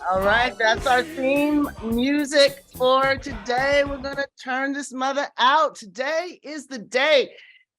All right, that's our theme music for today. We're going to turn this mother out. Today is the day.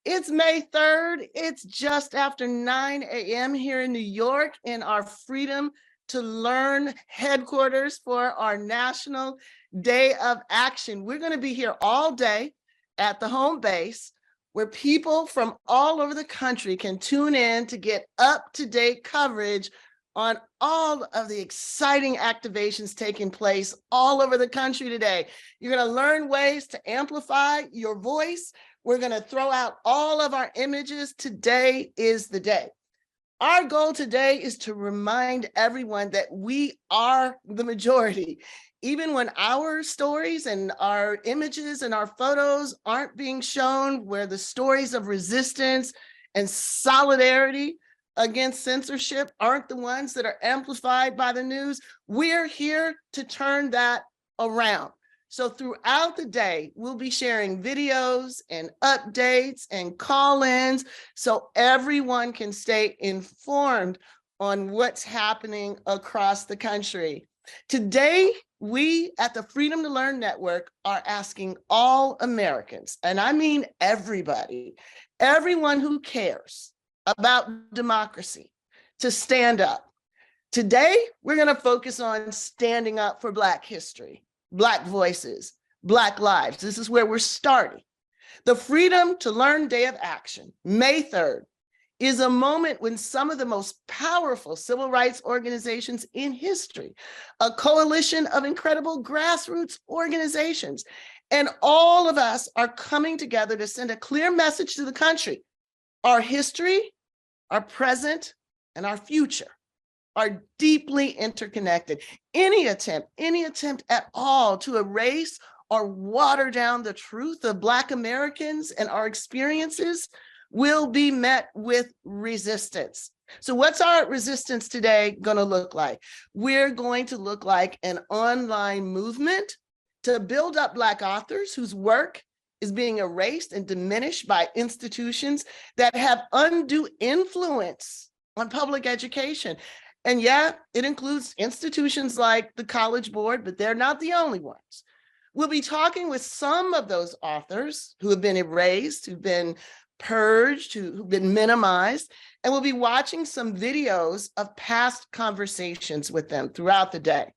It's May 3rd. It's just after 9 a.m. here in New York in our Freedom to Learn headquarters for our National Day of Action. We're going to be here all day at the home base where people from all over the country can tune in to get up-to-date coverage on all of the exciting activations taking place all over the country today. You're going to learn ways to amplify your voice. We're going to throw out all of our images. Today is the day. Our goal today is to remind everyone that we are the majority. Even when our stories and our images and our photos aren't being shown, where the stories of resistance and solidarity against censorship aren't the ones that are amplified by the news, we're here to turn that around. So throughout the day, we'll be sharing videos and updates and call-ins so everyone can stay informed on what's happening across the country. Today, we at the Freedom to Learn Network are asking all Americans, and I mean everybody, everyone who cares about democracy, to stand up. Today, we're going to focus on standing up for Black history, Black voices, Black lives. This is where we're starting. The Freedom to Learn Day of Action, May 3rd, is a moment when some of the most powerful civil rights organizations in history, a coalition of incredible grassroots organizations, and all of us are coming together to send a clear message to the country. Our history, our present, and our future are deeply interconnected. Any attempt at all to erase or water down the truth of Black Americans and our experiences will be met with resistance. So what's our resistance today going to look like? We're going to look like an online movement to build up Black authors whose work is being erased and diminished by institutions that have undue influence on public education. And yeah, it includes institutions like the College Board, but they're not the only ones. We'll be talking with some of those authors who have been erased, who've been purged, who've been minimized, and we'll be watching some videos of past conversations with them throughout the day.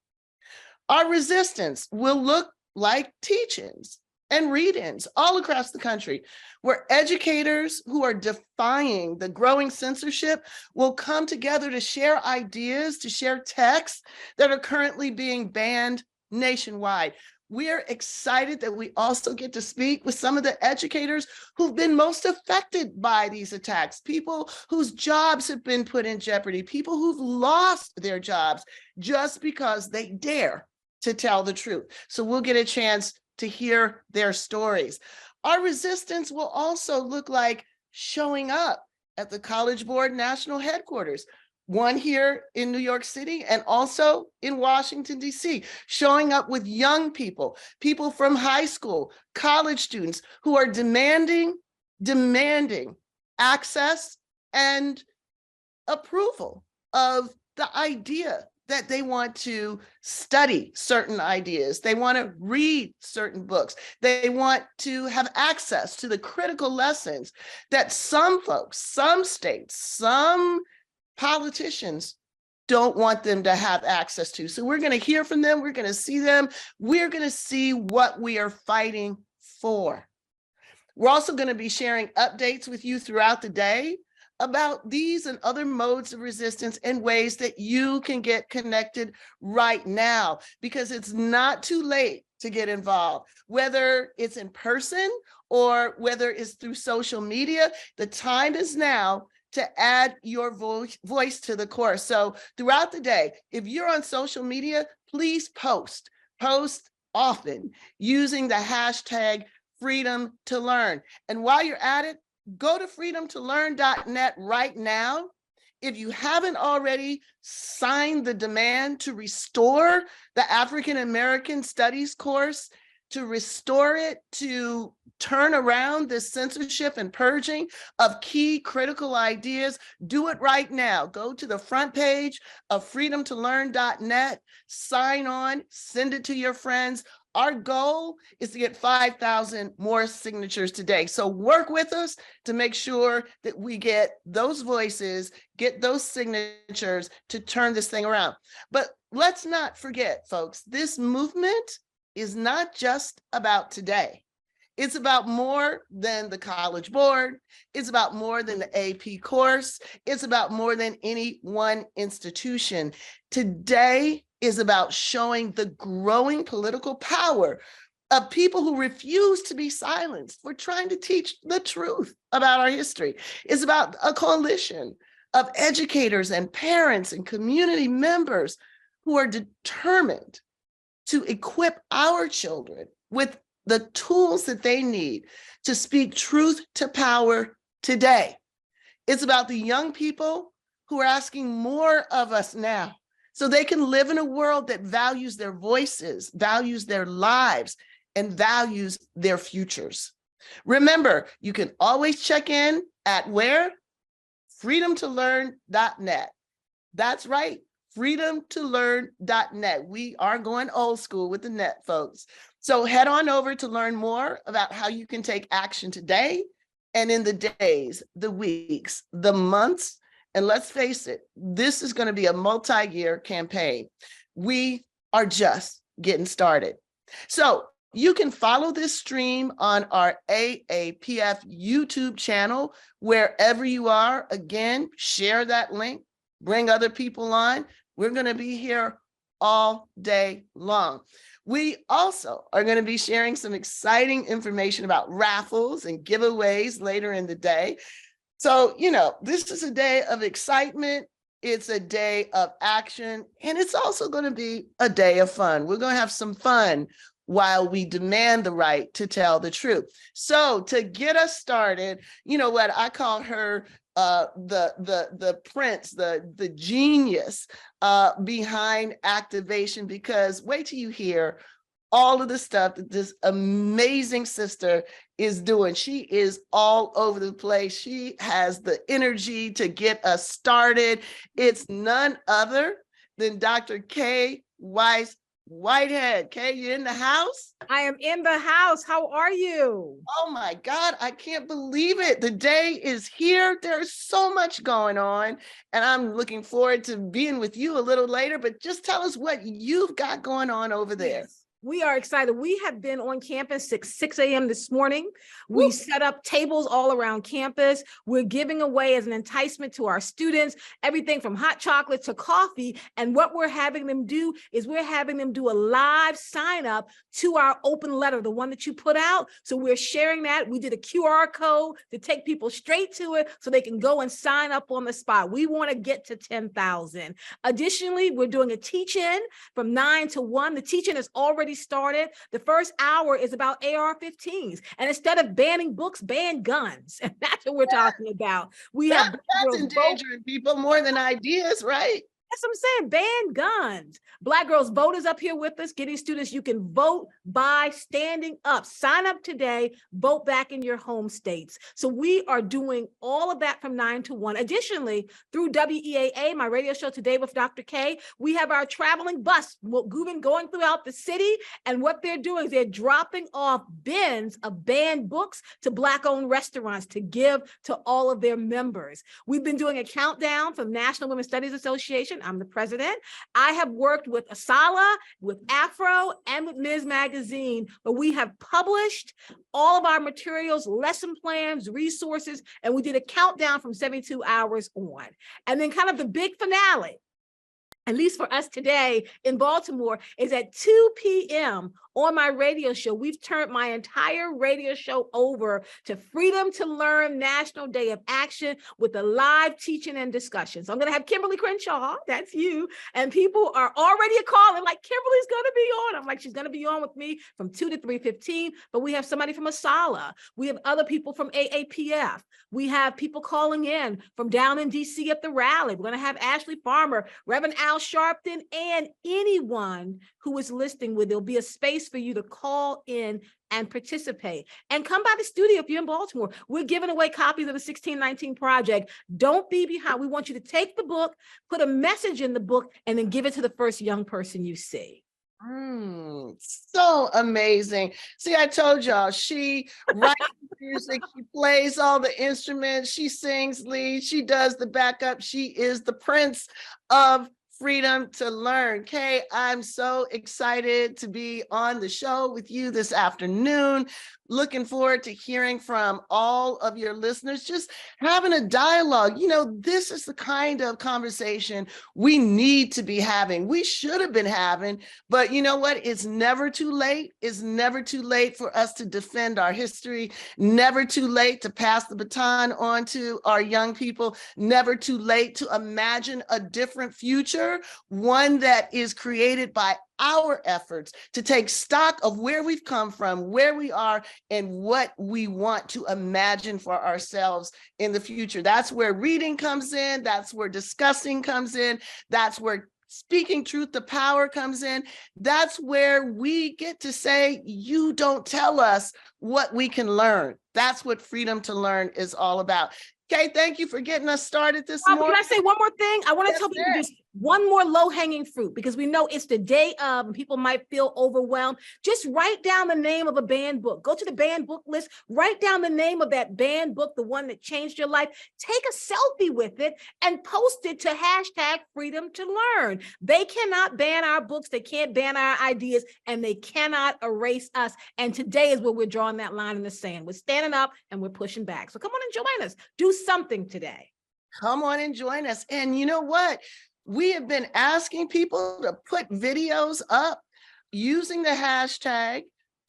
Our resistance will look like teach-ins and read-ins all across the country, where educators who are defying the growing censorship will come together to share ideas, to share texts that are currently being banned nationwide. We're excited that we also get to speak with some of the educators who've been most affected by these attacks, people whose jobs have been put in jeopardy, people who've lost their jobs just because they dare to tell the truth. So we'll get a chance to hear their stories. Our resistance will also look like showing up at the College Board National Headquarters, one here in New York City and also in Washington, D.C., showing up with young people, people from high school, college students who are demanding access and approval of the idea that they want to study certain ideas. They want to read certain books. They want to have access to the critical lessons that some folks, some states, some politicians don't want them to have access to. So we're going to hear from them. We're going to see them. We're going to see what we are fighting for. We're also going to be sharing updates with you throughout the day about these and other modes of resistance and ways that you can get connected right now, because it's not too late to get involved, whether it's in person or whether it's through social media. The time is now to add your voice to the course. So throughout the day, if you're on social media, please post often using the hashtag Freedom to Learn. And while you're at it, go to freedomtolearn.net right now. If you haven't already signed the demand to restore the African American Studies course to restore it, to turn around this censorship and purging of key critical ideas, do it right now. Go to the front page of freedomtolearn.net, sign on, send it to your friends. Our goal is to get 5,000 more signatures today. So work with us to make sure that we get those voices, get those signatures to turn this thing around. But let's not forget, folks, this movement is not just about today. It's about more than the College Board. It's about more than the AP course. It's about more than any one institution. Today is about showing the growing political power of people who refuse to be silenced. We're trying to teach the truth about our history. It's about a coalition of educators and parents and community members who are determined to equip our children with the tools that they need to speak truth to power today. It's about the young people who are asking more of us now so they can live in a world that values their voices, values their lives, and values their futures. Remember, you can always check in at where? freedomtolearn.net. That's right. freedomtolearn.net. We are going old school with the net, folks. So head on over to learn more about how you can take action today and in the days, the weeks, the months, and let's face it, this is going to be a multi-year campaign. We are just getting started. So you can follow this stream on our AAPF YouTube channel, wherever you are. Again, share that link, bring other people on. We're going to be here all day long. We also are going to be sharing some exciting information about raffles and giveaways later in the day. So, this is a day of excitement. It's a day of action, and it's also going to be a day of fun. We're going to have some fun while we demand the right to tell the truth. So to get us started, you know what, I call her the prince, the genius behind activation, because wait till you hear all of the stuff that this amazing sister is doing. She is all over the place. She has the energy to get us started. It's none other than Dr. Kaye Wise Whitehead. Kaye, you in the house? I am in the house. How are you? Oh my God, I can't believe it. The day is here. There's so much going on, and I'm looking forward to being with you a little later, but just tell us what you've got going on over there. Yes. We are excited. We have been on campus since 6 a.m. this morning. We set up tables all around campus. We're giving away as an enticement to our students, everything from hot chocolate to coffee. And what we're having them do is we're having them do a live sign up to our open letter, the one that you put out. So we're sharing that. We did a QR code to take people straight to it so they can go and sign up on the spot. We want to get to 10,000. Additionally, we're doing a teach-in from 9 to 1. The teach-in is already started. The first hour is about AR-15s. And instead of banning books, ban guns. And that's what we're talking about. That's endangering people more than ideas, right? That's what I'm saying, ban guns. Black Girls Vote is up here with us, getting students, you can vote by standing up. Sign up today, vote back in your home states. So we are doing all of that from 9 to 1. Additionally, through WEAA, my radio show Today with Dr. Kaye, we have our traveling bus going throughout the city. And what they're doing is they're dropping off bins of banned books to Black-owned restaurants to give to all of their members. We've been doing a countdown from National Women's Studies Association. I'm the president. I have worked with Asala, with Afro, and with Ms. Magazine, but we have published all of our materials, lesson plans, resources, and we did a countdown from 72 hours on. And then kind of the big finale, at least for us today in Baltimore, is at 2 p.m. on my radio show. We've turned my entire radio show over to Freedom to Learn National Day of Action with a live teaching and discussion. So I'm going to have Kimberlé Crenshaw, that's you, and people are already calling like, Kimberly's going to be on. I'm like, she's going to be on with me from 2 to 3:15, but we have somebody from Asala. We have other people from AAPF. We have people calling in from down in D.C. at the rally. We're going to have Ashley Farmer, Reverend Al Sharpton, and anyone who is listening, where there'll be a space for you to call in and participate. And come by the studio if you're in Baltimore. We're giving away copies of the 1619 Project. Don't be behind. We want you to take the book, put a message in the book, and then give it to the first young person you see. So amazing. See, I told y'all, she writes music, she plays all the instruments, she sings lead, she does the backup. She is the prince of freedom to learn. Kaye, I'm so excited to be on the show with you this afternoon. Looking forward to hearing from all of your listeners, just having a dialogue. You know, this is the kind of conversation we need to be having. We should have been having, but you know what? It's never too late. It's never too late for us to defend our history, never too late to pass the baton on to our young people, never too late to imagine a different future, one that is created by our efforts to take stock of where we've come from, where we are, and what we want to imagine for ourselves in the future. That's where reading comes in. That's where discussing comes in. That's where speaking truth to power comes in. That's where we get to say, you don't tell us what we can learn. That's what freedom to learn is all about. Kaye, thank you for getting us started this morning. Can I say one more thing? I want to Yes, tell people just one more low-hanging fruit, because we know it's the day of and people might feel overwhelmed. Just write down the name of a banned book. Go to the banned book list, write down the name of that banned book, the one that changed your life. Take a selfie with it and post it to #freedom to learn. They cannot ban our books, they can't ban our ideas, and they cannot erase us. And today is where we're drawing that line in the sand. We're standing up and we're pushing back. So come on and join us. Do something today. Come on and join us. And you know what? We have been asking people to put videos up using the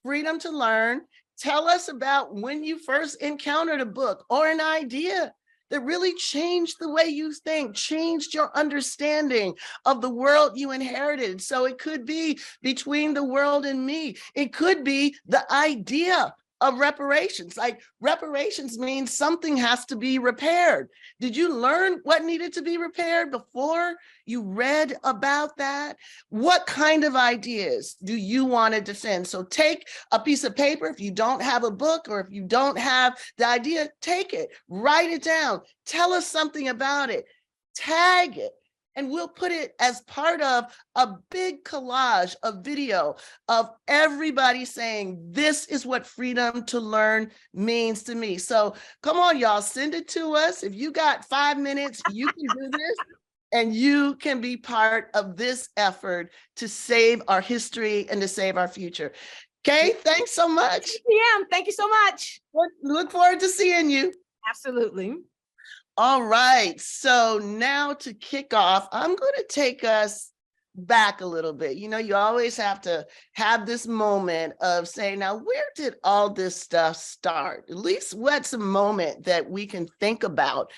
#freedom to learn. Tell us about when you first encountered a book or an idea that really changed the way you think, changed your understanding of the world you inherited. So it could be Between the World and Me. It could be the idea of reparations. Like, reparations means something has to be repaired. Did you learn what needed to be repaired before you read about that? What kind of ideas do you want to defend? So take a piece of paper. If you don't have a book, or if you don't have the idea, take it, write it down, tell us something about it, tag it, and we'll put it as part of a big collage, a video of everybody saying, this is what freedom to learn means to me. So come on, y'all, send it to us. If you got 5 minutes, you can do this, and you can be part of this effort to save our history and to save our future. Kaye, thanks so much. Yeah, thank you so much. Look forward to seeing you. Absolutely. All right, so now to kick off, I'm going to take us back a little bit. You know, you always have to have this moment of saying, now, where did all this stuff start? At least what's a moment that we can think about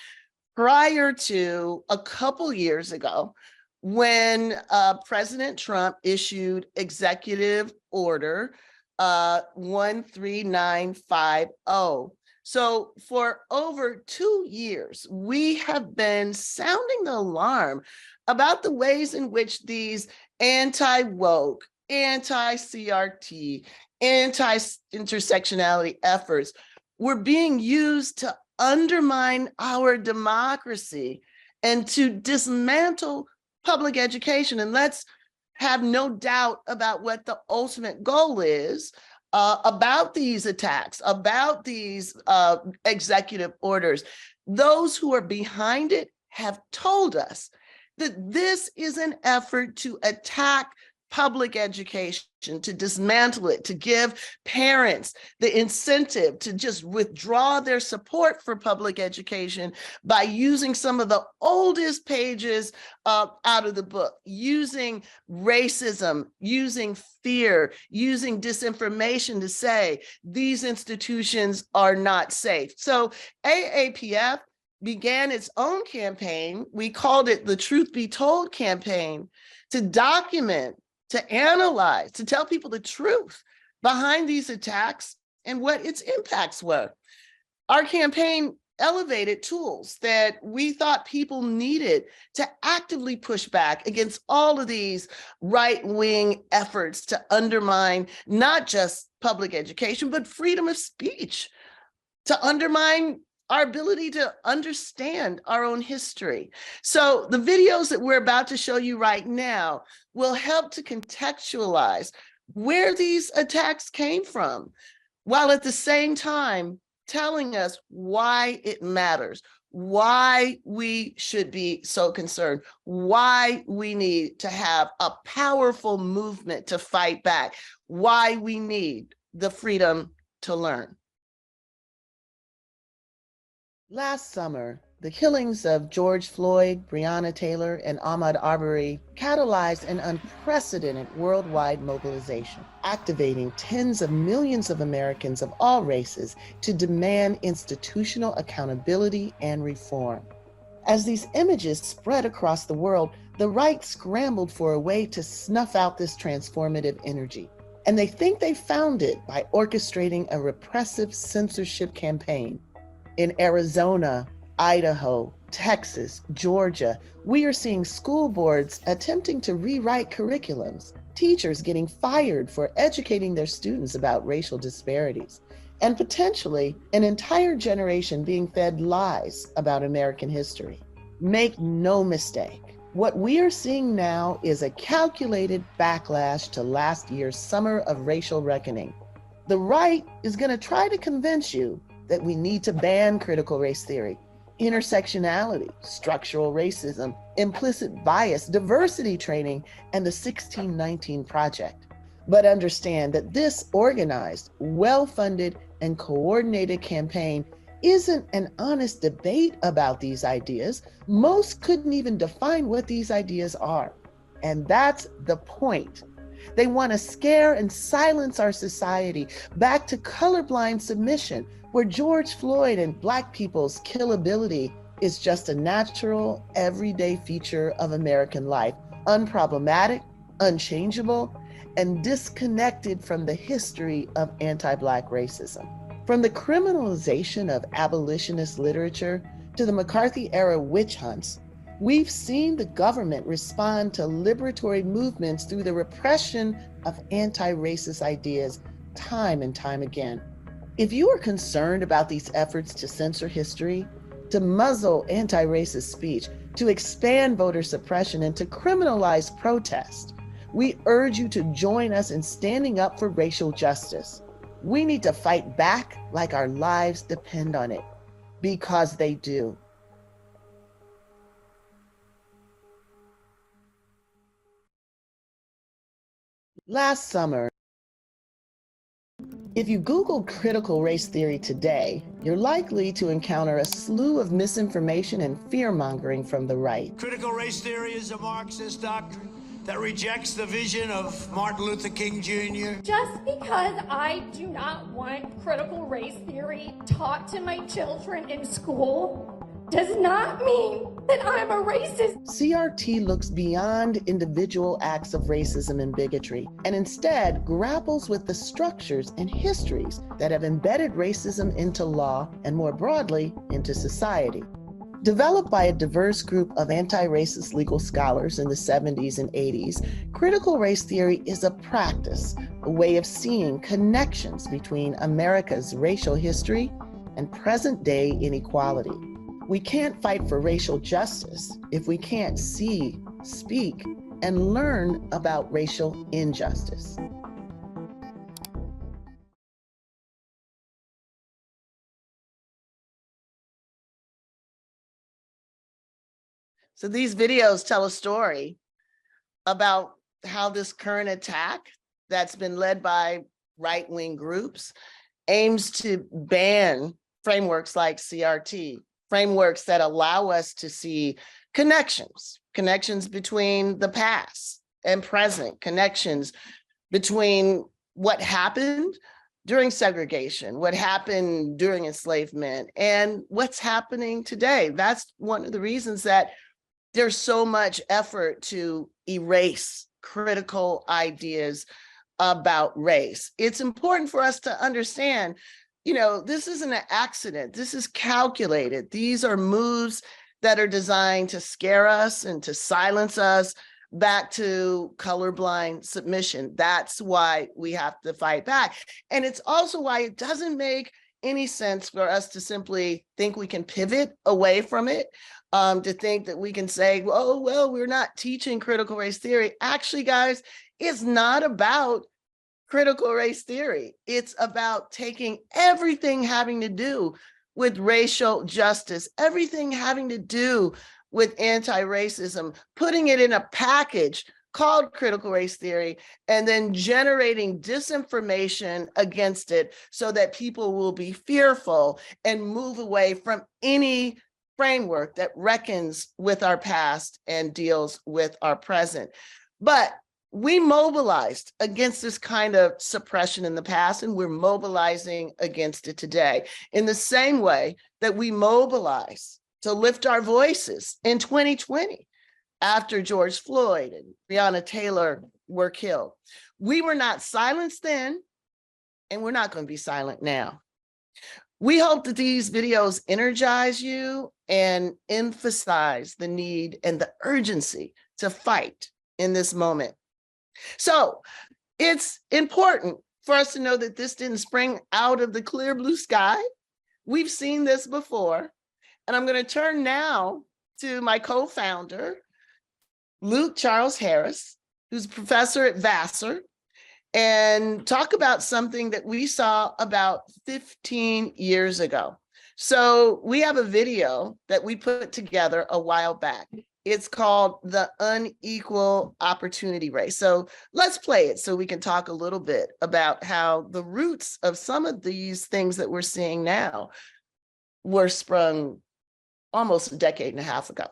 prior to a couple years ago when President Trump issued Executive Order 13950. So for over 2 years, we have been sounding the alarm about the ways in which these anti-woke, anti-CRT, anti-intersectionality efforts were being used to undermine our democracy and to dismantle public education. And let's have no doubt about what the ultimate goal is. About these attacks, about these executive orders. Those who are behind it have told us that this is an effort to attack public education, to dismantle it, to give parents the incentive to just withdraw their support for public education by using some of the oldest pages out of the book, using racism, using fear, using disinformation to say these institutions are not safe. So AAPF began its own campaign. We called it the Truth Be Told campaign, to document, to analyze, to tell people the truth behind these attacks and what its impacts were. Our campaign elevated tools that we thought people needed to actively push back against all of these right-wing efforts to undermine not just public education, but freedom of speech, to undermine our ability to understand our own history. So the videos that we're about to show you right now will help to contextualize where these attacks came from, while at the same time telling us why it matters, why we should be so concerned, why we need to have a powerful movement to fight back, why we need the freedom to learn. Last summer, the killings of George Floyd, Breonna Taylor, and Ahmaud Arbery catalyzed an unprecedented worldwide mobilization, activating tens of millions of Americans of all races to demand institutional accountability and reform. As these images spread across the world, the right scrambled for a way to snuff out this transformative energy. And they think they found it by orchestrating a repressive censorship campaign. In Arizona, Idaho, Texas, Georgia, we are seeing school boards attempting to rewrite curriculums, teachers getting fired for educating their students about racial disparities, and potentially an entire generation being fed lies about American history. Make no mistake, what we are seeing now is a calculated backlash to last year's summer of racial reckoning. The right is going to try to convince you that we need to ban critical race theory, intersectionality, structural racism, implicit bias, diversity training, and the 1619 Project. But understand that this organized, well-funded, and coordinated campaign isn't an honest debate about these ideas. Most couldn't even define what these ideas are. And that's the point. They want to scare and silence our society back to colorblind submission, where George Floyd and Black people's killability is just a natural, everyday feature of American life, unproblematic, unchangeable, and disconnected from the history of anti-Black racism. From the criminalization of abolitionist literature to the McCarthy-era witch hunts, we've seen the government respond to liberatory movements through the repression of anti-racist ideas time and time again. If you are concerned about these efforts to censor history, to muzzle anti-racist speech, to expand voter suppression, and to criminalize protest, we urge you to join us in standing up for racial justice. We need to fight back like our lives depend on it, because they do. Last summer, if you Google critical race theory today, you're likely to encounter a slew of misinformation and fear-mongering from the right. Critical race theory is a Marxist doctrine that rejects the vision of Martin Luther King Jr. Just because I do not want critical race theory taught to my children in school does not mean that I'm a racist. CRT looks beyond individual acts of racism and bigotry, and instead grapples with the structures and histories that have embedded racism into law and more broadly into society. Developed by a diverse group of anti-racist legal scholars in the 70s and 80s, critical race theory is a practice, a way of seeing connections between America's racial history and present-day inequality. We can't fight for racial justice if we can't see, speak, and learn about racial injustice. So these videos tell a story about how this current attack that's been led by right-wing groups aims to ban frameworks like CRT, frameworks that allow us to see connections between the past and present, connections between what happened during segregation, what happened during enslavement, and what's happening today. That's one of the reasons that there's so much effort to erase critical ideas about race. It's important for us to understand this isn't an accident. This is calculated. These are moves that are designed to scare us and to silence us back to colorblind submission. That's why we have to fight back. And it's also why it doesn't make any sense for us to simply think we can pivot away from it, to think that we can say, oh, well, we're not teaching critical race theory. Actually, guys, it's not about critical race theory. It's about taking everything having to do with racial justice, everything having to do with anti-racism, putting it in a package called critical race theory, and then generating disinformation against it so that people will be fearful and move away from any framework that reckons with our past and deals with our present. But we mobilized against this kind of suppression in the past, and we're mobilizing against it today in the same way that we mobilize to lift our voices in 2020 after George Floyd and Breonna Taylor were killed. We were not silenced then, and we're not going to be silent now. We hope that these videos energize you and emphasize the need and the urgency to fight in this moment. So it's important for us to know that this didn't spring out of the clear blue sky. We've seen this before. And I'm going to turn now to my co-founder, Luke Charles Harris, who's a professor at Vassar, and talk about something that we saw about 15 years ago. So we have a video that we put together a while back. It's called The Unequal Opportunity Race. So let's play it so we can talk a little bit about how the roots of some of these things that we're seeing now were sprung almost a decade and a half ago.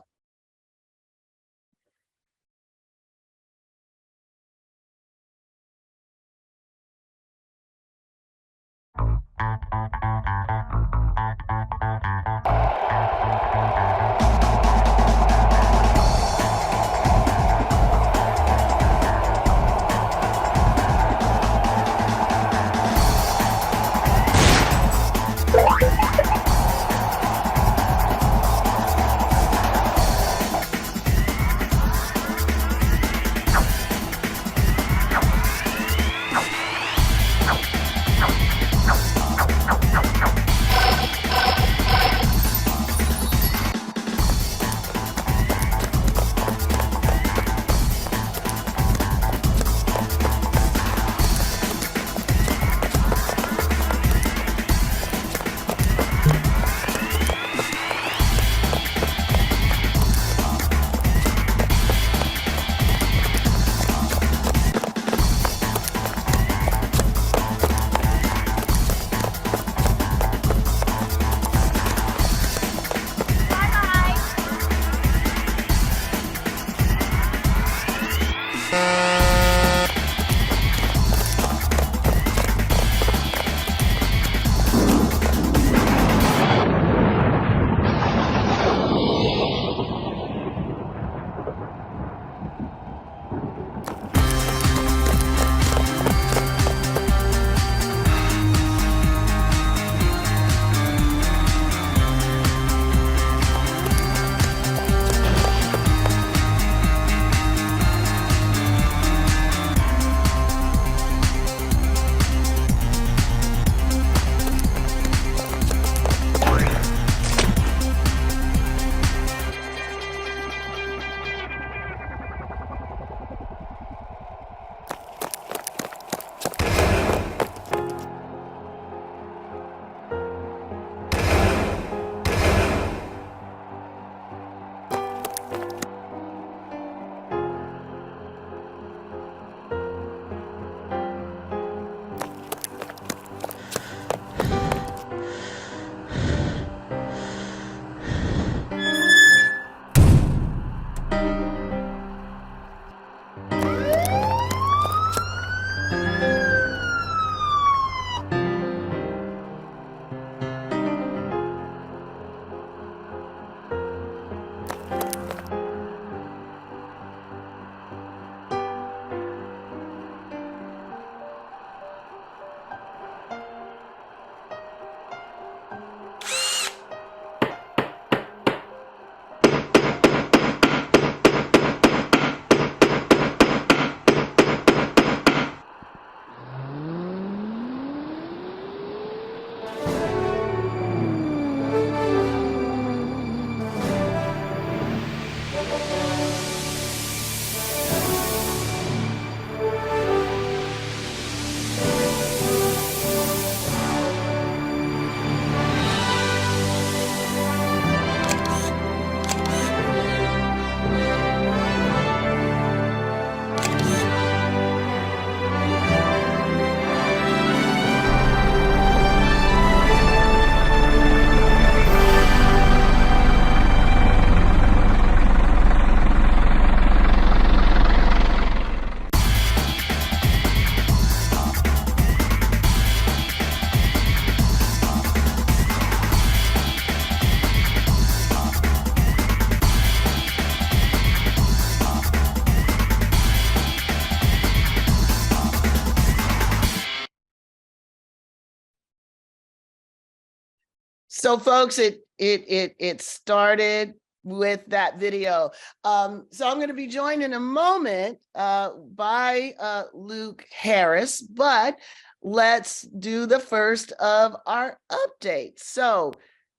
So folks, it started with that video. So I'm going to be joined in a moment by Luke Harris, but let's do the first of our updates. So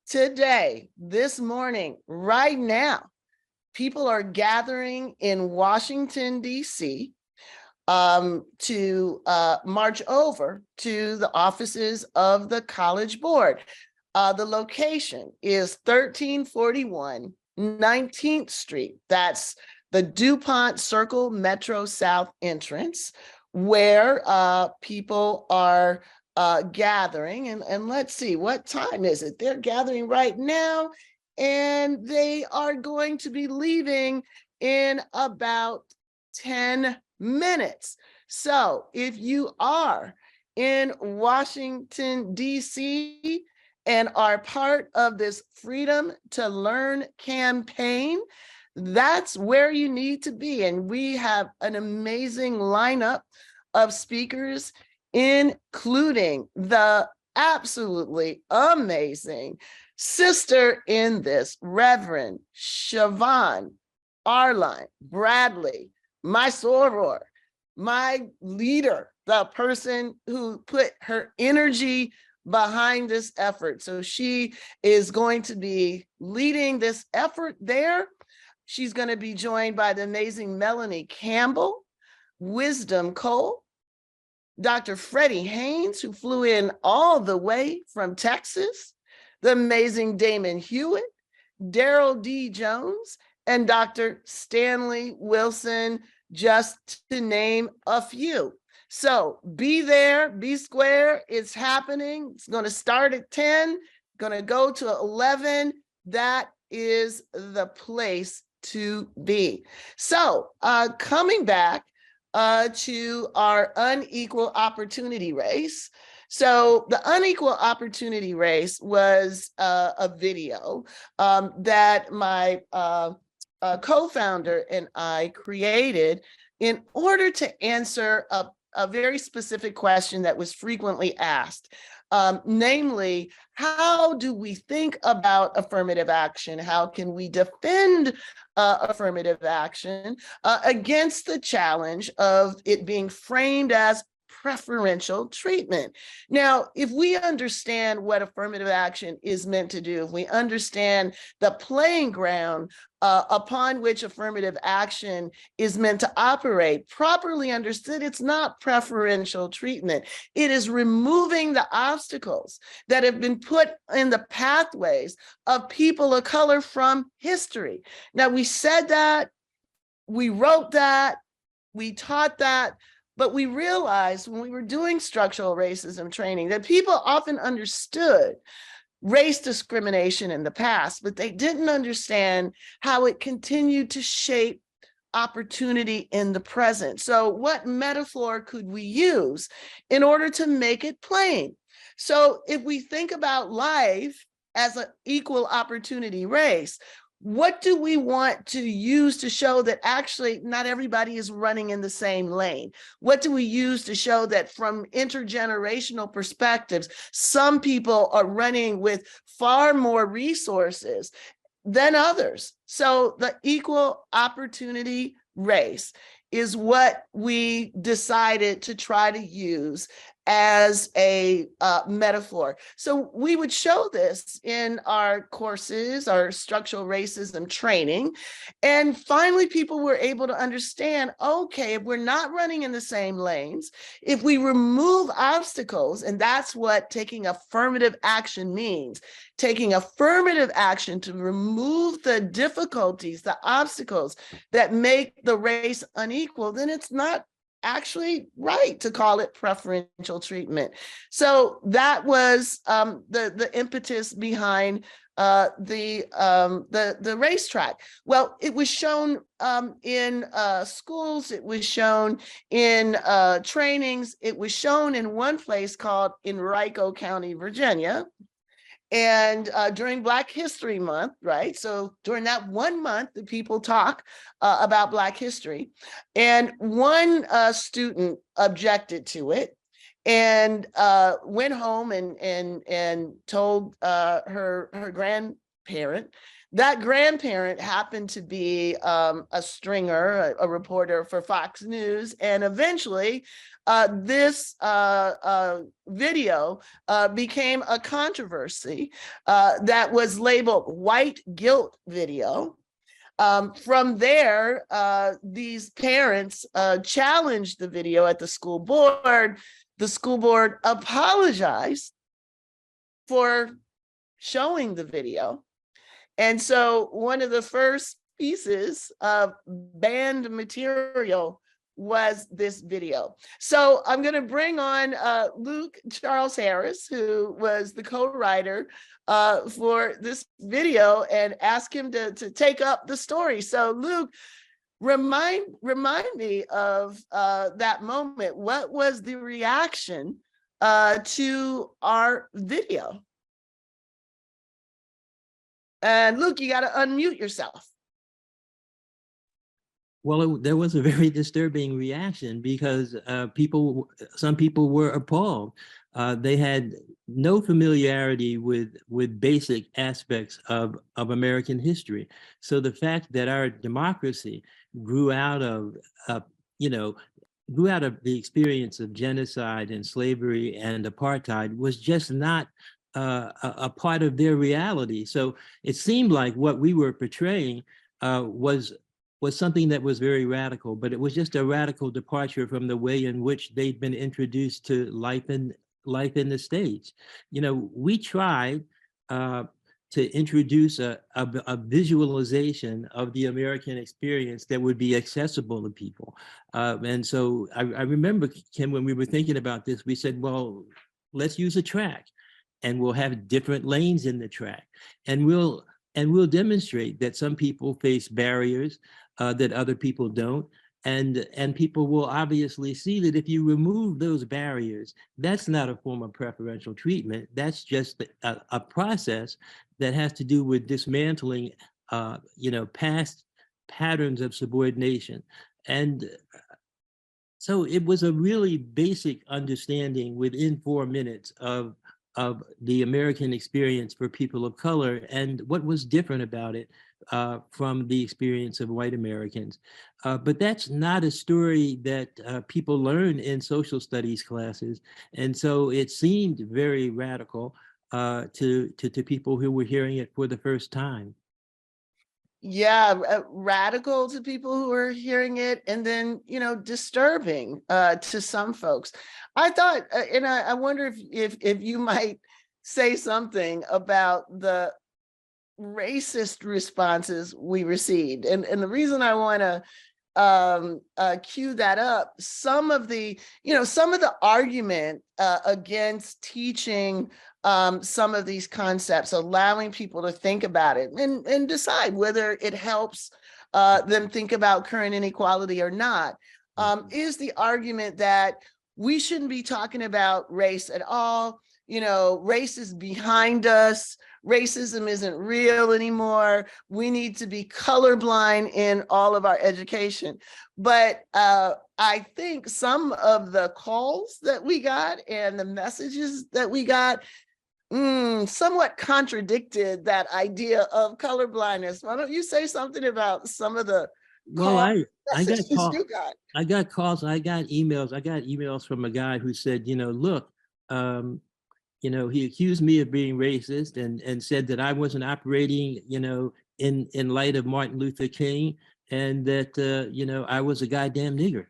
today, this morning, right now, people are gathering in Washington, D.C. To march over to the offices of the College Board. The location is 1341 19th Street. That's the DuPont Circle Metro South entrance, where people are gathering. And let's see, what time is it? They're gathering right now, and they are going to be leaving in about 10 minutes. So if you are in Washington, D.C., and are part of this Freedom to Learn campaign, that's where you need to be. And we have an amazing lineup of speakers, including the absolutely amazing sister in this, Reverend Siobhan Arline Bradley, my soror, my leader, the person who put her energy behind this effort. So she is going to be leading this effort there. She's going to be joined by the amazing Melanie Campbell, Wisdom Cole, Dr. Freddie Haynes, who flew in all the way from Texas, the amazing Damon Hewitt, Daryl D. Jones, and Dr. Stanley Wilson, just to name a few. So be there, be square. It's happening. It's going to start at 10, going to go to 11. That is the place to be. So coming back to our unequal opportunity race. So the unequal opportunity race was a video that my co-founder and I created in order to answer a very specific question that was frequently asked, namely, how do we think about affirmative action? How can we defend affirmative action against the challenge of it being framed as preferential treatment? Now, if we understand what affirmative action is meant to do, if we understand the playing ground upon which affirmative action is meant to operate, properly understood, it's not preferential treatment. It is removing the obstacles that have been put in the pathways of people of color from history. Now, we said that, we wrote that, we taught that, but we realized when we were doing structural racism training that people often understood race discrimination in the past, but they didn't understand how it continued to shape opportunity in the present. So what metaphor could we use in order to make it plain? So if we think about life as an equal opportunity race, what do we want to use to show that actually not everybody is running in the same lane? What do we use to show that from intergenerational perspectives, some people are running with far more resources than others? So the equal opportunity race is what we decided to try to use as a metaphor. So we would show this in our courses, our structural racism training. And finally, people were able to understand, okay, if we're not running in the same lanes, if we remove obstacles, and that's what taking affirmative action means, taking affirmative action to remove the difficulties, the obstacles that make the race unequal, then it's not actually right to call it preferential treatment. So that was the impetus behind the racetrack. Well, it was shown in schools, it was shown in trainings, it was shown in one place called Henrico County, Virginia. And during Black History Month, right? So during that 1 month, the people talk about Black history. And one student objected to it. and went home and told her grandparent. That grandparent happened to be a stringer, a reporter for Fox News, and eventually this video became a controversy that was labeled white guilt video. From there, these parents challenged the video at the school board. The school board apologized for showing the video. And so one of the first pieces of banned material was this video. So I'm going to bring on Luke Charles Harris, who was the co-writer for this video, and ask him to take up the story. So Luke, remind me of that moment. What was the reaction to our video? And Luke, you got to unmute yourself. Well, there was a very disturbing reaction because some people were appalled. They had no familiarity with basic aspects of American history. So the fact that our democracy grew out of the experience of genocide and slavery and apartheid was just not a part of their reality. So it seemed like what we were portraying was something that was very radical, but it was just a radical departure from the way in which they'd been introduced to life in the States. We tried to introduce a visualization of the American experience that would be accessible to people. And so I remember, Kim, when we were thinking about this, we said, well, let's use a track, and we'll have different lanes in the track, and we'll demonstrate that some people face barriers that other people don't. And people will obviously see that if you remove those barriers, that's not a form of preferential treatment. That's just a process that has to do with dismantling, past patterns of subordination. And so it was a really basic understanding within 4 minutes of the American experience for people of color and what was different about it from the experience of white Americans. But that's not a story that people learn in social studies classes. And so it seemed very radical to people who were hearing it for the first time. Yeah, radical to people who are hearing it, and then, disturbing to some folks. I thought, and I wonder if you might say something about the racist responses we received. And the reason I want to cue that up, some of the argument against teaching some of these concepts, allowing people to think about it and decide whether it helps them think about current inequality or not, is the argument that we shouldn't be talking about race at all. Race is behind us. Racism isn't real anymore. We need to be colorblind in all of our education. But I think some of the calls that we got and the messages that we got somewhat contradicted that idea of colorblindness. Why don't you say something about some of the I got calls, you got? I got calls, I got emails. I got emails from a guy who said, look, he accused me of being racist and said that I wasn't operating, in light of Martin Luther King, and that, I was a goddamn nigger.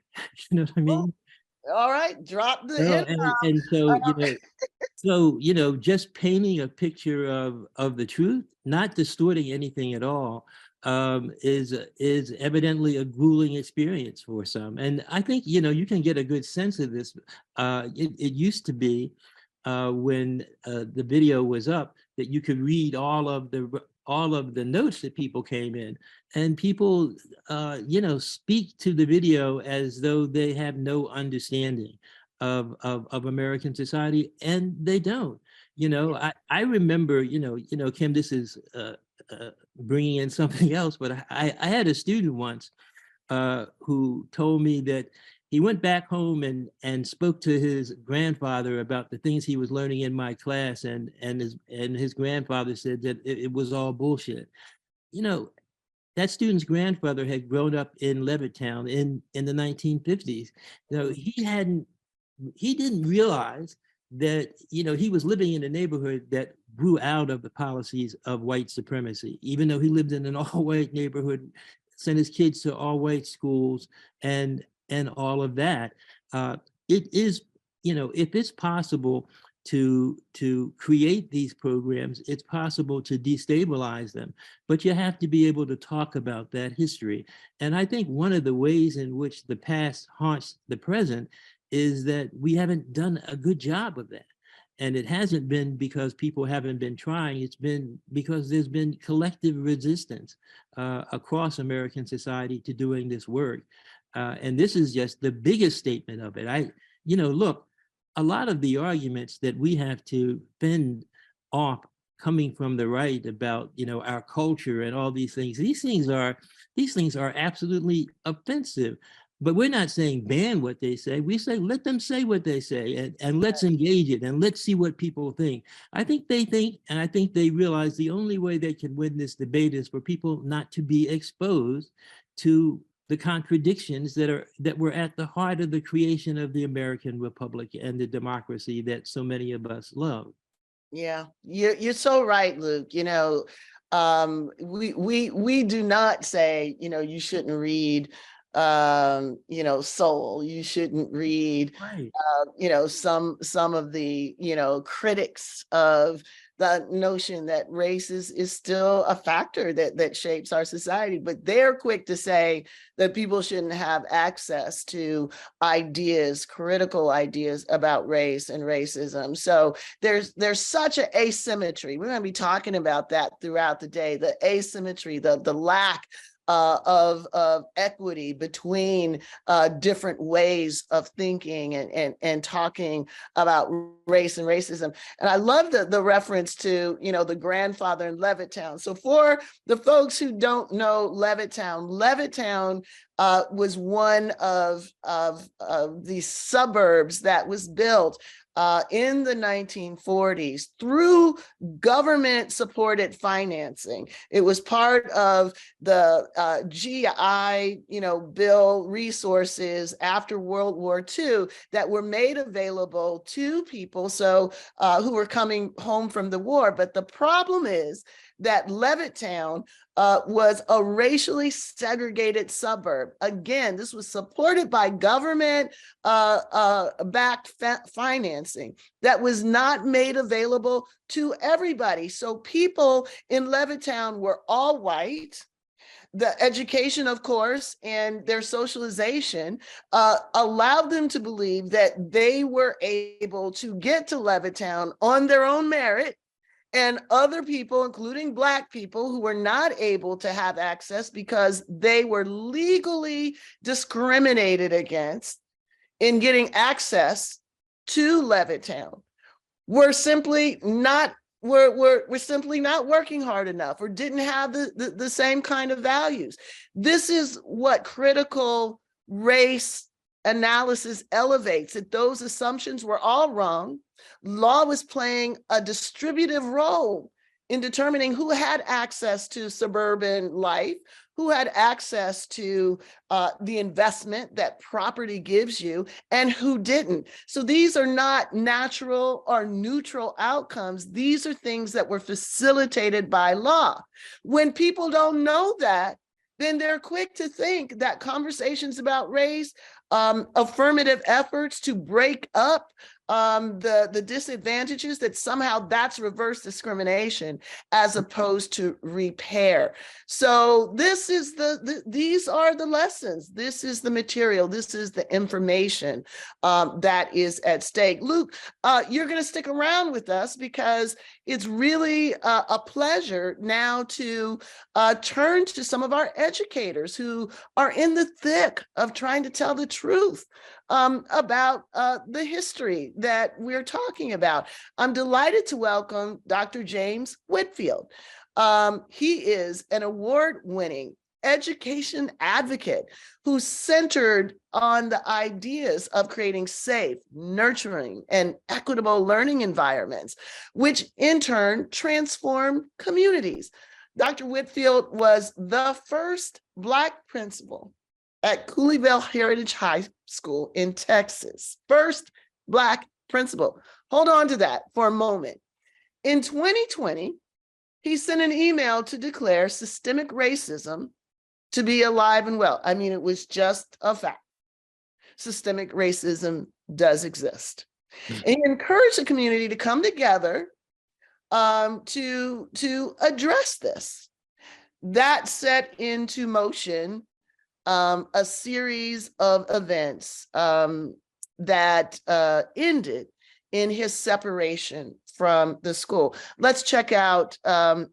You know what I mean? All right, drop the so just painting a picture of the truth, not distorting anything at all, is evidently a grueling experience for some. And I think you can get a good sense of this. It used to be when the video was up that you could read all of the notes that people came in, and people speak to the video as though they have no understanding of American society, and they don't. I remember, Kim, this is bringing in something else, but I had a student once who told me that he went back home and spoke to his grandfather about the things he was learning in my class, and his grandfather said that it was all bullshit. You know, that student's grandfather had grown up in Levittown in the 1950s. You know, he didn't realize that, you know, he was living in a neighborhood that grew out of the policies of white supremacy, even though he lived in an all-white neighborhood, sent his kids to all-white schools and all of that. It is, you know, if it's possible to create these programs, it's possible to destabilize them, but you have to be able to talk about that history. And I think one of the ways in which the past haunts the present is that we haven't done a good job of that. And it hasn't been because people haven't been trying, it's been because there's been collective resistance across American society to doing this work. And this is just the biggest statement of it. You know, look, a lot of the arguments that we have to fend off coming from the right about, you know, our culture and all these things are absolutely offensive. But we're not saying ban what they say. We say, let them say what they say, and let's engage it, and let's see what people think. I think they think, and I think they realize the only way they can win this debate is for people not to be exposed to the contradictions that were at the heart of the creation of the American Republic and the democracy that so many of us love. Yeah, you're so right, Luke. You know, we do not say, you know, you shouldn't read you know, Soul, you shouldn't read Right. You know, some of the, you know, critics of the notion that race is still a factor that shapes our society, but they're quick to say that people shouldn't have access to ideas, critical ideas about race and racism. So there's such an asymmetry. We're going to be talking about that throughout the day, the asymmetry, the lack of equity between different ways of thinking and talking about race and racism. And I love the reference to, you know, the grandfather in Levittown. So for the folks who don't know Levittown was one of these suburbs that was built in the 1940s through government-supported financing. It was part of the GI, you know, Bill resources after World War II that were made available to people who were coming home from the war. But the problem is that Levittown was a racially segregated suburb. Again, this was supported by government backed financing that was not made available to everybody. So people in Levittown were all white. The education, of course, and their socialization allowed them to believe that they were able to get to Levittown on their own merit, and other people, including Black people, who were not able to have access because they were legally discriminated against in getting access to Levittown, were simply not working hard enough or didn't have the same kind of values. This is what critical race analysis elevates, that those assumptions were all wrong. Law was playing a distributive role in determining who had access to suburban life, who had access to the investment that property gives you, and who didn't. So these are not natural or neutral outcomes. These are things that were facilitated by law. When people don't know that, then they're quick to think that conversations about race, affirmative efforts to break up the disadvantages, that somehow that's reverse discrimination as opposed to repair. So this is these are the lessons. This is the material. This is the information that is at stake. Luke, you're going to stick around with us because it's really a pleasure now to turn to some of our educators who are in the thick of trying to tell the truth about the history that we're talking about. I'm delighted to welcome Dr. James Whitefield. He is an award-winning education advocate who centered on the ideas of creating safe, nurturing, and equitable learning environments, which in turn transformed communities. Dr. Whitefield was the first Black principal at Cooleyville Heritage High School in Texas. First Black principal. Hold on to that for a moment. In 2020, he sent an email to declare systemic racism to be alive and well. I mean, it was just a fact. Systemic racism does exist. And he encouraged the community to come together to address this. That set into motion a series of events that ended in his separation from the school. Let's check out an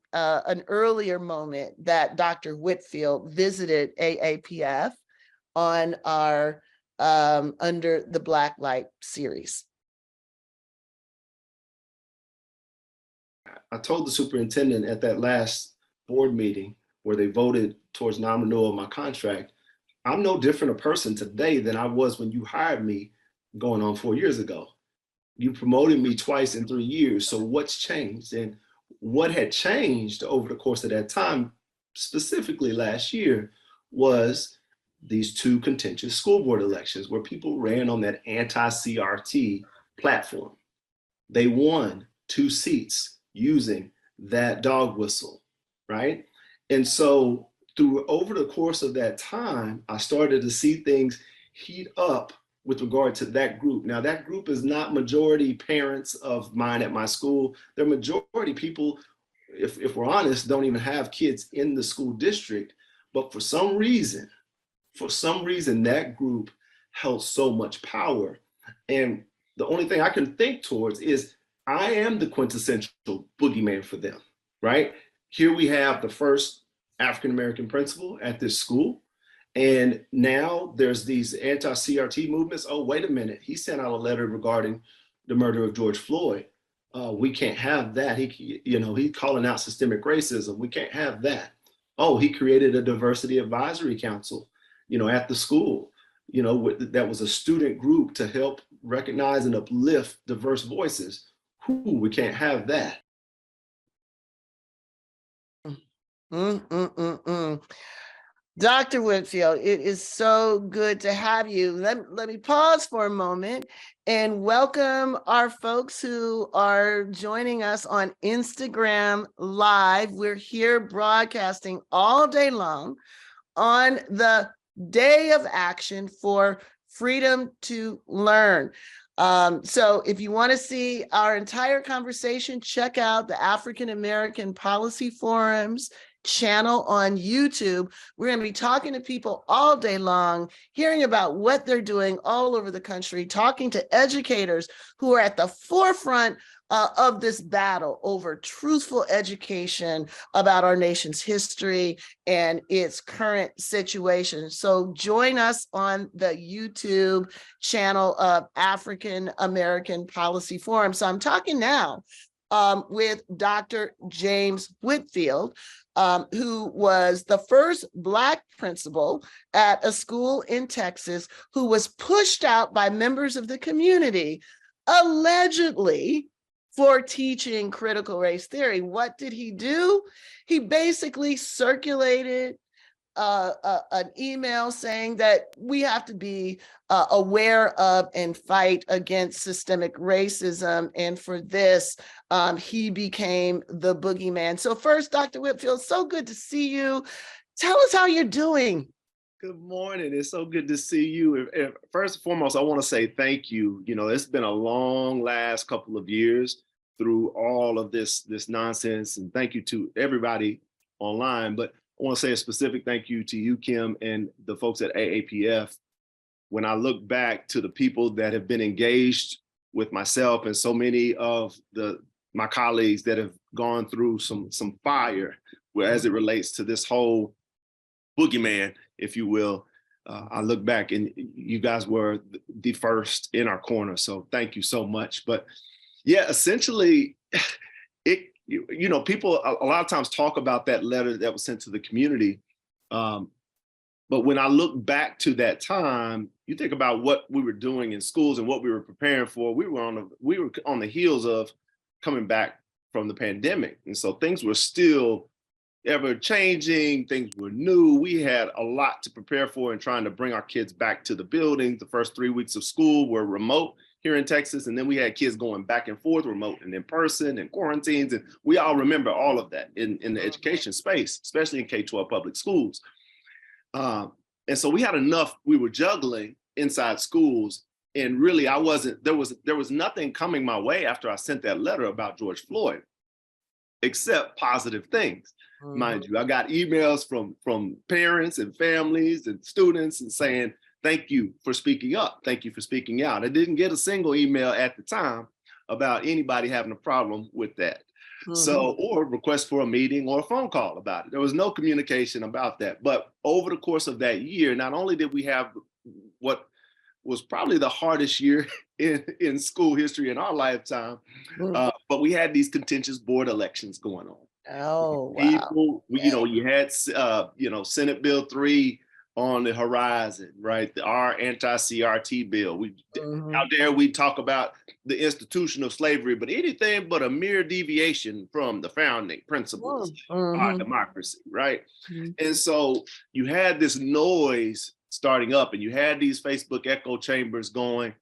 earlier moment that Dr. Whitefield visited AAPF on our Under the Black Light series. I told the superintendent at that last board meeting where they voted towards non-renewal of my contract, I'm no different a person today than I was when you hired me going on 4 years ago. You promoted me twice in 3 years. So what's changed? And what had changed over the course of that time, specifically last year, was these two contentious school board elections where people ran on that anti-CRT platform. They won 2 seats using that dog whistle, right? And so over the course of that time, I started to see things heat up with regard to that group. Now, that group is not majority parents of mine at my school. They're majority people, if we're honest, don't even have kids in the school district. But for some reason, that group held so much power. And the only thing I can think towards is I am the quintessential boogeyman for them, right? Here we have the first African-American principal at this school. And now there's these anti-CRT movements. Oh, wait a minute. He sent out a letter regarding the murder of George Floyd. We can't have that. He's calling out systemic racism. We can't have that. Oh, he created a diversity advisory council, at the school, that was a student group to help recognize and uplift diverse voices. We can't have that. Dr. Whitefield, it is so good to have you. Let me pause for a moment and welcome our folks who are joining us on Instagram Live. We're here broadcasting all day long on the Day of Action for Freedom to Learn. So if you want to see our entire conversation, check out the African American Policy Forum's channel on YouTube. We're going to be talking to people all day long, hearing about what they're doing all over the country, talking to educators who are at the forefront of this battle over truthful education about our nation's history and its current situation. So join us on the YouTube channel of African American Policy Forum. So I'm talking now with Dr. James Whitefield, who was the first Black principal at a school in Texas who was pushed out by members of the community, allegedly for teaching critical race theory. What did he do? He basically circulated an email saying that we have to be aware of and fight against systemic racism. And for this, he became the boogeyman. So first, Dr. Whitefield, so good to see you. Tell us how you're doing. Good morning. It's so good to see you. And first and foremost, I want to say thank you. It's been a long last couple of years through all of this nonsense. And thank you to everybody online. But I want to say a specific thank you to you, Kim, and the folks at AAPF. When I look back to the people that have been engaged with myself and so many of my colleagues that have gone through some fire as it relates to this whole boogeyman, if you will, I look back and you guys were the first in our corner. So thank you so much. But yeah, essentially, people a lot of times talk about that letter that was sent to the community. But when I look back to that time, you think about what we were doing in schools and what we were preparing for. We were on the heels of coming back from the pandemic, and so things were still ever changing. Things were new. We had a lot to prepare for and trying to bring our kids back to the building. The first 3 weeks of school were remote here in Texas, and then we had kids going back and forth, remote and in person, and quarantines, and we all remember all of that in the education space, especially in K-12 public schools. And so we had enough, we were juggling inside schools, and really there was nothing coming my way after I sent that letter about George Floyd, except positive things. Mind you, I got emails from parents and families and students and saying, thank you for speaking up. Thank you for speaking out. I didn't get a single email at the time about anybody having a problem with that. So, or request for a meeting or a phone call about it. There was no communication about that. But over the course of that year, not only did we have what was probably the hardest year in school history in our lifetime, but we had these contentious board elections going on. Oh, wow. People, you had, Senate Bill 3 on the horizon, right? Our anti-CRT bill. Out there, we talk about the institution of slavery, but anything but a mere deviation from the founding principles of our democracy, right? And so you had this noise starting up, and you had these Facebook echo chambers going,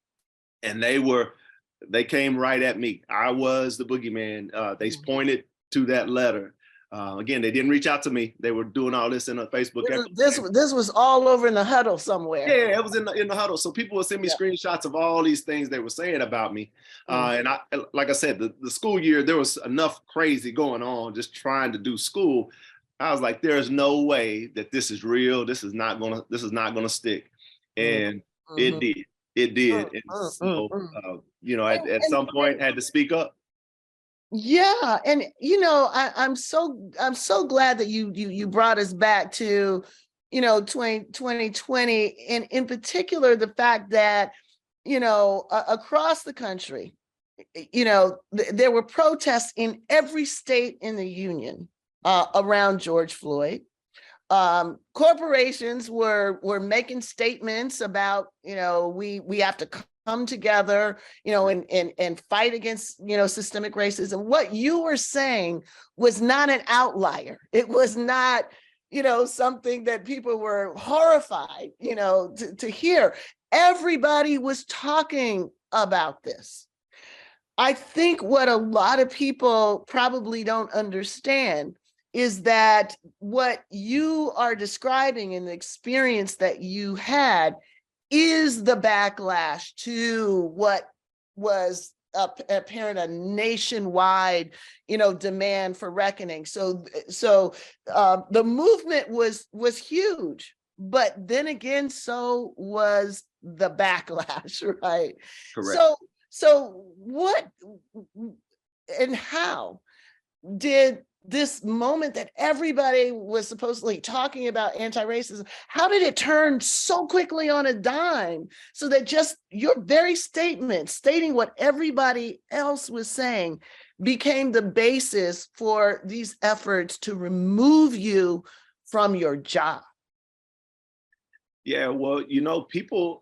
and they came right at me. I was the boogeyman. They pointed to that letter. Again, they didn't reach out to me. They were doing all this in a Facebook. This was all over in the huddle somewhere. Yeah, it was in the huddle. So people would send me screenshots of all these things they were saying about me. And I, like I said, the school year, there was enough crazy going on just trying to do school. I was like, there's no way that this is real. This is not gonna stick. And it did. It did. And so, at some point, had to speak up. Yeah, and I'm so glad that you brought us back to 2020, and in particular the fact that across the country, there were protests in every state in the union around George Floyd. Corporations were making statements about we have to come together, and fight against, systemic racism. What you were saying was not an outlier. It was not, something that people were horrified, to hear. Everybody was talking about this. I think what a lot of people probably don't understand is that what you are describing and the experience that you had is the backlash to what was apparent a nationwide, demand for reckoning. So the movement was huge, but then again, so was the backlash, right? Correct. So what and how did this moment that everybody was supposedly talking about anti-racism, how did it turn so quickly on a dime so that just your very statement stating what everybody else was saying became the basis for these efforts to remove you from your job? Yeah, well, people,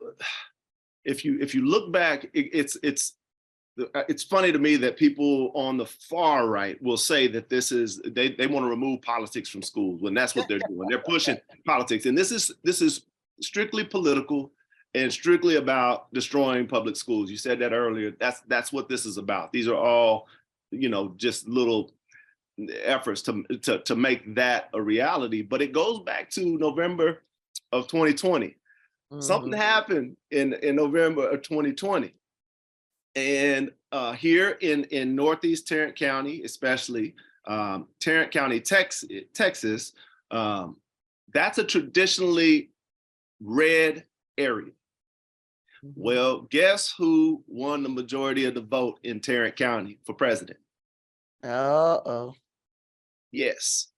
if you look back, it's funny to me that people on the far right will say that they want to remove politics from schools when that's what they're doing. They're pushing politics, and this is strictly political and strictly about destroying public schools. You said that earlier. That's what this is about. These are all, just little efforts to make that a reality. But it goes back to November of 2020. Something happened in November of 2020. And here in Northeast Tarrant County, especially Tarrant County, Texas, that's a traditionally red area. Well, guess who won the majority of the vote in Tarrant County for president? Uh-oh. Yes,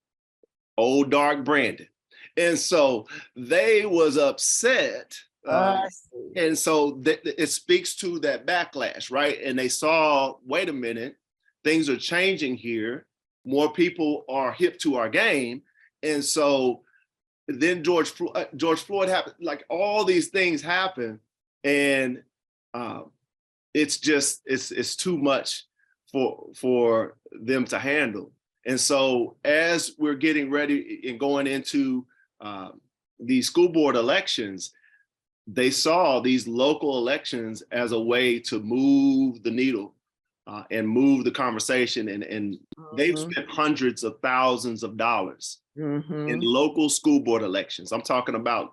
old dark Brandon. And so they was upset. And so it speaks to that backlash, right? And they saw, wait a minute, things are changing here. More people are hip to our game. And so then George Floyd happened. Like all these things happen, and it's just it's too much for them to handle. And so as we're getting ready and going into these school board elections, they saw these local elections as a way to move the needle and move the conversation. And they've spent hundreds of thousands of dollars in local school board elections. I'm talking about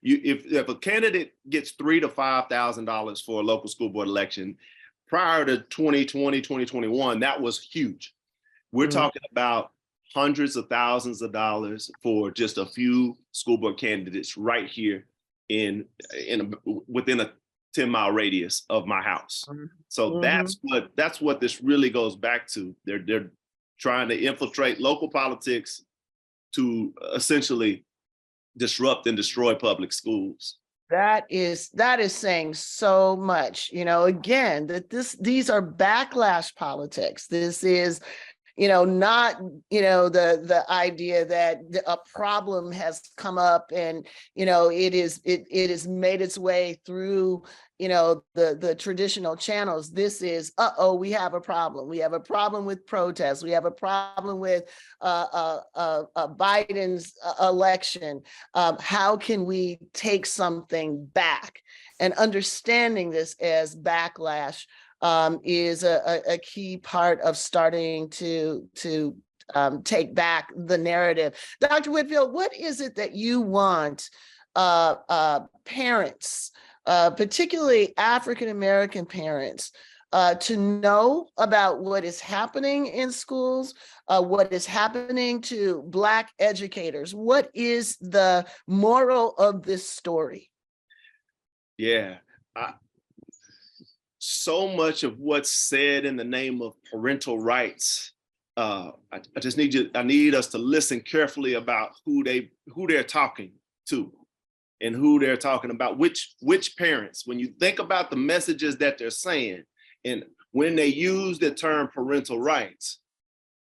if a candidate gets $3,000 to $5,000 for a local school board election, prior to 2020, 2021, that was huge. We're talking about hundreds of thousands of dollars for just a few school board candidates right here within a 10-mile radius of my house. So that's what this really goes back to. They're trying to infiltrate local politics to essentially disrupt and destroy public schools. That is saying so much, again, that these are backlash politics. This is, not, the idea that a problem has come up and, it is made its way through, the traditional channels. This is, we have a problem. We have a problem with protests. We have a problem with Biden's election. How can we take something back? And understanding this as backlash is a key part of starting to take back the narrative. Dr. Whitefield, what is it that you want parents, particularly African-American parents, to know about what is happening in schools, what is happening to Black educators? What is the moral of this story? Yeah. So much of what's said in the name of parental rights, I need us to listen carefully about who they're talking to and who they're talking about, which parents. When you think about the messages that they're saying, and when they use the term parental rights,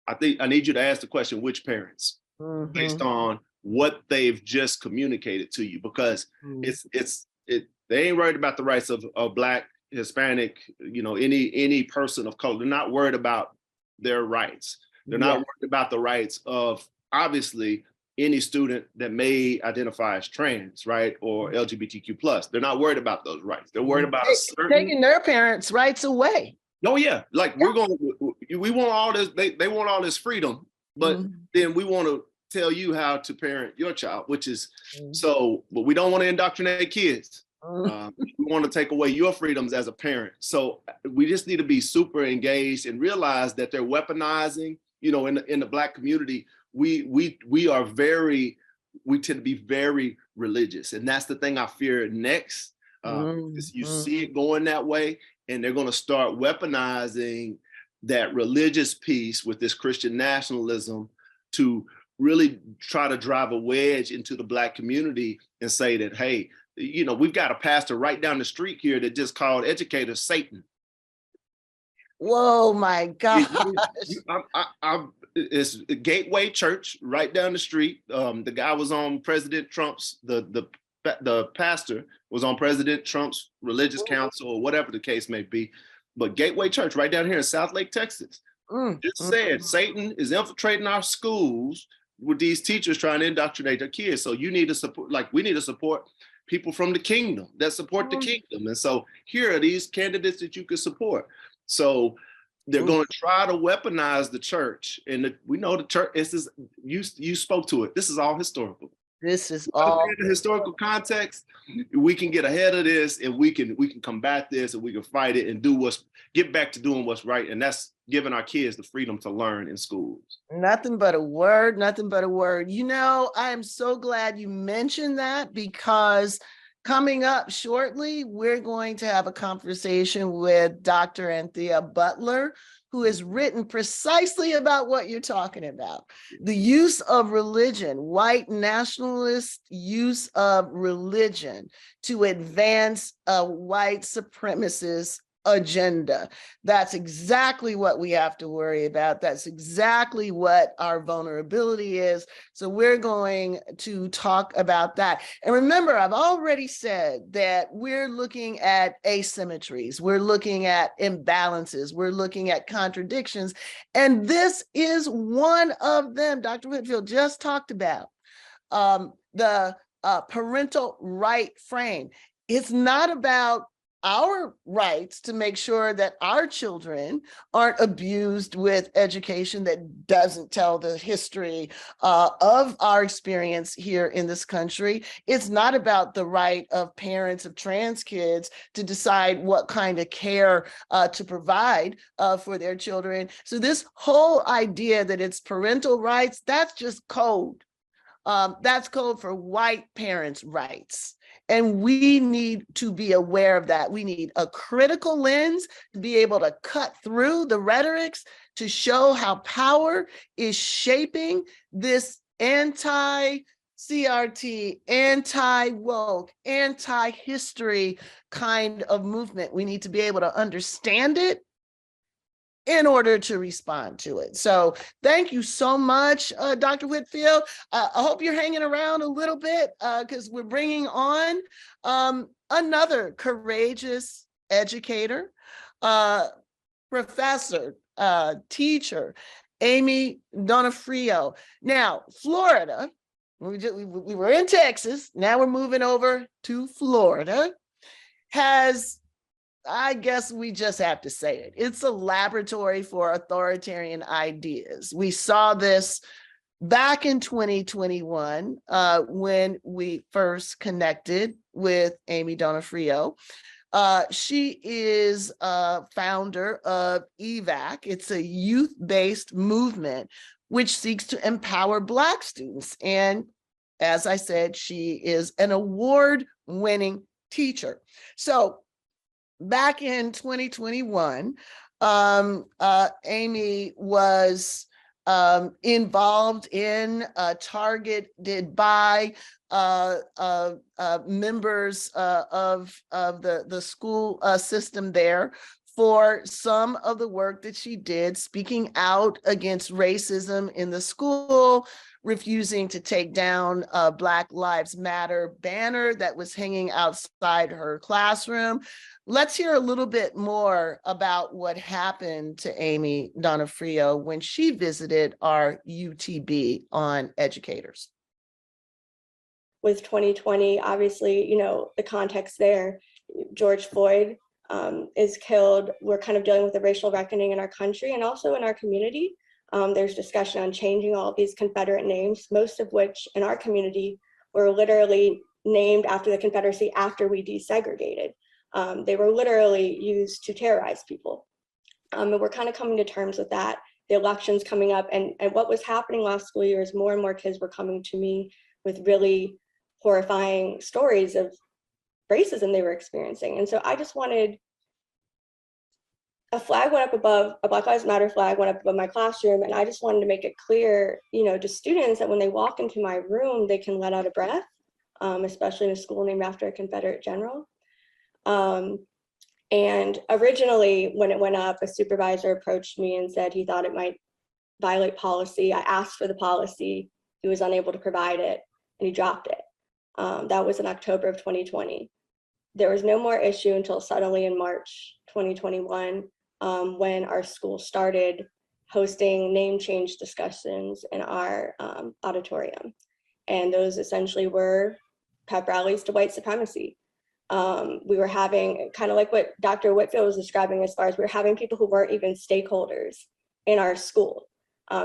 I need you to ask the question, which parents, based on what they've just communicated to you, because they ain't worried about the rights of Black, Hispanic, any person of color. They're not worried about their rights. They're not worried about the rights of, obviously, any student that may identify as trans, right, or LGBTQ+. They're not worried about those rights. They're worried about taking their parents' rights away. Oh yeah, like we want all this. They want all this freedom, but then we want to tell you how to parent your child, which is but we don't want to indoctrinate kids. We want to take away your freedoms as a parent. So we just need to be super engaged and realize that they're weaponizing, in the Black community, we tend to be very religious. And that's the thing I fear next. You see it going that way, and they're going to start weaponizing that religious piece with this Christian nationalism to really try to drive a wedge into the Black community and say that, hey, we've got a pastor right down the street here that just called educators Satan. Whoa, my God. It's Gateway Church right down the street. The guy was on President Trump's, the pastor was on President Trump's religious council or whatever the case may be. But Gateway Church right down here in South Lake, Texas, just said Satan is infiltrating our schools with these teachers trying to indoctrinate their kids. So you need to support, we need to support people from the kingdom that support the kingdom. And so here are these candidates that you can support. So they're going to try to weaponize the church. And we know the church, you spoke to it. This is all historical. This is all in the historical context. We can get ahead of this, and we can combat this, and we can fight it and get back to doing what's right. And that's giving our kids the freedom to learn in schools. Nothing but a word, nothing but a word. I am so glad you mentioned that, because coming up shortly, we're going to have a conversation with Dr. Anthea Butler, who has written precisely about what you're talking about. The use of religion, white nationalist use of religion to advance a white supremacist agenda. That's exactly what we have to worry about. That's exactly what our vulnerability is. So we're going to talk about that. And remember, I've already said that we're looking at asymmetries, we're looking at imbalances, we're looking at contradictions, and this is one of them. Dr. Whitefield just talked about the parental right frame. It's not about our rights to make sure that our children aren't abused with education that doesn't tell the history of our experience here in this country. It's not about the right of parents of trans kids to decide what kind of care to provide for their children. So this whole idea that it's parental rights, that's just code. That's code for white parents' rights. And we need to be aware of that. We need a critical lens to be able to cut through the rhetorics to show how power is shaping this anti-CRT, anti-woke, anti-history kind of movement. We need to be able to understand it in order to respond to it. So thank you so much, Dr. Whitefield. I hope you're hanging around a little bit because we're bringing on another courageous educator, professor, teacher, Amy Donofrio. Now, Florida, we were in Texas, now we're moving over to Florida, has, I guess we just have to say it, it's a laboratory for authoritarian ideas. We saw this back in 2021 when we first connected with Amy Donofrio. She is a founder of EVAC. It's a youth-based movement which seeks to empower Black students. And as I said, she is an award-winning teacher. So back in 2021, Amy was involved in targeted by members of the school system there for some of the work that she did, speaking out against racism in the school, refusing to take down a Black Lives Matter banner that was hanging outside her classroom. Let's hear a little bit more about what happened to Amy Donofrio when she visited our UTB on educators. With 2020, obviously, you know, the context there, George Floyd is killed. We're kind of dealing with a racial reckoning in our country and also in our community. There's discussion on changing all of these Confederate names, most of which in our community were literally named after the Confederacy after we desegregated. They were literally used to terrorize people. And we're kind of coming to terms with that. The election's coming up, and what was happening last school year is more and more kids were coming to me with really horrifying stories of racism they were experiencing. And so I just wanted, a flag went up above, a Black Lives Matter flag went up above my classroom, and I just wanted to make it clear, you know, to students that when they walk into my room, they can let out a breath, especially in a school named after a Confederate general. And originally, when it went up, a supervisor approached me and said he thought it might violate policy. I asked for the policy. He was unable to provide it, and he dropped it. That was in October of 2020. There was no more issue until suddenly in March 2021, when our school started hosting name change discussions in our auditorium. And those essentially were pep rallies to white supremacy. We were having kind of like what Dr. Whitefield was describing, as far as we were having people who weren't even stakeholders in our school.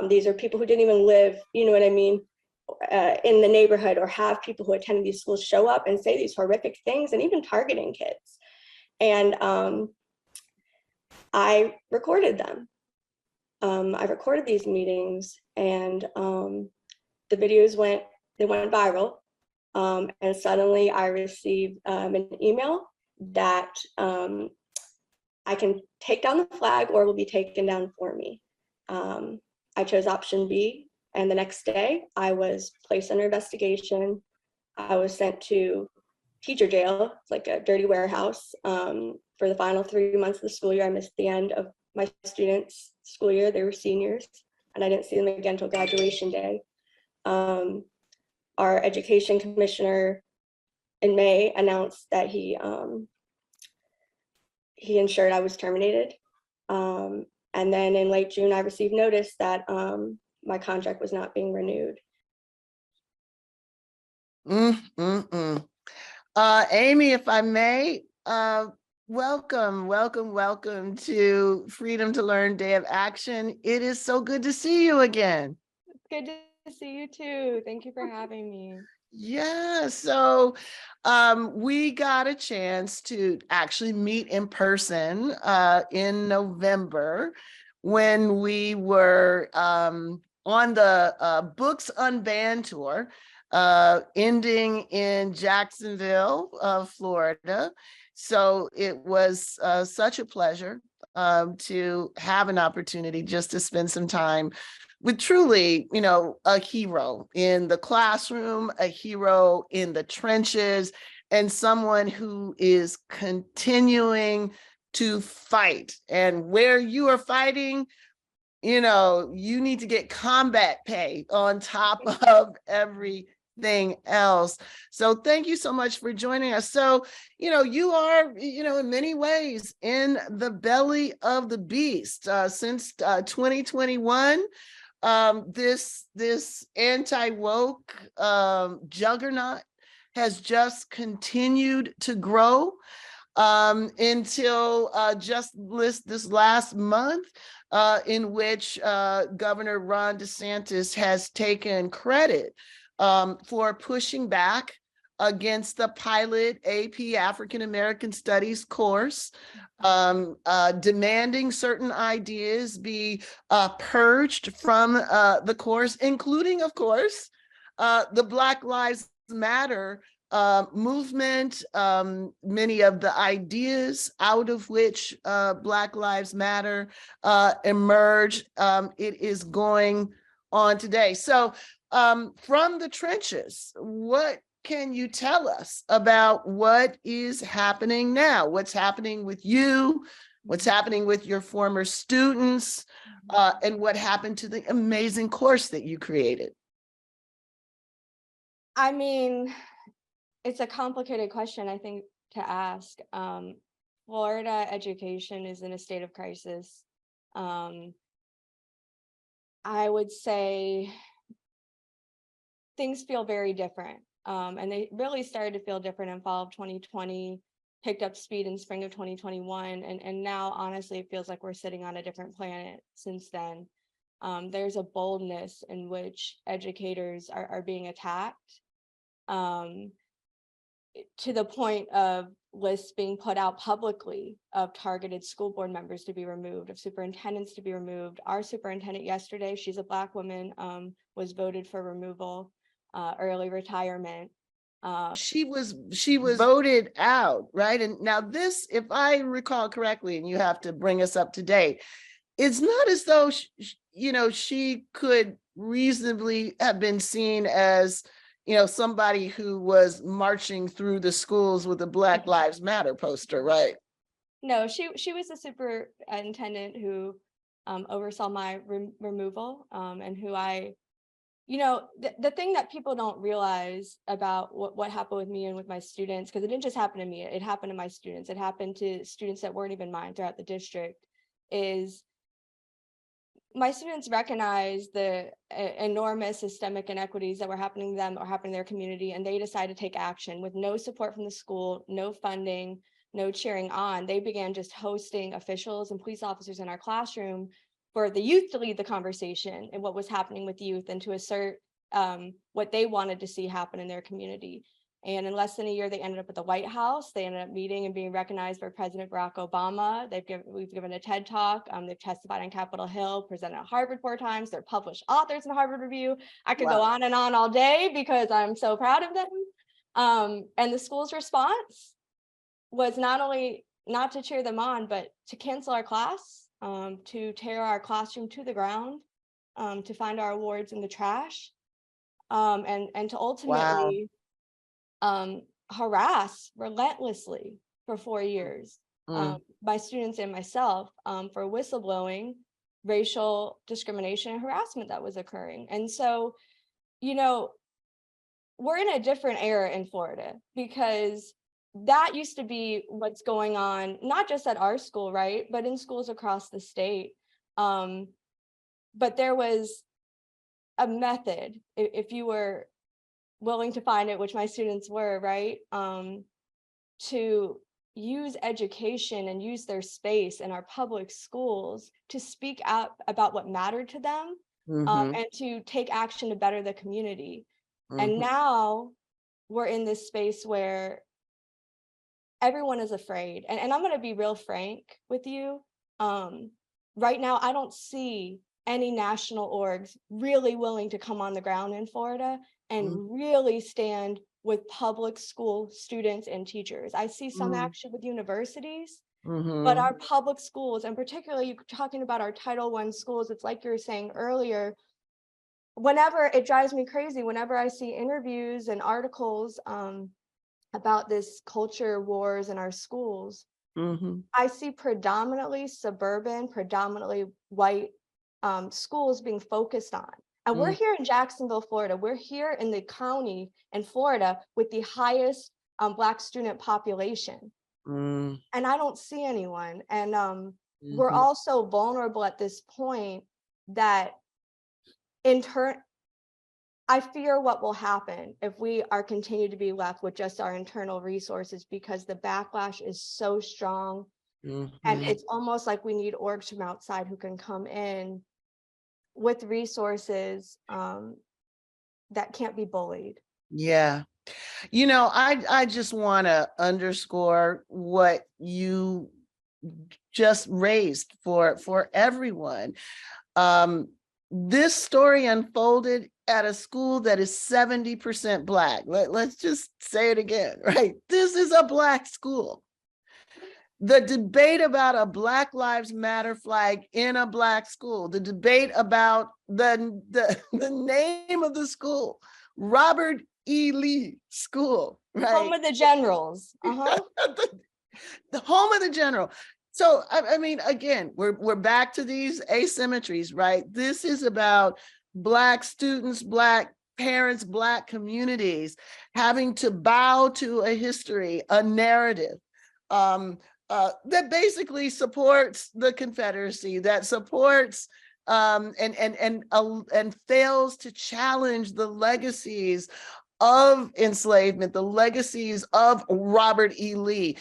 These are people who didn't even live, you know what I mean, in the neighborhood, or have people who attended these schools show up and say these horrific things, and even targeting kids. And I recorded them. I recorded these meetings, and the videos went viral. And suddenly I received an email that I can take down the flag or it will be taken down for me. I chose option B, and the next day I was placed under investigation. I was sent to teacher jail. It's like a dirty warehouse. For the final 3 months of the school year, I missed the end of my students' school year. They were seniors, and I didn't see them again until graduation day. Our education commissioner in May announced that he ensured I was terminated. And then in late June, I received notice that my contract was not being renewed. Amy, if I may, welcome to Freedom to Learn Day of Action. It is so good to see you again. It's good to see you too. Thank you for having me. Yeah, so we got a chance to actually meet in person in November when we were on the Books Unbanned tour, ending in Jacksonville, Florida. So it was such a pleasure to have an opportunity just to spend some time with truly, a hero in the classroom, a hero in the trenches, and someone who is continuing to fight. And where you are fighting, you need to get combat pay on top of everything else. So thank you so much for joining us. So, you are, in many ways in the belly of the beast since 2021. This anti-woke juggernaut has just continued to grow until just this last month, in which Governor Ron DeSantis has taken credit for pushing back against the pilot AP African American Studies course, demanding certain ideas be purged from the course, including, of course, the Black Lives Matter movement, many of the ideas out of which Black Lives Matter emerged. It is going on today. So from the trenches, what can you tell us about what is happening now? What's happening with you? What's happening with your former students? And what happened to the amazing course that you created? I mean, it's a complicated question, I think, to ask. Florida education is in a state of crisis. I would say things feel very different. And they really started to feel different in fall of 2020, picked up speed in spring of 2021. And now, honestly, it feels like we're sitting on a different planet since then. There's a boldness in which educators are being attacked, to the point of lists being put out publicly of targeted school board members to be removed, of superintendents to be removed. Our superintendent yesterday, she's a Black woman, was voted for removal. Early retirement. She was voted out, right? And now this, if I recall correctly, and you have to bring us up to date, it's not as though she could reasonably have been seen as somebody who was marching through the schools with a Black Lives Matter poster, right? No, she was the superintendent who oversaw my removal, and who the thing that people don't realize about what happened with me and with my students, because it didn't just happen to me, it happened to my students, it happened to students that weren't even mine throughout the district, is my students recognize the enormous systemic inequities that were happening to them or happening to their community, and they decided to take action with no support from the school, no funding, no cheering on. They began just hosting officials and police officers in our classroom for the youth to lead the conversation and what was happening with youth, and to assert what they wanted to see happen in their community. And in less than a year, they ended up at the White House. They ended up meeting and being recognized by President Barack Obama. We've given a TED Talk. They've testified on Capitol Hill, presented at Harvard 4 times. They're published authors in the Harvard Review. I could go on and on all day because I'm so proud of them. And the school's response was not only not to cheer them on, but to cancel our class, to tear our classroom to the ground, to find our awards in the trash, and to ultimately harass relentlessly for 4 years, my students and myself, for whistleblowing racial discrimination and harassment that was occurring. And so, you know, we're in a different era in Florida, because that used to be what's going on, not just at our school, right, but in schools across the state. But there was a method, if you were willing to find it, which my students were, right, to use education and use their space in our public schools to speak out about what mattered to them, and to take action to better the community. And now we're in this space where everyone is afraid. And I'm going to be real frank with you. Right now, I don't see any national orgs really willing to come on the ground in Florida and really stand with public school students and teachers. I see some action with universities, but our public schools, and particularly you're talking about our Title I schools, it's like you were saying earlier, whenever it drives me crazy, whenever I see interviews and articles about this culture wars in our schools, I see predominantly suburban, predominantly white schools being focused on. And we're here in Jacksonville, Florida. We're here in the county in Florida with the highest Black student population. And I don't see anyone. And we're also vulnerable at this point that in turn, I fear what will happen if we are continue to be left with just our internal resources, because the backlash is so strong. And it's almost like we need orgs from outside who can come in with resources that can't be bullied. Yeah. You know, I just want to underscore what you just raised for everyone. This story unfolded at a school that is 70% Black. Let's just say it again, right? This is a Black school. The debate about a Black Lives Matter flag in a Black school, the debate about the name of the school, Robert E. Lee School, right? Home of the generals. The home of the general. So, I mean, again, we're back to these asymmetries, right? This is about Black students, Black parents, Black communities having to bow to a history, a narrative that basically supports the Confederacy, that supports and fails to challenge the legacies of enslavement, the legacies of Robert E. Lee.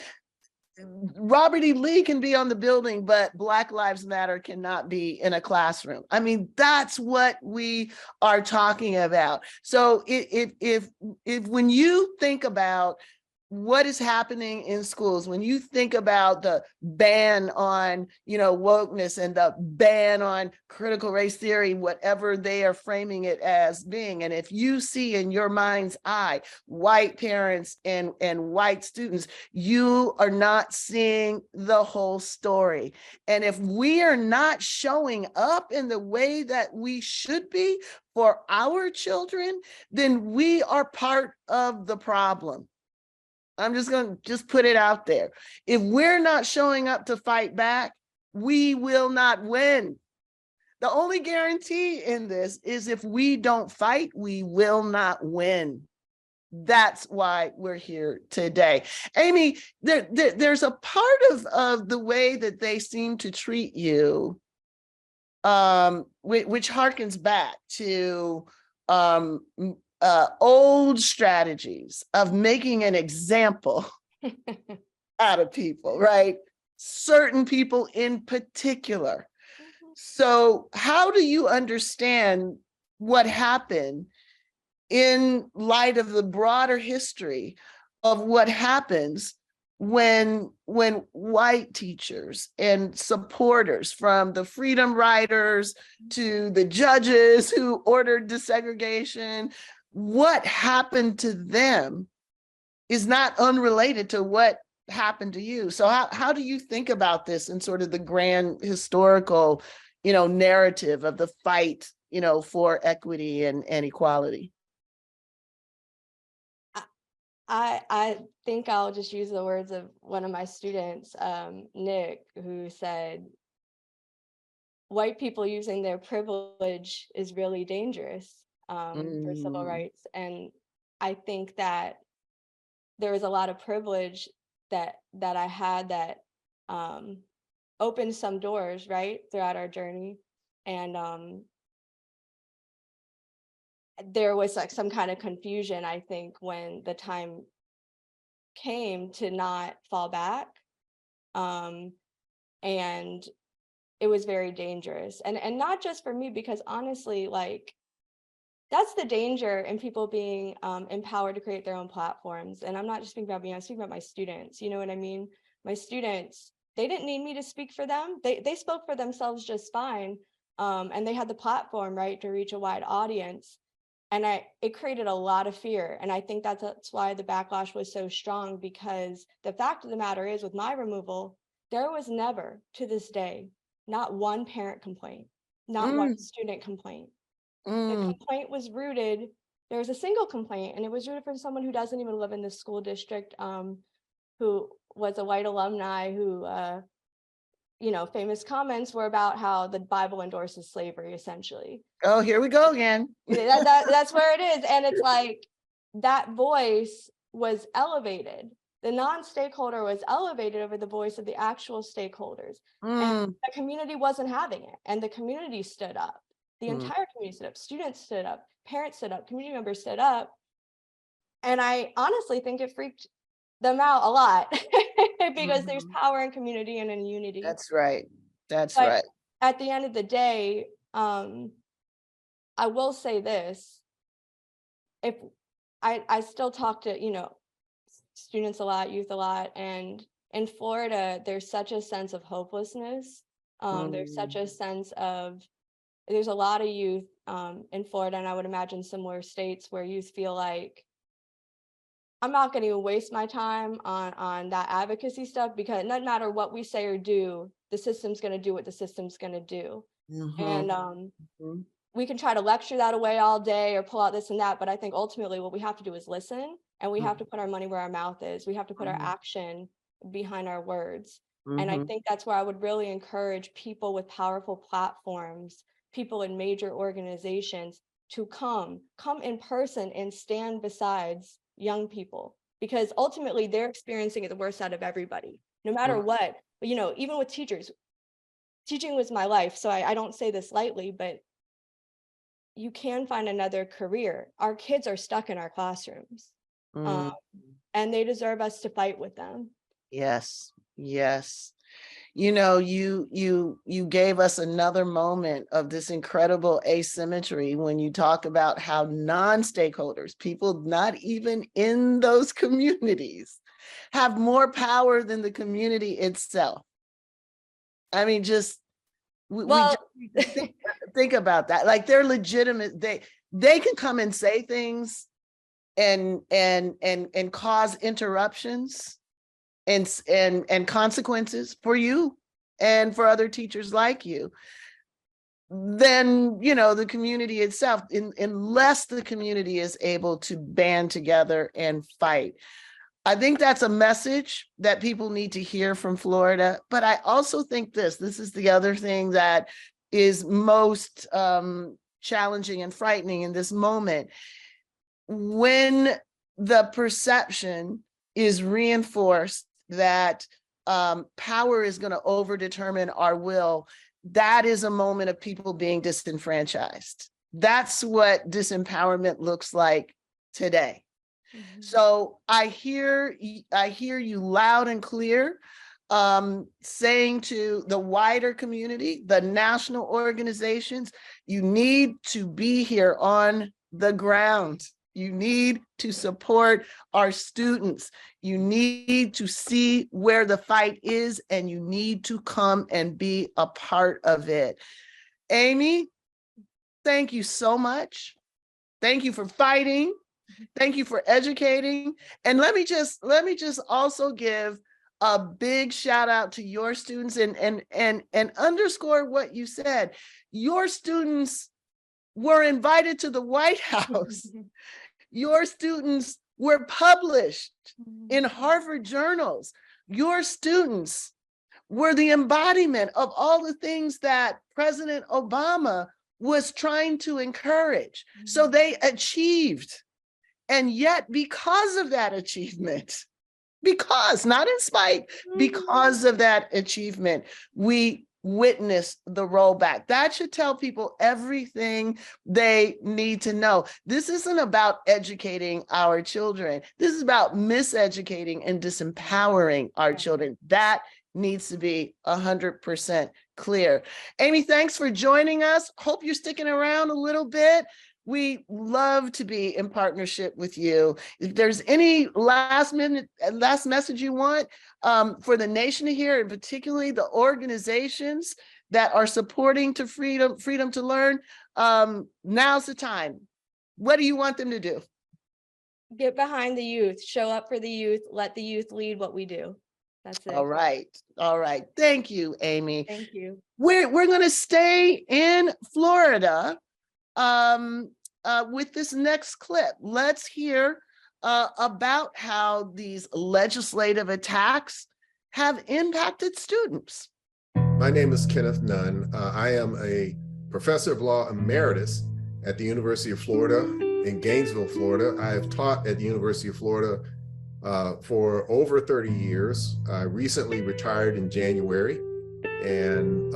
Robert E. Lee can be on the building, but Black Lives Matter cannot be in a classroom. I mean, that's what we are talking about. So if when you think about what is happening in schools, when you think about the ban on, wokeness and the ban on critical race theory, whatever they are framing it as being, and if you see in your mind's eye white parents and white students, you are not seeing the whole story. And if we are not showing up in the way that we should be for our children, then we are part of the problem. I'm just going to put it out there. If we're not showing up to fight back, we will not win. The only guarantee in this is if we don't fight, we will not win. That's why we're here today. Amy, there's a part of the way that they seem to treat you, which harkens back to old strategies of making an example out of people, right? Certain people in particular. So how do you understand what happened in light of the broader history of what happens when white teachers and supporters, from the freedom riders to the judges who ordered desegregation, what happened to them is not unrelated to what happened to you. So how do you think about this in sort of the grand historical, narrative of the fight, for equity and equality? I think I'll just use the words of one of my students, Nick, who said, white people using their privilege is really dangerous for civil rights. And I think that there was a lot of privilege that I had that opened some doors, right, throughout our journey. And there was like some kind of confusion, I think, when the time came to not fall back. And it was very dangerous. And not just for me, because honestly, like, that's the danger in people being empowered to create their own platforms. And I'm not just speaking about me, I'm speaking about my students. You know what I mean? My students, they didn't need me to speak for them. They spoke for themselves just fine. And they had the platform, right, to reach a wide audience. And it created a lot of fear. And I think that's why the backlash was so strong, because the fact of the matter is, with my removal, there was never, to this day, not one parent complaint, not one student complaint. The complaint was rooted, there was a single complaint, and it was rooted from someone who doesn't even live in the school district, who was a white alumni who, you know, famous comments were about how the Bible endorses slavery, essentially. Oh, here we go again. That's where it is. And it's like, that voice was elevated. The non-stakeholder was elevated over the voice of the actual stakeholders. And the community wasn't having it. And the community stood up. The entire community stood up. Students stood up. Parents stood up. Community members stood up. And I honestly think it freaked them out a lot because there's power in community and in unity. That's right. That's but right. At the end of the day, I will say this. If I still talk to, you know, students a lot, youth a lot, and in Florida, there's such a sense of hopelessness. There's such a sense of, there's a lot of youth in Florida, and I would imagine similar states, where youth feel like, I'm not going to waste my time on that advocacy stuff, because no matter what we say or do, the system's going to do what the system's going to do. And we can try to lecture that away all day or pull out this and that, but I think ultimately what we have to do is listen, and we have to put our money where our mouth is. We have to put our action behind our words. And I think that's where I would really encourage people with powerful platforms, people in major organizations, to come in person and stand besides young people, because ultimately they're experiencing it the worst out of everybody, no matter what. But, you know, even with teachers, teaching was my life, so I don't say this lightly, but you can find another career. Our kids are stuck in our classrooms, and they deserve us to fight with them. Yes, yes. You know, you gave us another moment of this incredible asymmetry when you talk about how non-stakeholders, people not even in those communities, have more power than the community itself. I mean, just we just need to think about that. Like, they're legitimate. They can come and say things and cause interruptions and consequences for you and for other teachers like you. Then, you know, the community itself, unless the community is able to band together and fight. I think that's a message that people need to hear from Florida. But I also think this is the other thing that is most challenging and frightening in this moment. When the perception is reinforced that power is going to overdetermine our will, that is a moment of people being disenfranchised. That's what disempowerment looks like today. So I hear you loud and clear, saying to the wider community, the national organizations, you need to be here on the ground. You need to support our students. You need to see where the fight is, and you need to come and be a part of it. Amy, thank you so much. Thank you for fighting. Thank you for educating. And let me just also give a big shout out to your students and underscore what you said. Your students were invited to the White House. Your students were published in Harvard journals. Your students were the embodiment of all the things that President Obama was trying to encourage. So they achieved. And yet, because of that achievement, because, not in spite, because of that achievement, we witness the rollback. That should tell people everything they need to know. This isn't about educating our children. This is about miseducating and disempowering our children. That needs to be 100% clear. Amy, thanks for joining us. Hope you're sticking around a little bit. We love to be in partnership with you. If there's any last message you want for the nation to hear, and particularly the organizations that are supporting to freedom to learn, now's the time. What do you want them to do? Get behind the youth, show up for the youth, let the youth lead what we do. That's it. All right. All right. Thank you, Amy. Thank you. We're going to stay in Florida with this next clip. Let's hear about how these legislative attacks have impacted students. My name is Kenneth Nunn. I am a professor of law emeritus at the University of Florida in Gainesville, Florida. I have taught at the University of Florida for over 30 years. I recently retired in January, and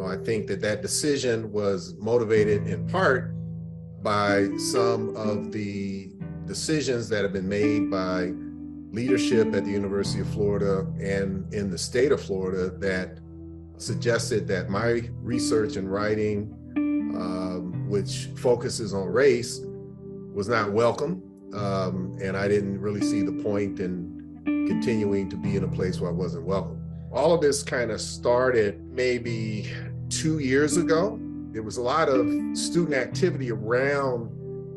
I think that decision was motivated in part by some of the decisions that have been made by leadership at the University of Florida and in the state of Florida that suggested that my research and writing, which focuses on race, was not welcome. And I didn't really see the point in continuing to be in a place where I wasn't welcome. All of this kind of started maybe 2 years ago. There was a lot of student activity around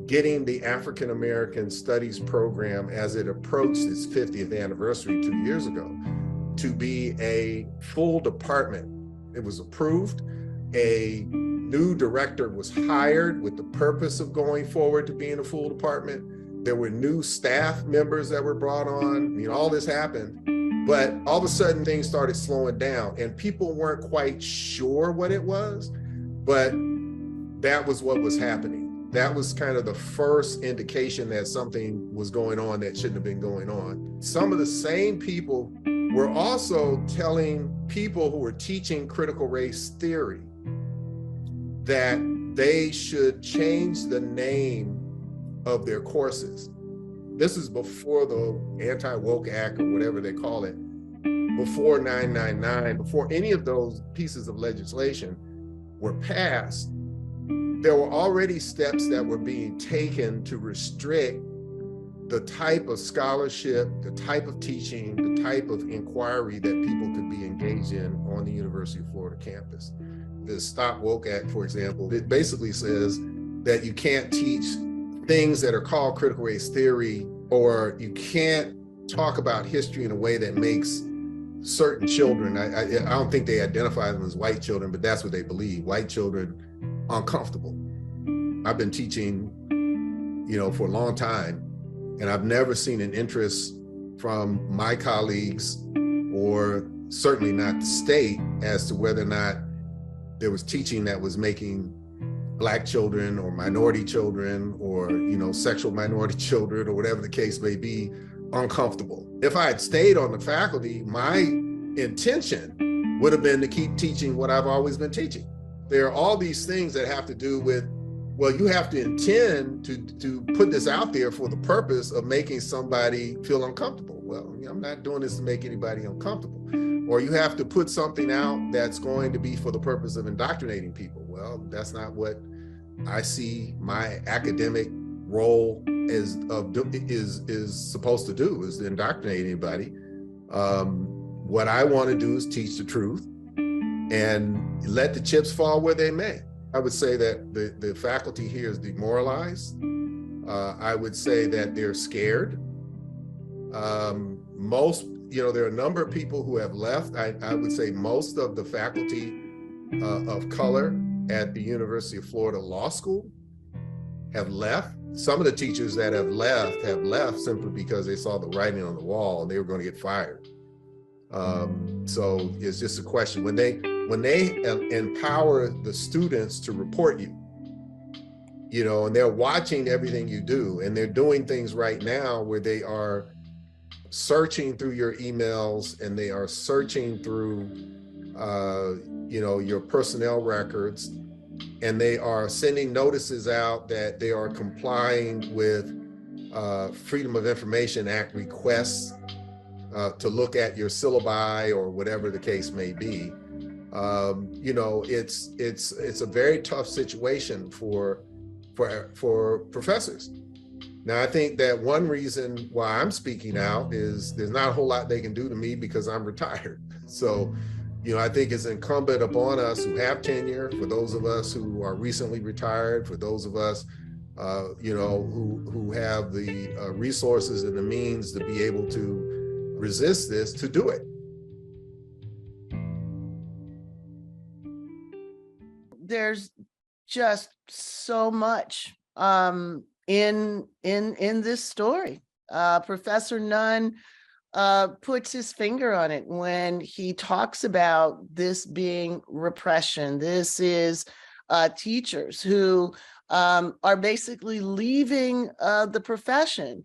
getting the African American Studies program, as it approached its 50th anniversary 2 years ago, to be a full department. It was approved. A new director was hired with the purpose of going forward to being a full department. There were new staff members that were brought on. All this happened, but all of a sudden things started slowing down and people weren't quite sure what it was, but that was what was happening. That was kind of the first indication that something was going on that shouldn't have been going on. Some of the same people were also telling people who were teaching critical race theory that they should change the name of their courses. This is before the Anti-Woke Act, or whatever they call it, before 999, before any of those pieces of legislation were passed. There were already steps that were being taken to restrict the type of scholarship, the type of teaching, the type of inquiry that people could be engaged in on the University of Florida campus. The Stop Woke Act, for example, it basically says that you can't teach things that are called critical race theory, or you can't talk about history in a way that makes certain children, I don't think they identify them as white children, but that's what they believe, white children, uncomfortable. I've been teaching, for a long time, and I've never seen an interest from my colleagues, or certainly not the state, as to whether or not there was teaching that was making Black children or minority children or, sexual minority children or whatever the case may be, uncomfortable. If I had stayed on the faculty, my intention would have been to keep teaching what I've always been teaching. There are all these things that have to do with, well, you have to intend to put this out there for the purpose of making somebody feel uncomfortable. Well, I'm not doing this to make anybody uncomfortable. Or you have to put something out that's going to be for the purpose of indoctrinating people. Well, that's not what I see my academic role is supposed to do, is to indoctrinate anybody. What I want to do is teach the truth and let the chips fall where they may. I would say that the faculty here is demoralized. I would say that they're scared. There are a number of people who have left. I would say most of the faculty of color at the University of Florida Law School have left some of the teachers that have left simply because they saw the writing on the wall and they were going to get fired. So it's just a question. When they empower the students to report you, you know, and they're watching everything you do, and they're doing things right now where they are searching through your emails, and they are searching through, you know, your personnel records, and they are sending notices out that they are complying with Freedom of Information Act requests to look at your syllabi or whatever the case may be. You know, it's a very tough situation for professors. Now, I think that one reason why I'm speaking out is there's not a whole lot they can do to me because I'm retired. So, you know, I think it's incumbent upon us who have tenure, for those of us who are recently retired, for those of us, you know, who have the resources and the means to be able to resist this, to do it. There's just so much in this story. Professor Nunn puts his finger on it when he talks about this being repression. This is teachers who are basically leaving the profession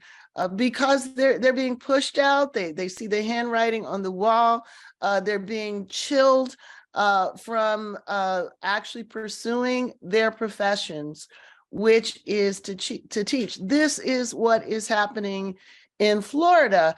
because they're being pushed out. They see the handwriting on the wall. They're being chilled from actually pursuing their professions, which is to teach. This is what is happening in Florida.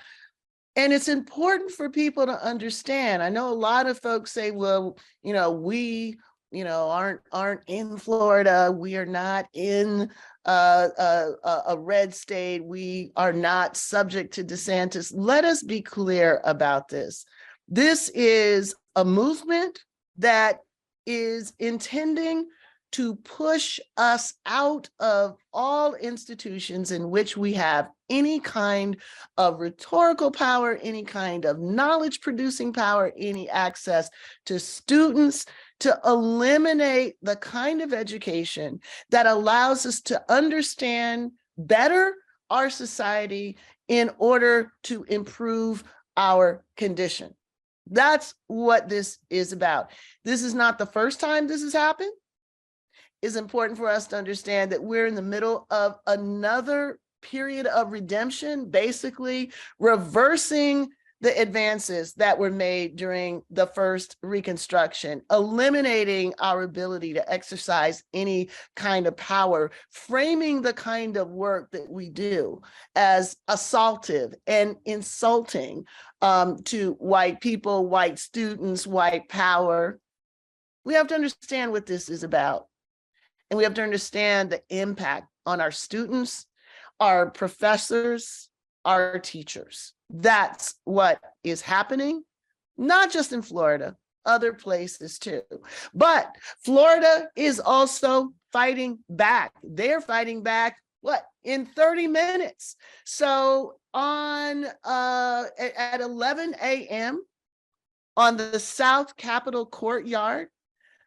And it's important for people to understand. I know a lot of folks say, well, you know, we, you know, aren't in Florida. We are not in a red state. We are not subject to DeSantis. Let us be clear about this. This is a movement that is intending to push us out of all institutions in which we have any kind of rhetorical power, any kind of knowledge producing power, any access to students, to eliminate the kind of education that allows us to understand better our society in order to improve our condition. That's what this is about. This is not the first time this has happened. It's important for us to understand that we're in the middle of another period of redemption, basically reversing the advances that were made during the first Reconstruction, eliminating our ability to exercise any kind of power, framing the kind of work that we do as assaultive and insulting to white people, white students, white power. We have to understand what this is about. And we have to understand the impact on our students, our professors, our teachers. That's what is happening, not just in Florida, other places too. But Florida is also fighting back. They're fighting back, what, in 30 minutes. So on at 11 a.m. on the South Capitol courtyard,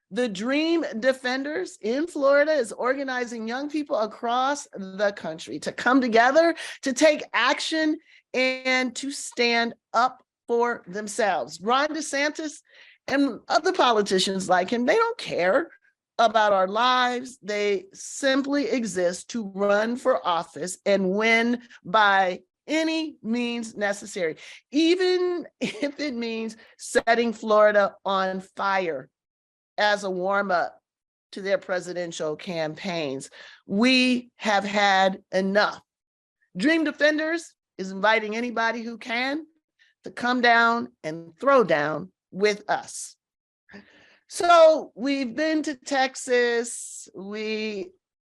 the Dream Defenders in Florida is organizing young people across the country to come together, to take action, and to stand up for themselves. Ron DeSantis and other politicians like him, they don't care about our lives. They simply exist to run for office and win by any means necessary, even if it means setting Florida on fire as a warm-up to their presidential campaigns. We have had enough. Dream Defenders is inviting anybody who can to come down and throw down with us. So we've been to Texas, we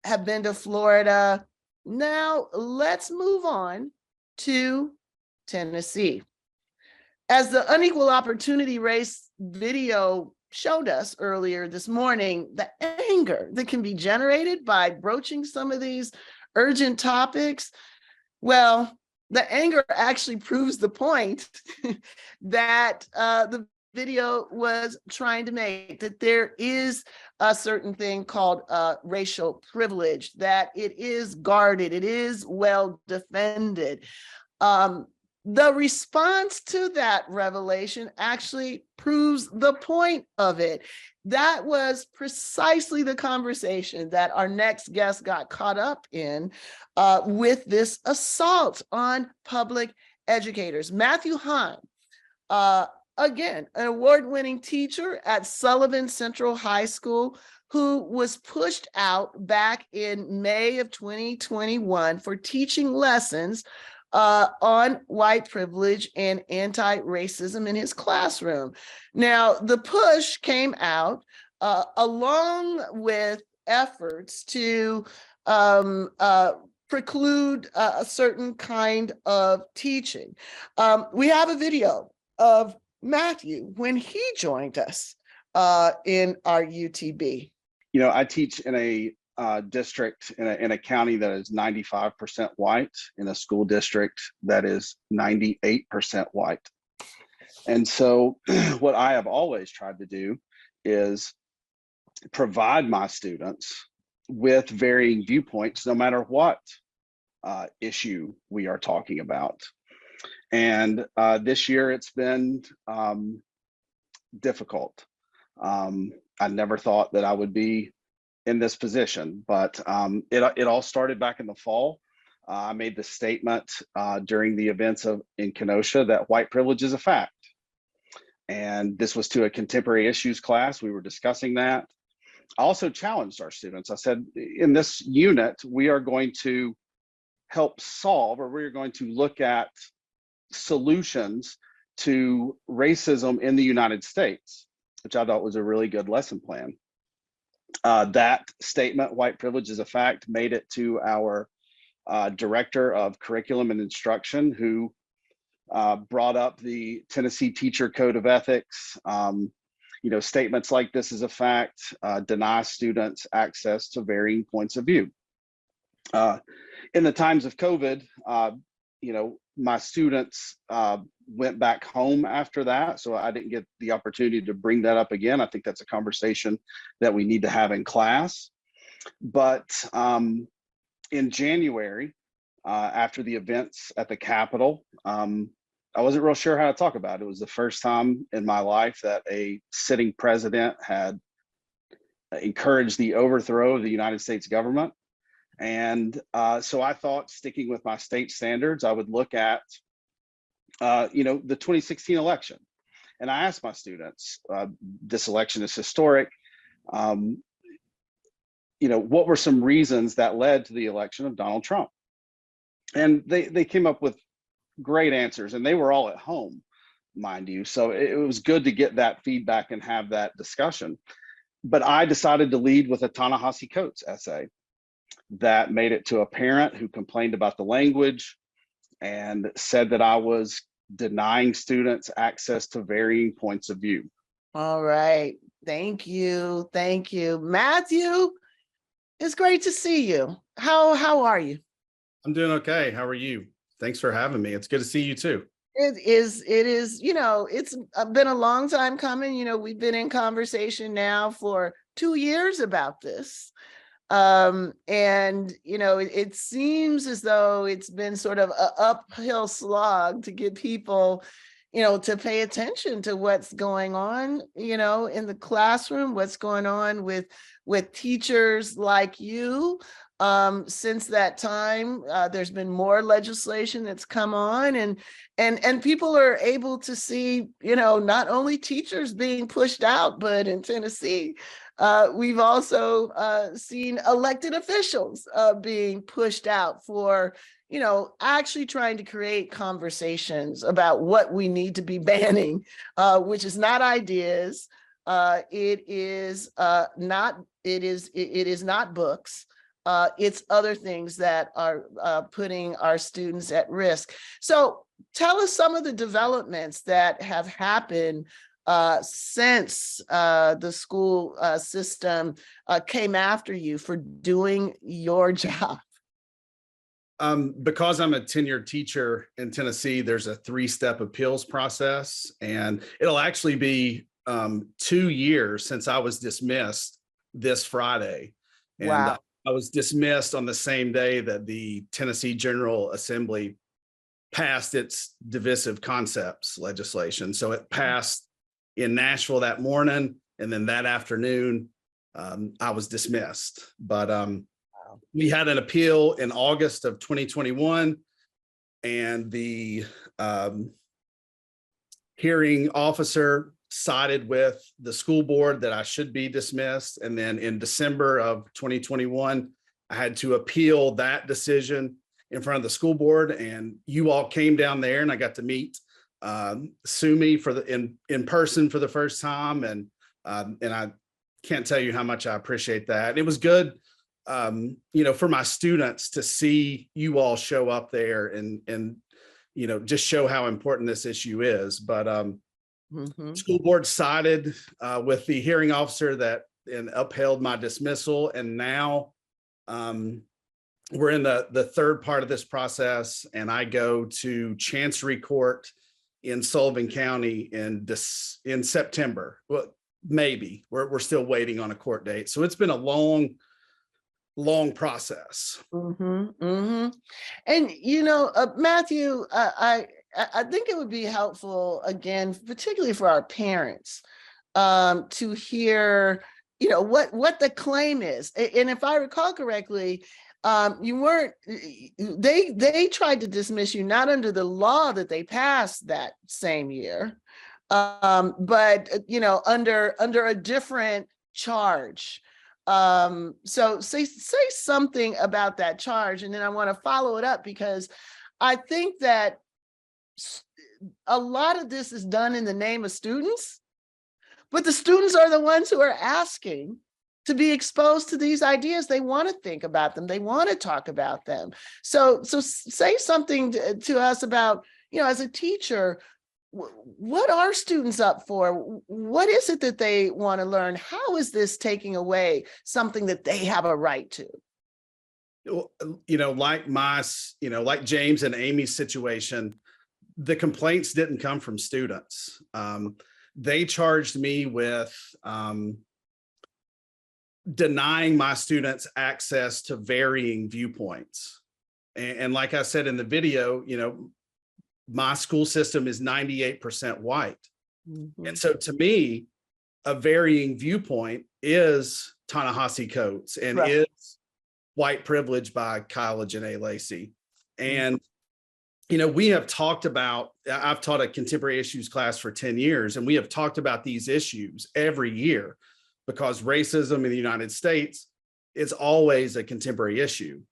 have been to Florida. Now let's move on to Tennessee. As the unequal opportunity race video showed us earlier this morning, the anger that can be generated by broaching some of these urgent topics, well, the anger actually proves the point that the video was trying to make, that there is a certain thing called racial privilege, that it is guarded, it is well defended. The response to that revelation actually proves the point of it. That was precisely the conversation that our next guest got caught up in with this assault on public educators. Matthew Hawn, again, an award-winning teacher at Sullivan Central High School, who was pushed out back in May of 2021 for teaching lessons on white privilege and anti-racism in his classroom. Now, the push came out along with efforts to preclude a certain kind of teaching. We have a video of Matthew when he joined us in our UTB. You know, I teach in a district in a county that is 95% white, in a school district that is 98% white. And so what I have always tried to do is provide my students with varying viewpoints, no matter what issue we are talking about. And this year it's been difficult. I never thought that I would be in this position, but it all started back in the fall. I made the statement during the events in Kenosha that white privilege is a fact. And this was to a contemporary issues class. We were discussing that. I also challenged our students. I said, in this unit, we are going to help solve, or we're going to look at solutions to racism in the United States, which I thought was a really good lesson plan. That statement, white privilege is a fact, made it to our director of curriculum and instruction, who brought up the Tennessee Teacher Code of Ethics. You know, statements like this is a fact, deny students access to varying points of view. In the times of COVID, you know, my students went back home after that, so I didn't get the opportunity to bring that up again. I think that's a conversation that we need to have in class. But in January, after the events at the Capitol, I wasn't real sure how to talk about it. It was the first time in my life that a sitting president had encouraged the overthrow of the United States government. And so I thought, sticking with my state standards, I would look at, you know, the 2016 election. And I asked my students, this election is historic. You know, what were some reasons that led to the election of Donald Trump? And they came up with great answers, and they were all at home, mind you. So it was good to get that feedback and have that discussion. But I decided to lead with a Ta-Nehisi Coates essay that made it to a parent who complained about the language and said that I was denying students access to varying points of view. All right. Thank you. Thank you. Matthew, it's great to see you. How are you? I'm doing okay. How are you? Thanks for having me. It's good to see you too. It is, you know, it's been a long time coming. You know, we've been in conversation now for 2 years about this. And, you know, it seems as though it's been sort of an uphill slog to get people, you know, to pay attention to what's going on, you know, in the classroom, what's going on with teachers like you. Since that time, there's been more legislation that's come on, and people are able to see, you know, not only teachers being pushed out, but in Tennessee, we've also seen elected officials being pushed out for, you know, actually trying to create conversations about what we need to be banning, which is not ideas. It is not books. It's other things that are putting our students at risk. So tell us some of the developments that have happened since the school system came after you for doing your job. Because I'm a tenured teacher in Tennessee, there's a 3-step appeals process, and it'll actually be 2 years since I was dismissed this Friday. And Wow. I was dismissed on the same day that the Tennessee General Assembly passed its divisive concepts legislation. So it passed in Nashville that morning, and then that afternoon, I was dismissed. But we had an appeal in August of 2021, and the hearing officer sided with the school board that I should be dismissed. And then in December of 2021, I had to appeal that decision in front of the school board, and you all came down there, and I got to meet Sumi for the in person for the first time, and I can't tell you how much I appreciate that. It was good, for my students to see you all show up there and just show how important this issue is. But school board sided with the hearing officer and upheld my dismissal, and now we're in the third part of this process, and I go to Chancery Court in Sullivan County in September. Well, maybe we're still waiting on a court date. So it's been a long process. And Matthew, I think it would be helpful, again, particularly for our parents, to hear, what the claim is. And if I recall correctly, they tried to dismiss you not under the law that they passed that same year, but under a different charge. So say something about that charge, and then I want to follow it up, because I think that a lot of this is done in the name of students, but the students are the ones who are asking to be exposed to these ideas. They want to think about them. They want to talk about them. So say something to us about, as a teacher, what are students up for? What is it that they want to learn? How is this taking away something that they have a right to? Like James and Amy's situation, the complaints didn't come from students. They charged me with denying my students access to varying viewpoints. And like I said in the video, my school system is 98% white. And so to me, a varying viewpoint is Ta-Nehisi Coates and is White Privilege by Kyle Janae Lacey. And, we have talked about, I've taught a contemporary issues class for 10 years, and we have talked about these issues every year, because racism in the United States is always a contemporary issue.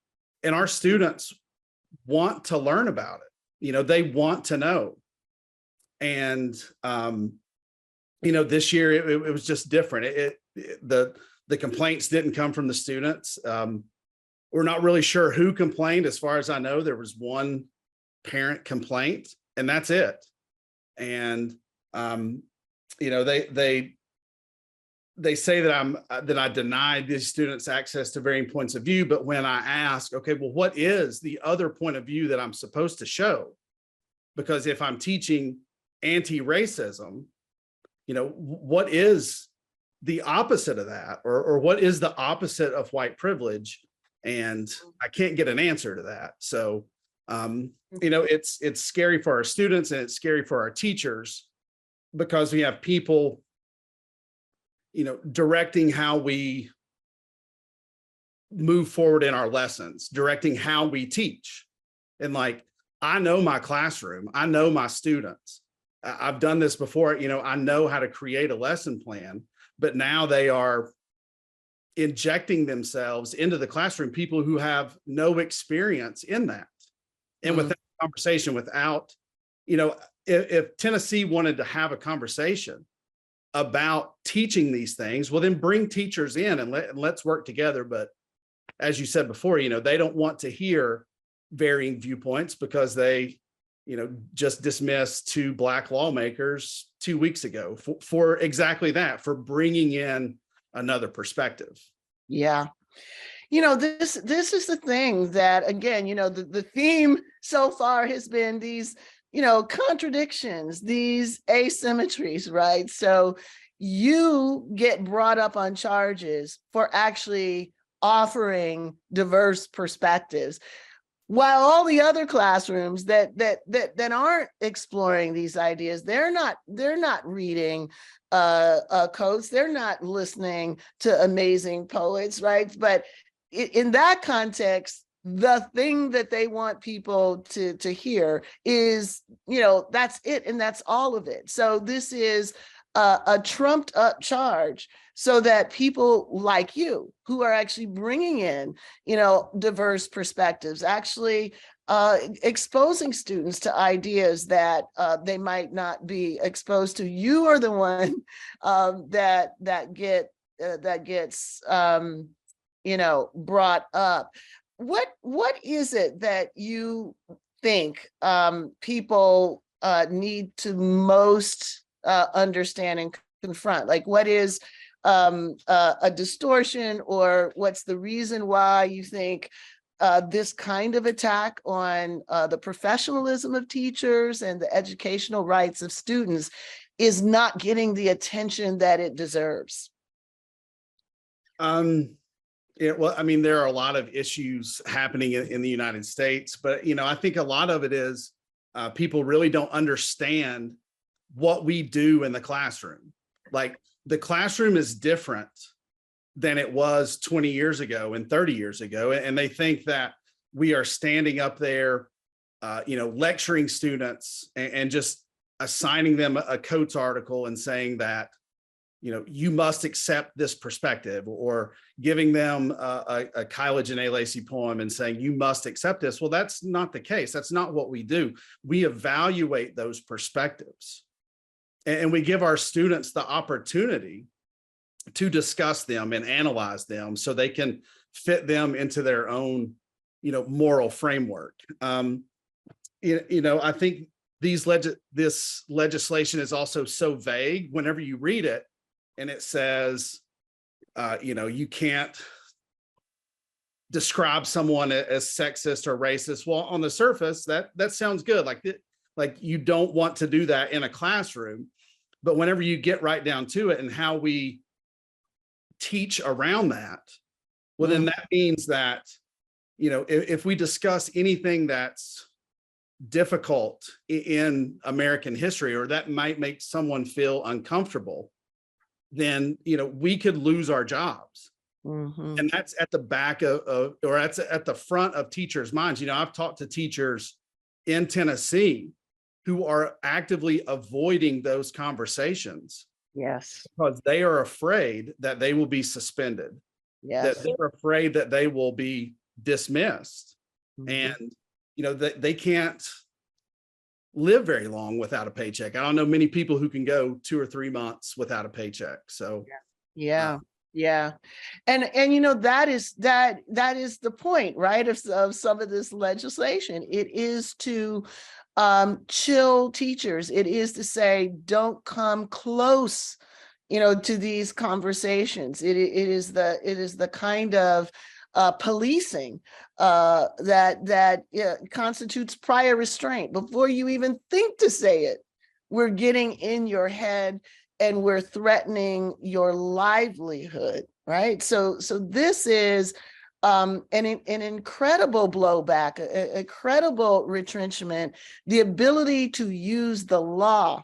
And our students want to learn about it. They want to know. And, this year it was just different. The complaints didn't come from the students. We're not really sure who complained. As far as I know, there was one parent complaint, and that's it. And, they say that I denied these students access to varying points of view. But when I ask, okay, well, what is the other point of view that I'm supposed to show? Because if I'm teaching anti-racism, what is the opposite of that? Or what is the opposite of white privilege? And I can't get an answer to that. So, it's scary for our students, and it's scary for our teachers, because we have people directing how we move forward in our lessons, directing how we teach. And I know my classroom, I know my students. I've done this before, I know how to create a lesson plan, but now they are injecting themselves into the classroom, people who have no experience in that. And without conversation, if Tennessee wanted to have a conversation about teaching these things, well, then bring teachers in and let's work together. But as you said before, they don't want to hear varying viewpoints, because they, just dismissed 2 Black lawmakers 2 weeks ago for exactly that, for bringing in another perspective. Yeah. this is the thing that, again, the theme so far has been these, contradictions, these asymmetries, right? So you get brought up on charges for actually offering diverse perspectives, while all the other classrooms that aren't exploring these ideas, they're not reading quotes, they're not listening to amazing poets, right? But in that context, the thing that they want people to hear is, that's it, and that's all of it. So this is a trumped up charge, so that people like you, who are actually bringing in, diverse perspectives, actually exposing students to ideas that they might not be exposed to. You are the one that gets brought up. What is it that you think people need to most understand and confront? Like, what is a distortion, or what's the reason why you think this kind of attack on the professionalism of teachers and the educational rights of students is not getting the attention that it deserves? Well, I mean, there are a lot of issues happening in the United States, but, I think a lot of it is people really don't understand what we do in the classroom. Like, the classroom is different than it was 20 years ago and 30 years ago. And they think that we are standing up there, lecturing students and just assigning them a Coates article and saying that, you must accept this perspective, or giving them a Kyla Janae Lacey poem and saying, you must accept this. Well, that's not the case. That's not what we do. We evaluate those perspectives, and we give our students the opportunity to discuss them and analyze them so they can fit them into their own, moral framework. I think this legislation is also so vague whenever you read it, and it says, you can't describe someone as sexist or racist. Well, on the surface, that sounds good. Like you don't want to do that in a classroom, but whenever you get right down to it and how we teach around that, well, then that means that, if we discuss anything that's difficult in American history, or that might make someone feel uncomfortable, then, we could lose our jobs. And that's at the back or that's at the front of teachers' minds. I've talked to teachers in Tennessee who are actively avoiding those conversations. Yes. Because they are afraid that they will be suspended. Yes. That they're afraid that they will be dismissed. And, that they can't live very long without a paycheck. I don't know many people who can go 2 or 3 months without a paycheck. So yeah. And that is the point, right, of some of this legislation. It is to chill teachers. It is to say, don't come close, to these conversations. It is the kind of policing that constitutes prior restraint. Before you even think to say it, we're getting in your head and we're threatening your livelihood, right? So this is an incredible blowback, an incredible retrenchment, the ability to use the law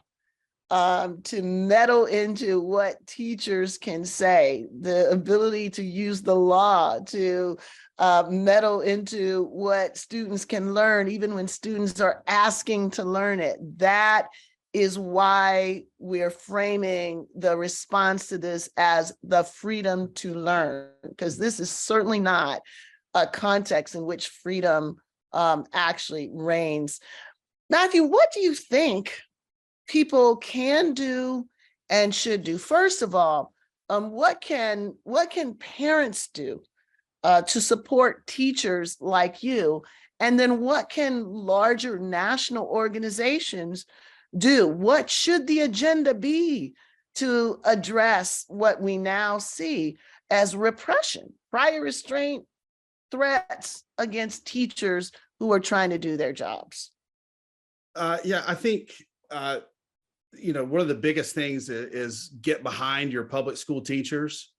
to meddle into what teachers can say, the ability to use the law to meddle into what students can learn, even when students are asking to learn it. That is why we're framing the response to this as the freedom to learn, because this is certainly not a context in which freedom actually reigns. Matthew, what do you think people can do and should do? First of all, what can parents do to support teachers like you? And then what can larger national organizations do? What should the agenda be to address what we now see as repression, prior restraint, threats against teachers who are trying to do their jobs? Yeah, I think, one of the biggest things is get behind your public school teachers.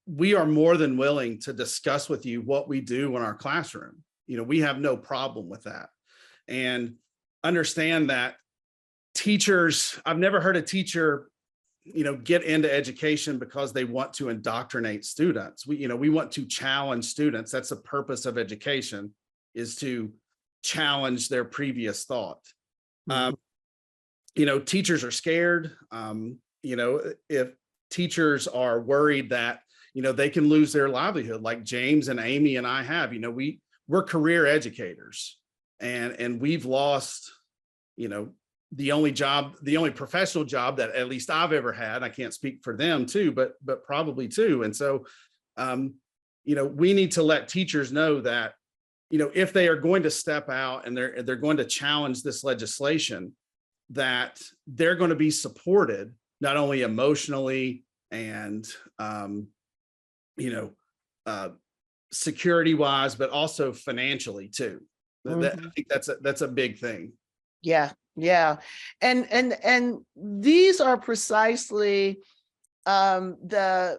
We are more than willing to discuss with you what we do in our classroom. We have no problem with that. And understand that teachers, I've never heard a teacher, get into education because they want to indoctrinate students. We want to challenge students. That's the purpose of education, is to challenge their previous thought. Teachers are scared. If teachers are worried that, they can lose their livelihood, like James and Amy and I have, we're career educators, and we've lost, the only professional job that at least I've ever had. I can't speak for them too, but probably too. And so, we need to let teachers know that, if they are going to step out and they're going to challenge this legislation, that they're going to be supported, not only emotionally and, security wise, but also financially too. I think that's a big thing. Yeah. And these are precisely the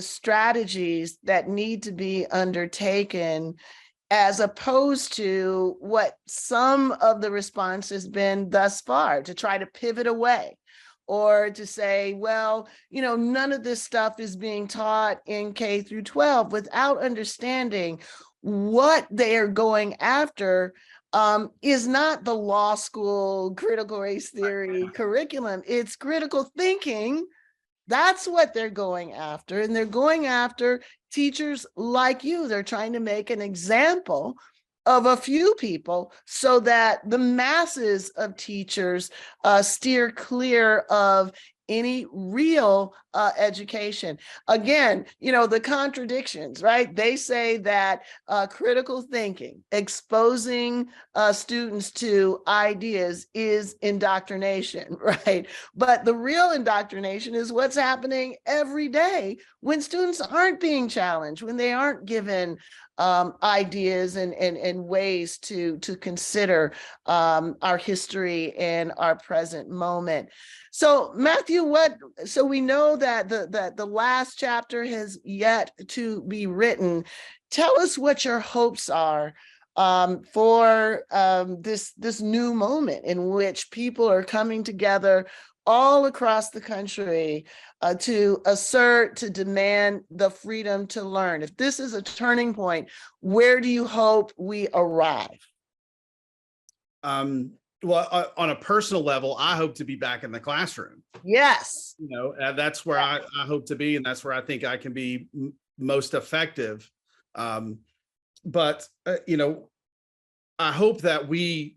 strategies that need to be undertaken, as opposed to what some of the response has been thus far, to try to pivot away, or to say, well, none of this stuff is being taught in K through 12, without understanding what they are going after is not the law school critical race theory curriculum. It's critical thinking. That's what they're going after. And they're going after teachers like you. They're trying to make an example of a few people so that the masses of teachers steer clear of any real education. Again, the contradictions, right? They say that critical thinking, exposing students to ideas, is indoctrination, right? But the real indoctrination is what's happening every day when students aren't being challenged, when they aren't given ideas and ways to consider our history and our present moment. So Matthew, so we know that the last chapter has yet to be written. Tell us what your hopes are for this new moment in which people are coming together all across the country to assert, to demand the freedom to learn. If this is a turning point, where do you hope we arrive? Well, on a personal level, I hope to be back in the classroom. Yes. That's where I hope to be, and that's where I think I can be most effective. But I hope that we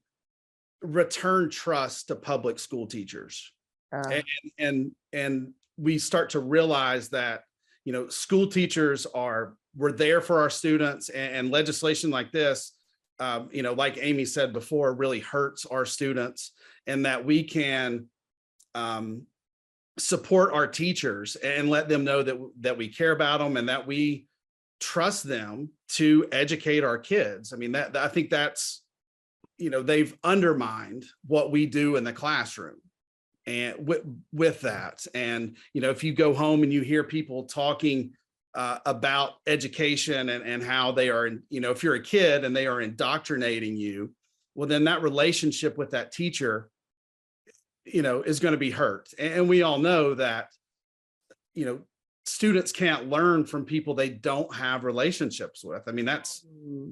return trust to public school teachers, and we start to realize that school teachers we're there for our students, and legislation like this, like Amy said before, really hurts our students, and that we can support our teachers and let them know that we care about them and that we trust them to educate our kids. I mean, I think that's, they've undermined what we do in the classroom and with that. And, if you go home and you hear people talking about education and how they are, if you're a kid and they are indoctrinating you, well, then that relationship with that teacher, is going to be hurt. And we all know that, students can't learn from people they don't have relationships with. I mean, that's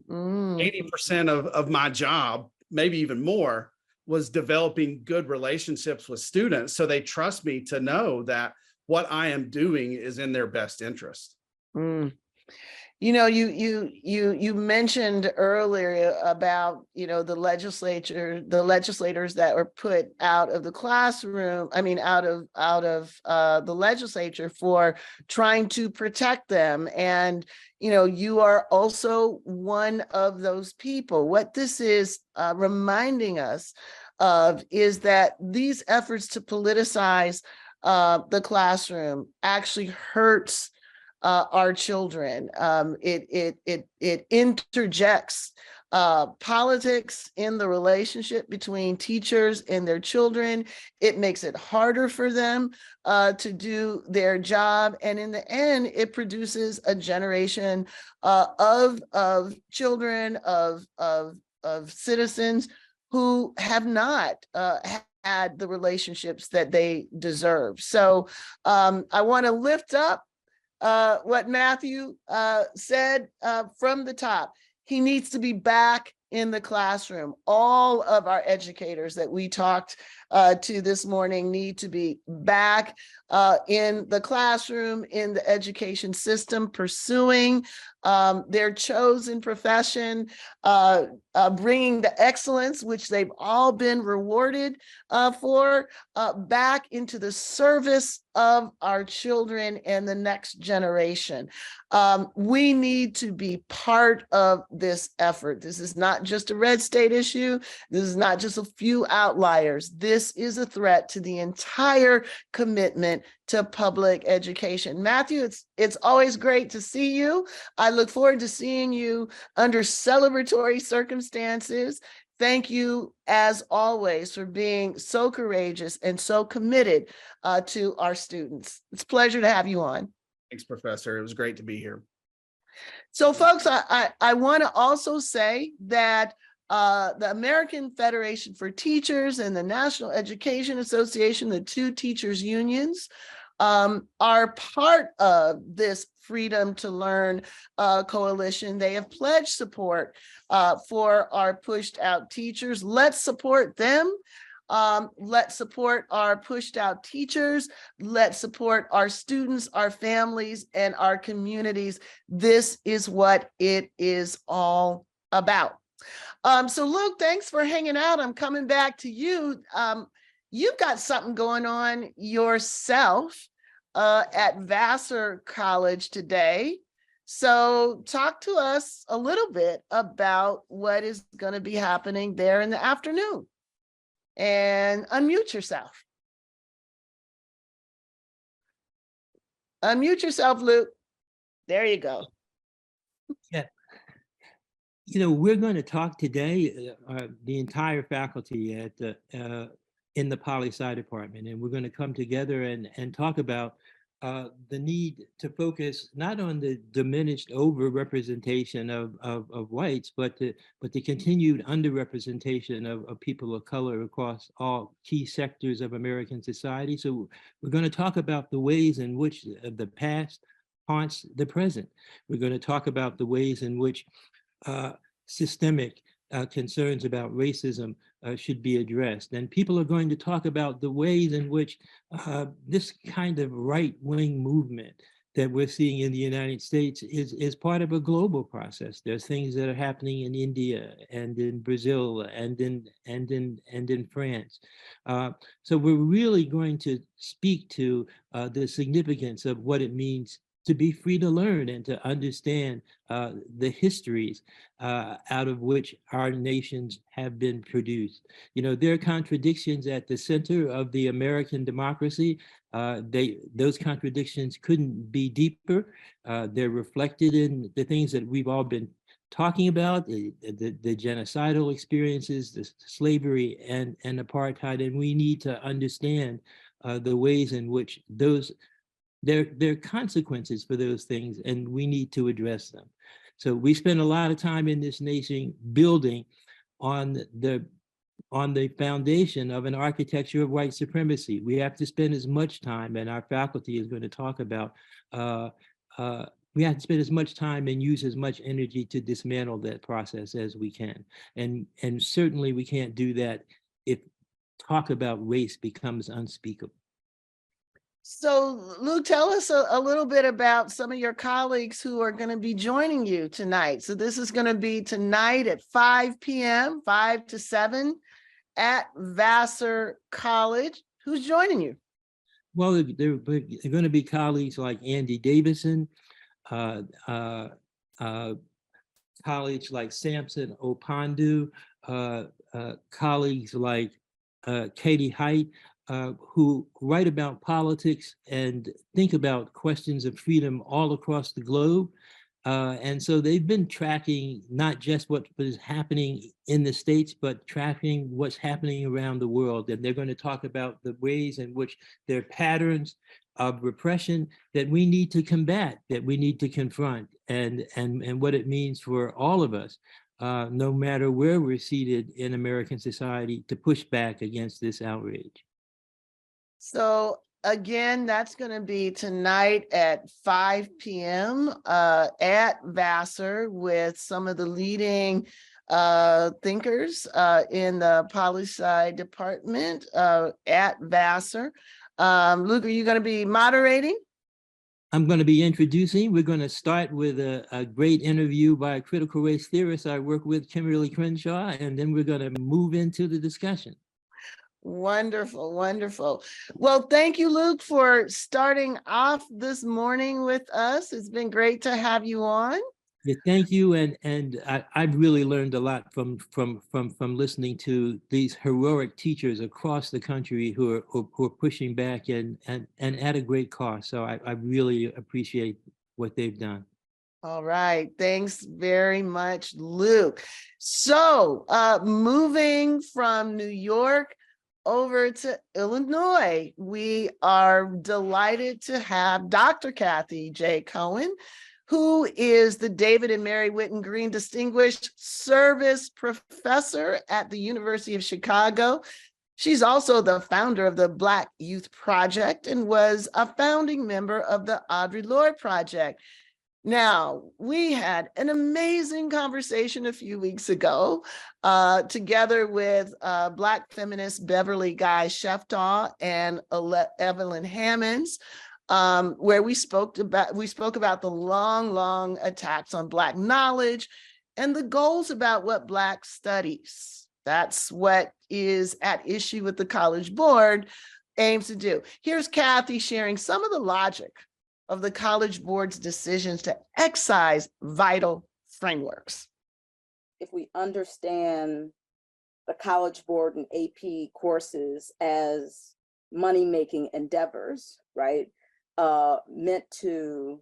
80% of my job, maybe even more, was developing good relationships with students so they trust me to know that what I am doing is in their best interest. You mentioned earlier about, the legislators that were put out of the classroom, out of the legislature for trying to protect them. And, you are also one of those people. What this is reminding us of is that these efforts to politicize the classroom actually hurts our children. It interjects politics in the relationship between teachers and their children. It makes it harder for them to do their job. And in the end, it produces a generation of children, of citizens who have not had the relationships that they deserve. So I want to lift up what Matthew said from the top. He needs to be back in the classroom. All of our educators that we talked to this morning need to be back in the classroom, in the education system, pursuing their chosen profession, bringing the excellence which they've all been rewarded for back into the service of our children and the next generation. We need to be part of this effort. This is not just a red state issue. This is not just a few outliers. This is a threat to the entire commitment to public education. Matthew, it's always great to see you. I look forward to seeing you under celebratory circumstances. Thank you, as always, for being so courageous and so committed to our students. It's a pleasure to have you on. Thanks, Professor. It was great to be here. So, folks, I want to also say that the American Federation for Teachers and the National Education Association, the two teachers unions, are part of this Freedom to Learn coalition. They have pledged support for our pushed out teachers. Let's support them. Let's support our pushed out teachers. Let's support our students, our families, and our communities. This is what it is all about. So Luke, thanks for hanging out. I'm coming back to you. You've got something going on yourself at Vassar College today. So talk to us a little bit about what is going to be happening there in the afternoon. And unmute yourself. Unmute yourself, Luke. There you go. Yeah. You know, we're going to talk today, the entire faculty at in the poli-sci department, and we're going to come together and talk about the need to focus not on the diminished over-representation of whites, but the continued underrepresentation of people of color across all key sectors of American society. So we're going to talk about the ways in which the past haunts the present. We're going to talk about the ways in which systemic concerns about racism should be addressed. And people are going to talk about the ways in which this kind of right-wing movement that we're seeing in the United States is part of a global process. There's things that are happening in India and in Brazil and in France. So we're really going to speak to the significance of what it means to be free to learn and to understand the histories out of which our nations have been produced. You know, there are contradictions at the center of the American democracy. Those contradictions couldn't be deeper. They're reflected in the things that we've all been talking about, the genocidal experiences, the slavery and apartheid, and we need to understand the ways in which those there are consequences for those things, and we need to address them. So we spend a lot of time in this nation building on the foundation of an architecture of white supremacy. We have to spend as much time, and our faculty is going to talk about, we have to spend as much time and use as much energy to dismantle that process as we can. And certainly we can't do that if talk about race becomes unspeakable. So Luke, tell us a little bit about some of your colleagues who are going to be joining you tonight. So this is going to be tonight at 5 p.m., 5 to 7 at Vassar College. Who's joining you? Well, there are going to be colleagues like Andy Davison, colleagues like Samson Opandu, colleagues like Katie Height, who write about politics and think about questions of freedom all across the globe. And so they've been tracking not just what is happening in the States, but tracking what's happening around the world. And they're going to talk about the ways in which there are patterns of repression that we need to combat, that we need to confront, and what it means for all of us, no matter where we're seated in American society, to push back against this outrage. So again, that's going to be tonight at 5 p.m. At Vassar with some of the leading thinkers in the poli-sci department at Vassar. Luke, are you going to be moderating? I'm going to be introducing. We're going to start with a great interview by a critical race theorist I work with, Kimberlé Crenshaw, and then we're going to move into the discussion. Wonderful, wonderful. Well, thank you, Luke, for starting off this morning with us. It's been great to have you on. Yeah, thank you, and I've really learned a lot from listening to these heroic teachers across the country who are pushing back and at a great cost. So I really appreciate what they've done. All right, thanks very much, Luke. So moving from New York over to Illinois, we are delighted to have Dr. Cathy J. Cohen, who is the David and Mary Whitten Green Distinguished Service Professor at the University of Chicago. She's also the founder of the Black Youth Project and was a founding member of the Audre Lorde Project. Now, we had an amazing conversation a few weeks ago together with Black feminist Beverly Guy Sheftaw and Evelyn Hammonds, where we spoke about the long attacks on Black knowledge and the goals about what Black studies, that's what is at issue with the College Board, aims to do. Here's Cathy sharing some of the logic of the College Board's decisions to excise vital frameworks. If we understand the College Board and AP courses as money-making endeavors, right, meant to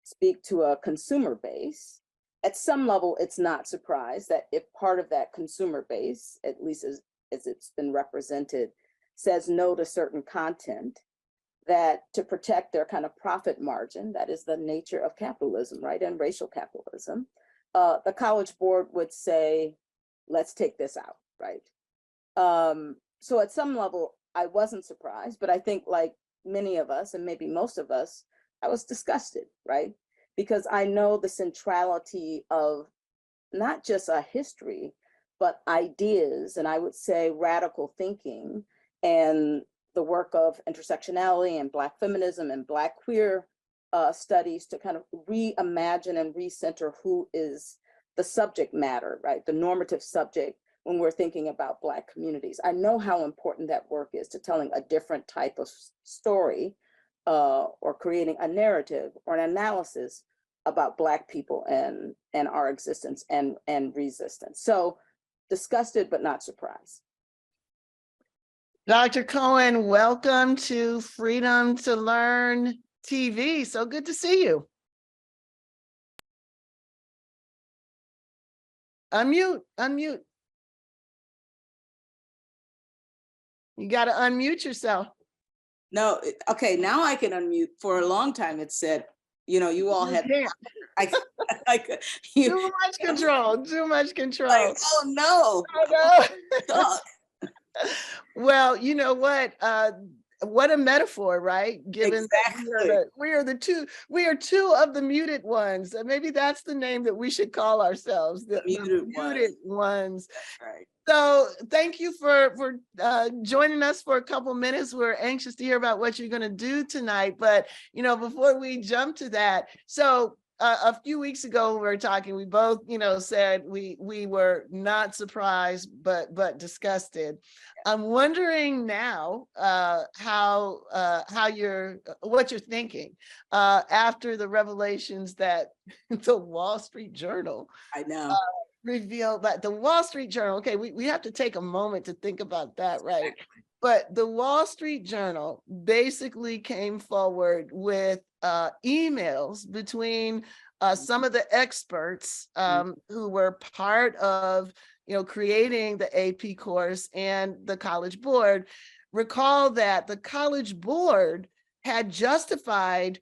speak to a consumer base, at some level, it's not surprised that if part of that consumer base, at least as it's been represented, says no to certain content, that to protect their kind of profit margin, that is the nature of capitalism, right, and racial capitalism, the College Board would say, let's take this out, right? So at some level, I wasn't surprised, but I think like many of us, and maybe most of us, I was disgusted, right? Because I know the centrality of not just a history, but ideas, and I would say radical thinking, and the work of intersectionality and Black feminism and Black queer studies to kind of reimagine and recenter who is the subject matter, right? The normative subject when we're thinking about Black communities. I know how important that work is to telling a different type of story or creating a narrative or an analysis about Black people and our existence and resistance. So disgusted, but not surprised. Dr. Cohen, welcome to Freedom to Learn TV. So good to see you. Unmute. You got to unmute yourself. No, okay, now I can unmute. For a long time it said, you know, you all had too much control. Like, oh no. Oh, no. Well, you know what? What a metaphor, right? Given exactly. that we are two of the muted ones. Maybe that's the name that we should call ourselves, the muted ones. That's right. So thank you for joining us for a couple minutes. We're anxious to hear about what you're going to do tonight. But, you know, before we jump to that, so a few weeks ago we were talking, we both, you know, said we were not surprised, but disgusted. I'm wondering now what you're thinking after the revelations that the Wall Street Journal, I know, revealed that the Wall Street Journal, okay, we have to take a moment to think about that, right? But the Wall Street Journal basically came forward with emails between some of the experts who were part of, creating the AP course and the College Board. Recall that the College Board had justified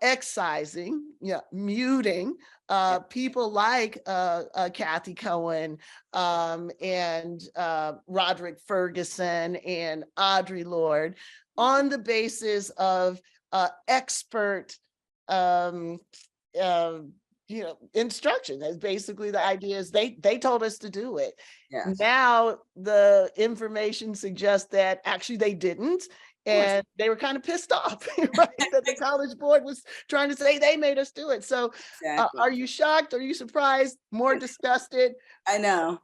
excising, muting people like Cathy Cohen and Roderick Ferguson and Audre Lorde on the basis of expert instruction. That's basically the idea is they told us to do it. Yes. Now the information suggests that actually they didn't. And they were kind of pissed off, right? That the College Board was trying to say they made us do it. So Exactly. are you shocked? Are you surprised? More disgusted? I know.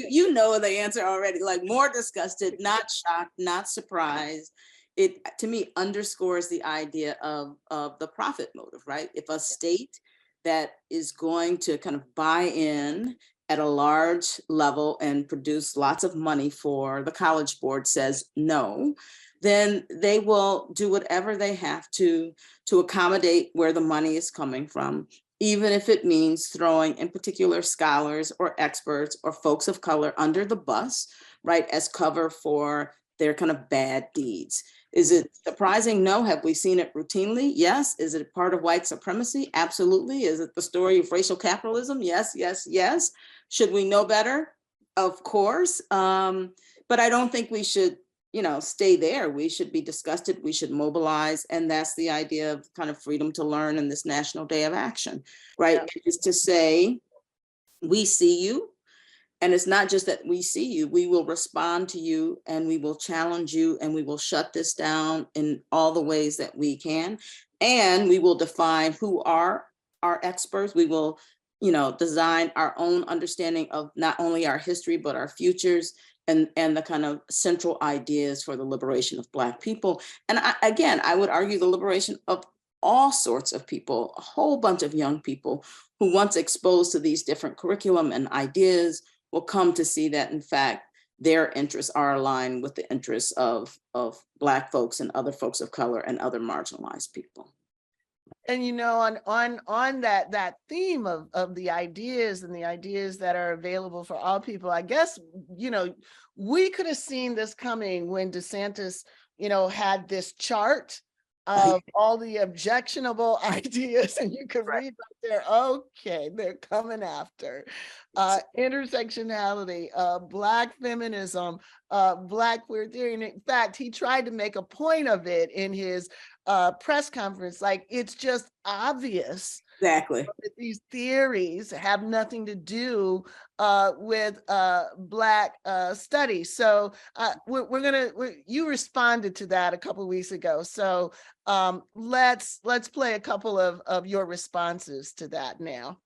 You know the answer already, like more disgusted, not shocked, not surprised. It, to me, underscores the idea of the profit motive, right? If a state that is going to kind of buy in at a large level and produce lots of money for the College Board says no, then they will do whatever they have to accommodate where the money is coming from, even if it means throwing in particular scholars or experts or folks of color under the bus, right, as cover for their kind of bad deeds. Is it surprising? No. Have we seen it routinely? Yes. Is it part of white supremacy? Absolutely. Is it the story of racial capitalism? Yes, yes, yes. Should we know better? Of course. But I don't think we should, stay there. We should be disgusted. We should mobilize. And that's the idea of kind of freedom to learn in this National Day of Action, right? Yeah. Is to say, we see you. And it's not just that we see you, we will respond to you and we will challenge you and we will shut this down in all the ways that we can. And we will define who are our experts. We will, design our own understanding of not only our history, but our futures and the kind of central ideas for the liberation of Black people. And I would argue the liberation of all sorts of people, a whole bunch of young people who once exposed to these different curriculum and ideas will come to see that, in fact, their interests are aligned with the interests of Black folks and other folks of color and other marginalized people. And on that theme of the ideas and the ideas that are available for all people, I guess we could have seen this coming when DeSantis had this chart of all the objectionable ideas, and you could read right there, okay, they're coming after intersectionality, Black feminism, Black queer theory. And in fact, he tried to make a point of it in his press conference, like it's just obvious exactly that these theories have nothing to do with Black studies. So you responded to that a couple of weeks ago. So let's play a couple of your responses to that now.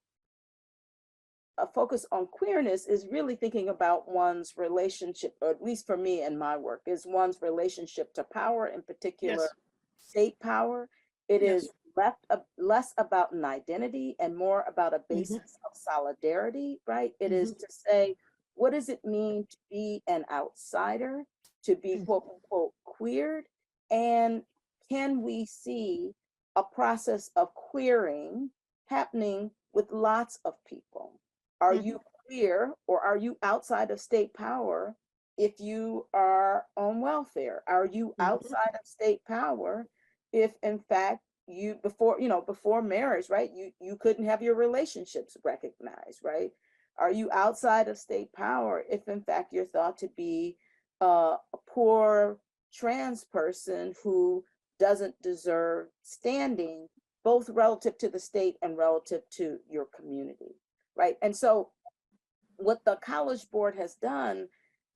A focus on queerness is really thinking about one's relationship, or at least for me and my work, is one's relationship to power, in particular, yes, state power. It yes, is less about an identity and more about a basis mm-hmm, of solidarity, right? It mm-hmm, is to say, what does it mean to be an outsider, to be mm-hmm, quote unquote queered? And can we see a process of queering happening with lots of people? Are mm-hmm, you queer or are you outside of state power if you are on welfare? Are you mm-hmm, outside of state power if in fact you before marriage, right? You couldn't have your relationships recognized, right? Are you outside of state power if in fact you're thought to be a poor trans person who doesn't deserve standing, both relative to the state and relative to your community? Right. And so what the College Board has done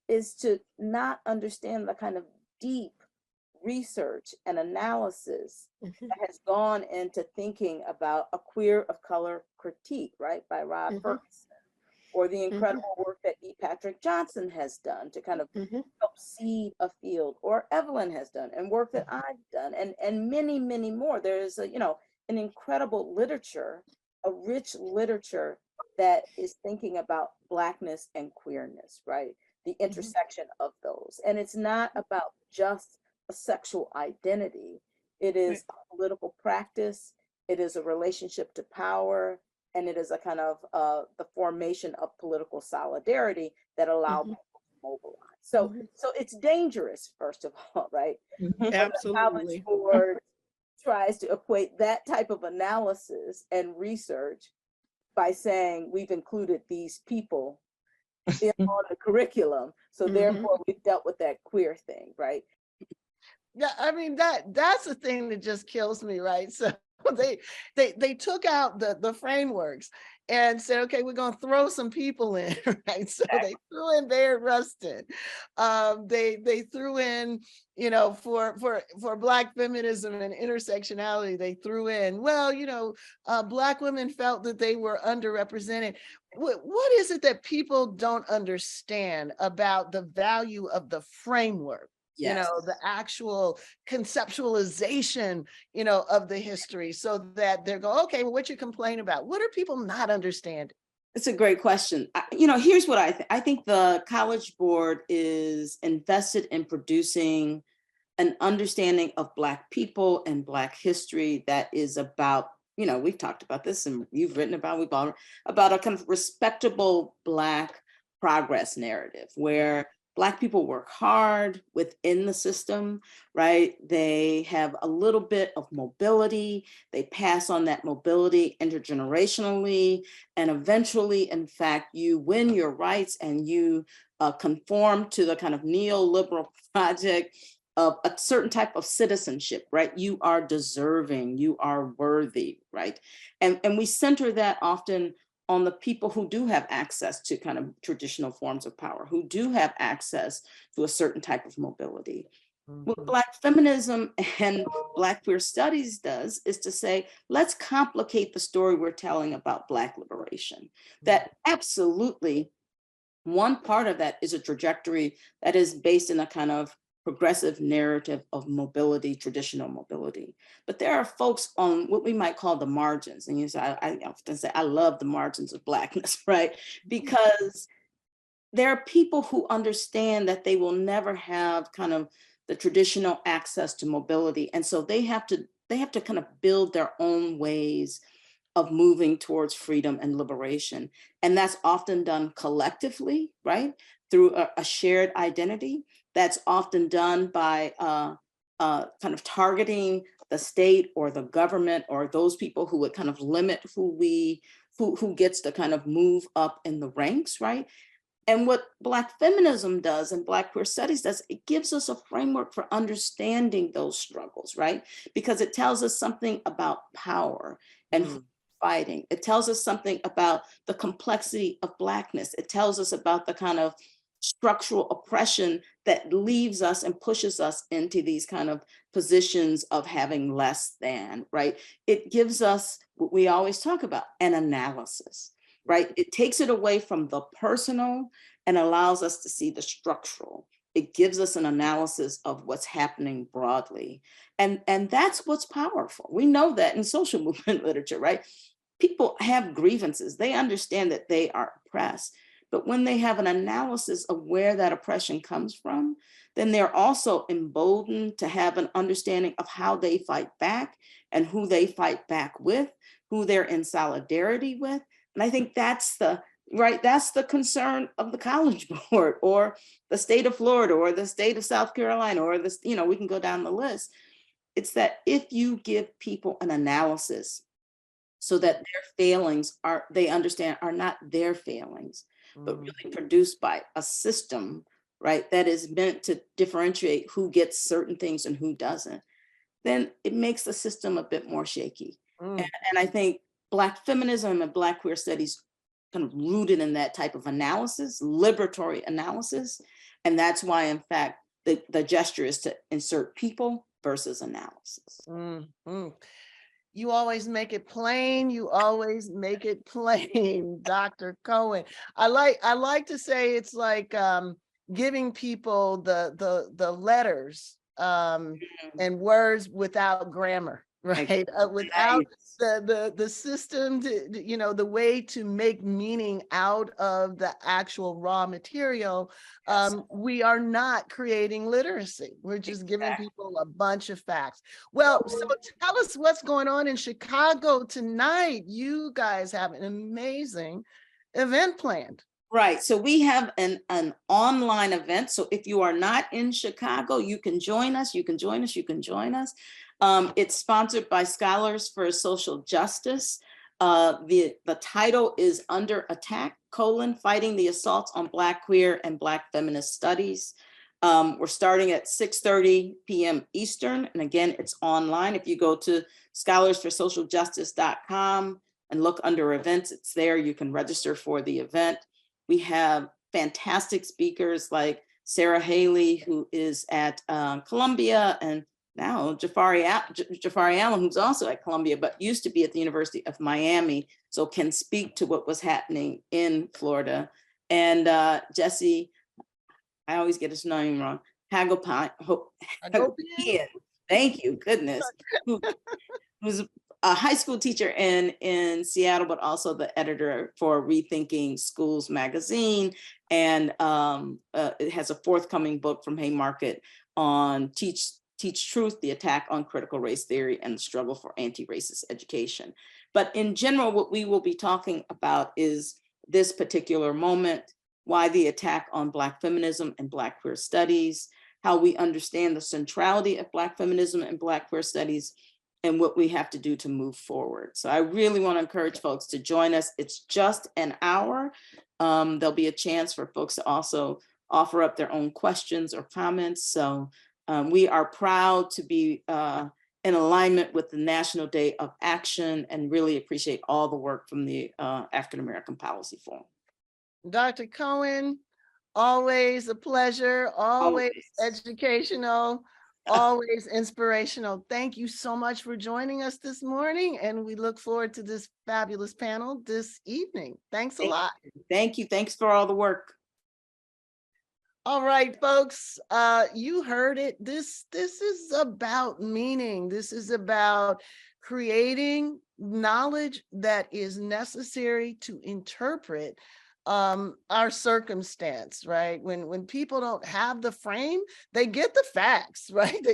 is to not understand the kind of deep research and analysis mm-hmm, that has gone into thinking about a queer of color critique, right, by Rod mm-hmm, Ferguson, or the incredible mm-hmm, work that E. Patrick Johnson has done to kind of mm-hmm, help seed a field, or Evelyn has done, and work that I've done, and many, many more. There is an incredible literature, a rich literature that is thinking about Blackness and queerness, right? the intersection of those. And it's not about just a sexual identity. It is a political practice. It is a relationship to power. And it is a kind of the formation of political solidarity that allow people to mobilize. So, so it's dangerous, first of all, right? Absolutely. The College Board tries to equate that type of analysis and research by saying we've included these people in on the curriculum, so therefore we've dealt with that queer thing, right? Yeah, I mean, that's the thing that just kills me, right? So they took out the frameworks and said, okay, we're going to throw some people in, right? So they threw in Bayard Rustin. They threw in, you know, for Black feminism and intersectionality, they threw in, well, you know, Black women felt that they were underrepresented. What is it that people don't understand about the value of the framework? You know, the actual conceptualization, you know, of the history, so that they're going, okay, well, what you complain about? What are people not understanding? It's a great question. You know, here's what I think. I think the College Board is invested in producing an understanding of Black people and Black history that is about, you know, we've talked about this and you've written about, about a kind of respectable Black progress narrative where Black people work hard within the system, right? They have a little bit of mobility. They pass on that mobility intergenerationally. And eventually, in fact, you win your rights and you conform to the kind of neoliberal project of a certain type of citizenship, right? You are deserving, you are worthy, right? And we center that often on the people who do have access to kind of traditional forms of power, who do have access to a certain type of mobility. What Black feminism and Black queer studies does is to say, let's complicate the story we're telling about Black liberation. That absolutely, one part of that is a trajectory that is based in a kind of progressive narrative of mobility, traditional mobility. But there are folks on what we might call the margins. And you say, I often say, I love the margins of Blackness, right? Because there are people who understand that they will never have kind of the traditional access to mobility. And so they have to kind of build their own ways of moving towards freedom and liberation. And that's often done collectively, right? Through a shared identity. That's often done by kind of targeting the state or the government or those people who would kind of limit who gets to kind of move up in the ranks, right? And what Black feminism does and Black queer studies does, it gives us a framework for understanding those struggles, right? Because it tells us something about power and fighting. It tells us something about the complexity of Blackness. It tells us about the kind of structural oppression that leaves us and pushes us into these kind of positions of having less than, right? It gives us what we always talk about, an analysis, right? It takes it away from the personal and allows us to see the structural. It gives us an analysis of what's happening broadly. And that's what's powerful. We know that in social movement literature, right? People have grievances. They understand that they are oppressed. But when they have an analysis of where that oppression comes from, then they're also emboldened to have an understanding of how they fight back and who they fight back with, who they're in solidarity with. And I think that's the concern of the College Board or the state of Florida or the state of South Carolina or this, you know, we can go down the list. It's that if you give people an analysis so that their failings they understand are not their failings, but really produced by a system, right, that is meant to differentiate who gets certain things and who doesn't, then it makes the system a bit more shaky. And I think Black feminism and Black queer studies kind of rooted in that type of analysis, liberatory analysis. And that's why, in fact, the gesture is to insert people versus analysis. You always make it plain. You always make it plain, Dr. Cohen. I like to say it's like giving people the letters and words without grammar. right? Without the system to, you know, the way to make meaning out of the actual raw material, we are not creating literacy. We're just giving people a bunch of facts. Well, so tell us what's going on in Chicago tonight. You guys have an amazing event planned. Right. So we have an online event. So if you are not in Chicago, you can join us. You can join us. You can join us. It's sponsored by Scholars for Social Justice. The title is Under Attack: Fighting the Assaults on Black, Queer, and Black Feminist Studies. We're starting at 6:30 p.m. Eastern. And again, it's online. If you go to scholarsforsocialjustice.com and look under events, it's there. You can register for the event. We have fantastic speakers like Sarah Haley, who is at Columbia, and now Jafari Allen, who's also at Columbia, but used to be at the University of Miami, so can speak to what was happening in Florida. And Jesse, I always get his name wrong, Hagopian, thank you, goodness, who's a high school teacher in Seattle, but also the editor for Rethinking Schools magazine. And it has a forthcoming book from Haymarket on Teach Truth, the attack on critical race theory and the struggle for anti-racist education. But in general, what we will be talking about is this particular moment, why the attack on Black feminism and Black queer studies, how we understand the centrality of Black feminism and Black queer studies, and what we have to do to move forward. So I really want to encourage folks to join us. It's just an hour. There'll be a chance for folks to also offer up their own questions or comments. So we are proud to be in alignment with the National Day of Action and really appreciate all the work from the African American Policy Forum. Dr. Cohen, always a pleasure, always educational, always inspirational. Thank you so much for joining us this morning, and we look forward to this fabulous panel this evening. Thanks a lot. Thank you. Thanks for all the work. All right, folks, you heard it. This is about meaning. This is about creating knowledge that is necessary to interpret our circumstance, right? When people don't have the frame, they get the facts, right?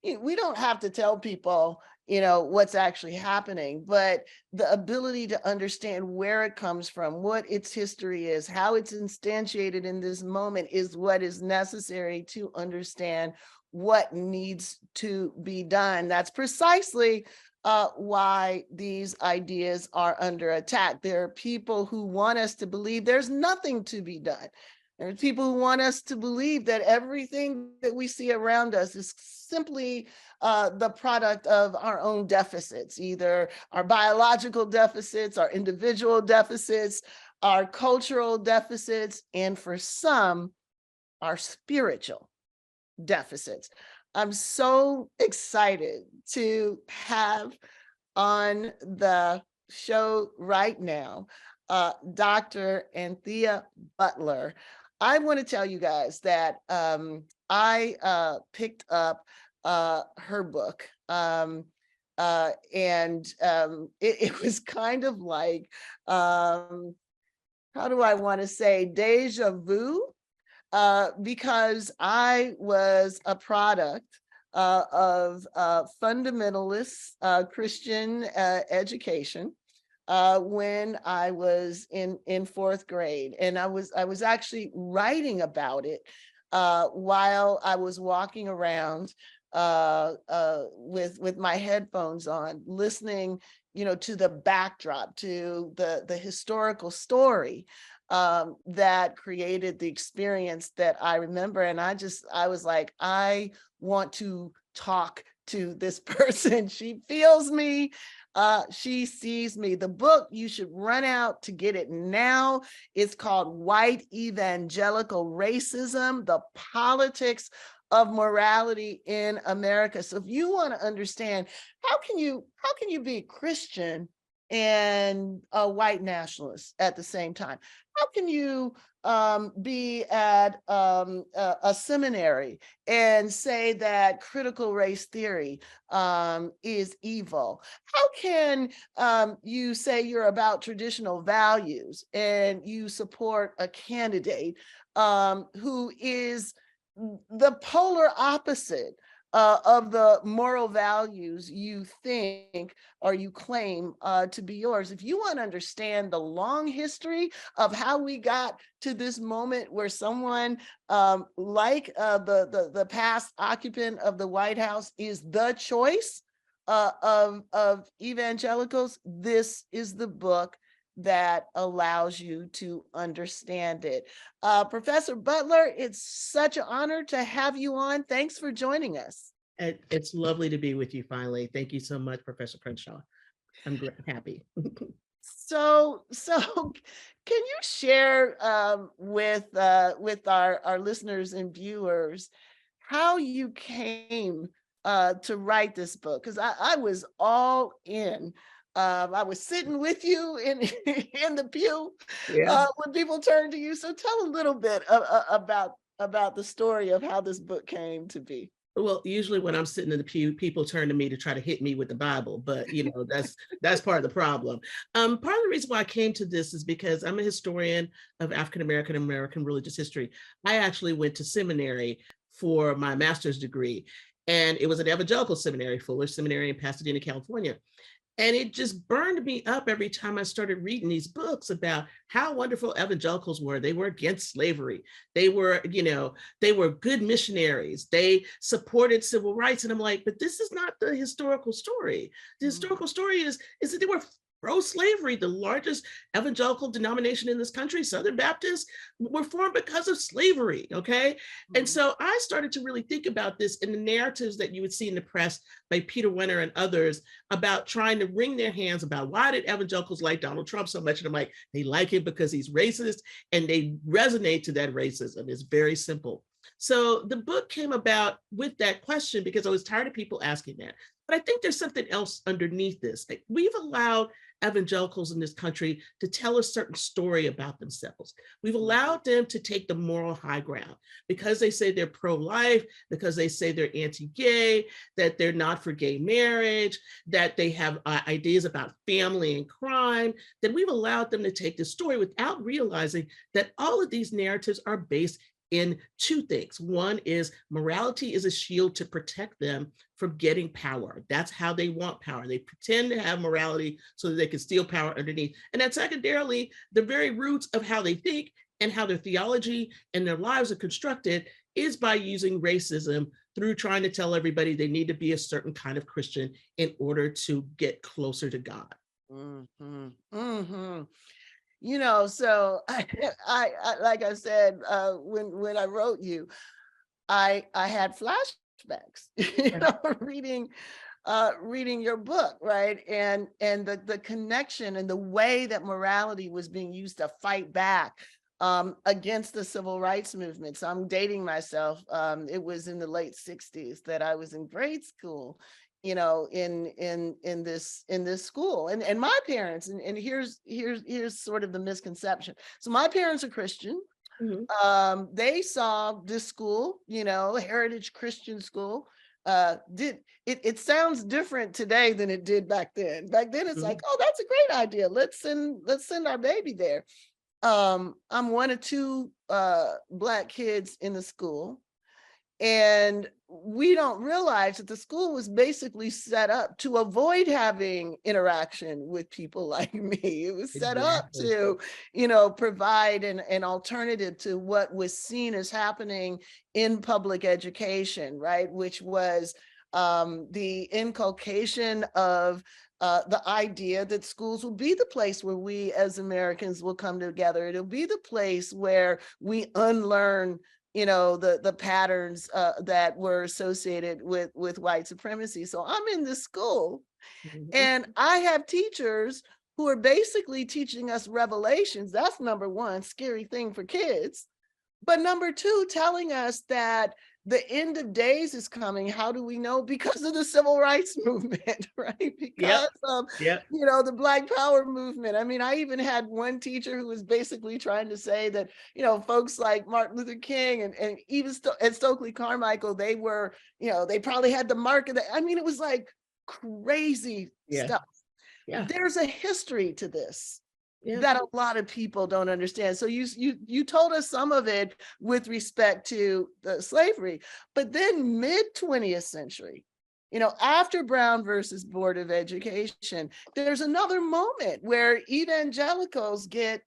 We don't have to tell people, you know, what's actually happening, but the ability to understand where it comes from, what its history is, how it's instantiated in this moment is what is necessary to understand what needs to be done. That's precisely why these ideas are under attack. There are people who want us to believe there's nothing to be done. There are people who want us to believe that everything that we see around us is simply the product of our own deficits, either our biological deficits, our individual deficits, our cultural deficits, and for some, our spiritual deficits. I'm so excited to have on the show right now, Dr. Anthea Butler. I want to tell you guys that I picked up her book, and it was kind of like, how do I want to say, deja vu? Because I was a product of fundamentalist Christian education when I was in fourth grade, and I was actually writing about it while I was walking around with my headphones on, listening, you know, to the backdrop, to the historical story that created the experience that I remember. And I was like, I want to talk to this person. She feels me. She sees me. The book, you should run out to get it now. It's called White Evangelical Racism: The Politics of Morality in America. So if you want to understand, how can you be Christian and a white nationalist at the same time. How can you be at a seminary and say that critical race theory is evil? How can you say you're about traditional values and you support a candidate who is the polar opposite of the moral values you think or you claim to be yours? If you want to understand the long history of how we got to this moment where someone like the past occupant of the White House is the choice of evangelicals, this is the book that allows you to understand it. Professor Butler, it's such an honor to have you on. Thanks for joining us. It's lovely to be with you finally. Thank you so much, Professor Crenshaw. I'm happy. So can you share with our listeners and viewers how you came to write this book? Because I was all in. I was sitting with you in the pew when people turned to you. So tell a little bit about the story of how this book came to be. Well, usually when I'm sitting in the pew, people turn to me to try to hit me with the Bible, but that's part of the problem. Part of the reason why I came to this is because I'm a historian of African American religious history. I actually went to seminary for my master's degree, and it was an evangelical seminary, Fuller Seminary in Pasadena, California. And it just burned me up every time I started reading these books about how wonderful evangelicals were. They were against slavery. They were, they were good missionaries. They supported civil rights. And I'm like, but this is not the historical story. The historical story is that they were pro-slavery. The largest evangelical denomination in this country, Southern Baptists, were formed because of slavery, okay? And so I started to really think about this in the narratives that you would see in the press by Peter Winter and others about trying to wring their hands about why did evangelicals like Donald Trump so much? And I'm like, they like him because he's racist and they resonate to that racism. It's very simple. So the book came about with that question because I was tired of people asking that. But I think there's something else underneath this. Like, we've allowed evangelicals in this country to tell a certain story about themselves. We've allowed them to take the moral high ground because they say they're pro-life, because they say they're anti-gay, that they're not for gay marriage, that they have ideas about family and crime, that we've allowed them to take this story without realizing that all of these narratives are based in two things. One is morality is a shield to protect them from getting power. That's how they want power. They pretend to have morality so that they can steal power underneath. And that's secondarily the very roots of how they think and how their theology and their lives are constructed is by using racism through trying to tell everybody they need to be a certain kind of Christian in order to get closer to God. Mm-hmm. Mm-hmm. So I like I said, when I wrote you, I had flashbacks, reading your book, right? And the connection and the way that morality was being used to fight back against the civil rights movement. So I'm dating myself. It was in the late 60s that I was in grade school, in this school, and my parents, and here's sort of the misconception. So my parents are Christian. Mm-hmm. They saw this school, heritage Christian school. It sounds different today than it did back then. Back then, it's like, oh, that's a great idea. Let's send our baby there. I'm one of two Black kids in the school. And we don't realize that the school was basically set up to avoid having interaction with people like me. It was set up to, provide an alternative to what was seen as happening in public education, right? Which was the inculcation of the idea that schools will be the place where we as Americans will come together. It'll be the place where we unlearn the patterns that were associated with white supremacy. So I'm in this school, and I have teachers who are basically teaching us revelations. That's number one, scary thing for kids. But number two, telling us that the end of days is coming. How do we know? Because of the civil rights movement, right? Because of, the Black Power movement. I mean, I even had one teacher who was basically trying to say that, folks like Martin Luther King and even at Stokely Carmichael, they were, they probably had the mark of that. I mean, it was like crazy stuff. There's a history to this. That a lot of people don't understand. So you told us some of it with respect to the slavery, but then mid 20th century, after Brown versus Board of Education, there's another moment where evangelicals get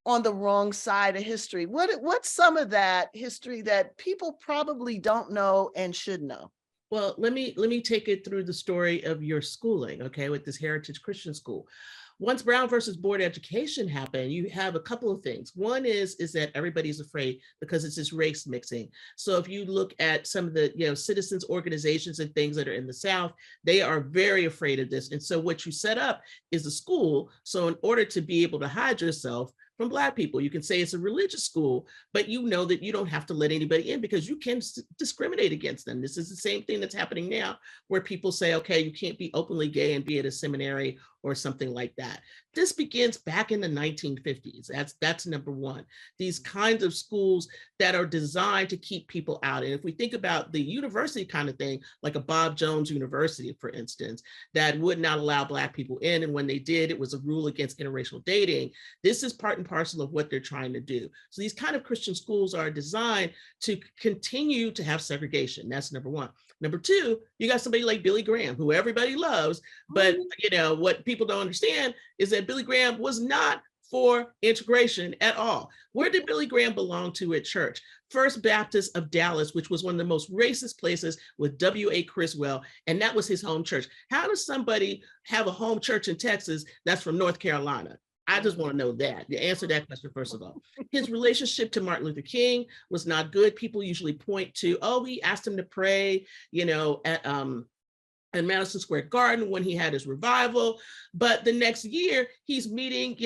on the wrong side of history. What's some of that history that people probably don't know and should know? Well, let me take it through the story of your schooling, okay, with this Heritage Christian School. Once Brown versus Board of Education happened, you have a couple of things. One is that everybody's afraid because it's this race mixing. So if you look at some of the citizens organizations and things that are in the South, they are very afraid of this. And so what you set up is a school. So in order to be able to hide yourself from Black people, you can say it's a religious school, but you know that you don't have to let anybody in because you can discriminate against them. This is the same thing that's happening now, where people say, okay, you can't be openly gay and be at a seminary or something like that. This begins back in the 1950s. That's number one. These kinds of schools that are designed to keep people out. And if we think about the university kind of thing, like a Bob Jones University, for instance, that would not allow Black people in. And when they did, it was a rule against interracial dating. This is part and parcel of what they're trying to do. So these kind of Christian schools are designed to continue to have segregation. That's number one. Number two, you got somebody like Billy Graham, who everybody loves, but what people don't understand is that Billy Graham was not for integration at all. Where did Billy Graham belong to at church? First Baptist of Dallas, which was one of the most racist places with W.A. Criswell, and that was his home church. How does somebody have a home church in Texas that's from North Carolina? I just want to know that. You answer that question first of all. His relationship to Martin Luther King was not good. People usually point to, oh, he asked him to pray, at Madison Square Garden when he had his revival. But the next year, he's meeting,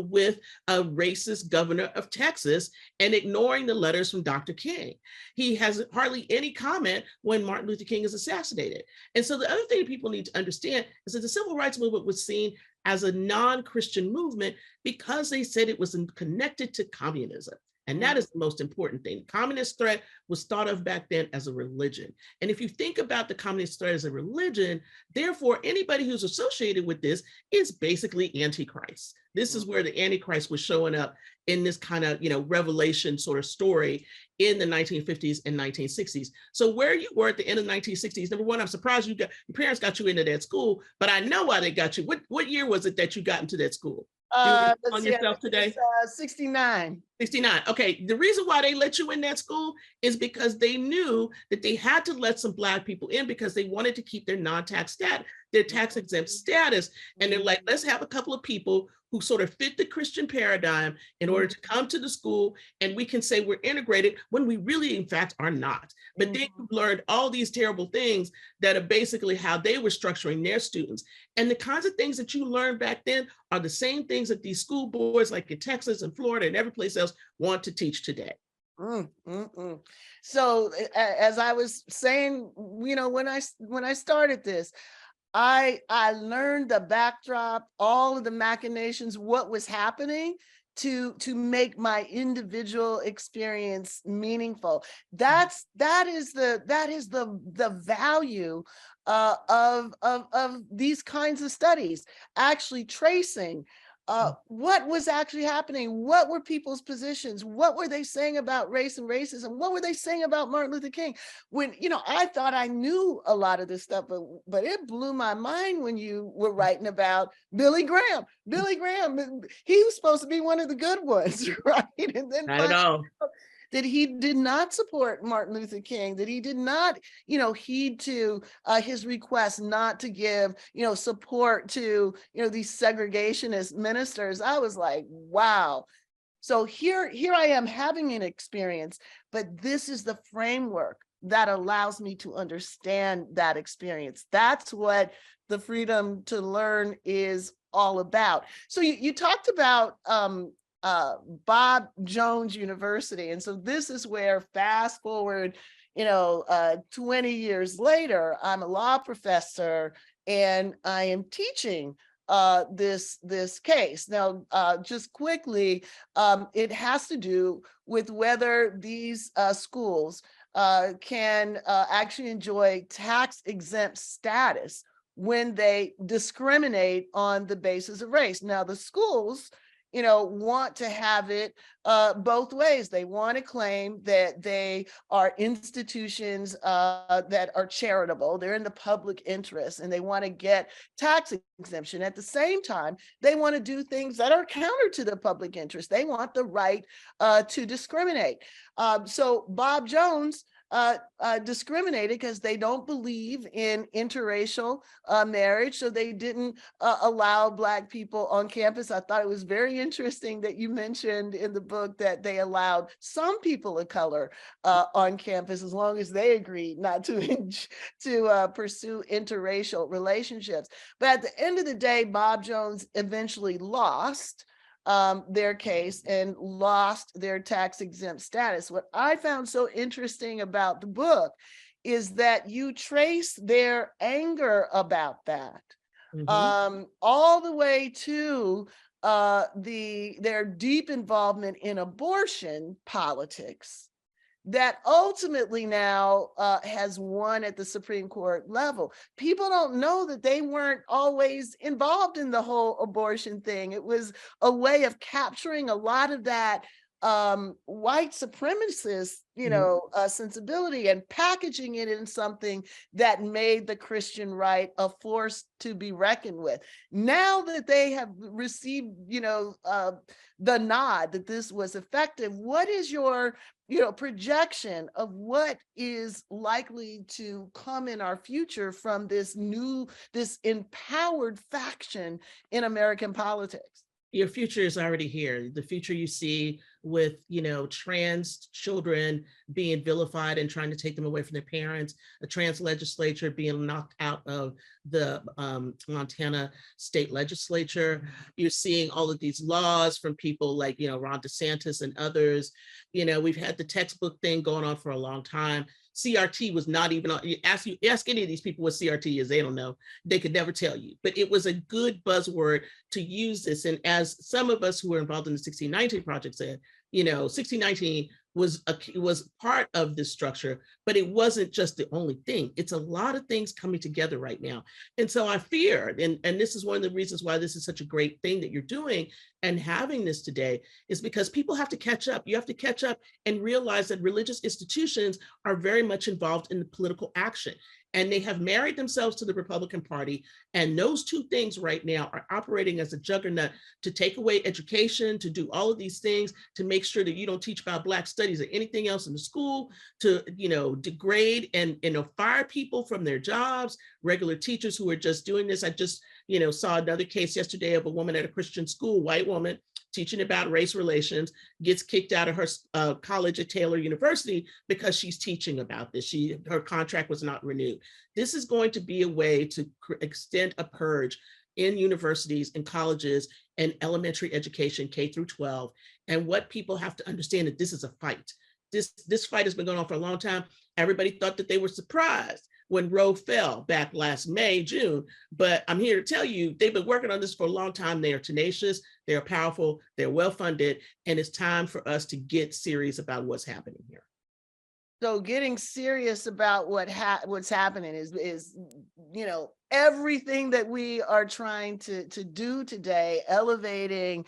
with a racist governor of Texas and ignoring the letters from Dr. King. He has hardly any comment when Martin Luther King is assassinated. And so the other thing people need to understand is that the civil rights movement was seen as a non-Christian movement because they said it was connected to communism. And that is the most important thing. Communist threat was thought of back then as a religion. And if you think about the communist threat as a religion, therefore anybody who's associated with this is basically Antichrist. This is where the Antichrist was showing up in this kind of, revelation sort of story in the 1950s and 1960s. So where you were at the end of the 1960s, number one, I'm surprised your parents got you into that school, but I know why they got you. What year was it that you got into that school? On yourself today? 69. 69. Okay. The reason why they let you in that school is because they knew that they had to let some Black people in because they wanted to keep their non-tax status, their tax exempt status. And they're like, let's have a couple of people who sort of fit the Christian paradigm in order to come to the school, and we can say we're integrated when we really, in fact, are not. But then you learned all these terrible things that are basically how they were structuring their students. And the kinds of things that you learned back then are the same things that these school boards like in Texas and Florida and every place else want to teach today. So as I was saying, when I started this, I learned the backdrop, all of the machinations, what was happening to make my individual experience meaningful. That is the value of these kinds of studies, actually tracing what was actually happening, what were people's positions, what were they saying about race and racism, what were they saying about Martin Luther King? When, I thought I knew a lot of this stuff, but it blew my mind when you were writing about Billy Graham. Billy Graham, he was supposed to be one of the good ones, right? And then not at all. That he did not support Martin Luther King, that he did not, heed to his request not to give, support to, these segregationist ministers. I was like, wow. So here I am having an experience, but this is the framework that allows me to understand that experience. That's what the freedom to learn is all about. So you talked about Bob Jones University. And so this is where, fast forward, 20 years later, I'm a law professor and I am teaching this case. Now, just quickly, it has to do with whether these schools can actually enjoy tax exempt status when they discriminate on the basis of race. Now, the schools, want to have it both ways. They want to claim that they are institutions that are charitable. They're in the public interest and they want to get tax exemption. At the same time, they want to do things that are counter to the public interest. They want the right to discriminate. So Bob Jones discriminated because they don't believe in interracial marriage, so they didn't allow Black people on campus. I thought it was very interesting that you mentioned in the book that they allowed some people of color on campus as long as they agreed not to pursue interracial relationships. But at the end of the day, Bob Jones eventually lost their case and lost their tax exempt status. What I found so interesting about the book is that you trace their anger about that all the way to their deep involvement in abortion politics that ultimately now has won at the Supreme Court level. People don't know that they weren't always involved in the whole abortion thing. It was a way of capturing a lot of that white supremacist, sensibility and packaging it in something that made the Christian right a force to be reckoned with. Now that they have received, the nod that this was effective, what is your projection of what is likely to come in our future from this empowered faction in American politics? Your future is already here. The future you see with, trans children being vilified and trying to take them away from their parents, a trans legislature being knocked out of the Montana state legislature. You're seeing all of these laws from people like, Ron DeSantis and others. We've had the textbook thing going on for a long time. CRT was not even on. Ask any of these people what CRT is, they don't know. They could never tell you. But it was a good buzzword to use this. And as some of us who were involved in the 1619 project said, 1619 was part of this structure, but it wasn't just the only thing. It's a lot of things coming together right now. And so I fear, and this is one of the reasons why this is such a great thing that you're doing and having this today, is because people have to catch up. You have to catch up and realize that religious institutions are very much involved in the political action. And they have married themselves to the Republican Party. And those two things right now are operating as a juggernaut to take away education, to do all of these things, to make sure that you don't teach about Black studies or anything else in the school, to degrade and fire people from their jobs, regular teachers who are just doing this. I just saw another case yesterday of a woman at a Christian school, white woman, teaching about race relations, gets kicked out of her college at Taylor University because she's teaching about this. Her contract was not renewed. This is going to be a way to extend a purge in universities and colleges and elementary education, K through 12. And what people have to understand that this is a fight. This fight has been going on for a long time. Everybody thought that they were surprised when Roe fell back last May, June. But I'm here to tell you, they've been working on this for a long time. They are tenacious, they are powerful, they're well-funded, and it's time for us to get serious about what's happening here. So getting serious about what's happening is everything that we are trying to do today, elevating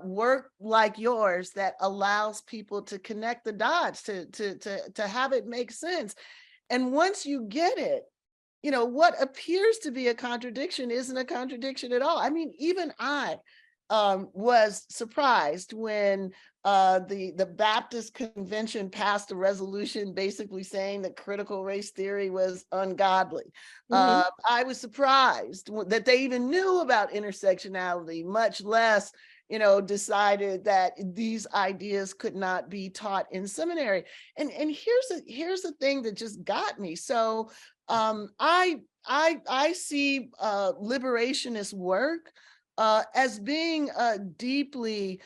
work like yours that allows people to connect the dots, to have it make sense. And once you get it, what appears to be a contradiction isn't a contradiction at all. I mean, even I was surprised when the Baptist Convention passed a resolution basically saying that critical race theory was ungodly. I was surprised that they even knew about intersectionality, much less decided that these ideas could not be taught in seminary. And here's the thing that just got me. So I see liberationist work as being deeply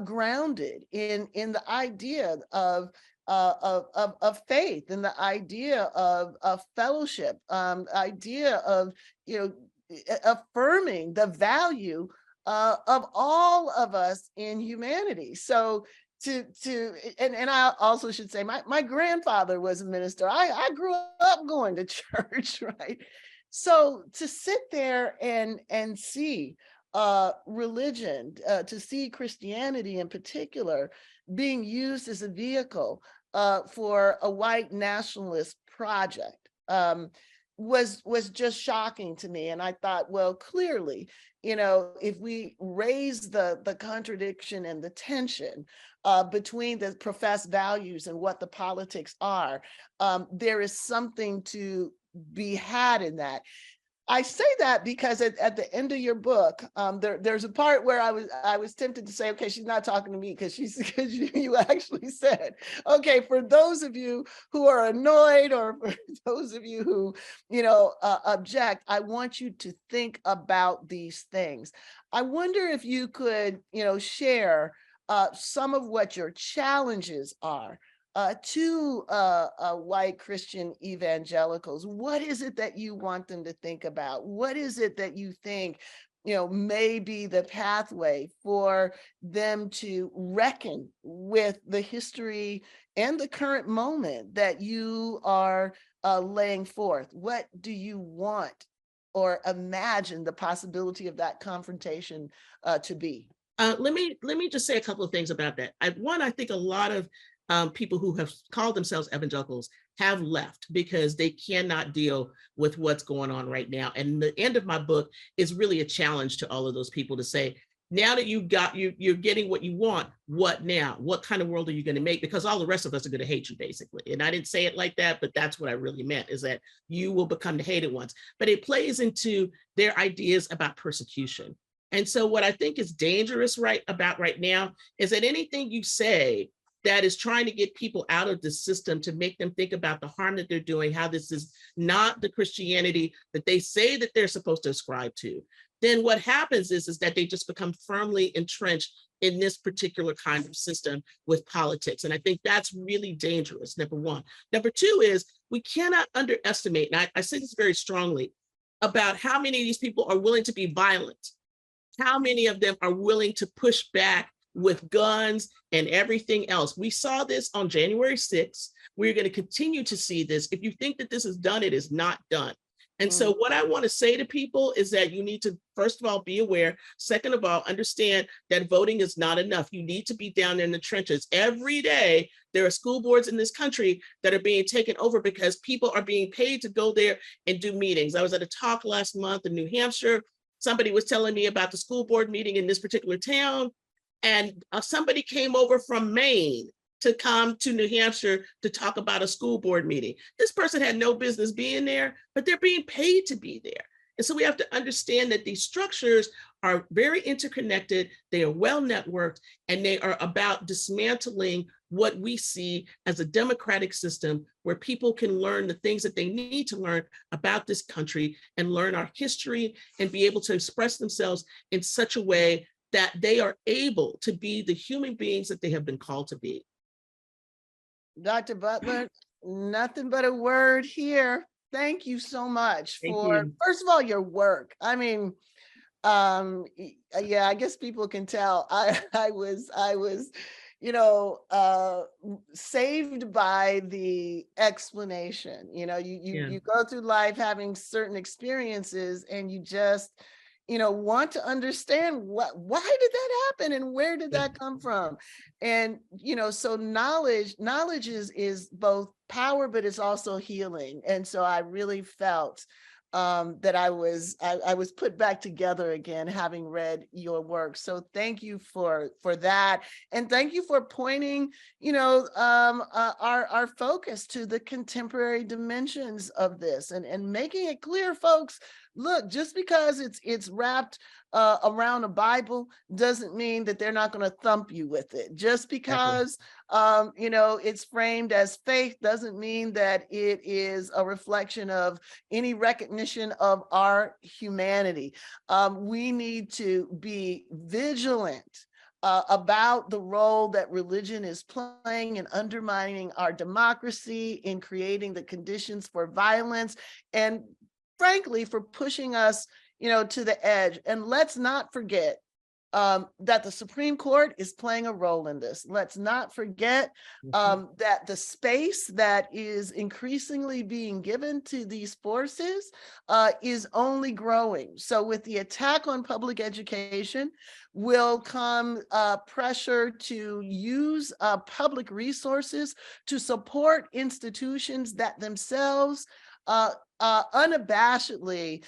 grounded in the idea of of faith and the idea of fellowship, idea of, affirming the value of all of us in humanity. So and I also should say my grandfather was a minister. I grew up going to church, right? So to sit there and see religion, to see Christianity in particular being used as a vehicle for a white nationalist project was just shocking to me. And I thought, well, clearly, if we raise the contradiction and the tension between the professed values and what the politics are, there is something to be had in that. I say that because at the end of your book, there's a part where I was tempted to say, okay, she's not talking to me because you actually said, okay, for those of you who are annoyed or for those of you who, object, I want you to think about these things. I wonder if you could, share some of what your challenges are to white Christian evangelicals. What is it that you want them to think about? What is it that you think, may be the pathway for them to reckon with the history and the current moment that you are laying forth? What do you want or imagine the possibility of that confrontation to be? Let me just say a couple of things about that. I think a lot of people who have called themselves evangelicals have left because they cannot deal with what's going on right now. And the end of my book is really a challenge to all of those people to say, now that you're getting what you want, what now? What kind of world are you going to make? Because all the rest of us are going to hate you, basically. And I didn't say it like that, but that's what I really meant, is that you will become the hated ones. But it plays into their ideas about persecution. And so what I think is dangerous right now is that anything you say that is trying to get people out of the system to make them think about the harm that they're doing, how this is not the Christianity that they say that they're supposed to ascribe to, then what happens is that they just become firmly entrenched in this particular kind of system with politics. And I think that's really dangerous, number one. Number two is we cannot underestimate, and I say this very strongly, about how many of these people are willing to be violent, how many of them are willing to push back with guns and everything else. We saw this on January 6th. We're going to continue to see this. If you think that this is done, it is not done. And so what I want to say to people is that you need to, first of all, be aware. Second of all, understand that voting is not enough. You need to be down in the trenches. Every day, there are school boards in this country that are being taken over because people are being paid to go there and do meetings. I was at a talk last month in New Hampshire. Somebody was telling me about the school board meeting in this particular town. And somebody came over from Maine to come to New Hampshire to talk about a school board meeting. This person had no business being there, but they're being paid to be there. And so we have to understand that these structures are very interconnected, they are well networked, and they are about dismantling what we see as a democratic system where people can learn the things that they need to learn about this country and learn our history and be able to express themselves in such a way that they are able to be the human beings that they have been called to be. Dr. Butler, nothing but a word here. Thank you so much for, first of all, your work. I mean, yeah, I guess people can tell I was, saved by the explanation. You go through life having certain experiences and you just, want to understand why did that happen and where did that come from? And, so knowledge is both power, but it's also healing. And so I really felt that I was put back together again, having read your work. So thank you for that. And thank you for pointing, our focus to the contemporary dimensions of this and making it clear, folks, look, just because it's wrapped around a Bible doesn't mean that they're not going to thump you with it. Just because, it's framed as faith doesn't mean that it is a reflection of any recognition of our humanity. We need to be vigilant about the role that religion is playing in undermining our democracy, in creating the conditions for violence, and frankly, for pushing us, to the edge. And let's not forget that the Supreme Court is playing a role in this. Let's not forget that the space that is increasingly being given to these forces is only growing. So with the attack on public education will come pressure to use public resources to support institutions that themselves unabashedly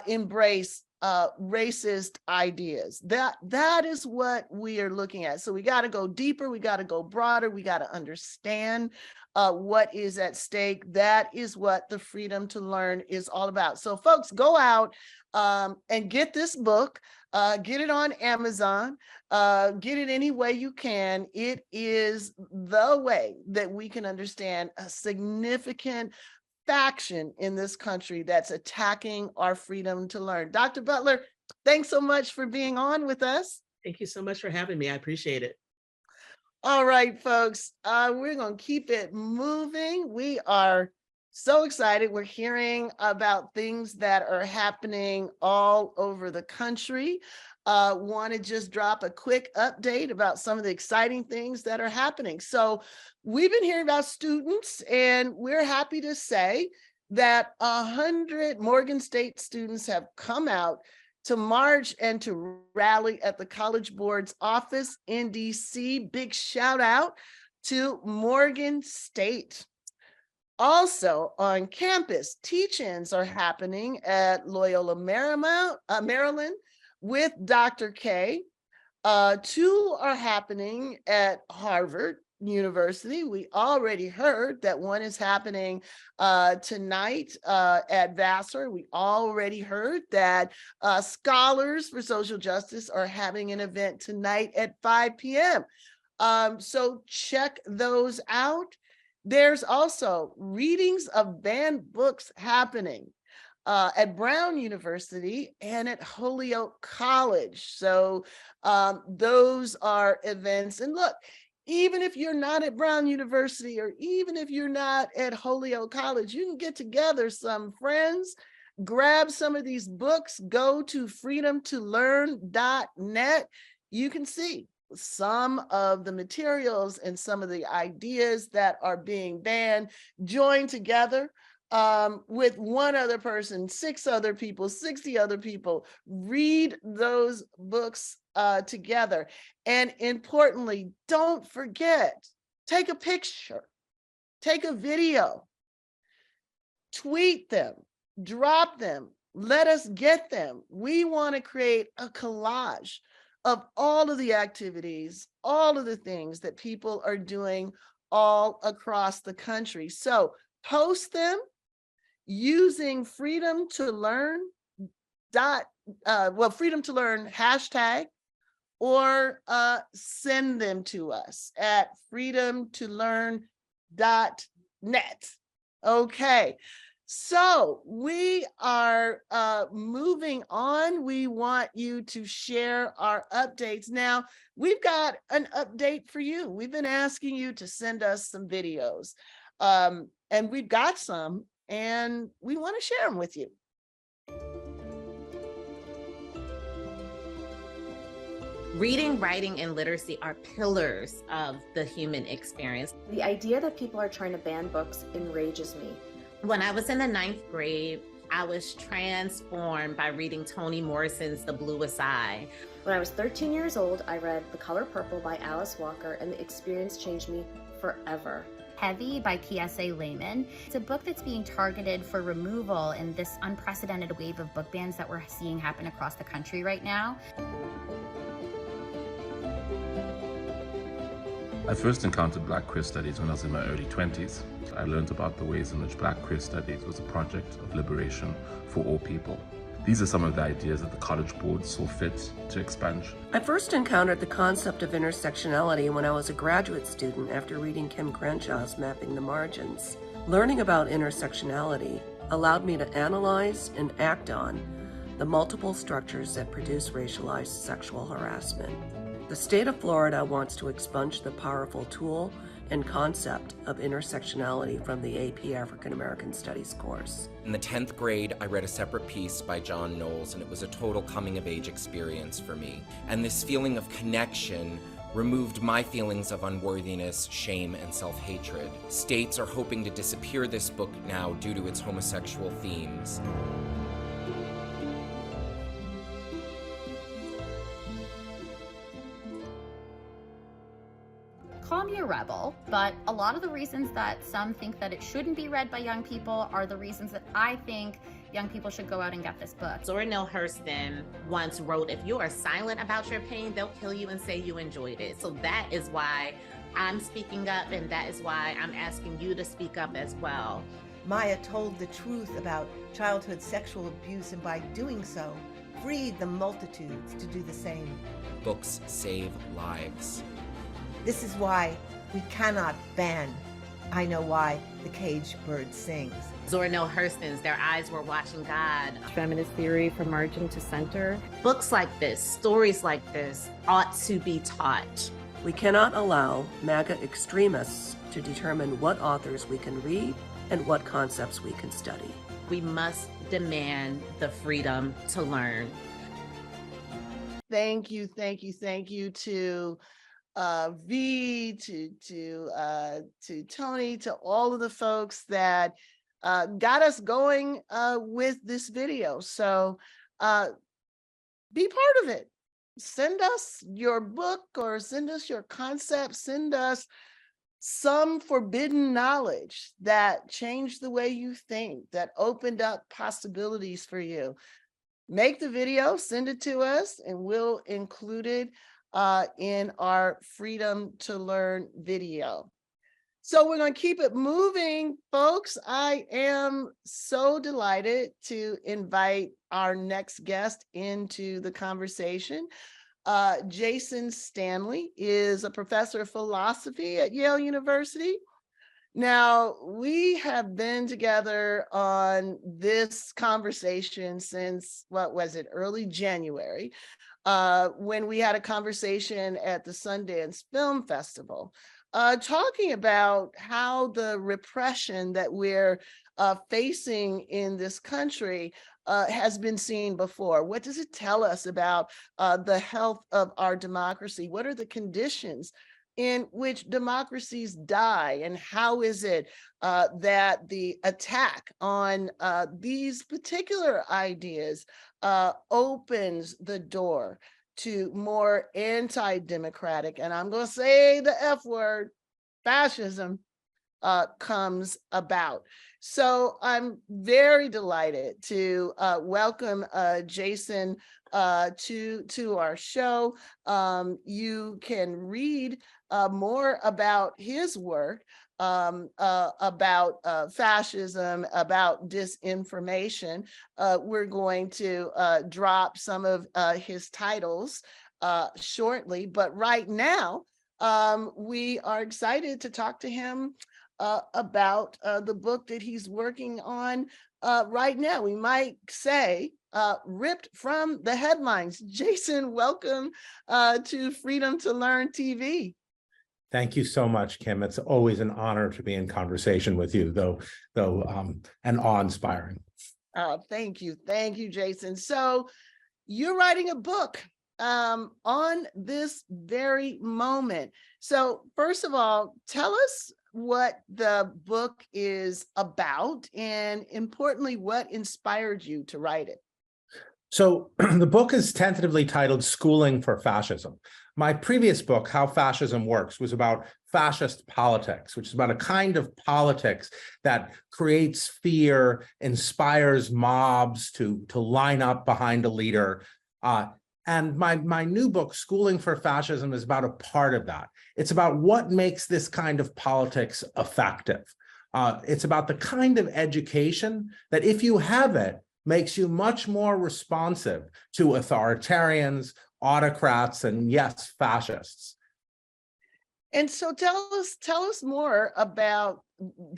embrace racist ideas. That is what we are looking at. So we got to go deeper, we got to go broader, we got to understand what is at stake. That is what the Freedom to Learn is all about. So folks, go out and get this book, get it on Amazon, get it any way you can. It is the way that we can understand a significant faction in this country that's attacking our freedom to learn. Dr. Butler, thanks so much for being on with us. Thank you so much for having me. I appreciate it. All right, folks, we're going to keep it moving. We are so excited. We're hearing about things that are happening all over the country. Want to just drop a quick update about some of the exciting things that are happening. So we've been hearing about students, and we're happy to say that 100 Morgan State students have come out to march and to rally at the College Board's office in DC. Big shout out to Morgan State. Also on campus, teach-ins are happening at Loyola Maryland with Dr. Kaye. 2 are happening at Harvard University. We already heard that one is happening tonight at Vassar. We already heard that Scholars for Social Justice are having an event tonight at 5 p.m. So check those out. There's also readings of banned books happening at Brown University and at Holyoke College. So those are events. And look, even if you're not at Brown University, or even if you're not at Holyoke College, you can get together some friends, grab some of these books, go to freedomtolearn.net. You can see some of the materials and some of the ideas that are being banned, join together with one other person, 6 other people, 60 other people, read those books together. And importantly, don't forget, take a picture, take a video, tweet them, drop them, let us get them. We want to create a collage of all of the activities, all of the things that people are doing all across the country. So post them using Freedom to Learn hashtag, or send them to us at freedomtolearn.net. Okay, so we are moving on. We want you to share our updates. Now, we've got an update for you. We've been asking you to send us some videos, and we've got some, and we want to share them with you. Reading, writing, and literacy are pillars of the human experience. The idea that people are trying to ban books enrages me. When I was in the 9th grade, I was transformed by reading Toni Morrison's The Bluest Eye. When I was 13 years old, I read The Color Purple by Alice Walker, and the experience changed me forever. Heavy by Kiese Layman. It's a book that's being targeted for removal in this unprecedented wave of book bans that we're seeing happen across the country right now. I first encountered Black queer studies when I was in my early 20s. I learned about the ways in which Black queer studies was a project of liberation for all people. These are some of the ideas that the College Board saw fit to expunge. I first encountered the concept of intersectionality when I was a graduate student after reading Kimberlé Crenshaw's Mapping the Margins. Learning about intersectionality allowed me to analyze and act on the multiple structures that produce racialized sexual harassment. The state of Florida wants to expunge the powerful tool and concept of intersectionality from the AP African American Studies course. In the 10th grade, I read a separate piece by John Knowles, and it was a total coming-of-age experience for me. And this feeling of connection removed my feelings of unworthiness, shame, and self-hatred. States are hoping to disappear this book now due to its homosexual themes. Call me a rebel, but a lot of the reasons that some think that it shouldn't be read by young people are the reasons that I think young people should go out and get this book. Zora Neale Hurston once wrote, if you are silent about your pain, they'll kill you and say you enjoyed it. So that is why I'm speaking up, and that is why I'm asking you to speak up as well. Maya told the truth about childhood sexual abuse, and by doing so, freed the multitudes to do the same. Books save lives. This is why we cannot ban I Know Why the Caged Bird Sings. Zora Neale Hurston's Their Eyes Were Watching God. Feminist theory from margin to center. Books like this, stories like this, ought to be taught. We cannot allow MAGA extremists to determine what authors we can read and what concepts we can study. We must demand the freedom to learn. Thank you, thank you, thank you to V, to Tony, to all of the folks that got us going with this video. So be part of it. Send us your book or send us your concept, send us some forbidden knowledge that changed the way you think, that opened up possibilities for you. Make the video, send it to us, and we'll include it in our Freedom to Learn video. So we're going to keep it moving, folks. I am so delighted to invite our next guest into the conversation. Jason Stanley is a professor of philosophy at Yale University. Now, we have been together on this conversation since, what was it, early January, when we had a conversation at the Sundance Film Festival, talking about how the repression that we're facing in this country has been seen before. What does it tell us about the health of our democracy? What are the conditions in which democracies die? And how is it that the attack on these particular ideas opens the door to more anti-democratic, and I'm going to say the F word, fascism, comes about. So I'm very delighted to welcome Jason to our show. You can read more about his work about fascism, about disinformation. We're going to drop some of his titles shortly, but right now we are excited to talk to him about the book that he's working on right now. We might say ripped from the headlines. Jason, welcome to Freedom to Learn TV. Thank you so much, Kim. It's always an honor to be in conversation with you, though and awe-inspiring. Thank you, Jason. So you're writing a book on this very moment. So first of all, tell us what the book is about, and importantly, what inspired you to write it. So the book is tentatively titled Schooling for Fascism. My previous book, How Fascism Works, was about fascist politics, which is about a kind of politics that creates fear, inspires mobs to line up behind a leader. And my new book, Schooling for Fascism, is about a part of that. It's about what makes this kind of politics effective. It's about the kind of education that, if you have it, makes you much more responsive to authoritarians, autocrats, and yes, fascists. And so tell us more about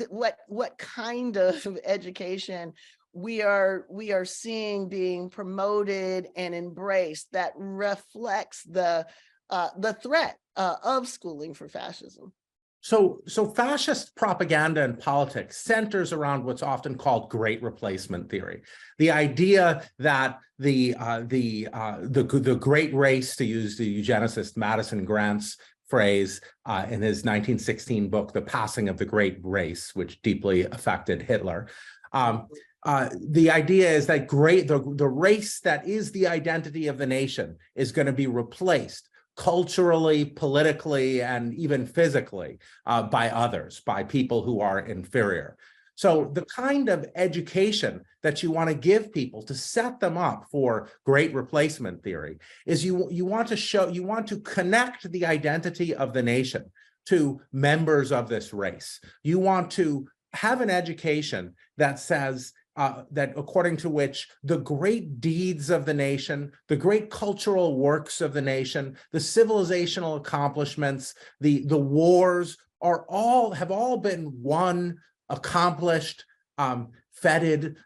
what kind of education we are seeing being promoted and embraced that reflects the the threat of schooling for fascism? So fascist propaganda and politics centers around what's often called great replacement theory. The idea that the great race, to use the eugenicist Madison Grant's phrase in his 1916 book, The Passing of the Great Race, which deeply affected Hitler. The idea is that the race that is the identity of the nation is going to be replaced culturally, politically, and even physically by others, by people who are inferior. So the kind of education that you want to give people to set them up for great replacement theory is you want to connect the identity of the nation to members of this race. You want to have an education that says that according to which the great deeds of the nation, the great cultural works of the nation, the civilizational accomplishments, the wars have all been won, accomplished, feted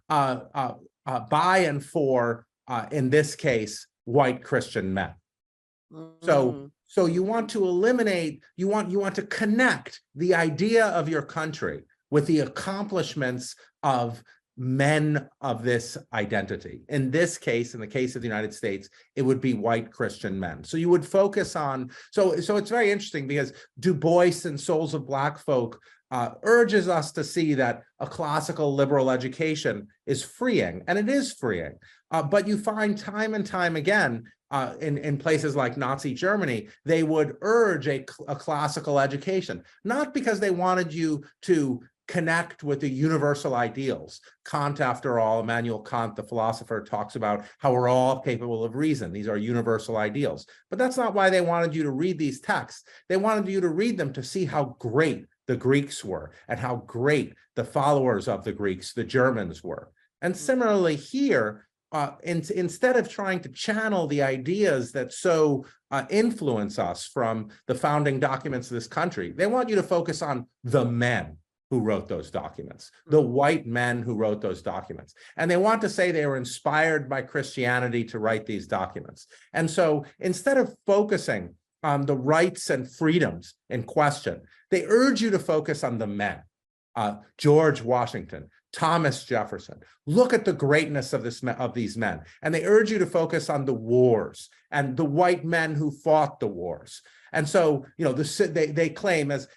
by and for, in this case, white Christian men. So you want to eliminate, you want to connect the idea of your country with the accomplishments of men of this identity. In this case, in the case of the United States, it would be white Christian men. So you would focus on, so it's very interesting because Du Bois and Souls of Black Folk urges us to see that a classical liberal education is freeing, and it is freeing. But you find time and time again in places like Nazi Germany, they would urge a classical education, not because they wanted you to connect with the universal ideals. Kant, after all, Immanuel Kant, the philosopher, talks about how we're all capable of reason. These are universal ideals. But that's not why they wanted you to read these texts. They wanted you to read them to see how great the Greeks were and how great the followers of the Greeks, the Germans, were. And similarly here, instead of trying to channel the ideas that so influence us from the founding documents of this country, they want you to focus on the men who wrote those documents, the white men who wrote those documents. And they want to say they were inspired by Christianity to write these documents. And so instead of focusing on the rights and freedoms in question, they urge you to focus on the men. George Washington, Thomas Jefferson. Look at the greatness of these men. And they urge you to focus on the wars and the white men who fought the wars. And so, they claim, as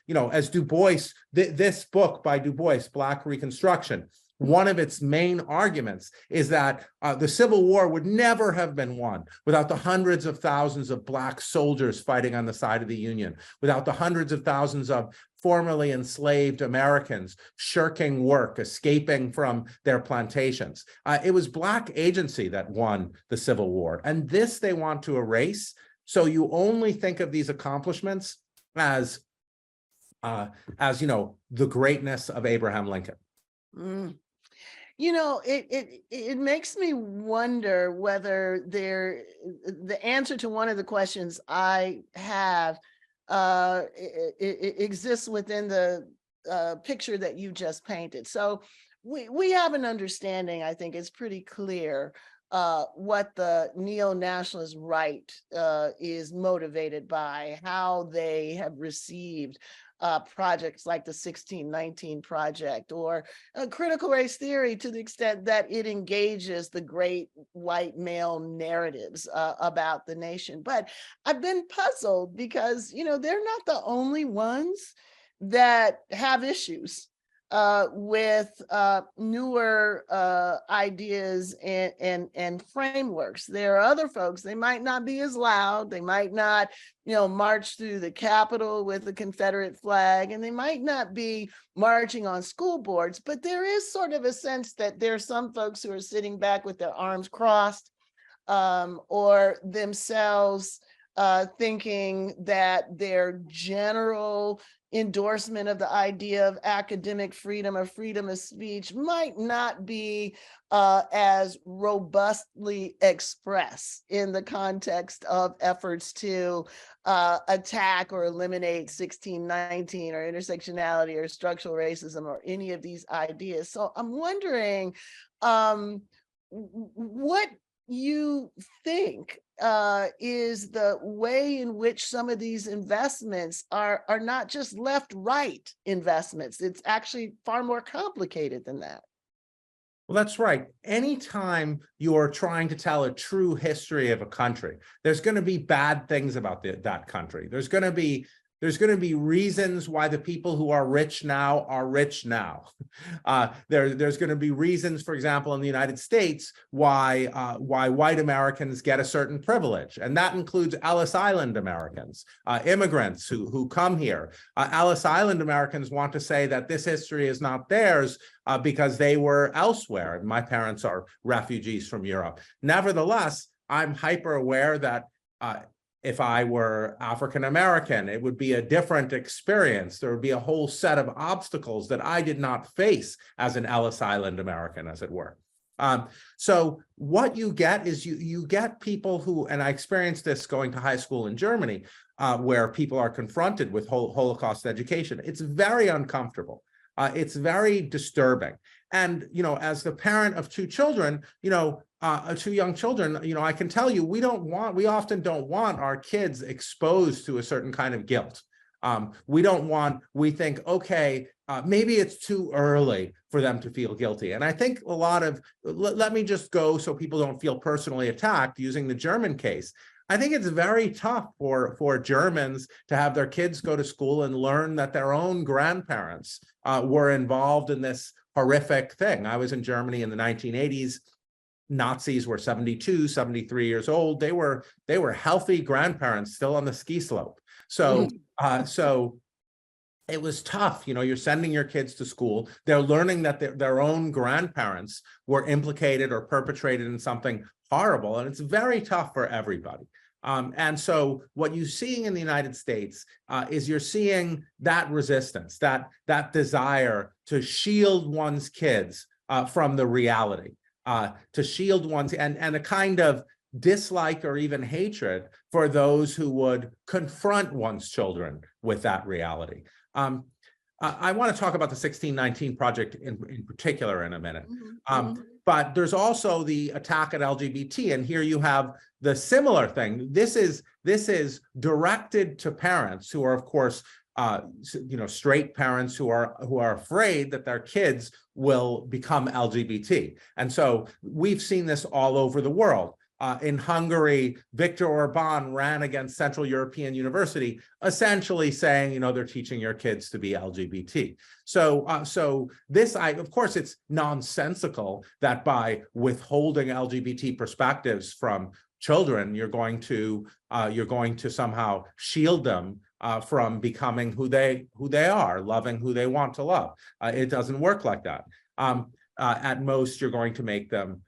Du Bois, this book by Du Bois, Black Reconstruction, one of its main arguments is that the Civil War would never have been won without the hundreds of thousands of Black soldiers fighting on the side of the Union, without the hundreds of thousands of formerly enslaved Americans shirking work, escaping from their plantations. It was Black agency that won the Civil War. And this they want to erase. So you only think of these accomplishments as the greatness of Abraham Lincoln. It makes me wonder whether the answer to one of the questions I have it exists within the picture that you just painted. So we have an understanding, I think it's pretty clear, what the neo-nationalist right is motivated by, how they have received projects like the 1619 Project, or critical race theory, to the extent that it engages the great white male narratives about the nation. But I've been puzzled because, they're not the only ones that have issues with newer ideas and frameworks. There are other folks, they might not be as loud, they might not, march through the Capitol with the Confederate flag, and they might not be marching on school boards, but there is sort of a sense that there are some folks who are sitting back with their arms crossed, or themselves thinking that their general endorsement of the idea of academic freedom or freedom of speech might not be as robustly expressed in the context of efforts to attack or eliminate 1619 or intersectionality or structural racism or any of these ideas. So I'm wondering, what you think is the way in which some of these investments are not just left-right investments? It's actually far more complicated than that. Well, that's right. Anytime you're trying to tell a true history of a country, there's going to be bad things about that country. There's going to be reasons why the people who are rich now are rich now. There's going to be reasons, for example, in the United States, why white Americans get a certain privilege, and that includes Ellis Island Americans, immigrants who come here. Ellis Island Americans want to say that this history is not theirs because they were elsewhere. My parents are refugees from Europe. Nevertheless, I'm hyper aware that if I were African American, it would be a different experience. There would be a whole set of obstacles that I did not face as an Ellis Island American, as it were. So what you get is you get people who, and I experienced this going to high school in Germany, where people are confronted with Holocaust education. It's very uncomfortable. It's very disturbing. And, as the parent of two children, two young children, I can tell you, we often don't want our kids exposed to a certain kind of guilt. We think, okay, maybe it's too early for them to feel guilty. And I think a lot of, let me just go so people don't feel personally attacked using the German case. I think it's very tough for Germans to have their kids go to school and learn that their own grandparents were involved in this horrific thing. I was in Germany in the 1980s. Nazis were 72, 73 years old. They were healthy grandparents still on the ski slope. So it was tough. You're sending your kids to school. They're learning that their own grandparents were implicated or perpetrated in something horrible. And it's very tough for everybody. And so what you're seeing in the United States is you're seeing that resistance, that desire to shield one's kids from the reality, to shield one's, and a kind of dislike or even hatred for those who would confront one's children with that reality. I want to talk about the 1619 Project in particular in a minute. But there's also the attack at LGBT, and here you have the similar thing. This is directed to parents who are, of course, straight parents who are afraid that their kids will become LGBT. And so we've seen this all over the world. In Hungary, Viktor Orban ran against Central European University, essentially saying, they're teaching your kids to be LGBT. So this, of course, it's nonsensical that by withholding LGBT perspectives from children, you're going to somehow shield them from becoming who they are, loving who they want to love. It doesn't work like that. At most, you're going to make them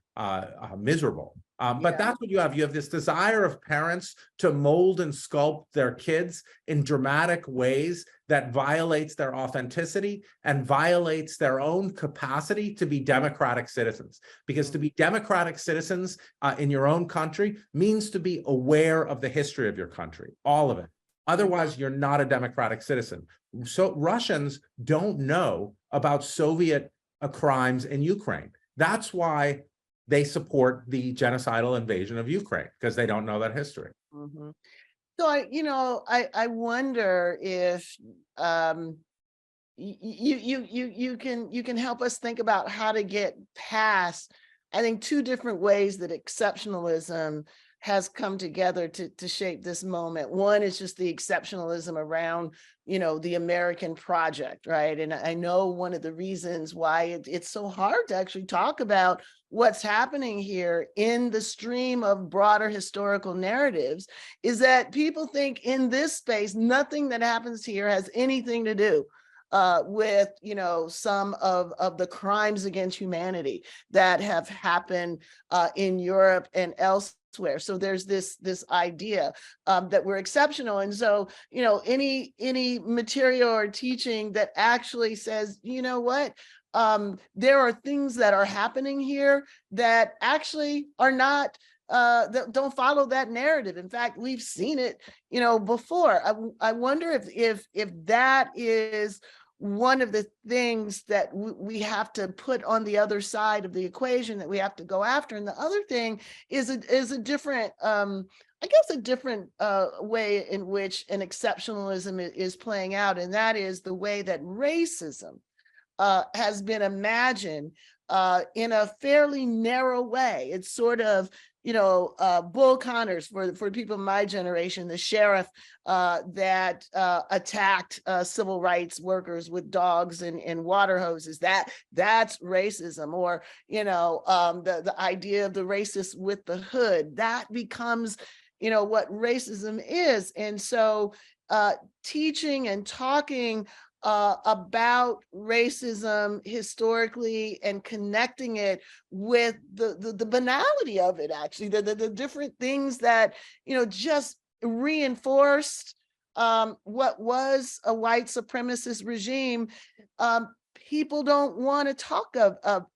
miserable. But that's what you have. You have this desire of parents to mold and sculpt their kids in dramatic ways that violates their authenticity and violates their own capacity to be democratic citizens. Because to be democratic citizens in your own country means to be aware of the history of your country, all of it. Otherwise, you're not a democratic citizen. So Russians don't know about Soviet crimes in Ukraine. That's why they support the genocidal invasion of Ukraine, because they don't know that history. Mm-hmm. So I wonder if you can help us think about how to get past, I think, two different ways that exceptionalism has come together to shape this moment. One is just the exceptionalism around, the American project, right? And I know one of the reasons why it's so hard to actually talk about what's happening here in the stream of broader historical narratives is that people think in this space, nothing that happens here has anything to do with, some of the crimes against humanity that have happened in Europe and elsewhere. So there's this idea that we're exceptional. And so, any material or teaching that actually says, there are things that are happening here that actually are not, that don't follow that narrative. In fact, we've seen it, before. I wonder if that is one of the things that we have to put on the other side of the equation that we have to go after. And the other thing is a different, I guess, a different way in which an exceptionalism is playing out, and that is the way that racism has been imagined in a fairly narrow way. It's sort of, Bull Connors for people in my generation, the sheriff that attacked civil rights workers with dogs and water hoses. That's racism. Or the idea of the racist with the hood, that becomes what racism is. And so teaching and talking about racism historically and connecting it with the banality of it, actually, the different things that, just reinforced what was a white supremacist regime. People don't want to talk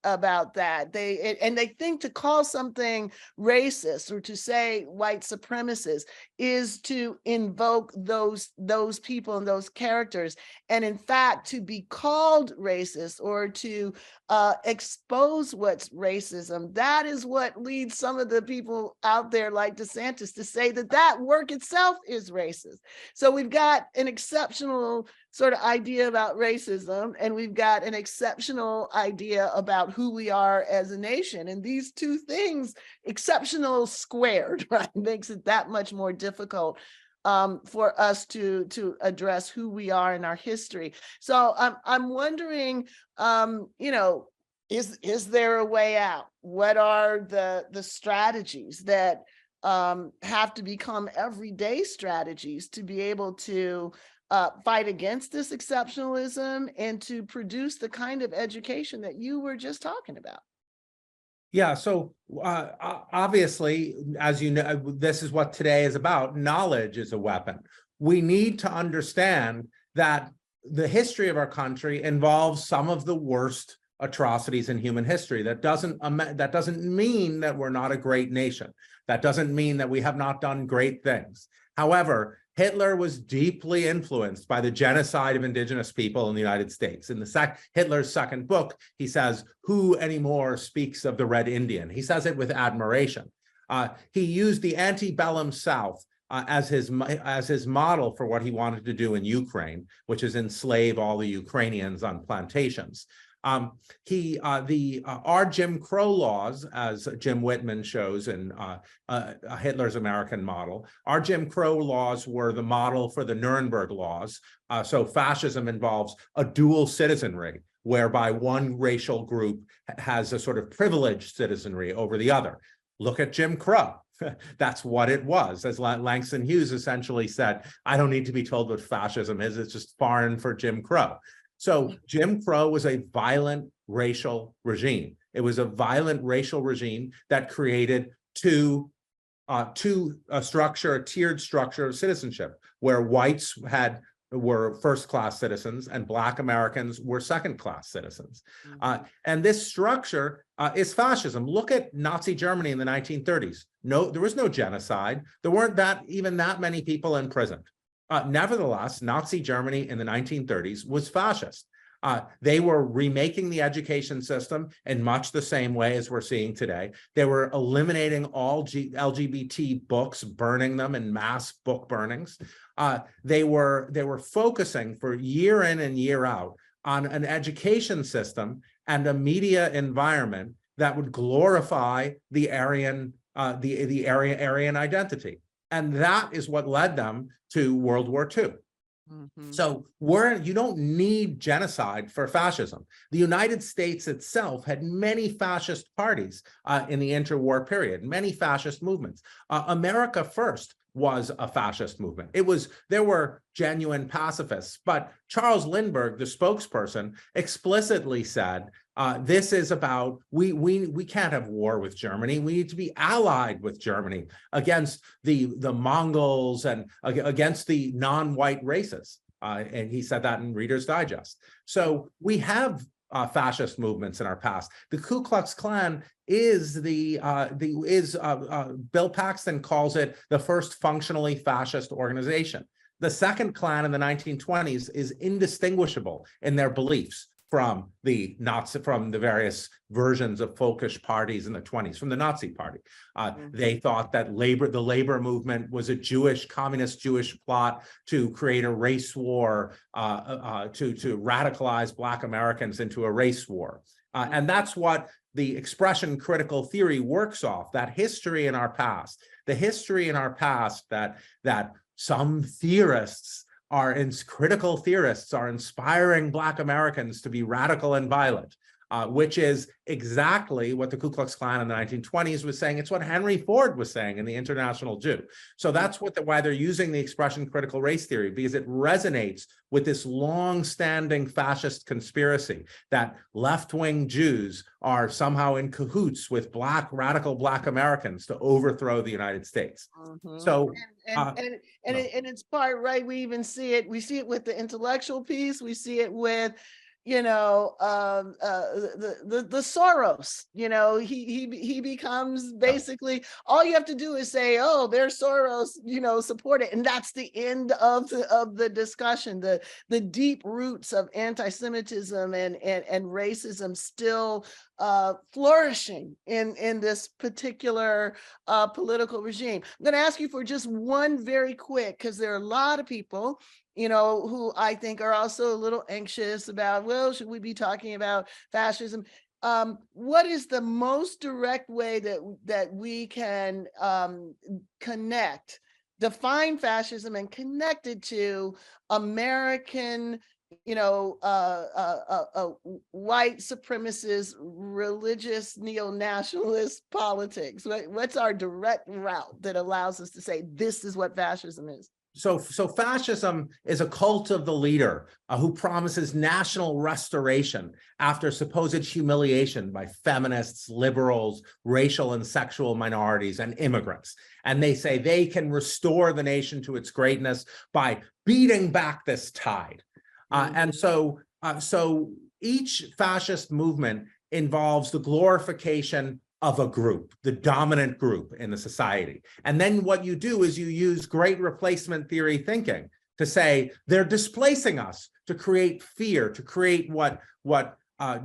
about that. They think to call something racist or to say white supremacist is to invoke those people and those characters. And in fact, to be called racist or to expose what's racism, that is what leads some of the people out there like DeSantis to say that work itself is racist. So we've got an exceptional sort of idea about racism, and we've got an exceptional idea about who we are as a nation. And these two things, exceptional squared, right, makes it that much more difficult for us to address who we are in our history. So I'm wondering, is there a way out? What are the strategies that have to become everyday strategies to be able to fight against this exceptionalism and to produce the kind of education that you were just talking about? Yeah, so obviously, as you know, this is what today is about. Knowledge is a weapon. We need to understand that the history of our country involves some of the worst atrocities in human history. That doesn't mean that we're not a great nation. That doesn't mean that we have not done great things. However, Hitler was deeply influenced by the genocide of indigenous people in the United States. In Hitler's second book, he says, "Who anymore speaks of the Red Indian?" He says it with admiration. He used the antebellum South as his model for what he wanted to do in Ukraine, which is enslave all the Ukrainians on plantations. Our Jim Crow laws, as Jim Whitman shows in Hitler's American model, our Jim Crow laws were the model for the Nuremberg laws. So fascism involves a dual citizenry, whereby one racial group has a sort of privileged citizenry over the other. Look at Jim Crow. That's what it was. As Langston Hughes essentially said, I don't need to be told what fascism is. It's just foreign for Jim Crow. So Jim Crow was a violent racial regime. It was a violent racial regime that created a tiered structure of citizenship, where whites were first-class citizens and Black Americans were second-class citizens. And this structure is fascism. Look at Nazi Germany in the 1930s. No, there was no genocide. There weren't even that many people in prison. Nevertheless, Nazi Germany in the 1930s was fascist. They were remaking the education system in much the same way as we're seeing today. They were eliminating all LGBT books, burning them in mass book burnings. They were focusing for year in and year out on an education system and a media environment that would glorify the Aryan identity. And that is what led them to World War II. So you don't need genocide for fascism. The United States itself had many fascist parties in the interwar period, many fascist movements. America First was a fascist movement. There were genuine pacifists, but Charles Lindbergh, the spokesperson, explicitly said, this is about, we can't have war with Germany. We need to be allied with Germany against the Mongols and against the non-white races. And he said that in Reader's Digest. So we have fascist movements in our past. The Ku Klux Klan is Bill Paxton calls it the first functionally fascist organization. The second Klan in the 1920s is indistinguishable in their beliefs from the various versions of folkish parties in the 20s, from the Nazi Party. They thought that the labor movement was a communist Jewish plot to create a race war, to radicalize Black Americans into a race war. And that's what the expression critical theory works off, that history in our past, the history in our past that some theorists critical theorists are inspiring Black Americans to be radical and violent, which is exactly what the Ku Klux Klan in the 1920s was saying. It's what Henry Ford was saying in The International Jew. So that's why they're using the expression critical race theory, because it resonates with this long-standing fascist conspiracy that left-wing Jews are somehow in cahoots with radical Black Americans to overthrow the United States. So and it's part right. We even see it. We see it with the intellectual piece. We see it with, the Soros. He becomes basically, all you have to do is say, oh, there's Soros, support it, and that's the end of the discussion. The deep roots of anti-Semitism and racism still flourishing in this particular political regime. I'm going to ask you for just one very quick, because there are a lot of people who I think are also a little anxious about, well, should we be talking about fascism? What is the most direct way that we can define fascism and connect it to American, white supremacist, religious, neo-nationalist politics? What's our direct route that allows us to say this is what fascism is? So fascism is a cult of the leader who promises national restoration after supposed humiliation by feminists, liberals, racial and sexual minorities, and immigrants. And they say they can restore the nation to its greatness by beating back this tide. And so each fascist movement involves the glorification of a group, the dominant group in the society. And then what you do is you use great replacement theory thinking to say they're displacing us, to create fear, to create what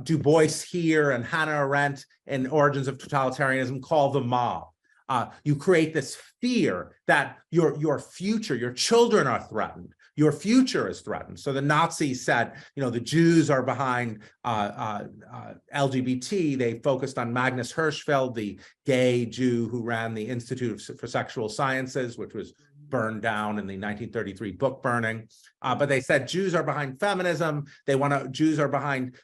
Du Bois here and Hannah Arendt in Origins of Totalitarianism call the mob. You create this fear that your future, your children are threatened. Your future is threatened. So the Nazis said, the Jews are behind LGBT. They focused on Magnus Hirschfeld, the gay Jew who ran the Institute for Sexual Sciences, which was burned down in the 1933 book burning. But they said Jews are behind feminism. Jews are behind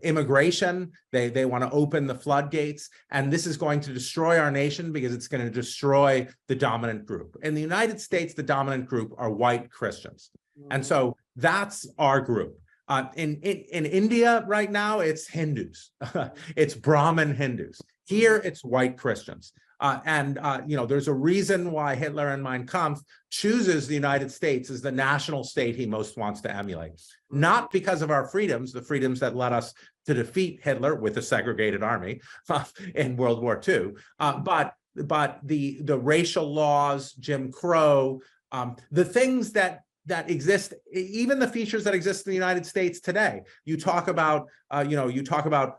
immigration. They want to open the floodgates. And this is going to destroy our nation because it's going to destroy the dominant group. In the United States, the dominant group are white Christians. And so that's our group. In India right now, it's Hindus. It's Brahmin Hindus. Here, it's white Christians. There's a reason why Hitler in Mein Kampf chooses the United States as the national state he most wants to emulate. Not because of our freedoms, the freedoms that led us to defeat Hitler with a segregated army in World War II, but the racial laws, Jim Crow, the things that exist, even the features that exist in the United States today. You talk about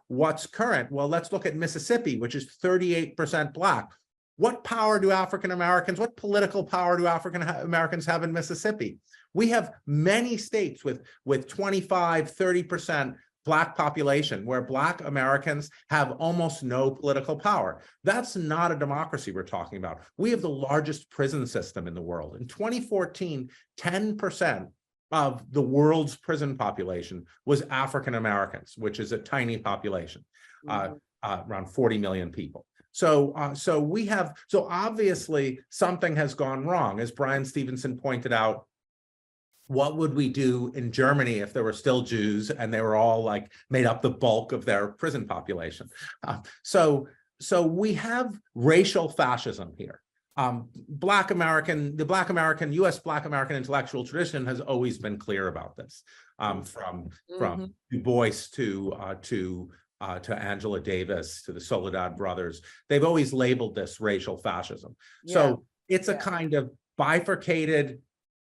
what's current. Well, let's look at Mississippi, which is 38% Black. What power do African Americans, what political power do African Americans have in Mississippi? We have many states with 25, 30% Black population, where Black Americans have almost no political power. That's not a democracy we're talking about. We have the largest prison system in the world. In 2014, 10% of the world's prison population was African Americans, which is a tiny population, around 40 million people. So obviously something has gone wrong. As Brian Stevenson pointed out, what would we do in Germany if there were still Jews and they were all made up the bulk of their prison population? So we have racial fascism here. The Black American U.S. Black American intellectual tradition has always been clear about this, from Du Bois to Angela Davis to the Soledad brothers. They've always labeled this racial fascism. So it's a kind of bifurcated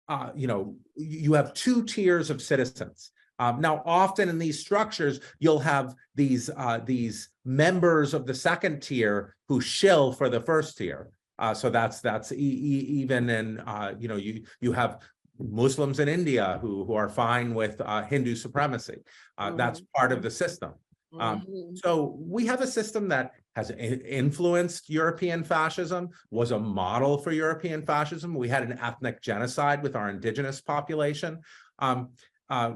you have two tiers of citizens. Now, often in these structures, you'll have these members of the second tier who shill for the first tier. So that's even in you have Muslims in India who are fine with Hindu supremacy. That's part of the system. So we have a system that has influenced European fascism, was a model for European fascism. We had an ethnic genocide with our indigenous population.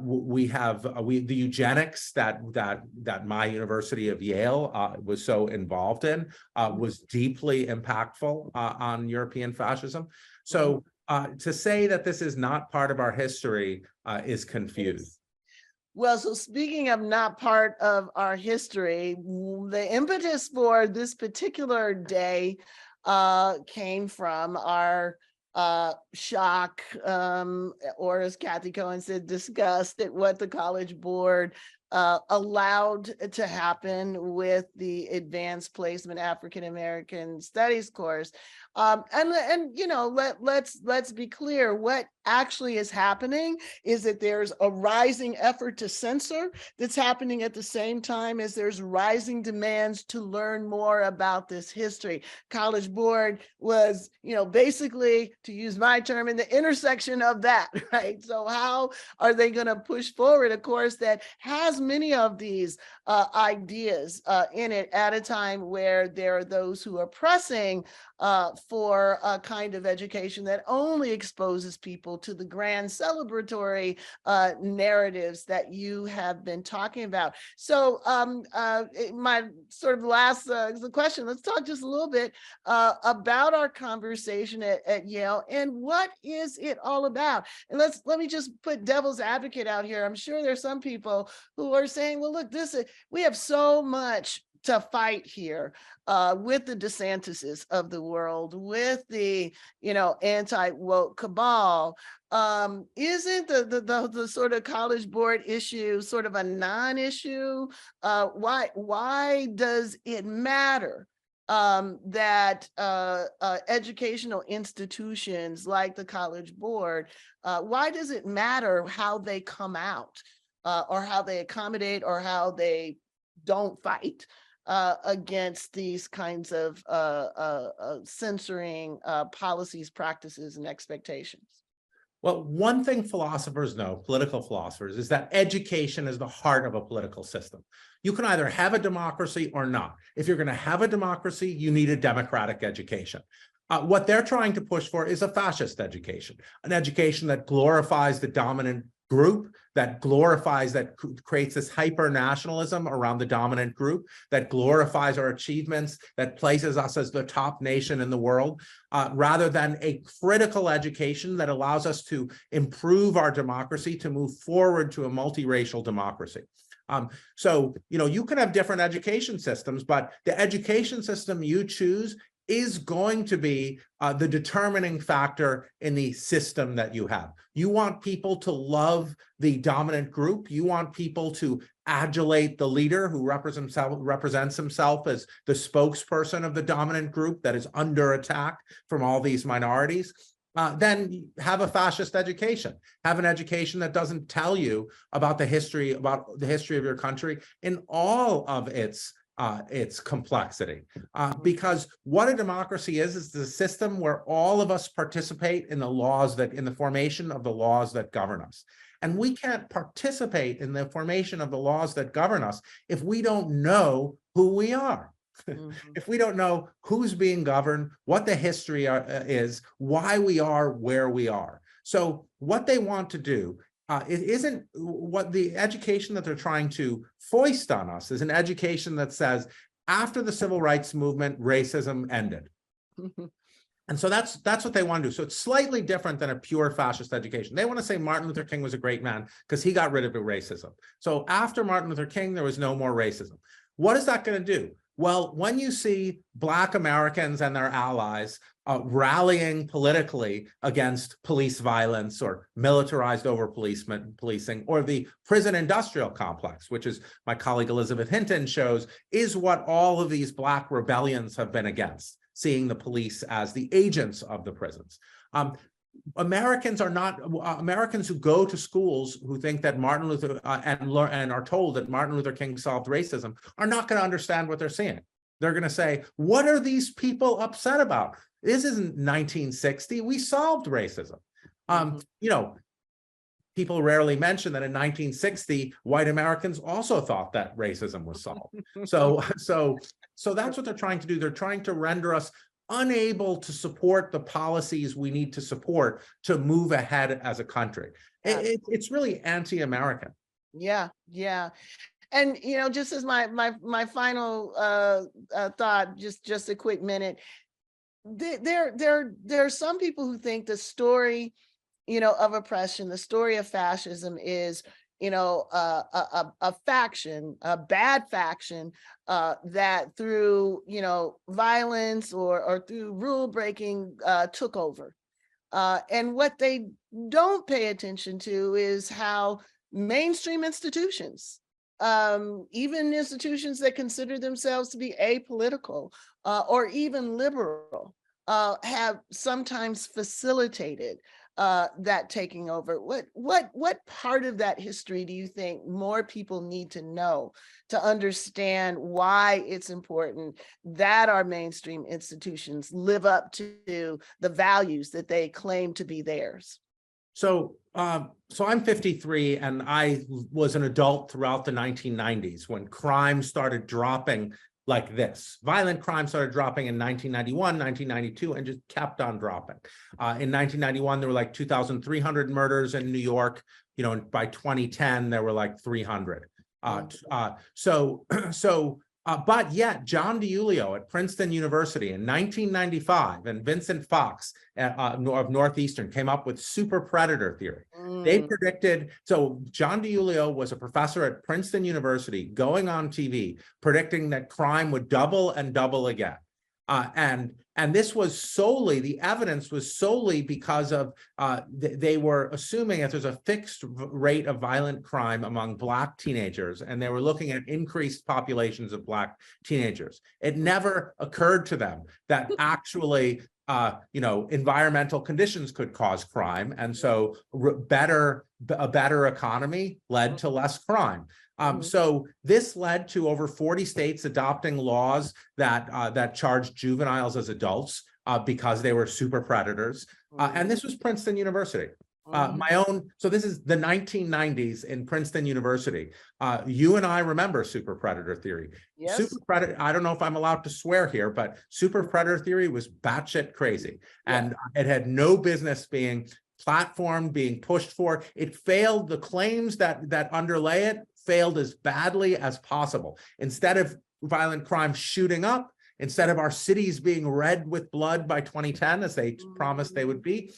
We have the eugenics that my University of Yale was so involved in was deeply impactful on European fascism. So to say that this is not part of our history is confused. Well, so speaking of not part of our history, the impetus for this particular day came from our shock, or as Cathy Cohen said, disgust at what the College Board allowed to happen with the Advanced Placement African American Studies course. And let's be clear, what actually is happening is that there's a rising effort to censor that's happening at the same time as there's rising demands to learn more about this history. College Board was, basically, to use my term, in the intersection of that, right? So how are they going to push forward a course that has many of these ideas in it at a time where there are those who are pressing for a kind of education that only exposes people to the grand celebratory narratives that you have been talking about. So my sort of last question, let's talk just a little bit about our conversation at Yale and what is it all about? And let me just put devil's advocate out here. I'm sure there's some people who are saying, well, look, we have so much to fight here with the DeSantises of the world, with the anti-woke cabal. Isn't the sort of College Board issue sort of a non-issue? Why does it matter that educational institutions like the College Board, why does it matter how they come out or how they accommodate or how they don't fight against these kinds of censoring policies, practices, and expectations? Well, one thing philosophers know, political philosophers, is that education is the heart of a political system. You can either have a democracy or not. If you're going to have a democracy, you need a democratic education. What they're trying to push for is a fascist education, an education that glorifies the dominant group, that creates this hyper-nationalism around the dominant group, that glorifies our achievements, that places us as the top nation in the world, rather than a critical education that allows us to improve our democracy, to move forward to a multiracial democracy. So, you can have different education systems, but the education system you choose is going to be the determining factor in the system that you have. You want people to love the dominant group. You want people to adulate the leader who represents himself as the spokesperson of the dominant group that is under attack from all these minorities. Then have a fascist education. Have an education that doesn't tell you about the history of your country in all of its complexity. Because what a democracy is the system where all of us participate in the formation of the laws that govern us. And we can't participate in the formation of the laws that govern us if we don't know who we are. If we don't know who's being governed, what the history is, why we are where we are. So what they want to do, it isn't what the education that they're trying to foist on us is an education that says, after the civil rights movement, racism ended. And so that's what they want to do. So it's slightly different than a pure fascist education. They want to say Martin Luther King was a great man because he got rid of the racism. So after Martin Luther King, there was no more racism. What is that going to do? Well, when you see Black Americans and their allies rallying politically against police violence or militarized policing, or the prison industrial complex, which is my colleague Elizabeth Hinton shows, is what all of these Black rebellions have been against, seeing the police as the agents of the prisons. Americans are not Americans who go to schools who think that Martin Luther and are told that Martin Luther King solved racism are not going to understand what they're seeing. They're going to say, what are these people upset about? This isn't 1960. We solved racism. You know, people rarely mention that in 1960, white Americans also thought that racism was solved. So that's what they're trying to do. They're trying to render us unable to support the policies we need to support to move ahead as a country. It's really anti-American. Yeah, yeah. And, you know, just as my final thought, just a quick minute, there are some people who think the story, you know, of oppression, the story of fascism is, you know, a faction, a bad faction that through, you know, violence or through rule breaking took over. And what they don't pay attention to is how mainstream institutions, even institutions that consider themselves to be apolitical or even liberal, have sometimes facilitated that taking over. What part of that history do you think more people need to know to understand why it's important that our mainstream institutions live up to the values that they claim to be theirs? So I'm 53, and I was an adult throughout the 1990s when crime started dropping like this. Violent crime started dropping in 1991, 1992, and just kept on dropping. In 1991, there were like 2,300 murders in New York. You know, and by 2010, there were like 300. But yet, John DiIulio at Princeton University in 1995 and Vincent Fox of Northeastern came up with super predator theory. They predicted, so John DiIulio was a professor at Princeton University going on TV, predicting that crime would double and double again. And this was solely, the evidence was solely because of, they were assuming that there's a fixed rate of violent crime among Black teenagers, and they were looking at increased populations of Black teenagers. It never occurred to them that actually, you know, environmental conditions could cause crime. And so a better economy led to less crime. So this led to over 40 states adopting laws that charged juveniles as adults because they were super predators. And this was Princeton University. So this is the 1990s in Princeton University. You and I remember super predator theory. Yes. Super predator, I don't know if I'm allowed to swear here, but super predator theory was batshit crazy. And it had no business being platformed, being pushed for. It failed. The claims that underlay it failed as badly as possible. Instead of violent crime shooting up, instead of our cities being red with blood by 2010, as they promised they would be,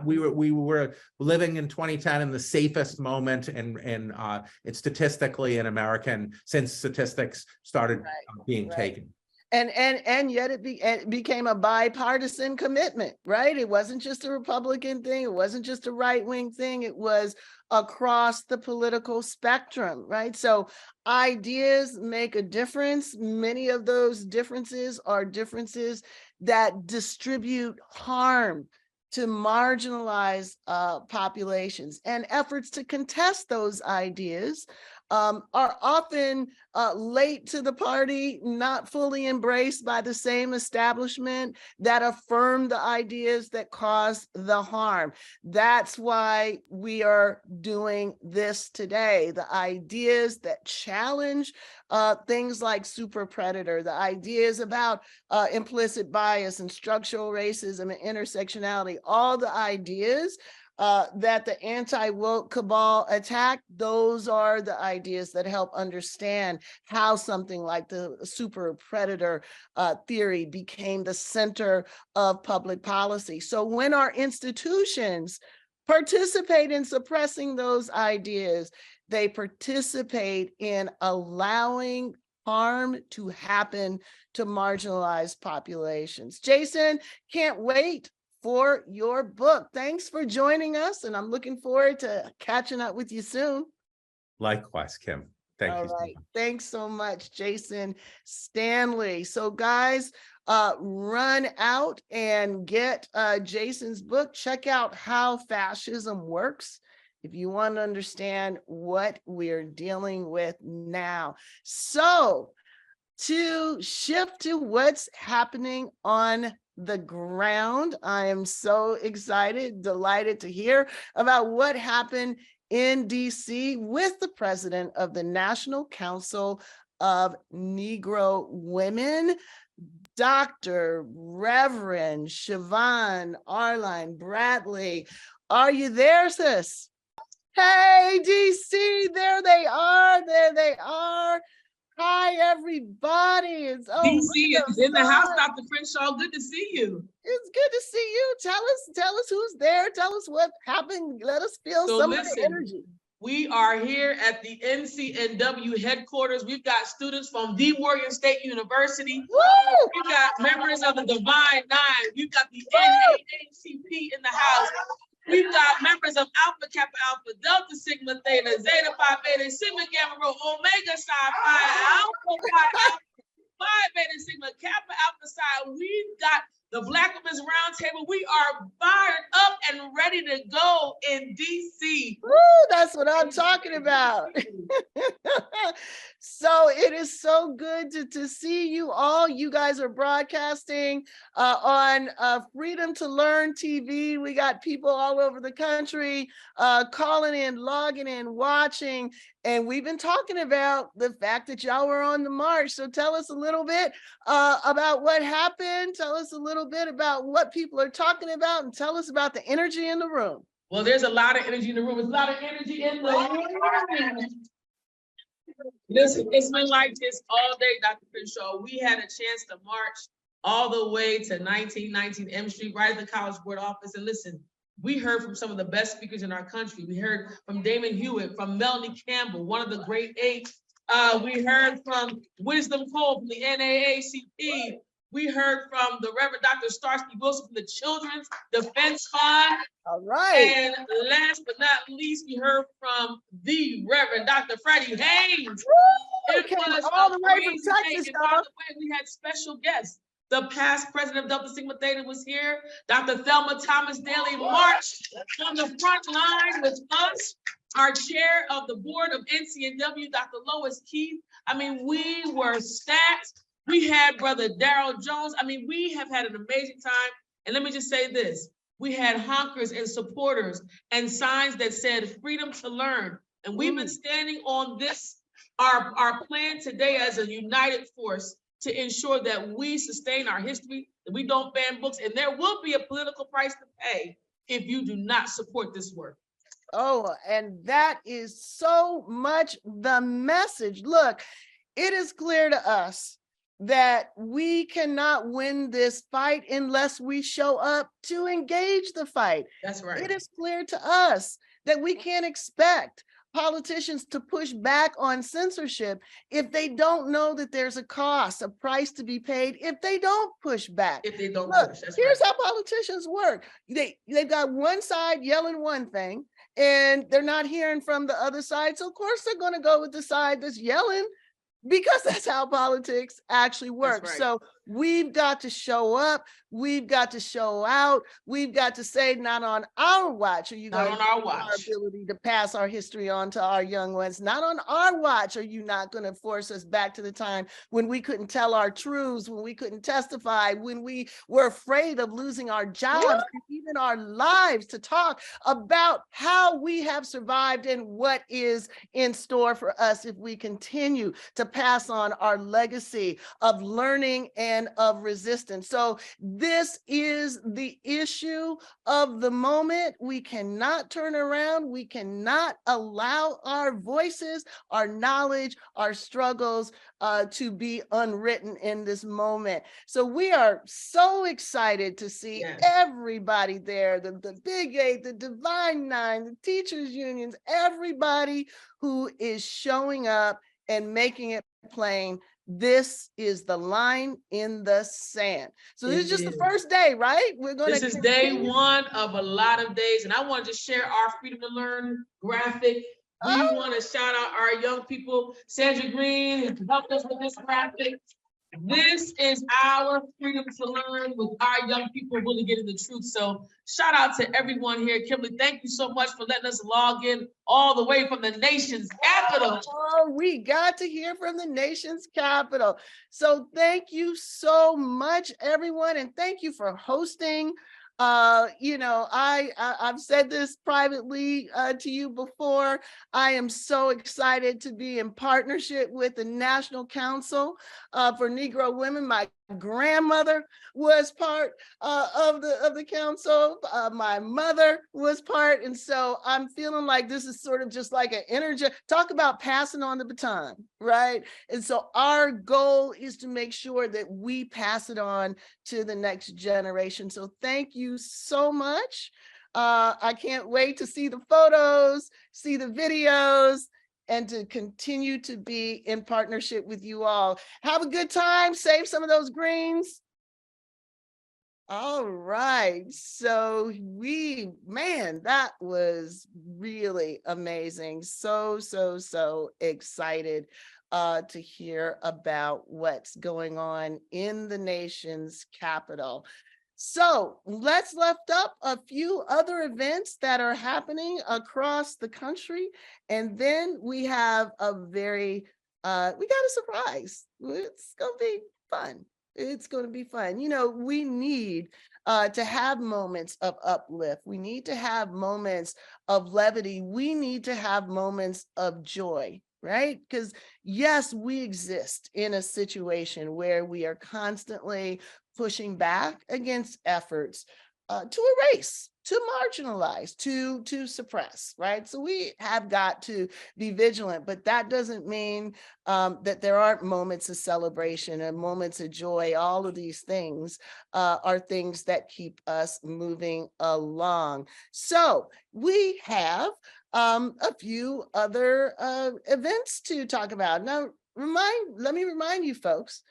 we were living in 2010 in the safest moment in statistically in American since statistics started being taken. And yet it became a bipartisan commitment, right? It wasn't just a Republican thing. It wasn't just a right-wing thing. It was across the political spectrum, right? So ideas make a difference. Many of those differences are differences that distribute harm to marginalized populations, and efforts to contest those ideas are often late to the party, not fully embraced by the same establishment that affirm the ideas that cause the harm. That's why we are doing this today. The ideas that challenge things like super predator, the ideas about implicit bias and structural racism and intersectionality, all the ideas that the anti-woke cabal attack, those are the ideas that help understand how something like the super predator theory became the center of public policy. So when our institutions participate in suppressing those ideas, they participate in allowing harm to happen to marginalized populations. Jason, can't wait for your book. Thanks for joining us, and I'm looking forward to catching up with you soon. Likewise, Kim. Thank you. All right. Thanks so much, Jason Stanley. So guys, run out and get Jason's book. Check out How Fascism Works if you want to understand what we're dealing with now. So to shift to what's happening on the ground, I am so excited, delighted to hear about what happened in DC with the president of the National Council of Negro Women, Dr. Reverend Siobhan Arline Bradley. Are you there, sis? Hey, DC, there they are, there they are. Hi, everybody. It's DC is in the house, Dr. Crenshaw. Good to see you. It's good to see you. Tell us who's there. Tell us what happened. Let us feel some of the energy. We are here at the NCNW headquarters. We've got students from the Morgan State University. Woo! We've got members of the Divine Nine. We've got the NAACP in the house. We've got members of Alpha Kappa Alpha, Delta Sigma Theta, Zeta Phi Beta, Sigma Gamma Rho, Omega Psi Phi, Alpha Phi Alpha, Phi Beta Sigma, Kappa Alpha Psi. We've got the Black Women's Roundtable. We are fired up and ready to go in DC. Woo, that's what I'm talking about. So it is so good to see you all. You guys are broadcasting on Freedom to Learn TV. We got people all over the country calling in, logging in, watching. And we've been talking about the fact that y'all were on the march. So tell us a little bit about what happened. Tell us a little bit about what people are talking about, and tell us about the energy in the room. Well, there's a lot of energy in the room. There's a lot of energy in the room. Listen, it's been like this all day, Dr. Crenshaw. We had a chance to march all the way to 1919 M Street, right at the College Board office. And listen, we heard from some of the best speakers in our country. We heard from Damon Hewitt, from Melanie Campbell, one of the great eight. We heard from Wisdom Cole from the NAACP. We heard from the Reverend Dr. Starsky Wilson from the Children's Defense Fund. All right. And last but not least, we heard from the Reverend Dr. Freddie Haynes. Woo! It was all the way from Texas. By the way, we had special guests. The past president of Delta Sigma Theta was here. Dr. Thelma Thomas Daly marched on the front line with us. Our chair of the board of NCNW, Dr. Lois Keith. I mean, we were stacked. We had Brother Darrell Jones. I mean, we have had an amazing time. And let me just say this. We had honkers and supporters and signs that said freedom to learn. And we've been standing on this, our plan today as a united force to ensure that we sustain our history, that we don't ban books. And there will be a political price to pay if you do not support this work. Oh, and that is so much the message. Look, it is clear to us that we cannot win this fight unless we show up to engage the fight. That's right. It is clear to us that we can't expect politicians to push back on censorship if they don't know that there's a cost, a price to be paid, if they don't push back. If they don't Look, push, that's here's right. how politicians work. They've got one side yelling one thing, and they're not hearing from the other side. So of course they're going to go with the side that's yelling, because that's how politics actually works. right. So we've got to show up. We've got to show out. We've got to say, not on our watch are you Not going on our to watch. our ability to pass our history on to our young ones. Not on our watch are you not going to force us back to the time when we couldn't tell our truths, when we couldn't testify, when we were afraid of losing our jobs, and even our lives, to talk about how we have survived and what is in store for us if we continue to pass on our legacy of learning and of resistance. So this is the issue of the moment. We cannot turn around. We cannot allow our voices, our knowledge, our struggles to be unwritten in this moment. So we are so excited to see everybody there, the Big Eight, the Divine Nine, the teachers unions, everybody who is showing up and making it plain. This is the line in the sand. So this is just the first day, right? We're going to. This is day one of a lot of days. And I want to just share our Freedom to Learn graphic. We want to shout out our young people, Sandra Green, who helped us with this graphic. This is our freedom to learn with our young people really getting the truth. So shout out to everyone here. Kimberlé, thank you so much for letting us log in all the way from the nation's capital. Oh, we got to hear from the nation's capital. So thank you so much, everyone. And thank you for hosting. I've said this privately to you before. I am so excited to be in partnership with the National Council for Negro Women. My grandmother was part of the council. My mother was part. And so I'm feeling like this is sort of just like an energy. Talk about passing on the baton, right? And so our goal is to make sure that we pass it on to the next generation. So thank you so much. I can't wait to see the photos, see the videos, and to continue to be in partnership with you all. Have a good time. Save some of those greens. All right. So that was really amazing. So excited to hear about what's going on in the nation's capital. So let's lift up a few other events that are happening across the country. And then we have we got a surprise. It's going to be fun. It's going to be fun. You know, we need to have moments of uplift. We need to have moments of levity. We need to have moments of joy, right? Because yes, we exist in a situation where we are constantly pushing back against efforts to erase, to marginalize, to suppress, right? So we have got to be vigilant, but that doesn't mean that there aren't moments of celebration and moments of joy. All of these things are things that keep us moving along. So we have a few other events to talk about. Now, let me remind you folks,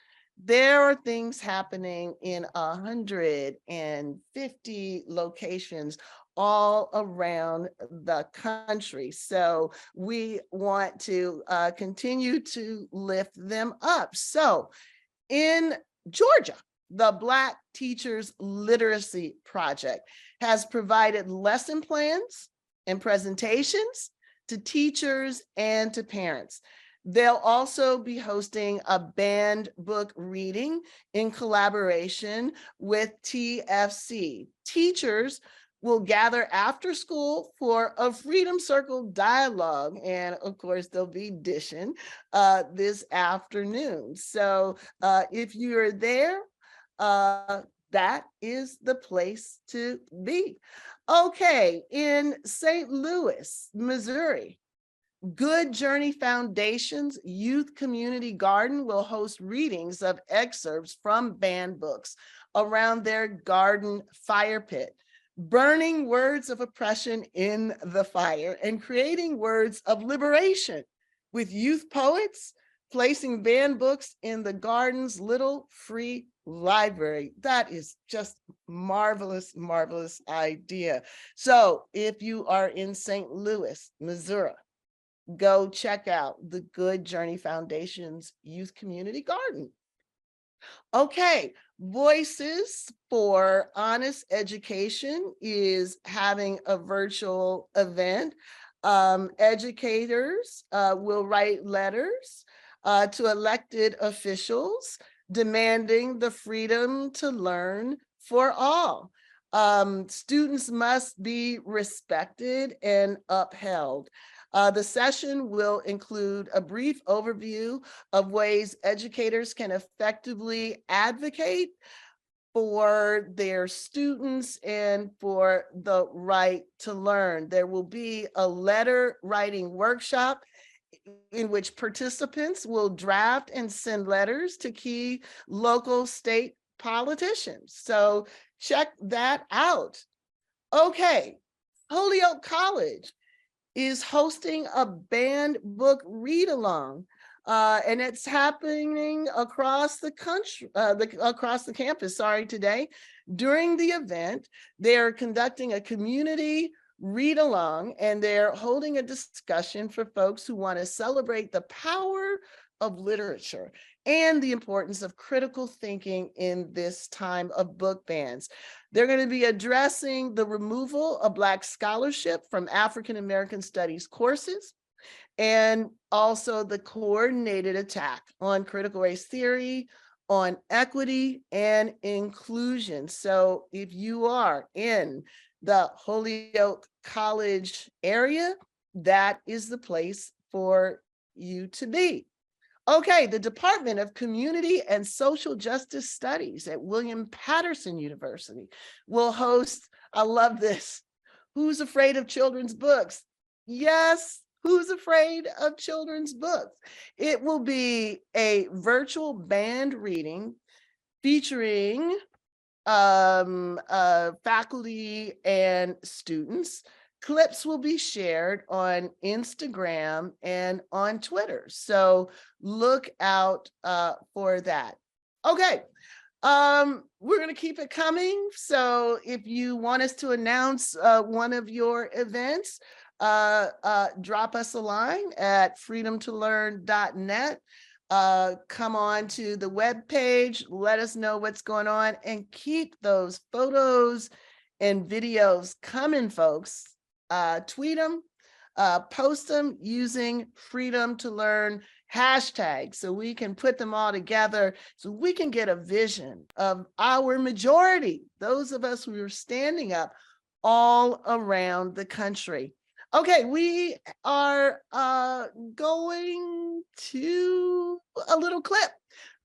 there are things happening in 150 locations all around the country. So we want to continue to lift them up. So in Georgia, the Black Teachers Literacy Project has provided lesson plans and presentations to teachers and to parents. They'll also be hosting a banned book reading in collaboration with TFC. Teachers will gather after school for a Freedom Circle dialogue. And of course, they'll be dishing this afternoon. So if you're there, that is the place to be. Okay, in St. Louis, Missouri, Good Journey Foundation's Youth Community Garden will host readings of excerpts from banned books around their garden fire pit, burning words of oppression in the fire and creating words of liberation with youth poets placing banned books in the garden's little free library. That is just marvelous, marvelous idea. So if you are in St. Louis, Missouri, go check out the Good Journey Foundation's Youth Community Garden. Okay, Voices for Honest Education is having a virtual event. Educators will write letters to elected officials demanding the freedom to learn for all. Students must be respected and upheld. The session will include a brief overview of ways educators can effectively advocate for their students and for the right to learn. There will be a letter writing workshop in which participants will draft and send letters to key local state politicians. So check that out. Okay, Holyoke College is hosting a banned book read along, and it's happening across the country, across the campus, today. During the event, they're conducting a community read along, and they're holding a discussion for folks who want to celebrate the power of literature and the importance of critical thinking in this time of book bans. They're going to be addressing the removal of Black scholarship from African American studies courses, and also the coordinated attack on critical race theory, on equity and inclusion. So if you are in the Holyoke College area, that is the place for you to be. Okay, the Department of Community and Social Justice Studies at William Patterson University will host, I love this, Who's Afraid of Children's Books? Yes, Who's Afraid of Children's Books? It will be a virtual band reading featuring faculty and students. Clips will be shared on Instagram and on Twitter. So look out for that. Okay, we're going to keep it coming. So if you want us to announce one of your events, drop us a line at freedomtolearn.net. Come on to the webpage, let us know what's going on, and keep those photos and videos coming, folks. Tweet them, post them using Freedom to Learn hashtag so we can put them all together so we can get a vision of our majority, those of us who are standing up all around the country. Okay, we are going to a little clip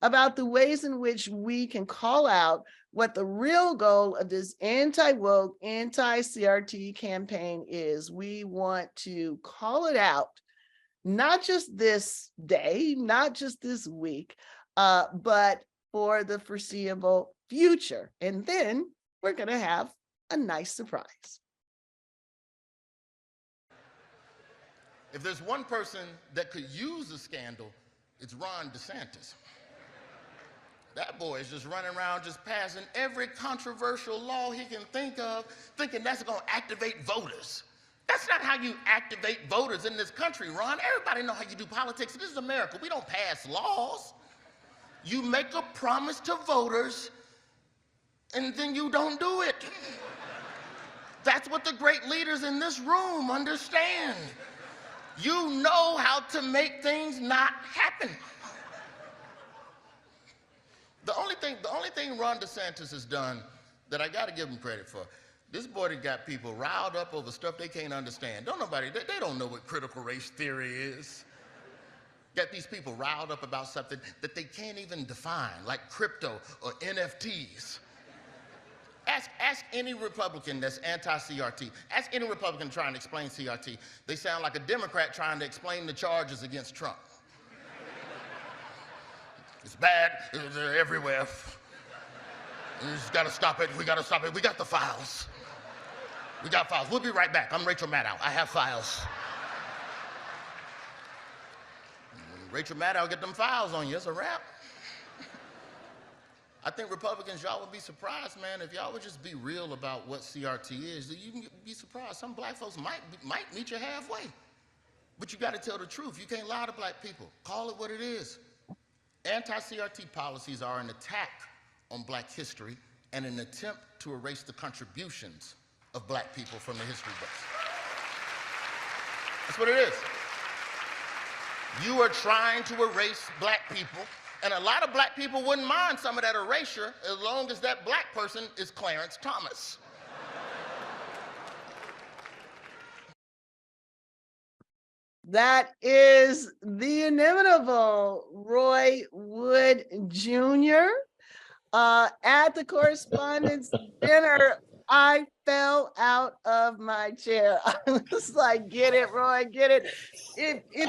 about the ways in which we can call out what the real goal of this anti-woke, anti-CRT campaign is. We want to call it out, not just this day, not just this week, but for the foreseeable future. And then we're going to have a nice surprise. If there's one person that could use a scandal, it's Ron DeSantis. That boy is just running around just passing every controversial law he can think of, thinking that's going to activate voters. That's not how you activate voters in this country, Ron. Everybody know how you do politics. This is America. We don't pass laws. You make a promise to voters, and then you don't do it. That's what the great leaders in this room understand. You know how to make things not happen. The only thing Ron DeSantis has done that I got to give him credit for, this boy that got people riled up over stuff they can't understand. They don't know what critical race theory is. Got these people riled up about something that they can't even define, like crypto or NFTs. Ask any Republican that's anti-CRT. Ask any Republican trying to explain CRT. They sound like a Democrat trying to explain the charges against Trump. It's bad, they're everywhere. We just gotta stop it, we gotta stop it. We got the files. We got files. We'll be right back. I'm Rachel Maddow. I have files. Rachel Maddow get them files on you, it's a wrap. I think Republicans, y'all would be surprised, man, if y'all would just be real about what CRT is. You can be surprised. Some black folks might meet you halfway. But you gotta tell the truth. You can't lie to black people. Call it what it is. Anti-CRT policies are an attack on black history and an attempt to erase the contributions of black people from the history books. That's what it is. You are trying to erase black people, and a lot of black people wouldn't mind some of that erasure as long as that black person is Clarence Thomas. That is the inimitable Roy Wood Jr. At the correspondence dinner, I fell out of my chair. I was like, get it, Roy, get it.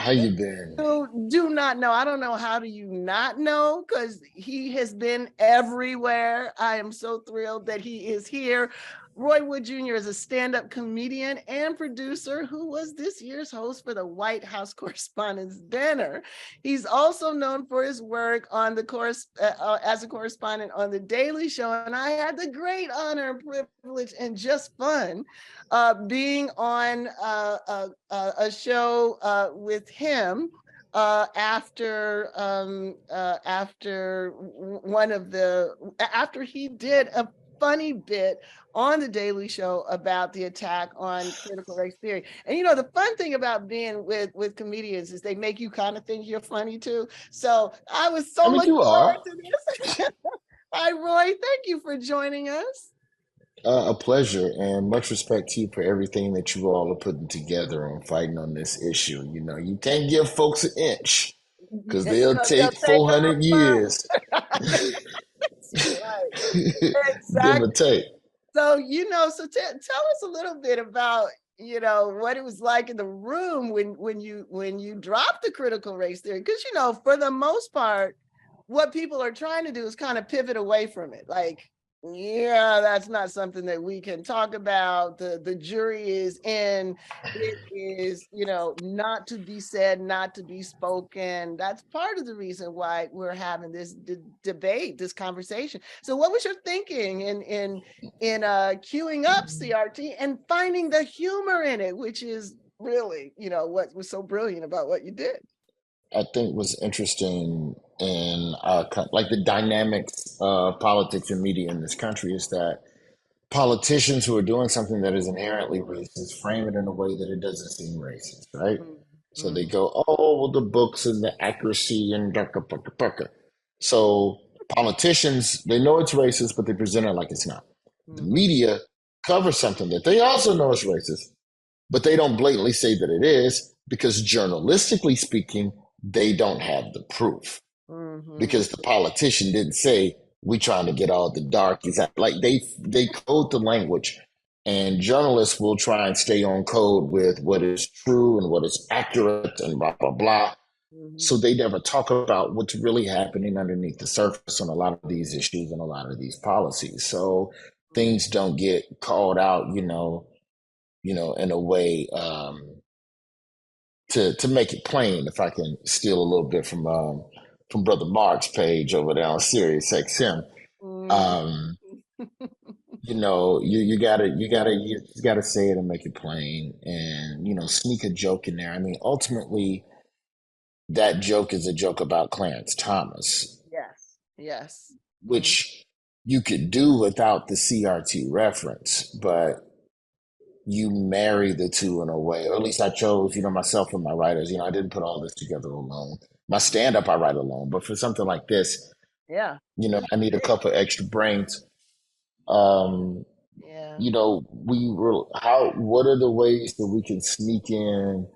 How you been? Do not know. I don't know how do you not know, because he has been everywhere. I am so thrilled that he is here. Roy Wood Jr. is a stand-up comedian and producer who was this year's host for the White House Correspondents' Dinner. He's also known for his work on as a correspondent on The Daily Show, and I had the great honor, privilege, and just fun being on a show with him after he did a funny bit on the Daily Show about the attack on critical race theory. And you know, the fun thing about being with comedians is they make you kind of think you're funny too. So I was so looking forward to this. Hi, Roy. Thank you for joining us. A pleasure, and much respect to you for everything that you all are putting together on fighting on this issue. You know, you can't give folks an inch because they'll take 400 years. Give or take. So, you know, so tell us a little bit about, you know, what it was like in the room when you dropped the critical race theory, because, you know, for the most part, what people are trying to do is kind of pivot away from it. Like, yeah, that's not something that we can talk about. The jury is in. It is, you know, not to be said, not to be spoken. That's part of the reason why we're having this debate, this conversation. So what was your thinking in queuing up CRT and finding the humor in it, which is really, you know, what was so brilliant about what you did? I think was interesting in like the dynamics of politics and media in this country is that politicians who are doing something that is inherently racist frame it in a way that it doesn't seem racist, right? So they go, oh, well, the books and the accuracy and pucka. So politicians, they know it's racist, but they present it like it's not. The media covers something that they also know is racist, but they don't blatantly say that it is because journalistically speaking, they don't have the proof because the politician didn't say we trying to get all the darkies out. Like they code the language, and journalists will try and stay on code with what is true and what is accurate and blah blah blah. So they never talk about what's really happening underneath the surface on a lot of these issues and a lot of these policies. So things don't get called out, you know, in a way. To make it plain, if I can steal a little bit from Brother Mark's page over there on Sirius XM, you know, you gotta say it and make it plain, and you know, sneak a joke in there. I mean, ultimately, that joke is a joke about Clarence Thomas. Yes. Which you could do without the CRT reference, but you marry the two in a way, or at least I chose, you know, myself and my writers, you know, I didn't put all this together alone. My stand-up, I write alone, but for something like this, you know, I need a couple extra brains. You know, what are the ways that we can sneak in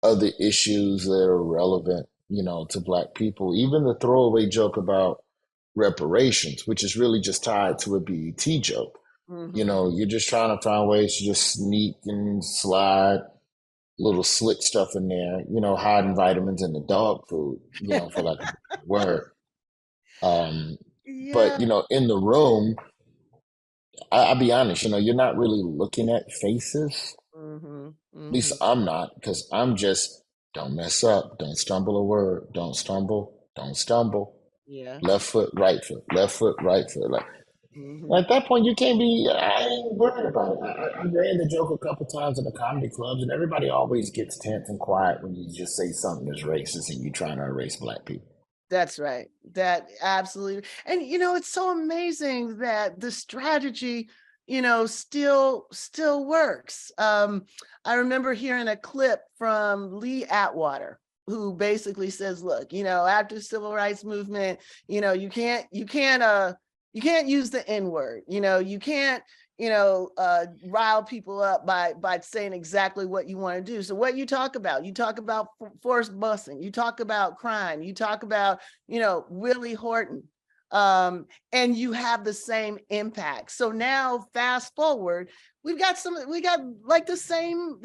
other issues that are relevant, you know, to Black people? Even the throwaway joke about reparations, which is really just tied to a BET joke. You know, you're just trying to find ways to just sneak and slide little slick stuff in there, you know, hiding vitamins in the dog food, you know, for like a word. But, you know, in the room, I'll be honest, you know, you're not really looking at faces. At least I'm not, because I'm just, don't mess up, don't stumble a word, don't stumble. Left foot, right foot, left foot, right foot. Like, at that point, you can't be, I ain't worried about it. I ran the joke a couple times in the comedy clubs, and everybody always gets tense and quiet when you just say something that's racist and you're trying to erase Black people. That's right. That absolutely. And, you know, it's so amazing that the strategy, you know, still works. I remember hearing a clip from Lee Atwater, who basically says, look, you know, after the civil rights movement, you know, you can't use the N-word, you know, you can't, you know, rile people up by saying exactly what you want to do. So what you talk about forced busing, you talk about crime, you talk about, you know, Willie Horton, and you have the same impact. So now fast forward, we got like the same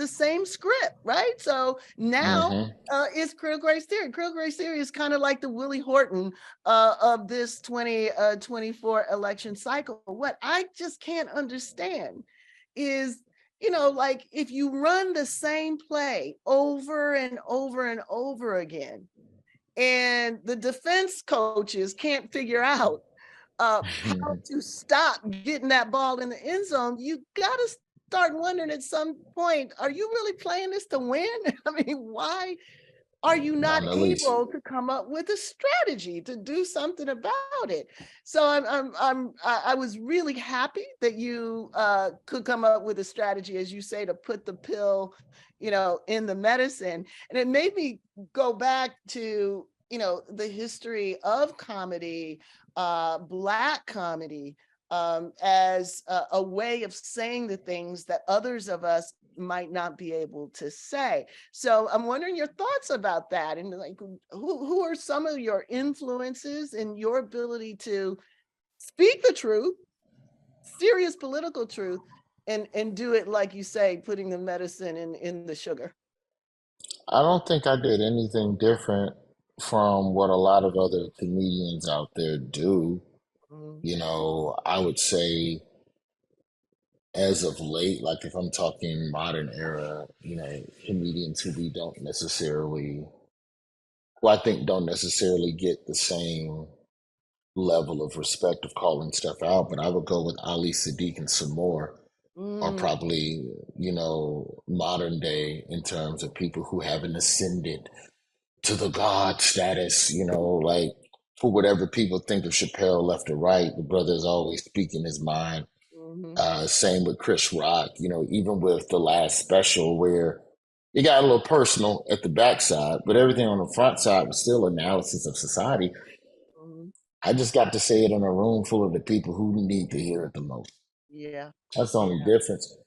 script, right? So now it's critical race theory. Critical race theory is kind of like the Willie Horton of this 2024 election cycle. What I just can't understand is, you know, like if you run the same play over and over and over again, and the defense coaches can't figure out how to stop getting that ball in the end zone, you got to start wondering at some point, are you really playing this to win? I mean, why are you not Not in the least. able to come up with a strategy to do something about it? So I was really happy that you could come up with a strategy, as you say, to put the pill, in the medicine. And it made me go back to, the history of comedy, Black comedy, as a way of saying the things that others of us might not be able to say. So I'm wondering your thoughts about that, and like, who are some of your influences in your ability to speak the truth, serious political truth, and do it, like you say, putting the medicine in the sugar? I don't think I did anything different from what a lot of other comedians out there do. I would say as of late, like if I'm talking modern era, comedians who we don't necessarily, who I think don't necessarily get the same level of respect of calling stuff out, but I would go with Ali Sadiq and some more are probably, modern day in terms of people who haven't ascended to the God status, like for whatever people think of Chappelle left or right, the brother is always speaking his mind. Same with Chris Rock, even with the last special where it got a little personal at the backside, but everything on the front side was still analysis of society. I just got to say it in a room full of the people who need to hear it the most. Yeah. That's the only difference.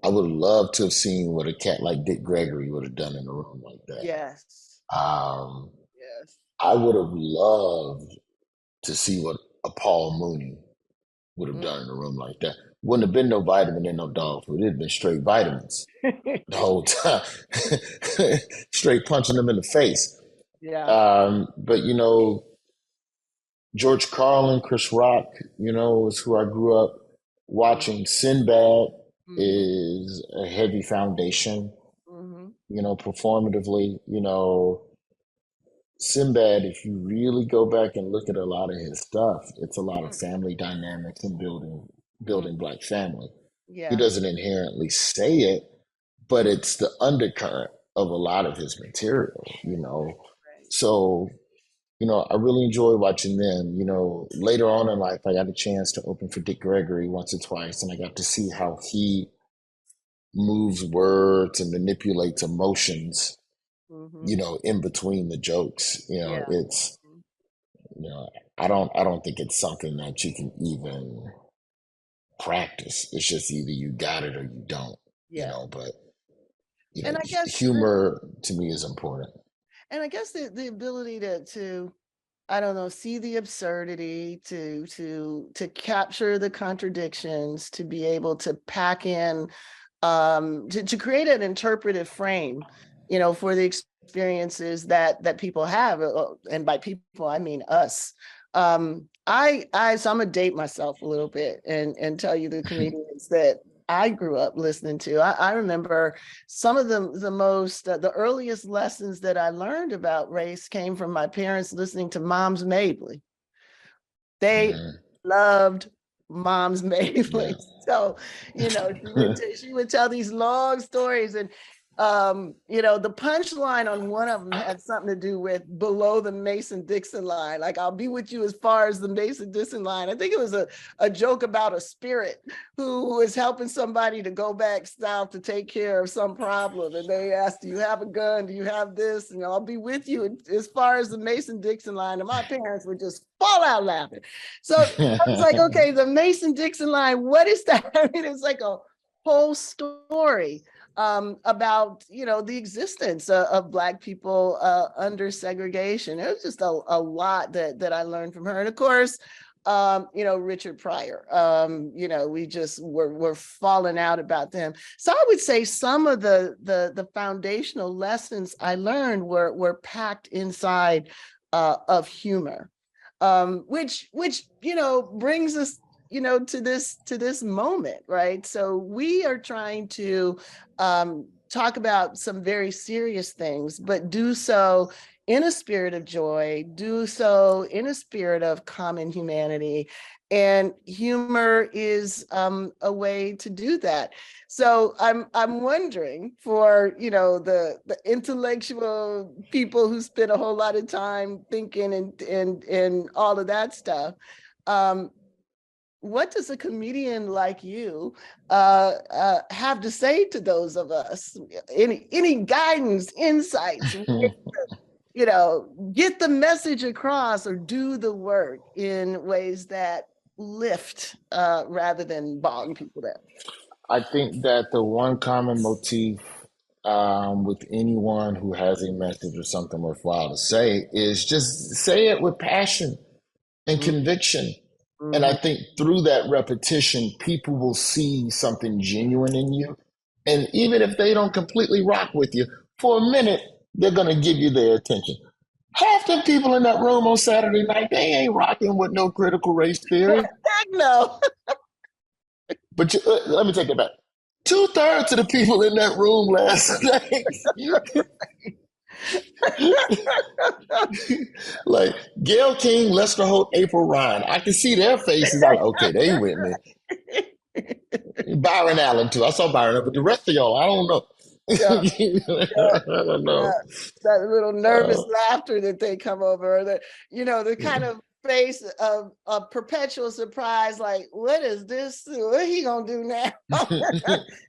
I would love to have seen what a cat like Dick Gregory would have done in a room like that. Yes. Yes. I would have loved to see what a Paul Mooney would have done in a room like that. Wouldn't have been no vitamin and no dog food. It'd have been straight vitamins the whole time. Straight punching them in the face. Yeah. But George Carlin, Chris Rock, is who I grew up watching. Sinbad is a heavy foundation, performatively, Sinbad, if you really go back and look at a lot of his stuff, it's a lot of family dynamics and building Black family. Yeah. He doesn't inherently say it, but it's the undercurrent of a lot of his material, So, I really enjoy watching them. Later on in life, I got a chance to open for Dick Gregory once or twice, and I got to see how he moves words and manipulates emotions, in between the jokes. It's, I don't think it's something that you can even practice. It's just either you got it or you don't, but, And I guess humor to me is important. And I guess the ability to I don't know, see the absurdity, to capture the contradictions, to be able to pack in, to create an interpretive frame, for the experiences that people have, and by people I mean us. So I'm gonna date myself a little bit and tell you the comedians that I grew up listening to. I remember some of the earliest lessons that I learned about race came from my parents listening to Moms Mabley. They loved Moms Mabley. So, she would tell these long stories, and the punchline on one of them had something to do with below the Mason-Dixon line. Like, I'll be with you as far as the Mason-Dixon line. I think it was a joke about a spirit who was helping somebody to go back south to take care of some problem. And they asked, do you have a gun? Do you have this? And I'll be with you as far as the Mason-Dixon line. And my parents would just fall out laughing. So I was like, okay, the Mason-Dixon line, what is that? I mean, it's like a whole story about the existence of Black people under segregation. It was just a lot that I learned from her, and of course, Richard Pryor. We just were falling out about them. So I would say some of the foundational lessons I learned were packed inside of humor, which brings us to this moment, right? So we are trying to talk about some very serious things, but do so in a spirit of joy, do so in a spirit of common humanity. And humor is a way to do that. So I'm wondering, for the intellectual people who spend a whole lot of time thinking and all of that stuff, what does a comedian like you have to say to those of us? Any guidance, insights? Get the message across or do the work in ways that lift rather than bog people down. I think that the one common motif with anyone who has a message or something worthwhile to say is just say it with passion and conviction. And I think through that repetition, people will see something genuine in you. And even if they don't completely rock with you, for a minute, they're going to give you their attention. Half the people in that room on Saturday night, they ain't rocking with no critical race theory. Heck no. But let me take that back. 2/3 of the people in that room last night, like Gayle King, Lester Holt, April Ryan, I can see their faces. I'm like, okay, they with me. Byron Allen too. I saw Byron, but the rest of y'all, I don't know. I don't know. That little nervous laughter that they come over, or the kind of face of perpetual surprise, like, what is this? What he gonna do now?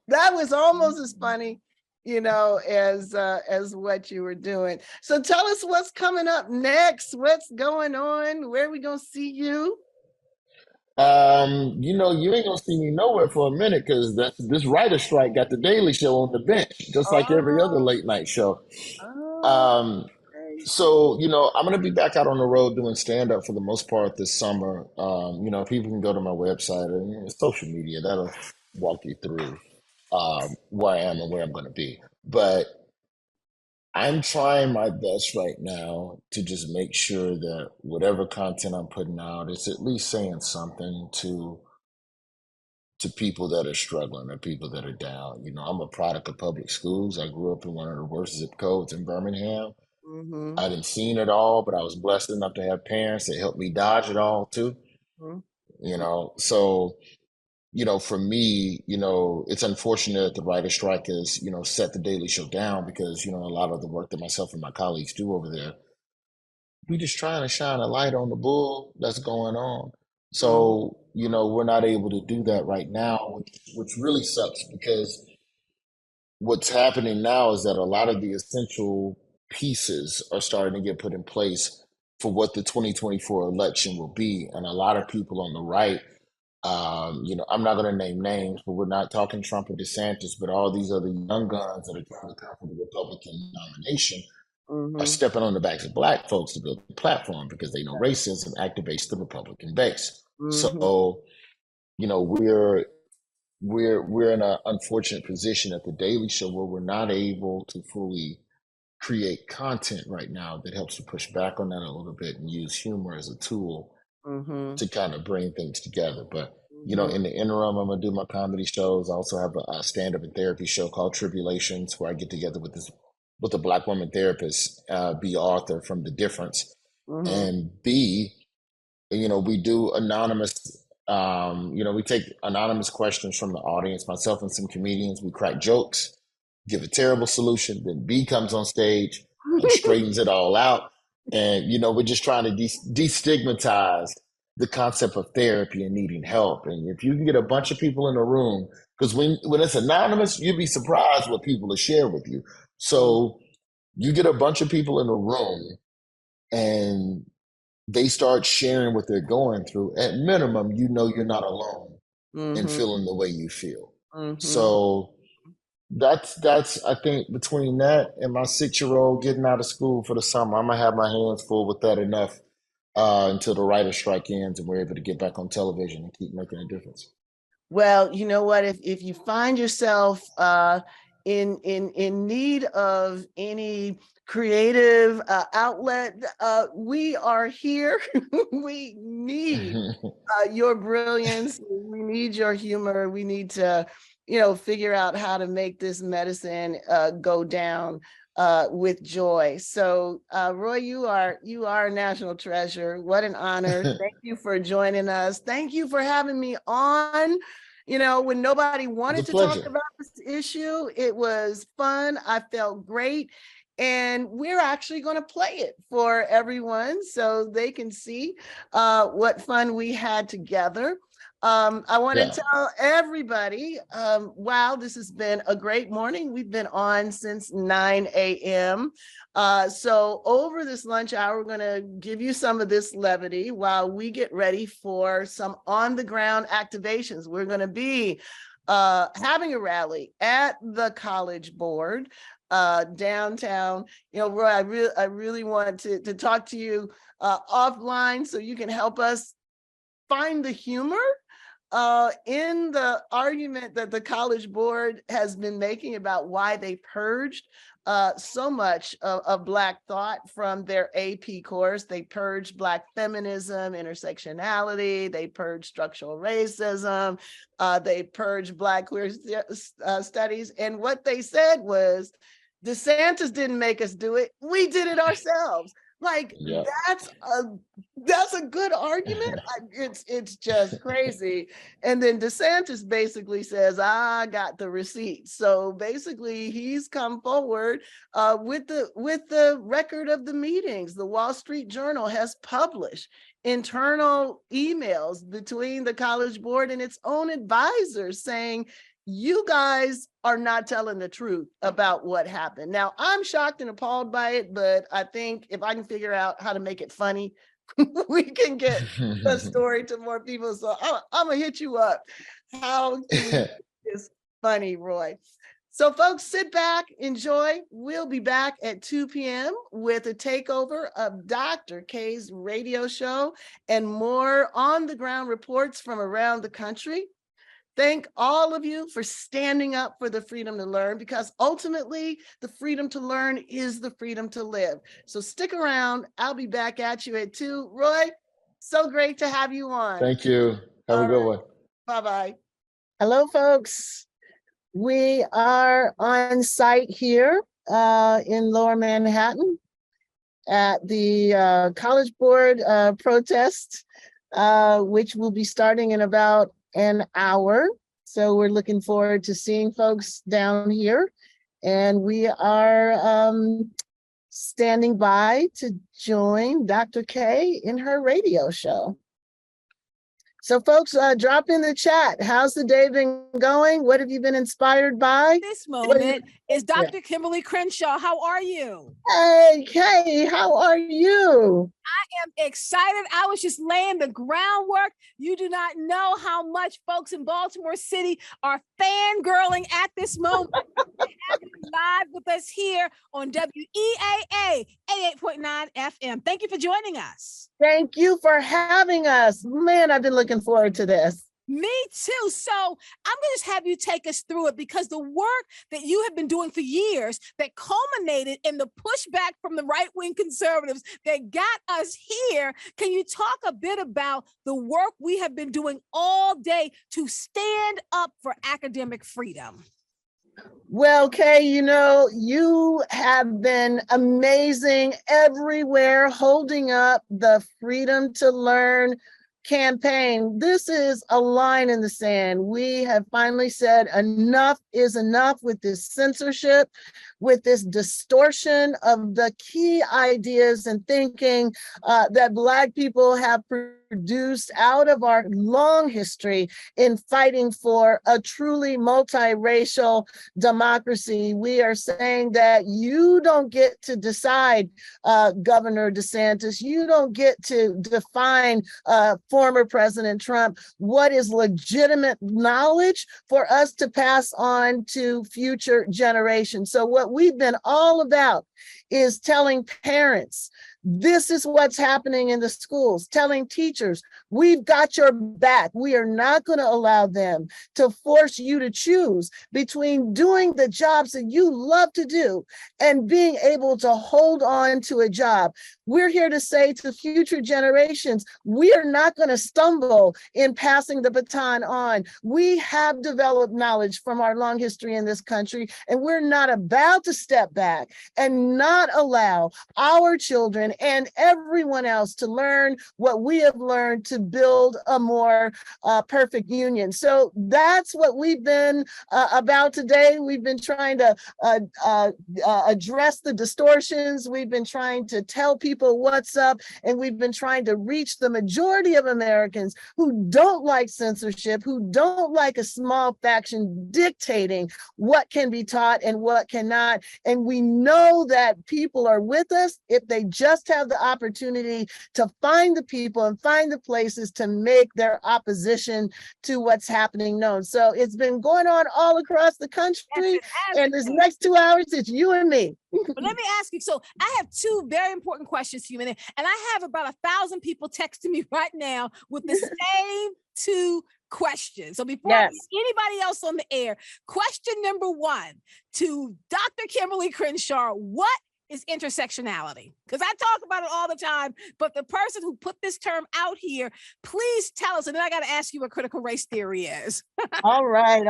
That was almost as funny, as what you were doing. So tell us what's coming up next. What's going on? Where are we gonna see you? You ain't gonna see me nowhere for a minute because this writer strike got the Daily Show on the bench, just like every other late night show. So, I'm gonna be back out on the road doing stand-up for the most part this summer. People can go to my website and social media, that'll walk you through where I am and where I'm gonna be. But I'm trying my best right now to just make sure that whatever content I'm putting out is at least saying something to people that are struggling or people that are down. I'm a product of public schools. I grew up in one of the worst zip codes in Birmingham. I didn't seen it all, but I was blessed enough to have parents that helped me dodge it all too. So for me, it's unfortunate that the writer strike has, set the Daily Show down because, a lot of the work that myself and my colleagues do over there, we just trying to shine a light on the bull that's going on. So, we're not able to do that right now, which really sucks because what's happening now is that a lot of the essential pieces are starting to get put in place for what the 2024 election will be. And a lot of people on the right, I'm not going to name names, but we're not talking Trump or DeSantis, but all these other young guns that are trying to come for the Republican nomination are stepping on the backs of Black folks to build a platform because they know racism activates the Republican base. So, we're in an unfortunate position at the Daily Show where we're not able to fully create content right now that helps to push back on that a little bit and use humor as a tool to kind of bring things together. But in the interim, I'm gonna do my comedy shows. I also have a stand-up and therapy show called Tribulations, where I get together with a Black woman therapist, B. Arthur from The Difference, and B, we do anonymous. We take anonymous questions from the audience. Myself and some comedians, we crack jokes, give a terrible solution. Then B comes on stage and straightens it all out. And, we're just trying to destigmatize the concept of therapy and needing help. And if you can get a bunch of people in a room, because when it's anonymous, you'd be surprised what people will share with you. So you get a bunch of people in a room and they start sharing what they're going through. At minimum, you're not alone in feeling the way you feel. So that's I think between that and my 6-year-old getting out of school for the summer, I'm gonna have my hands full with that enough until the writer's strike ends and we're able to get back on television and keep making a difference. Well, you know what? If you find yourself in need of any creative outlet, we are here. We need your brilliance. We need your humor. We need to figure out how to make this medicine go down with joy. So Roy, you are a national treasure. What an honor. Thank you for joining us. Thank you for having me on. When nobody wanted to talk about this issue, it was fun. I felt great. And we're actually going to play it for everyone so they can see what fun we had together. I want to tell everybody, wow, this has been a great morning. We've been on since 9 a.m. So over this lunch hour, we're going to give you some of this levity while we get ready for some on-the-ground activations. We're going to be having a rally at the College Board downtown. Roy, I really want to talk to you offline so you can help us find the humor in the argument that the College Board has been making about why they purged so much of Black thought from their AP course. They purged Black feminism, intersectionality, they purged structural racism, they purged Black queer studies. And what they said was, DeSantis didn't make us do it, we did it ourselves. Like, that's a good argument. It's just crazy. And then DeSantis basically says, I got the receipt. So basically he's come forward with the record of the meetings. The Wall Street Journal has published internal emails between the College Board and its own advisors saying, you guys are not telling the truth about what happened. Now, I'm shocked and appalled by it, but I think if I can figure out how to make it funny, we can get the story to more people. So I'm gonna hit you up. How can we make this funny, Roy? So folks, sit back, enjoy. We'll be back at 2 p.m. with a takeover of Dr. Kaye's radio show and more on-the-ground reports from around the country. Thank all of you for standing up for the freedom to learn, because ultimately the freedom to learn is the freedom to live. So stick around. I'll be back at you at 2. Roy, so great to have you on. Thank you. Have a good one. Bye-bye. Hello, folks. We are on site here in Lower Manhattan at the College Board protest, which will be starting in about an hour. So we're looking forward to seeing folks down here. And we are standing by to join Dr. Kaye in her radio show. So folks, drop in the chat. How's the day been going? What have you been inspired by? This moment is Dr. Kimberlé Crenshaw. How are you? Hey, Kaye, how are you? I am excited. I was just laying the groundwork. You do not know how much folks in Baltimore City are fangirling at this moment. Live with us here on WEAA 88.9 FM. Thank you for joining us. Thank you for having us. Man, I've been looking forward to this. Me too. So I'm going to just have you take us through it, because the work that you have been doing for years that culminated in the pushback from the right-wing conservatives that got us here. Can you talk a bit about the work we have been doing all day to stand up for academic freedom? Well, Kaye, you have been amazing everywhere, holding up the Freedom to Learn campaign. This is a line in the sand. We have finally said enough is enough with this censorship, with this distortion of the key ideas and thinking that Black people have produced out of our long history in fighting for a truly multiracial democracy. We are saying that you don't get to decide, Governor DeSantis, you don't get to define former President Trump what is legitimate knowledge for us to pass on to future generations. So what we've been all about is telling parents This is what's happening in the schools, telling teachers, we've got your back. We are not going to allow them to force you to choose between doing the jobs that you love to do and being able to hold on to a job. We're here to say to future generations, we are not going to stumble in passing the baton on. We have developed knowledge from our long history in this country, and we're not about to step back and not allow our children and everyone else to learn what we have learned to build a more perfect union. So that's what we've been about today. We've been trying to address the distortions. We've been trying to tell people what's up, and we've been trying to reach the majority of Americans who don't like censorship, who don't like a small faction dictating what can be taught and what cannot. And we know that people are with us if they just have the opportunity to find the people and find the places to make their opposition to what's happening known. So it's been going on all across the country, and this next 2 hours, it's you and me. But let me ask you, so I have two very important questions for you, and I have about 1,000 people texting me right now with the same two questions. So before I get anybody else on the air, question number one to Dr. Kimberlé Crenshaw, what is intersectionality? Because I talk about it all the time, but the person who put this term out here, please tell us, and then I got to ask you what critical race theory is. All right.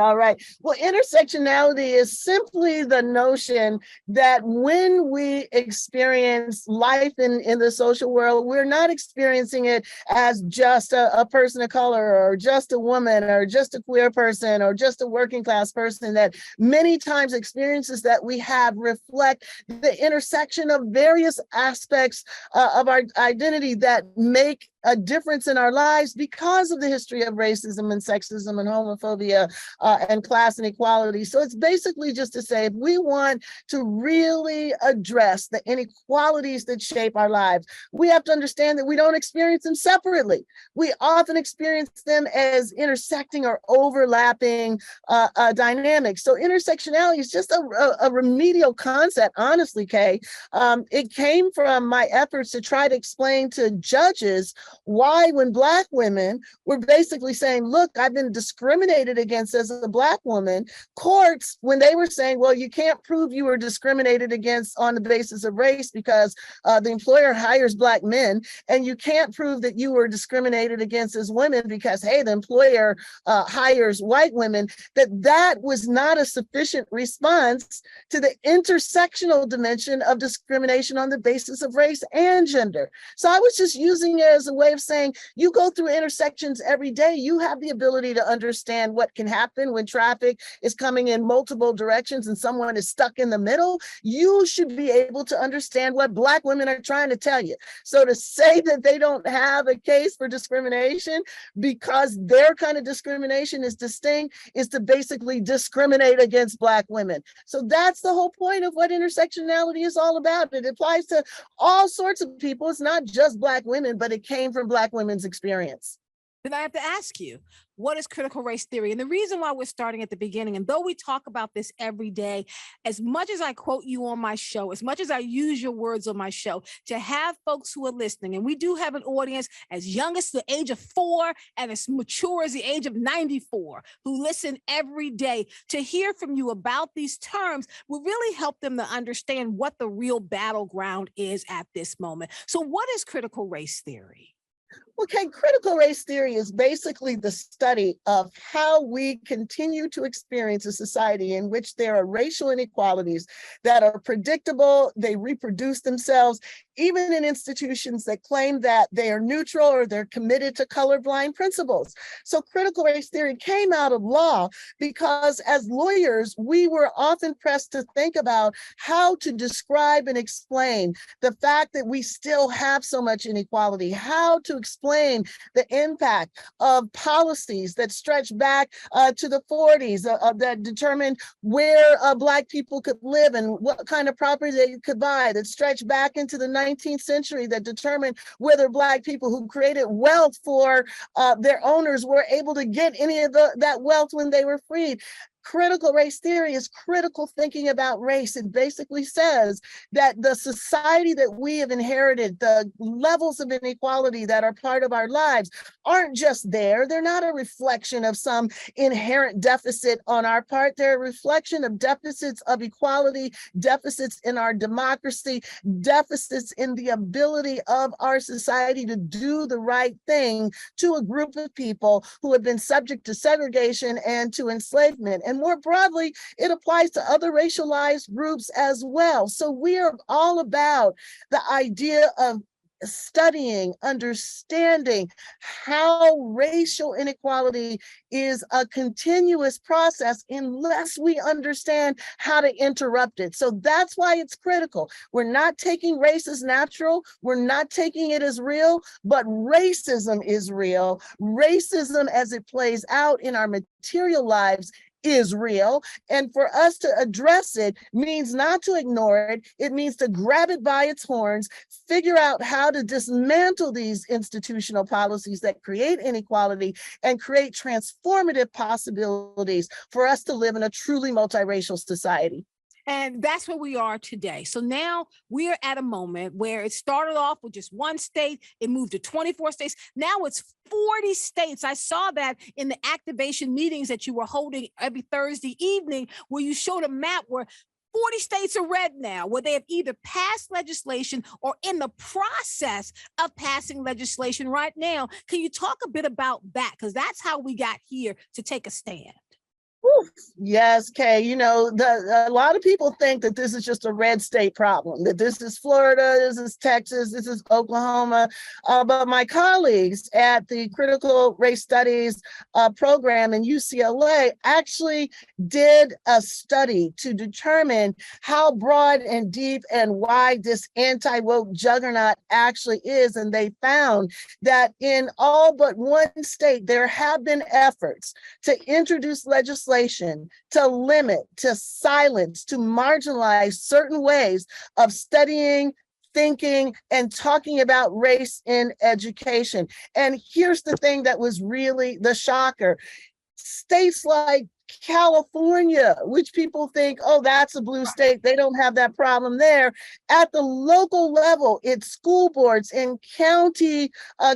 Well, intersectionality is simply the notion that when we experience life in the social world, we're not experiencing it as just a person of color or just a woman or just a queer person or just a working class person, that many times experiences that we have reflect the intersection of various aspects of our identity that make a difference in our lives because of the history of racism and sexism and homophobia and class inequality. So it's basically just to say, if we want to really address the inequalities that shape our lives, we have to understand that we don't experience them separately. We often experience them as intersecting or overlapping dynamics. So intersectionality is just a remedial concept, honestly, Kaye. It came from my efforts to try to explain to judges why, when Black women were basically saying, look, I've been discriminated against as a Black woman, courts, when they were saying, well, you can't prove you were discriminated against on the basis of race because the employer hires Black men, and you can't prove that you were discriminated against as women because, hey, the employer hires white women, that was not a sufficient response to the intersectional dimension of discrimination on the basis of race and gender. So I was just using it as a way of saying, you go through intersections every day, you have the ability to understand what can happen when traffic is coming in multiple directions and someone is stuck in the middle. You should be able to understand what Black women are trying to tell you. So to say that they don't have a case for discrimination because their kind of discrimination is distinct is to basically discriminate against Black women. So that's the whole point of what intersectionality is all about. It applies to all sorts of people. It's not just Black women, but it came from Black women's experience. Then I have to ask you, what is critical race theory? And the reason why we're starting at the beginning, and though we talk about this every day, as much as I quote you on my show, as much as I use your words on my show, to have folks who are listening, and we do have an audience as young as the age of 4 and as mature as the age of 94, who listen every day, to hear from you about these terms will really help them to understand what the real battleground is at this moment. So what is critical race theory? Okay, critical race theory is basically the study of how we continue to experience a society in which there are racial inequalities that are predictable, they reproduce themselves, even in institutions that claim that they are neutral or they're committed to colorblind principles. So critical race theory came out of law because as lawyers, we were often pressed to think about how to describe and explain the fact that we still have so much inequality, how to explain the impact of policies that stretch back to the 40s that determined where Black people could live and what kind of property they could buy, that stretch back into the 19th century that determined whether Black people who created wealth for their owners were able to get any of that wealth when they were freed. Critical race theory is critical thinking about race. It basically says that the society that we have inherited, the levels of inequality that are part of our lives, aren't just there. They're not a reflection of some inherent deficit on our part. They're a reflection of deficits of equality, deficits in our democracy, deficits in the ability of our society to do the right thing to a group of people who have been subject to segregation and to enslavement. And more broadly, it applies to other racialized groups as well. So we are all about the idea of studying, understanding how racial inequality is a continuous process unless we understand how to interrupt it. So that's why it's critical. We're not taking race as natural. We're not taking it as real, but racism is real. Racism as it plays out in our material lives is real. And for us to address it means not to ignore it. It means to grab it by its horns, figure out how to dismantle these institutional policies that create inequality and create transformative possibilities for us to live in a truly multiracial society. And that's where we are today. So now we are at a moment where it started off with just one state, it moved to 24 states. Now it's 40 states. I saw that in the activation meetings that you were holding every Thursday evening, where you showed a map where 40 states are red now, where they have either passed legislation or in the process of passing legislation right now. Can you talk a bit about that? Because that's how we got here to take a stand. Yes, Kay, you know, a lot of people think that this is just a red state problem, that this is Florida, this is Texas, this is Oklahoma. But my colleagues at the Critical Race Studies program in UCLA actually did a study to determine how broad and deep and wide this anti-woke juggernaut actually is. And they found that in all but one state, there have been efforts to introduce legislation to limit, to silence, to marginalize certain ways of studying, thinking, and talking about race in education. And here's the thing that was really the shocker. States like California, which people think, oh, that's a blue state, they don't have that problem there. At the local level, it's school boards and county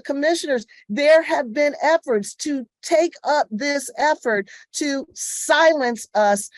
commissioners, there have been efforts to take up this effort to silence us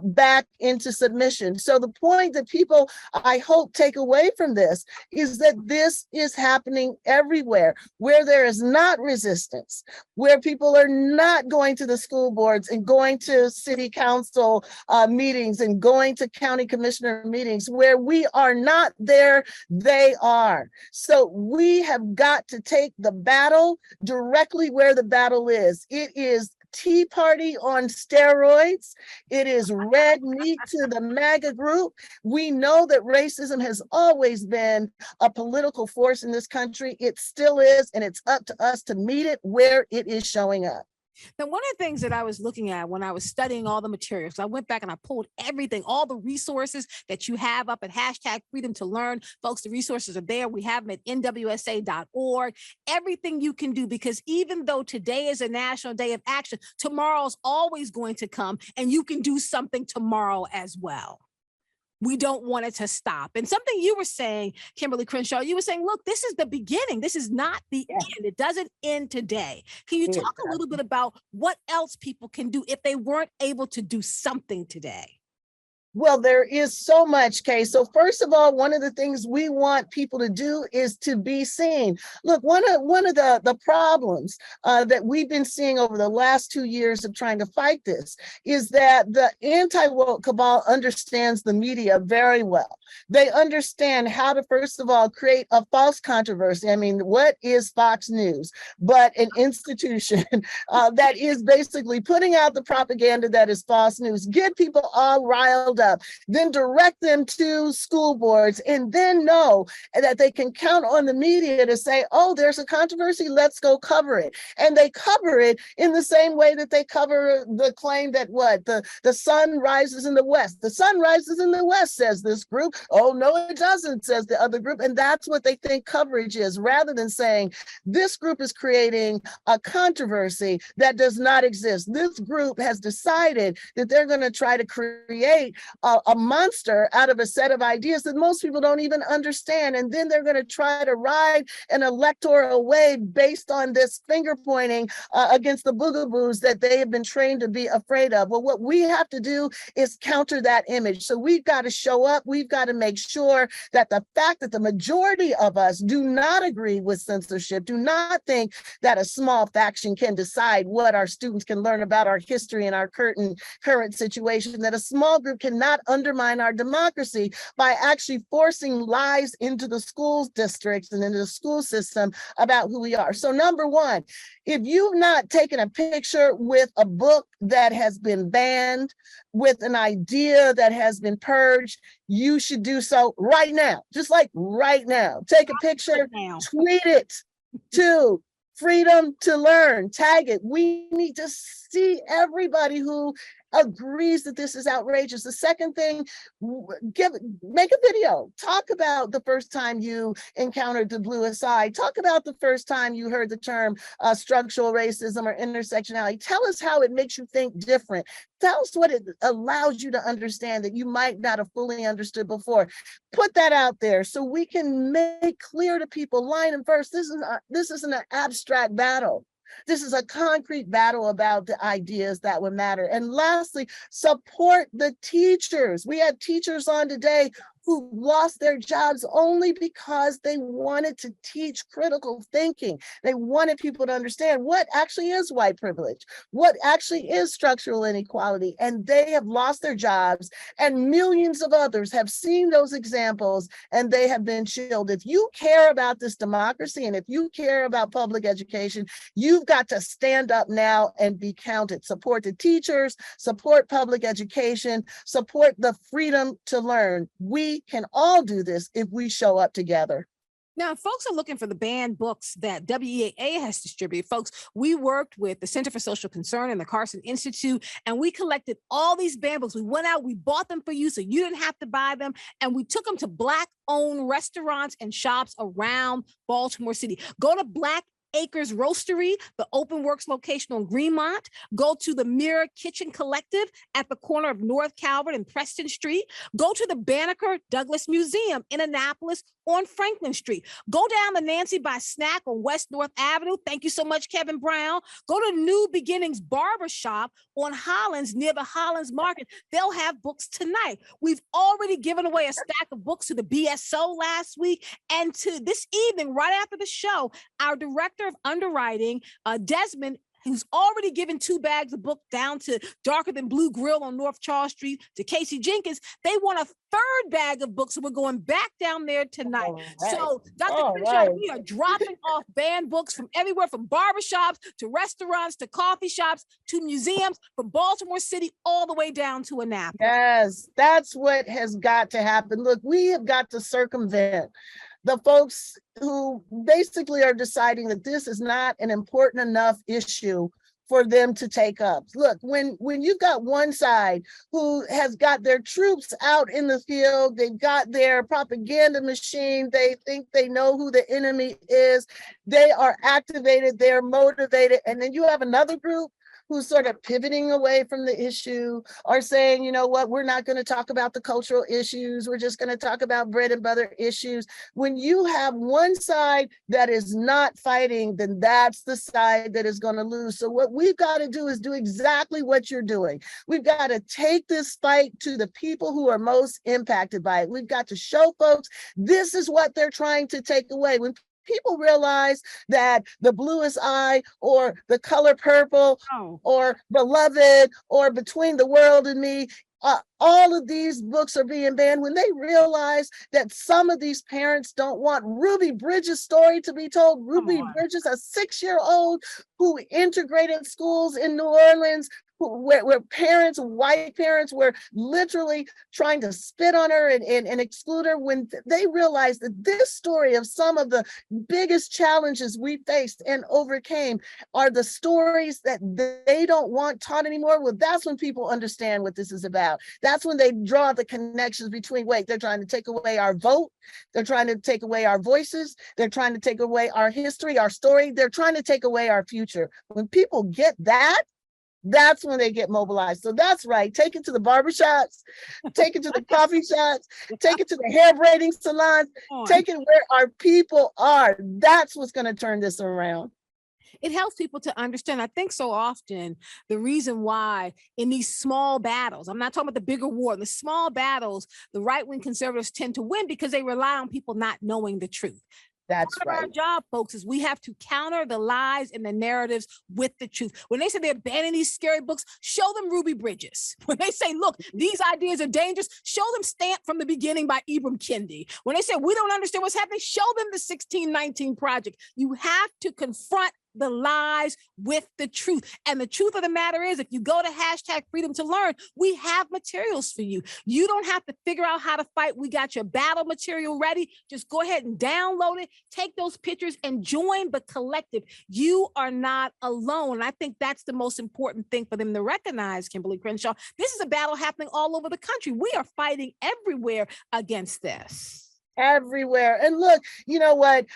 back into submission. So the point that people, I hope, take away from this is that this is happening everywhere, where there is not resistance, where people are not going to the school boards and going to city council meetings and going to county commissioner meetings. Where we are not there, they are. So we have got to take the battle directly where the battle is. It is Tea Party on steroids. It is red meat to the MAGA group. We know that racism has always been a political force in this country. It still is, and it's up to us to meet it where it is showing up. Now, one of the things that I was looking at when I was studying all the materials, I went back and I pulled everything, all the resources that you have up at #freedom2learn. Folks, the resources are there. We have them at nwsa.org. Everything you can do, because even though today is a National Day of Action, tomorrow's always going to come, and you can do something tomorrow as well. We don't want it to stop. And something you were saying, Kimberlé Crenshaw, you were saying, look, this is the beginning. This is not the end. It doesn't end today. Can you talk a little bit about what else people can do if they weren't able to do something today? Well, there is so much, Kay. So first of all, one of the things we want people to do is to be seen. Look, one of the problems that we've been seeing over the last 2 years of trying to fight this is that the anti-woke cabal understands the media very well. They understand how to, first of all, create a false controversy. I mean, what is Fox News but an institution that is basically putting out the propaganda that is false news, get people all riled up, then direct them to school boards, and then know that they can count on the media to say, oh, there's a controversy, let's go cover it. And they cover it in the same way that they cover the claim that the sun rises in the west. The sun rises in the west, says this group. Oh, no, it doesn't, says the other group. And that's what they think coverage is, rather than saying this group is creating a controversy that does not exist. This group has decided that they're going to try to create a monster out of a set of ideas that most people don't even understand. And then they're going to try to ride an electoral wave based on this finger pointing against the boogaboos that they have been trained to be afraid of. Well, what we have to do is counter that image. So we've got to show up. We've got to make sure that the fact that the majority of us do not agree with censorship, do not think that a small faction can decide what our students can learn about our history and our current situation, that a small group cannot undermine our democracy by actually forcing lies into the school districts and into the school system about who we are. So number one, if you've not taken a picture with a book that has been banned, with an idea that has been purged, you should do so right now, just like right now. Take a picture, tweet it to Freedom to Learn, tag it. We need to see everybody who agrees that this is outrageous. The second thing, make a video. Talk about the first time you encountered the bluest eye. Talk about the first time you heard the term structural racism or intersectionality. Tell us how it makes you think different. Tell us what it allows you to understand that you might not have fully understood before. Put that out there so we can make clear to people, line and verse, this isn't an abstract battle. This is a concrete battle about the ideas that would matter. And lastly, support the teachers. We had teachers on today who lost their jobs only because they wanted to teach critical thinking. They wanted people to understand what actually is white privilege, what actually is structural inequality, and they have lost their jobs, and millions of others have seen those examples and they have been chilled. If you care about this democracy and if you care about public education, you've got to stand up now and be counted. Support the teachers, support public education, support the freedom to learn. We can all do this if we show up together. Now, folks are looking for the banned books that WEAA has distributed. Folks, we worked with the Center for Social Concern and the Carson Institute, and we collected all these banned books. We went out, we bought them for you so you didn't have to buy them, and we took them to Black-owned restaurants and shops around Baltimore City. Go to Black Acres Roastery, the Open Works location on Greenmont. Go to the Mirror Kitchen Collective at the corner of North Calvert and Preston Street. Go to the Banneker Douglas Museum in Annapolis on Franklin Street. Go down the Nancy by Snack on West North Avenue. Thank you so much, Kevin Brown. Go to New Beginnings Barbershop on Hollins near the Hollins Market. They'll have books tonight. We've already given away a stack of books to the BSO last week, and to this evening, right after the show, our director of underwriting, Desmond, who's already given 2 bags of book down to Darker Than Blue Grill on North Charles Street to Casey Jenkins. They want a 3rd bag of books, so we're going back down there tonight. Right. So, Dr. Crenshaw, we are dropping off banned books from everywhere, from barbershops to restaurants to coffee shops to museums, from Baltimore City all the way down to Annapolis. Yes, that's what has got to happen. Look, we have got to circumvent the folks who basically are deciding that this is not an important enough issue for them to take up. Look, when you've got one side who has got their troops out in the field, they've got their propaganda machine, they think they know who the enemy is, they are activated, they're motivated, and then you have another group who's sort of pivoting away from the issue, or saying, you know what, we're not going to talk about the cultural issues, we're just going to talk about bread and butter issues. When you have one side that is not fighting, then that's the side that is going to lose. So what we've got to do is do exactly what you're doing. We've got to take this fight to the people who are most impacted by it. We've got to show folks this is what they're trying to take away. When people realize that the bluest eye or the color purple or beloved or between the world and me, all of these books are being banned, when they realize that some of these parents don't want Ruby Bridges' story to be told. Ruby Bridges, a 6-year-old who integrated schools in New Orleans, where parents, white parents, were literally trying to spit on her and exclude her, when they realized that this story of some of the biggest challenges we faced and overcame are the stories that they don't want taught anymore. Well, that's when people understand what this is about. That's when they draw the connections between, wait, they're trying to take away our vote, they're trying to take away our voices, they're trying to take away our history, our story, they're trying to take away our future. When people get that, that's when they get mobilized. So that's right. Take it to the barbershops, take it to the coffee shops, take it to the hair braiding salons, take it where our people are. That's what's going to turn this around. It helps people to understand. I think so often the reason why in these small battles, I'm not talking about the bigger war, the small battles, the right-wing conservatives tend to win because they rely on people not knowing the truth. That's right. Our job, folks, is we have to counter the lies and the narratives with the truth. When they say they're banning these scary books, show them Ruby Bridges. When they say, look, these ideas are dangerous, show them Stamped from the Beginning by Ibram Kendi. When they say we don't understand what's happening, show them the 1619 Project. You have to confront the lies with the truth. And the truth of the matter is, if you go to #freedom2learn, we have materials for you. You don't have to figure out how to fight. We got your battle material ready. Just go ahead and download it, take those pictures and join the collective. You are not alone. And I think that's the most important thing for them to recognize, Kimberlé Crenshaw. This is a battle happening all over the country. We are fighting everywhere against this. Everywhere. And look, you know what?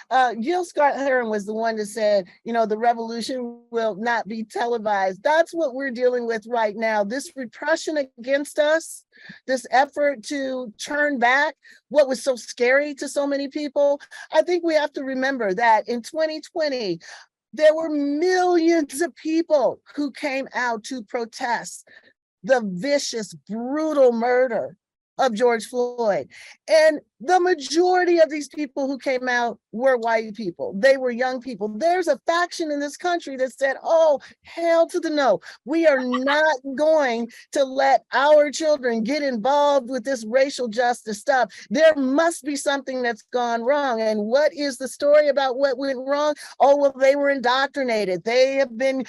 Gil Scott-Heron was the one that said, the revolution will not be televised. That's what we're dealing with right now. This repression against us, this effort to turn back what was so scary to so many people. I think we have to remember that in 2020, there were millions of people who came out to protest the vicious, brutal murder of George Floyd. And the majority of these people who came out were white people. They were young people. There's a faction in this country that said, oh, hell to the no. We are not going to let our children get involved with this racial justice stuff. There must be something that's gone wrong. And what is the story about what went wrong? Oh, well, they were indoctrinated. They have been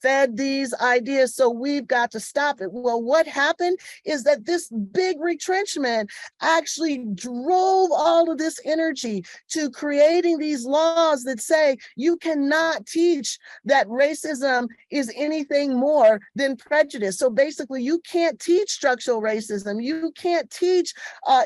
fed these ideas, so we've got to stop it. Well, what happened is that this big retrenchment actually drove all of this energy to creating these laws that say you cannot teach that racism is anything more than prejudice. So basically, you can't teach structural racism. You can't teach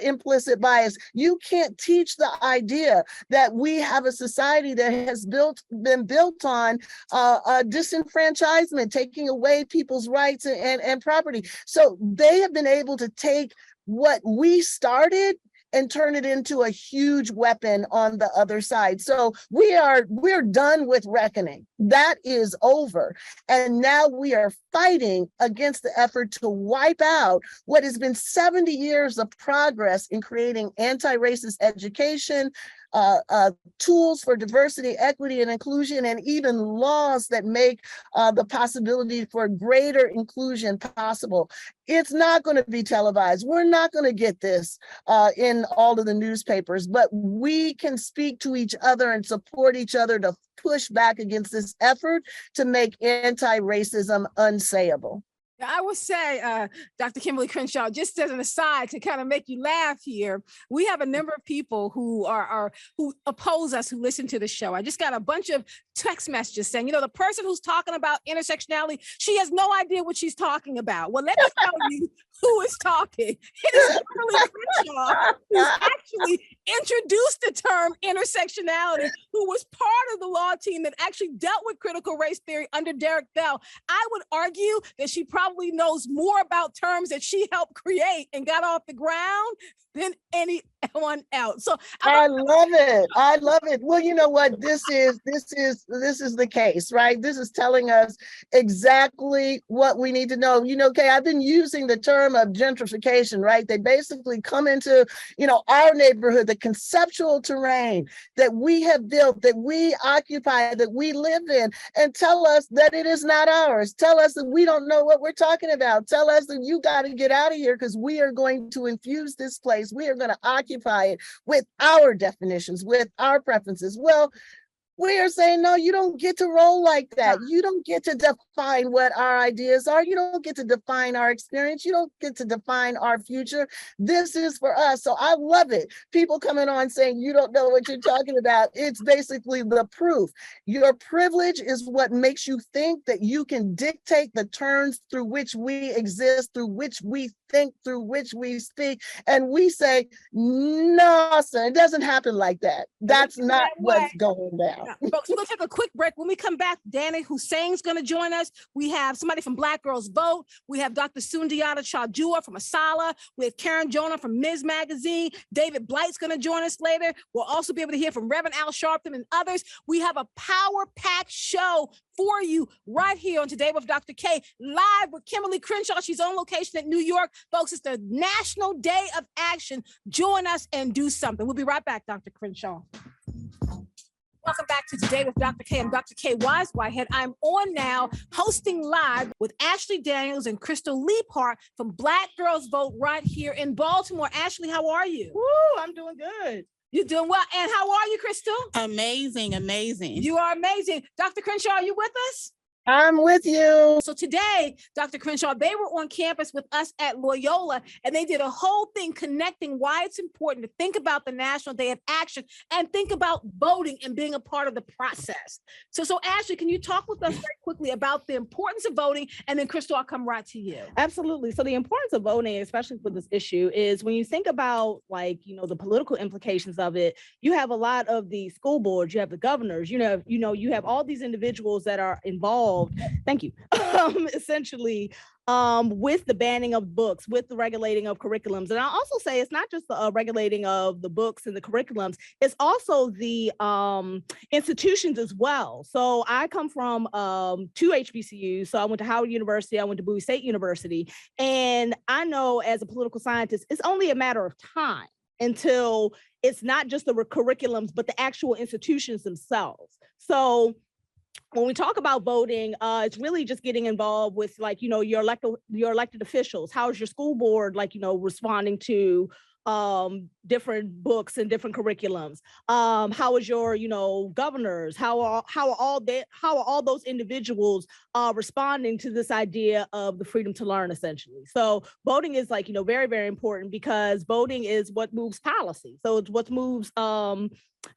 implicit bias. You can't teach the idea that we have a society that has been built on disenfranchisement, taking away people's rights and property. So they have been able to take what we started and turn it into a huge weapon on the other side. So we're done with reckoning. That is over. And now we are fighting against the effort to wipe out what has been 70 years of progress in creating anti-racist education, tools for diversity, equity, and inclusion, and even laws that make the possibility for greater inclusion possible. It's not going to be televised. We're not going to get this in all of the newspapers, but we can speak to each other and support each other to push back against this effort to make anti-racism unsayable. I would say, Dr. Kimberlé Crenshaw, just as an aside to kind of make you laugh here, we have a number of people who who oppose us, who listen to the show. I just got a bunch of text messages saying, the person who's talking about intersectionality, she has no idea what she's talking about. Well, let me tell you who is talking. It is Kimberlé Crenshaw, who's actually introduced the term intersectionality, who was part of the law team that actually dealt with critical race theory under Derek Bell. I would argue that she probably knows more about terms that she helped create and got off the ground than anyone else. So I love it. I love it. Well, you know what? This is the case, right? This is telling us exactly what we need to know. Kaye, I've been using the term of gentrification, right? They basically come into, our neighborhood, the conceptual terrain that we have built, that we occupy, that we live in, and tell us that it is not ours. Tell us that we don't know what we're talking about. Tell us that you got to get out of here because we are going to infuse this place. We are going to occupy it with our definitions, with our preferences. Well, We are saying, no, you don't get to roll like that. You don't get to define what our ideas are. You don't get to define our experience. You don't get to define our future. This is for us. So I love it. People coming on saying you don't know what you're talking about. It's basically the proof. Your privilege is what makes you think that you can dictate the terms through which we exist, through which we think, through which we speak. And we say, no, sir, it doesn't happen like that. That's not what's going down. Folks, we're gonna take a quick break. When we come back, Danny Hussein's gonna join us. We have somebody from Black Girls Vote. We have Dr. Sundiata Chajua from Asala. We have Karen Jonah from Ms. Magazine. David Blight's gonna join us later. We'll also be able to hear from Reverend Al Sharpton and others. We have a power-packed show for you right here on Today with Dr. K, live with Kimberlé Crenshaw. She's on location at New York. Folks, it's the National Day of Action. Join us and do something. We'll be right back, Dr. Crenshaw. Welcome back to Today with Dr. K. I'm Dr. Kaye Wise Whitehead. I'm on now hosting live with Ashley Daniels and Crystal Leapart from Black Girls Vote right here in Baltimore. Ashley, how are you? Woo, I'm doing good. You're doing well. And how are you, Crystal? Amazing, amazing. You are amazing. Dr. Crenshaw, are you with us? I'm with you. So today, Dr. Crenshaw, they were on campus with us at Loyola, and they did a whole thing connecting why it's important to think about the National Day of Action and think about voting and being a part of the process. So Ashley, can you talk with us very quickly about the importance of voting? And then Crystal, I'll come right to you. Absolutely. So the importance of voting, especially with this issue, is when you think about the political implications of it, you have a lot of the school boards, you have the governors, you have all these individuals that are involved. Thank you. Essentially, with the banning of books, with the regulating of curriculums. And I'll also say it's not just the regulating of the books and the curriculums, it's also the institutions as well. So I come from 2 HBCUs. So I went to Howard University, I went to Bowie State University. And I know as a political scientist, it's only a matter of time until it's not just the curriculums, but the actual institutions themselves. So when we talk about voting, it's really just getting involved with your elected officials. How's your school board responding to different books and different curriculums? How is your governors? How are all those individuals responding to this idea of the freedom to learn, essentially? So voting is very, very important, because voting is what moves policy. So it's what moves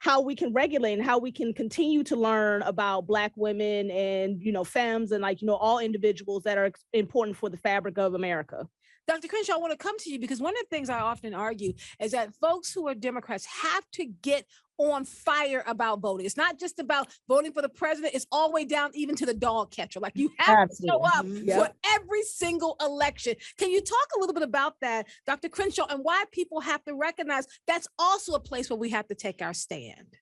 how we can regulate and how we can continue to learn about Black women and femmes and all individuals that are important for the fabric of America. Dr. Crenshaw, I want to come to you because one of the things I often argue is that folks who are Democrats have to get on fire about voting. It's not just about voting for the president. It's all the way down even to the dog catcher. You have to show up for every single election. Can you talk a little bit about that, Dr. Crenshaw, and why people have to recognize that's also a place where we have to take our stand?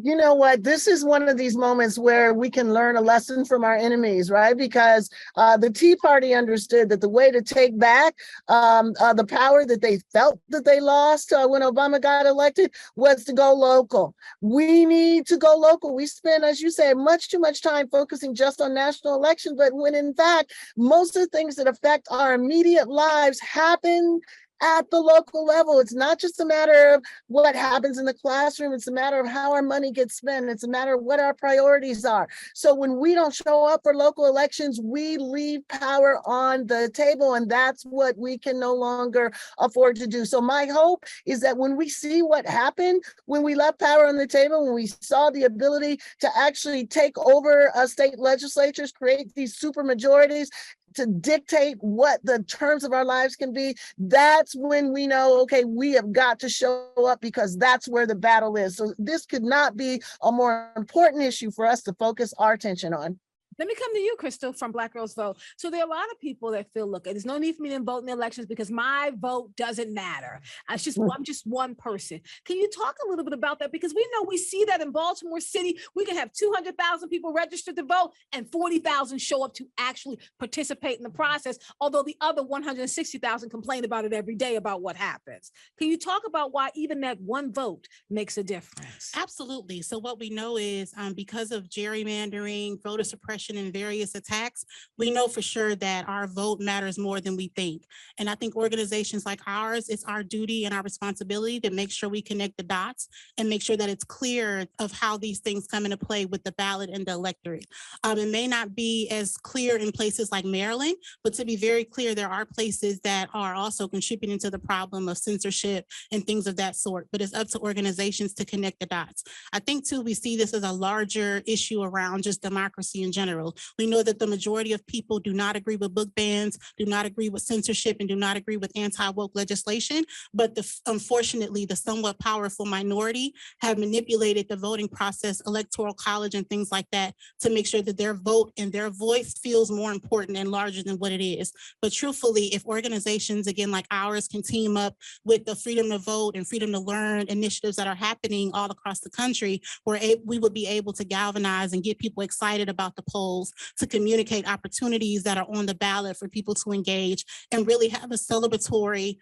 You know what? This is one of these moments where we can learn a lesson from our enemies, right? Because the Tea Party understood that the way to take back the power that they felt that they lost when Obama got elected was to go local. We need to go local. We spend, as you say, much too much time focusing just on national election, but when in fact, most of the things that affect our immediate lives happen at the local level. It's not just a matter of what happens in the classroom. It's a matter of how our money gets spent. It's a matter of what our priorities are. So when we don't show up for local elections, we leave power on the table, and that's what we can no longer afford to do. So my hope is that when we see what happened, when we left power on the table, when we saw the ability to actually take over state legislatures, create these super majorities, to dictate what the terms of our lives can be, that's when we know, okay, we have got to show up, because that's where the battle is. So this could not be a more important issue for us to focus our attention on. Let me come to you, Crystal, from Black Girls Vote. So there are a lot of people that feel, look, there's no need for me to vote in the elections because my vote doesn't matter. I'm just one person. Can you talk a little bit about that? Because we see that in Baltimore City, we can have 200,000 people registered to vote and 40,000 show up to actually participate in the process, although the other 160,000 complain about it every day about what happens. Can you talk about why even that one vote makes a difference? Absolutely. So what we know is because of gerrymandering, voter suppression, oppression and various attacks, we know for sure that our vote matters more than we think. And I think organizations like ours, it's our duty and our responsibility to make sure we connect the dots and make sure that it's clear of how these things come into play with the ballot and the electorate. It may not be as clear in places like Maryland, but to be very clear, there are places that are also contributing to the problem of censorship and things of that sort, but it's up to organizations to connect the dots. I think too, we see this as a larger issue around just democracy in general. We know that the majority of people do not agree with book bans, do not agree with censorship, and do not agree with anti-woke legislation, but unfortunately, the somewhat powerful minority have manipulated the voting process, electoral college, and things like that to make sure that their vote and their voice feels more important and larger than what it is. But truthfully, if organizations, again, like ours can team up with the freedom to vote and freedom to learn initiatives that are happening all across the country, where we would be able to galvanize and get people excited about the polls, to communicate opportunities that are on the ballot for people to engage and really have a celebratory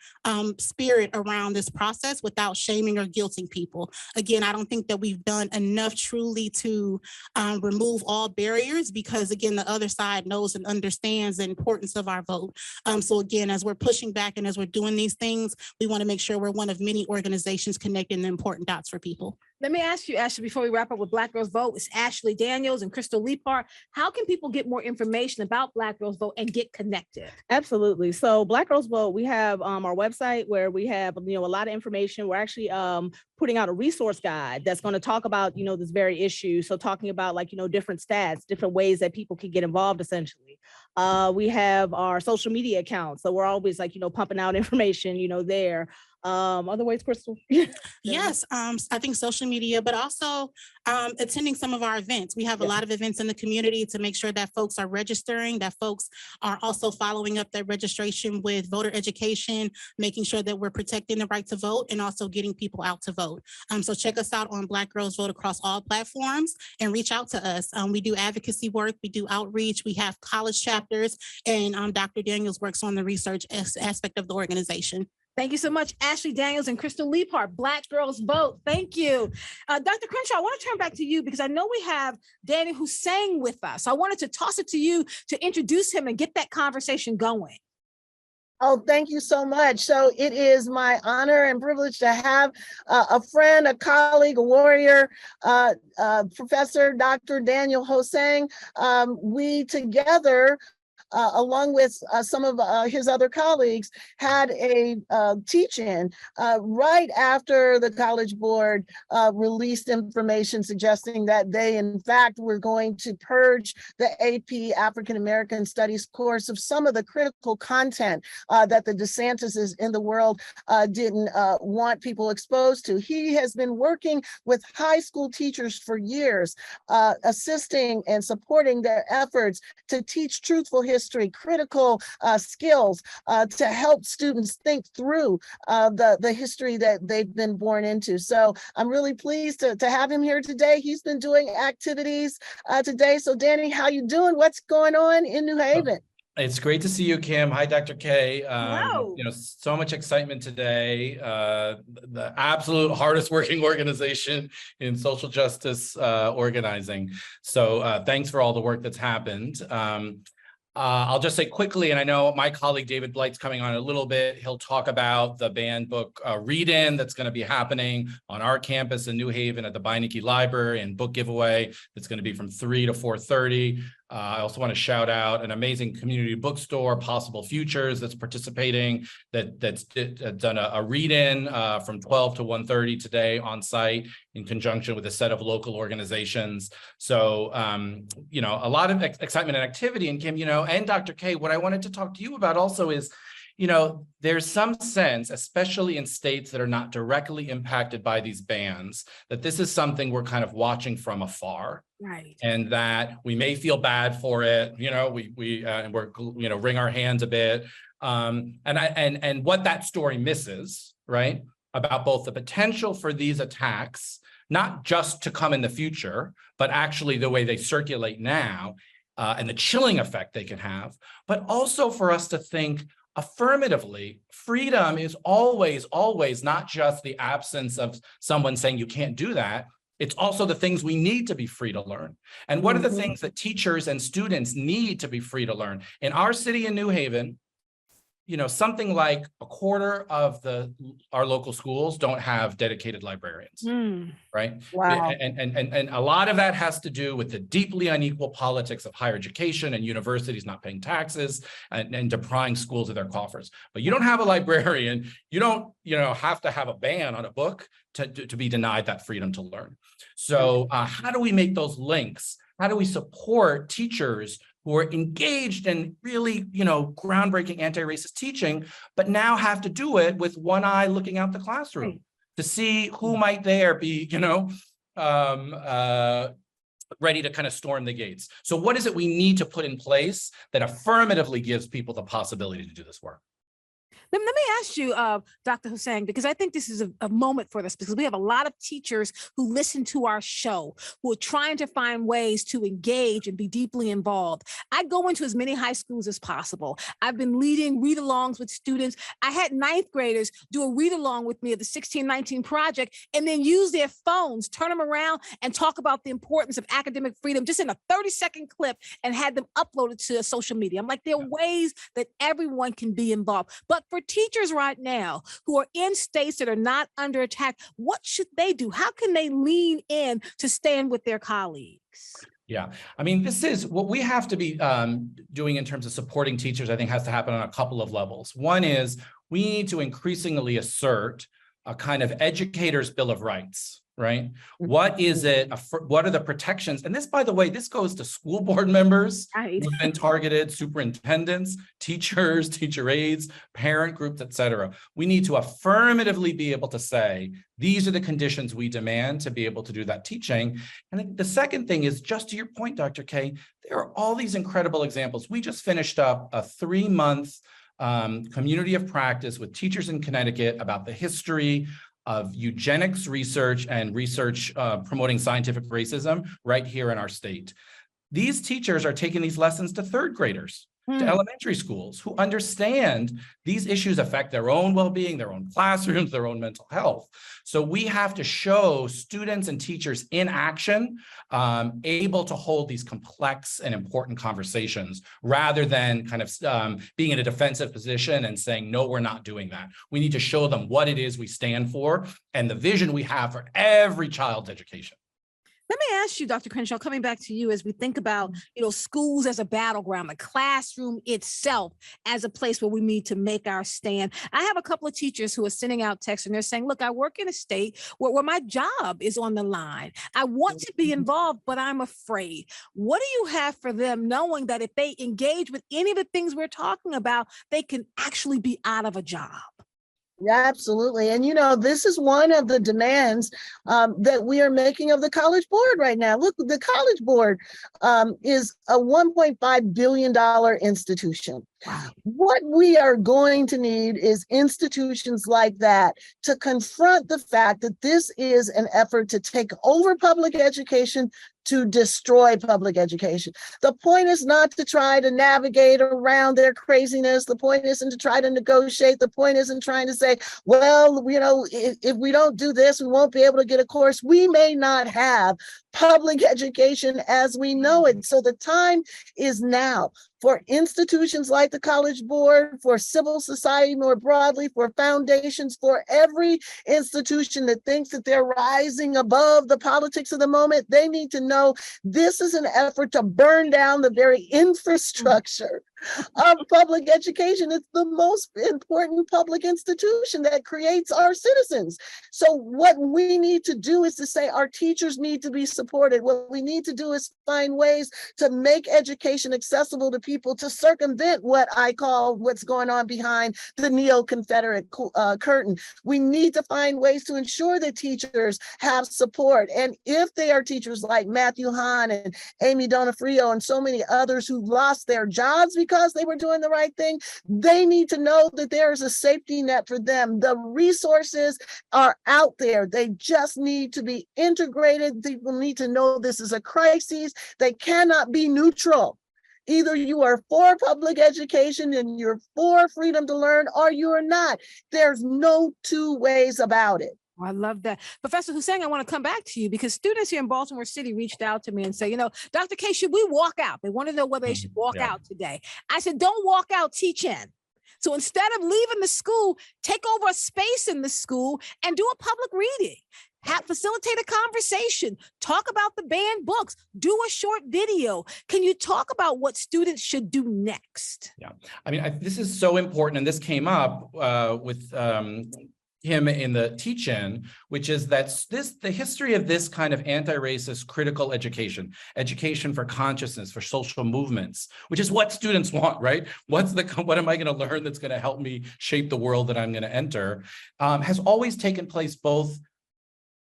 spirit around this process without shaming or guilting people. Again, I don't think that we've done enough truly to remove all barriers, because again, the other side knows and understands the importance of our vote. So again, as we're pushing back and as we're doing these things, we want to make sure we're one of many organizations connecting the important dots for people. Let me ask you, Ashley, before we wrap up with Black Girls Vote, it's Ashley Daniels and Crystal Lepart. How can people get more information about Black Girls Vote and get connected? Absolutely. So Black Girls Vote, we have our website where we have a lot of information. We're actually putting out a resource guide that's going to talk about this very issue. So talking about different stats, different ways that people can get involved. Essentially, we have our social media accounts, so we're always pumping out information there. Other ways, Crystal? Yes, I think social media, but also attending some of our events. We have a lot of events in the community to make sure that folks are registering, that folks are also following up their registration with voter education, making sure that we're protecting the right to vote and also getting people out to vote. So check us out on Black Girls Vote across all platforms and reach out to us. We do advocacy work, we do outreach, we have college chapters, and Dr. Daniels works on the research aspect of the organization. Thank you so much, Ashley Daniels and Crystal Lepart, Black Girls Vote. Thank you. Dr. Crenshaw, I want to turn back to you because I know we have Danny who sang with us. I wanted to toss it to you to introduce him and get that conversation going. Oh, thank you so much. So it is my honor and privilege to have a friend, a colleague, a warrior, Professor Dr. Daniel Hosang. We together, along with some of his other colleagues, had a teach-in right after the College Board released information suggesting that they, in fact, were going to purge the AP African American Studies course of some of the critical content that the DeSantises in the world didn't want people exposed to. He has been working with high school teachers for years, assisting and supporting their efforts to teach truthful history, critical skills to help students think through the history that they've been born into. So I'm really pleased to have him here today. He's been doing activities today. So Danny, how you doing? What's going on in New Haven? It's great to see you, Kim. Hi, Dr. Kaye. Hello. So much excitement today. The absolute hardest working organization in social justice organizing. So thanks for all the work that's happened. I'll just say quickly, and I know my colleague David Blight's coming on a little bit. He'll talk about the banned book read-in that's going to be happening on our campus in New Haven at the Beinecke Library, and book giveaway that's going to be from 3 to 4:30. I also want to shout out an amazing community bookstore, Possible Futures, that's participating, that's done a read-in from 12 to 1:30 today on site in conjunction with a set of local organizations. So, a lot of excitement and activity. And Kim, and Dr. Kaye, what I wanted to talk to you about also is, there's some sense, especially in states that are not directly impacted by these bans, that this is something we're kind of watching from afar. Right. And that we may feel bad for it, we're wring our hands a bit. And what that story misses, right, about both the potential for these attacks, not just to come in the future, but actually the way they circulate now, and the chilling effect they can have, but also for us to think affirmatively. Freedom is always not just the absence of someone saying you can't do that. It's also the things we need to be free to learn. And what are the things that teachers and students need to be free to learn? In our city in New Haven, something like a quarter of our local schools don't have dedicated librarians, right? Wow. And a lot of that has to do with the deeply unequal politics of higher education and universities not paying taxes and depriving schools of their coffers. But you don't have a librarian, you don't, have to have a ban on a book to be denied that freedom to learn. So how do we make those links? How do we support teachers who are engaged in really, groundbreaking anti-racist teaching, but now have to do it with one eye looking out the classroom to see who might there be, ready to kind of storm the gates. So what is it we need to put in place that affirmatively gives people the possibility to do this work? Let me ask you, Dr. Hussain, because I think this is a moment for this, because we have a lot of teachers who listen to our show, who are trying to find ways to engage and be deeply involved. I go into as many high schools as possible. I've been leading read-alongs with students. I had ninth graders do a read-along with me of the 1619 Project, and then use their phones, turn them around, and talk about the importance of academic freedom just in a 30-second clip, and had them uploaded to social media. I'm like, there are ways that everyone can be involved. But for teachers right now who are in states that are not under attack, what should they do? How can they lean in to stand with their colleagues? Yeah, I mean, this is what we have to be doing in terms of supporting teachers. I think has to happen on a couple of levels. One is we need to increasingly assert a kind of educator's bill of rights. Right? What is it? What are the protections? And this, by the way, this goes to school board members who've been targeted, superintendents, teachers, teacher aides, parent groups, et cetera. We need to affirmatively be able to say, these are the conditions we demand to be able to do that teaching. And the second thing is, just to your point, Dr. Kaye, there are all these incredible examples. We just finished up a 3-month community of practice with teachers in Connecticut about the history of eugenics research and research promoting scientific racism right here in our state. These teachers are taking these lessons to third graders, to elementary schools, who understand these issues affect their own well-being, their own classrooms, their own mental health. So we have to show students and teachers in action, able to hold these complex and important conversations, rather than kind of being in a defensive position and saying, no, we're not doing that. We need to show them what it is we stand for and the vision we have for every child's education. Let me ask you, Dr. Crenshaw, coming back to you as we think about, schools as a battleground, the classroom itself as a place where we need to make our stand. I have a couple of teachers who are sending out texts and they're saying, look, I work in a state where my job is on the line. I want to be involved, but I'm afraid. What do you have for them, knowing that if they engage with any of the things we're talking about, they can actually be out of a job? Yeah, absolutely. And, this is one of the demands that we are making of the College Board right now. Look, the College Board is a $1.5 billion institution. What we are going to need is institutions like that to confront the fact that this is an effort to take over public education, to destroy public education. The point is not to try to navigate around their craziness. The point isn't to try to negotiate. The point isn't trying to say, well, if we don't do this, we won't be able to get a course. We may not have public education as we know it. So the time is now for institutions like the College Board, for civil society more broadly, for foundations, for every institution that thinks that they're rising above the politics of the moment. They need to know this is an effort to burn down the very infrastructure of public education. It's the most important public institution that creates our citizens. So what we need to do is to say our teachers need to be supported. What we need to do is find ways to make education accessible to people, to circumvent what I call what's going on behind the neo-Confederate curtain. We need to find ways to ensure that teachers have support. And if they are teachers like Matthew Hawn and Amy Donofrio and so many others who lost their jobs because they were doing the right thing, they need to know that there is a safety net for them. The resources are out there. They just need to be integrated. People need to know this is a crisis. They cannot be neutral. Either you are for public education and you're for freedom to learn, or you are not. There's no two ways about it. Oh, I love that. Professor Hussein, I want to come back to you because students here in Baltimore City reached out to me and say, Dr. Kaye, should we walk out? They want to know whether they should walk out today. I said, don't walk out, teach in. So instead of leaving the school, take over a space in the school and do a public reading. Facilitate a conversation, talk about the banned books, do a short video. Can you talk about what students should do next? Yeah, I mean, this is so important, and this came up with him in the teach-in, which is that the history of this kind of anti-racist critical education for consciousness, for social movements, which is what students want, right? What am I going to learn that's going to help me shape the world that I'm going to enter, has always taken place both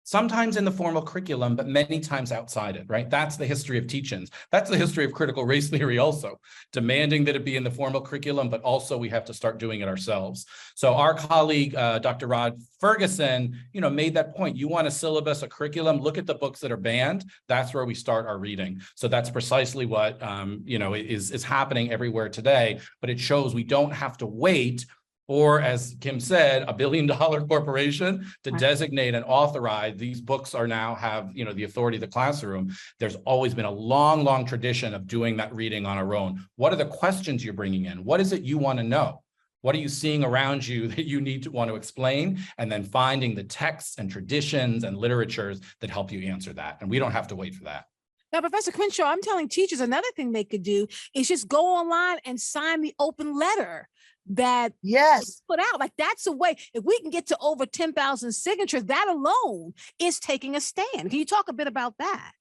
sometimes in the formal curriculum, but many times outside it, right? That's the history of teach-ins. That's the history of critical race theory also, demanding that it be in the formal curriculum, but also we have to start doing it ourselves. So our colleague, Dr. Rod Ferguson, made that point. You want a syllabus, a curriculum, look at the books that are banned. That's where we start our reading. So that's precisely what, is happening everywhere today, but it shows we don't have to wait or, as Kim said, $1 billion corporation to designate and authorize. These books are now have, the authority of the classroom. There's always been a long, long tradition of doing that reading on our own. What are the questions you're bringing in? What is it you want to know? What are you seeing around you that you want to explain? And then finding the texts and traditions and literatures that help you answer that. And we don't have to wait for that. Now, Professor Crenshaw, I'm telling teachers another thing they could do is just go online and sign the open letter that put out. Like, that's a way. If we can get to over 10,000 signatures, that alone is taking a stand. Can you talk a bit about that?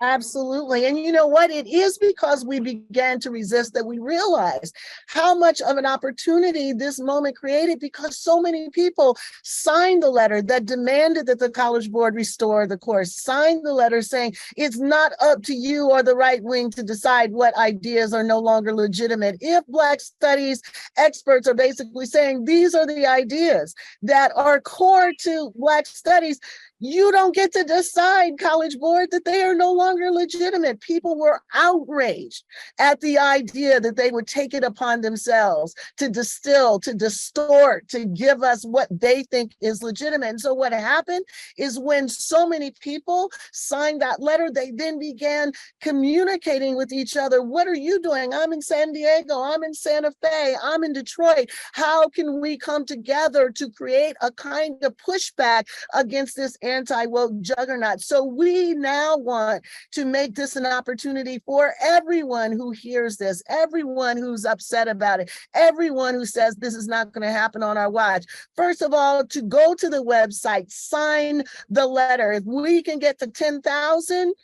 Absolutely. And you know what? It is because we began to resist that we realized how much of an opportunity this moment created, because so many people signed the letter that demanded that the College Board restore the course, signed the letter saying it's not up to you or the right wing to decide what ideas are no longer legitimate. If Black studies experts are basically saying these are the ideas that are core to Black studies, you don't get to decide, College Board, that they are no longer legitimate. People were outraged at the idea that they would take it upon themselves to distill, to distort, to give us what they think is legitimate. And so what happened is when so many people signed that letter, they then began communicating with each other. What are you doing? I'm in San Diego. I'm in Santa Fe. I'm in Detroit. How can we come together to create a kind of pushback against this anti-woke juggernaut? So we now want to make this an opportunity for everyone who hears this, everyone who's upset about it, everyone who says this is not going to happen on our watch. First of all, to go to the website, sign the letter. If we can get to 10,000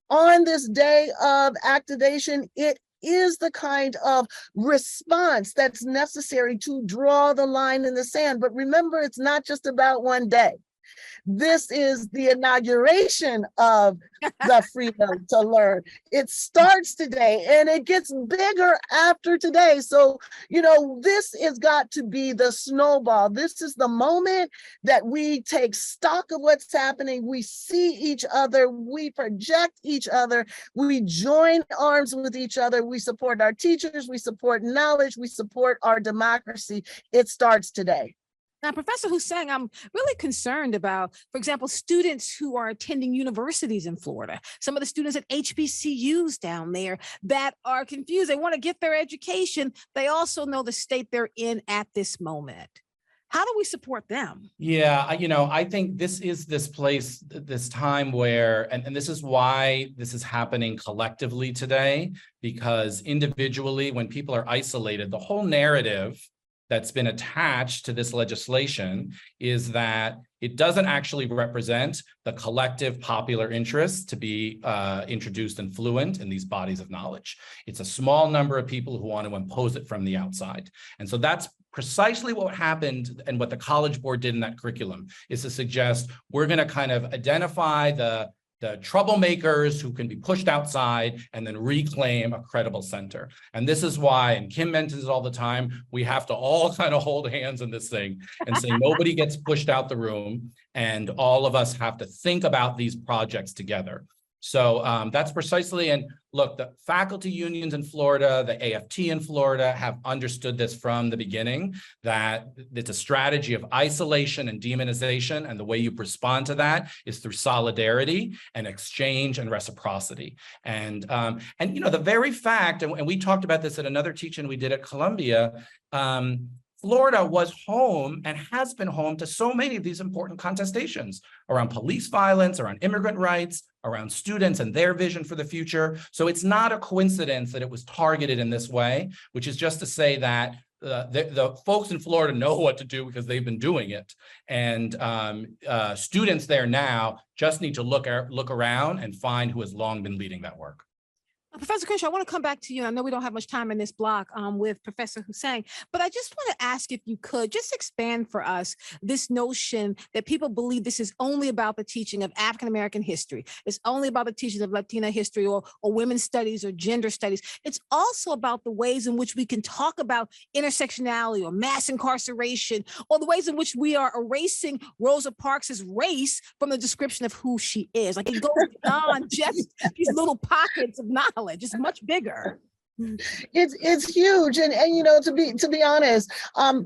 on this day of activation, it is the kind of response that's necessary to draw the line in the sand. But remember, it's not just about one day. This is the inauguration of the freedom to learn. It starts today and it gets bigger after today. So, this has got to be the snowball. This is the moment that we take stock of what's happening. We see each other. We project each other. We join arms with each other. We support our teachers. We support knowledge. We support our democracy. It starts today. Now, Professor Hussein, I'm really concerned about, for example, students who are attending universities in Florida, some of the students at HBCUs down there that are confused. They want to get their education. They also know the state they're in at this moment. How do we support them? Yeah, I think this is this place, this time where, and this is why this is happening collectively today, because individually, when people are isolated, the whole narrative that's been attached to this legislation is that it doesn't actually represent the collective popular interest to be introduced and fluent in these bodies of knowledge. It's a small number of people who want to impose it from the outside. And so that's precisely what happened, and what the College Board did in that curriculum is to suggest we're going to kind of identify the troublemakers who can be pushed outside and then reclaim a credible center. And this is why, and Kim mentions it all the time, we have to all kind of hold hands in this thing and say nobody gets pushed out the room, and all of us have to think about these projects together. So that's precisely, and look, the faculty unions in Florida, the AFT in Florida have understood this from the beginning, that it's a strategy of isolation and demonization, and the way you respond to that is through solidarity and exchange and reciprocity. And you know, the very fact, and we talked about this at another teach-in we did at Columbia, Florida was home and has been home to so many of these important contestations around police violence, around immigrant rights, around students and their vision for the future. So it's not a coincidence that it was targeted in this way, which is just to say that the folks in Florida know what to do because they've been doing it. And students there now just need to look around and find who has long been leading that work. Professor Crenshaw, I want to come back to you. I know we don't have much time in this block with Professor Hussain, but I just want to ask if you could just expand for us this notion that people believe this is only about the teaching of African-American history. It's only about the teaching of Latina history or women's studies or gender studies. It's also about the ways in which we can talk about intersectionality or mass incarceration, or the ways in which we are erasing Rosa Parks' race from the description of who she is. Like, it goes beyond just these little pockets of knowledge. It's much bigger. It's huge, and you know, to be honest,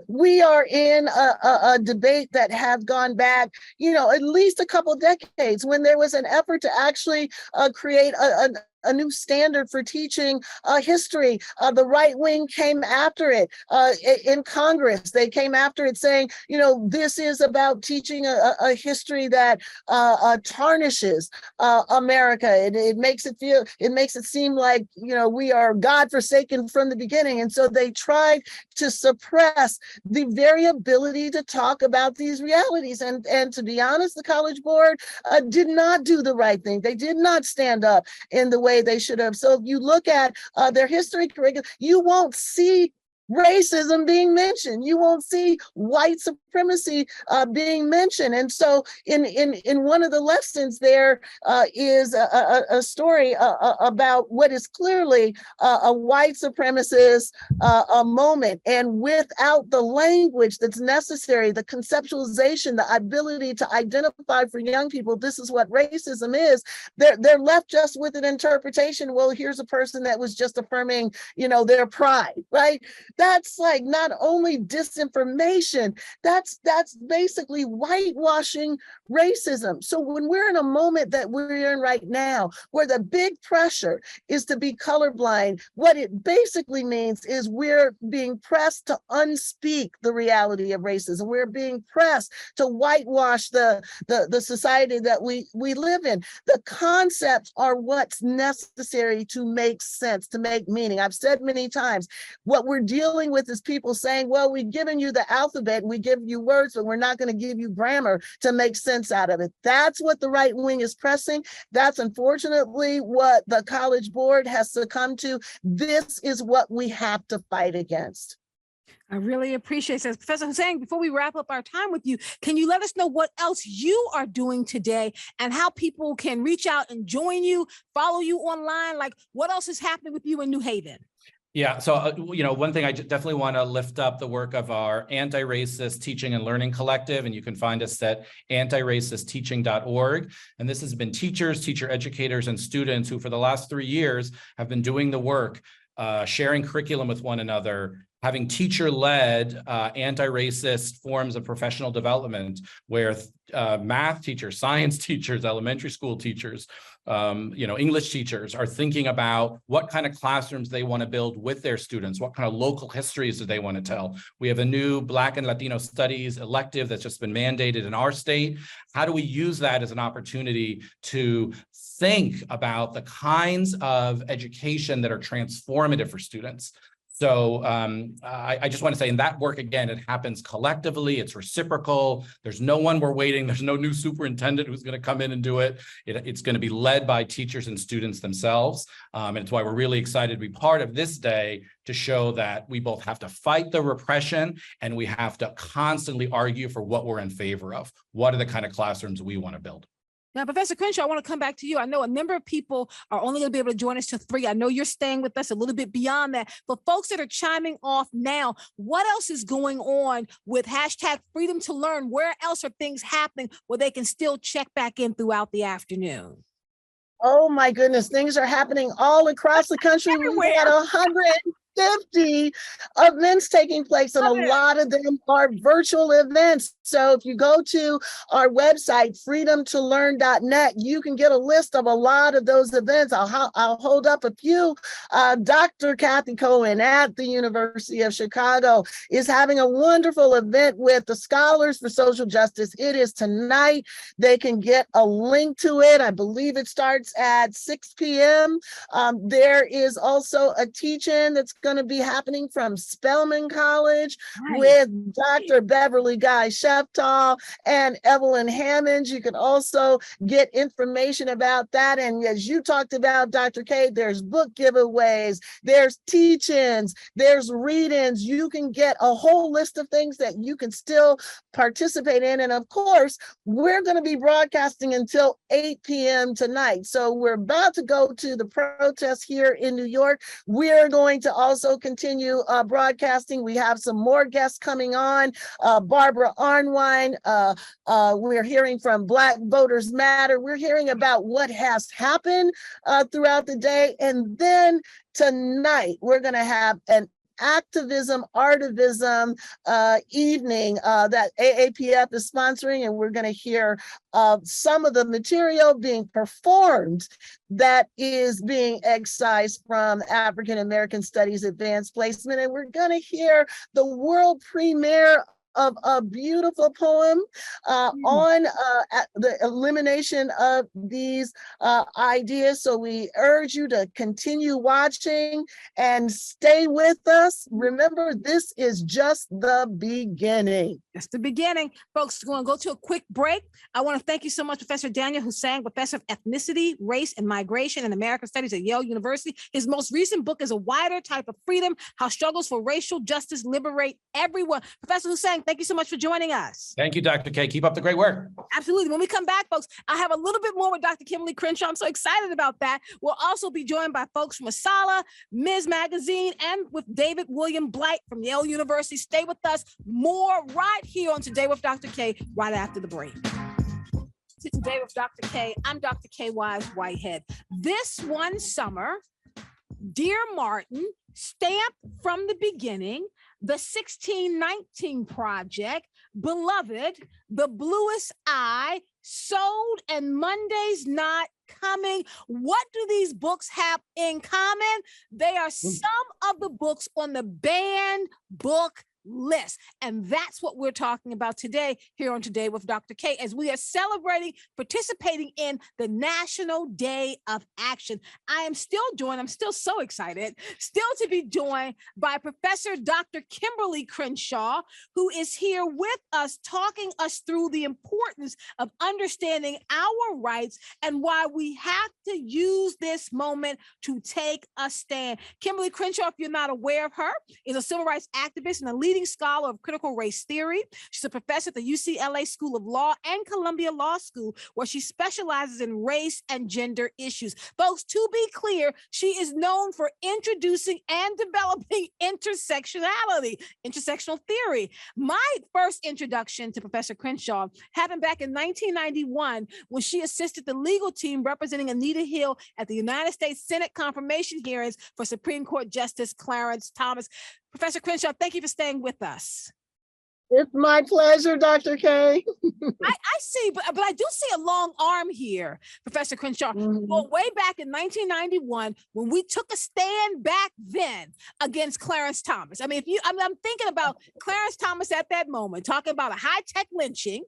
we are in a debate that have gone back, you know, at least a couple decades, when there was an effort to actually create a new standard for teaching history. The right wing came after it in Congress. They came after it saying, you know, this is about teaching a history that tarnishes America. It makes it seem like, you know, we are God-forsaken from the beginning. And so they tried to suppress the very ability to talk about these realities. And to be honest, the College Board did not do the right thing. They did not stand up in the way they should have. So if you look at their history curriculum, you won't see racism being mentioned. You won't see white supremacy being mentioned. And so in one of the lessons there is a story about what is clearly a white supremacist a moment. And without the language that's necessary, the conceptualization, the ability to identify for young people, this is what racism is, they're left just with an interpretation. Well, here's a person that was just affirming, you know, their pride, right? That's like not only disinformation, that's basically whitewashing racism. So when we're in a moment that we're in right now, where the big pressure is to be colorblind, what it basically means is we're being pressed to unspeak the reality of racism. We're being pressed to whitewash the society that we live in. The concepts are what's necessary to make sense, to make meaning. I've said many times, what we're dealing with is people saying, well, we've given you the alphabet, we give you words, but we're not going to give you grammar to make sense out of it. That's what the right wing is pressing. That's unfortunately what the College Board has succumbed to. This is what we have to fight against. I really appreciate it. Professor Hussain, before we wrap up our time with you, can you let us know what else you are doing today and how people can reach out and join you, follow you online? Like, what else is happening with you in New Haven? Yeah, so, you know, one thing I definitely want to lift up the work of our Anti-Racist Teaching and Learning Collective, and you can find us at antiracistteaching.org. And this has been teachers, teacher educators, and students who for the last 3 years have been doing the work, sharing curriculum with one another, having teacher-led anti-racist forms of professional development where math teachers, science teachers, elementary school teachers, you know, English teachers are thinking about what kind of classrooms they want to build with their students, what kind of local histories do they want to tell. We have a new Black and Latino Studies elective that's just been mandated in our state. How do we use that as an opportunity to think about the kinds of education that are transformative for students? So I just want to say in that work, again, it happens collectively, it's reciprocal. There's no one we're waiting. There's no new superintendent who's going to come in and do it. It's going to be led by teachers and students themselves. And it's why we're really excited to be part of this day to show that we both have to fight the repression and we have to constantly argue for what we're in favor of. What are the kind of classrooms we want to build? Now, Professor Crenshaw, I want to come back to you. I know a number of people are only going to be able to join us till 3. I know you're staying with us a little bit beyond that. For folks that are chiming off now, what else is going on with hashtag Freedom to Learn? Where else are things happening where they can still check back in throughout the afternoon? Oh my goodness, things are happening all across the country. We've got 150 events taking place, and a lot of them are virtual events. So if you go to our website, freedomtolearn.net, you can get a list of a lot of those events. I'll hold up a few. Dr. Cathy Cohen at the University of Chicago is having a wonderful event with the Scholars for Social Justice. It is tonight. They can get a link to it. I believe it starts at 6 p.m. There is also a teach-in that's going to be happening from Spelman College with Dr. Beverly Guy Sheftal and Evelyn Hammonds. You can also get information about that. And as you talked about, Dr. Kaye, there's book giveaways, there's teach-ins, there's read-ins. You can get a whole list of things that you can still participate in. And of course, we're going to be broadcasting until 8 p.m. tonight. So we're about to go to the protest here in New York. We're going to also continue broadcasting. We have some more guests coming on. Barbara Arnwine, we're hearing from Black Voters Matter. We're hearing about what has happened throughout the day. And then tonight, we're going to have an activism, artivism evening that AAPF is sponsoring, and we're going to hear some of the material being performed that is being excised from African American Studies Advanced Placement, and we're going to hear the world premiere of a beautiful poem on the elimination of these ideas. So we urge you to continue watching and stay with us. Remember, this is just the beginning. It's the beginning. Folks, we're going to go to a quick break. I want to thank you so much, Professor Daniel Hussain, Professor of Ethnicity, Race, and Migration and American Studies at Yale University. His most recent book is A Wider Type of Freedom, How Struggles for Racial Justice Liberate Everyone. Professor Hussain, thank you so much for joining us. Thank you, Dr. Kaye. Keep up the great work. Absolutely. When we come back, folks, I have a little bit more with Dr. Kimberlé Crenshaw. I'm so excited about that. We'll also be joined by folks from Asala, Ms. Magazine, and with David William Blight from Yale University. Stay with us. More right here on Today with Dr. Kaye right after the break. Today with Dr. Kaye, I'm Dr. Kaye Wise Whitehead. This one summer, Dear Martin, stamped from the beginning, the 1619 Project, Beloved, The Bluest Eye, Sold, and Monday's Not Coming. What do these books have in common? They are some of the books on the banned book list. And that's what we're talking about today here on Today with Dr. Kaye, as we are celebrating participating in the National Day of Action. I'm still so excited, still to be joined by Professor Dr. Kimberlé Crenshaw, who is here with us, talking us through the importance of understanding our rights and why we have to use this moment to take a stand. Kimberlé Crenshaw, if you're not aware of her, is a civil rights activist and a leading scholar of critical race theory. She's a professor at the UCLA School of Law and Columbia Law School, where she specializes in race and gender issues. Folks, to be clear, she is known for introducing and developing intersectional theory. My first introduction to Professor Crenshaw happened back in 1991 when she assisted the legal team representing Anita Hill at the United States Senate confirmation hearings for Supreme Court Justice Clarence Thomas. Professor Crenshaw, thank you for staying with us. It's my pleasure, Dr. Kaye. I see, but I do see a long arm here, Professor Crenshaw. Well, way back in 1991, when we took a stand back then against Clarence Thomas. I mean, I'm thinking about Clarence Thomas at that moment, talking about a high-tech lynching,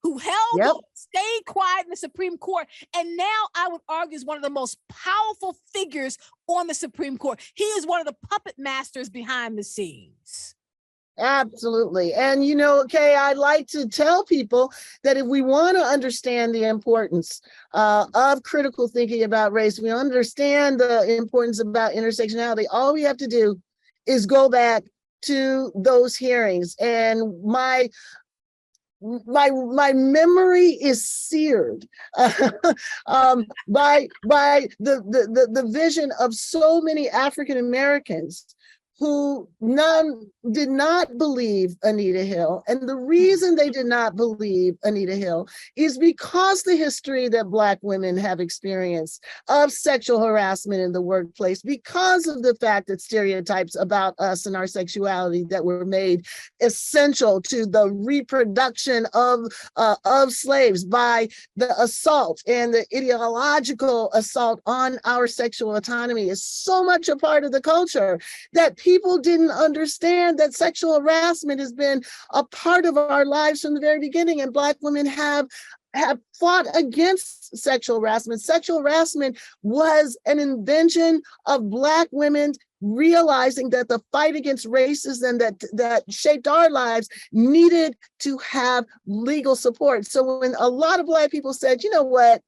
who held stayed quiet in the Supreme Court, and now I would argue is one of the most powerful figures on the Supreme Court. He is one of the puppet masters behind the scenes. Absolutely. And you know, Kaye, I'd like to tell people that if we want to understand the importance of critical thinking about race, we understand the importance about intersectionality, all we have to do is go back to those hearings. And my memory is seared by the vision of so many African Americans who none did not believe Anita Hill. And the reason they did not believe Anita Hill is because the history that Black women have experienced of sexual harassment in the workplace, because of the fact that stereotypes about us and our sexuality that were made essential to the reproduction of slaves by the assault and the ideological assault on our sexual autonomy is so much a part of the culture that people didn't understand that sexual harassment has been a part of our lives from the very beginning, and Black women have fought against sexual harassment. Sexual harassment was an invention of Black women realizing that the fight against racism that shaped our lives needed to have legal support. So when a lot of Black people said, you know what,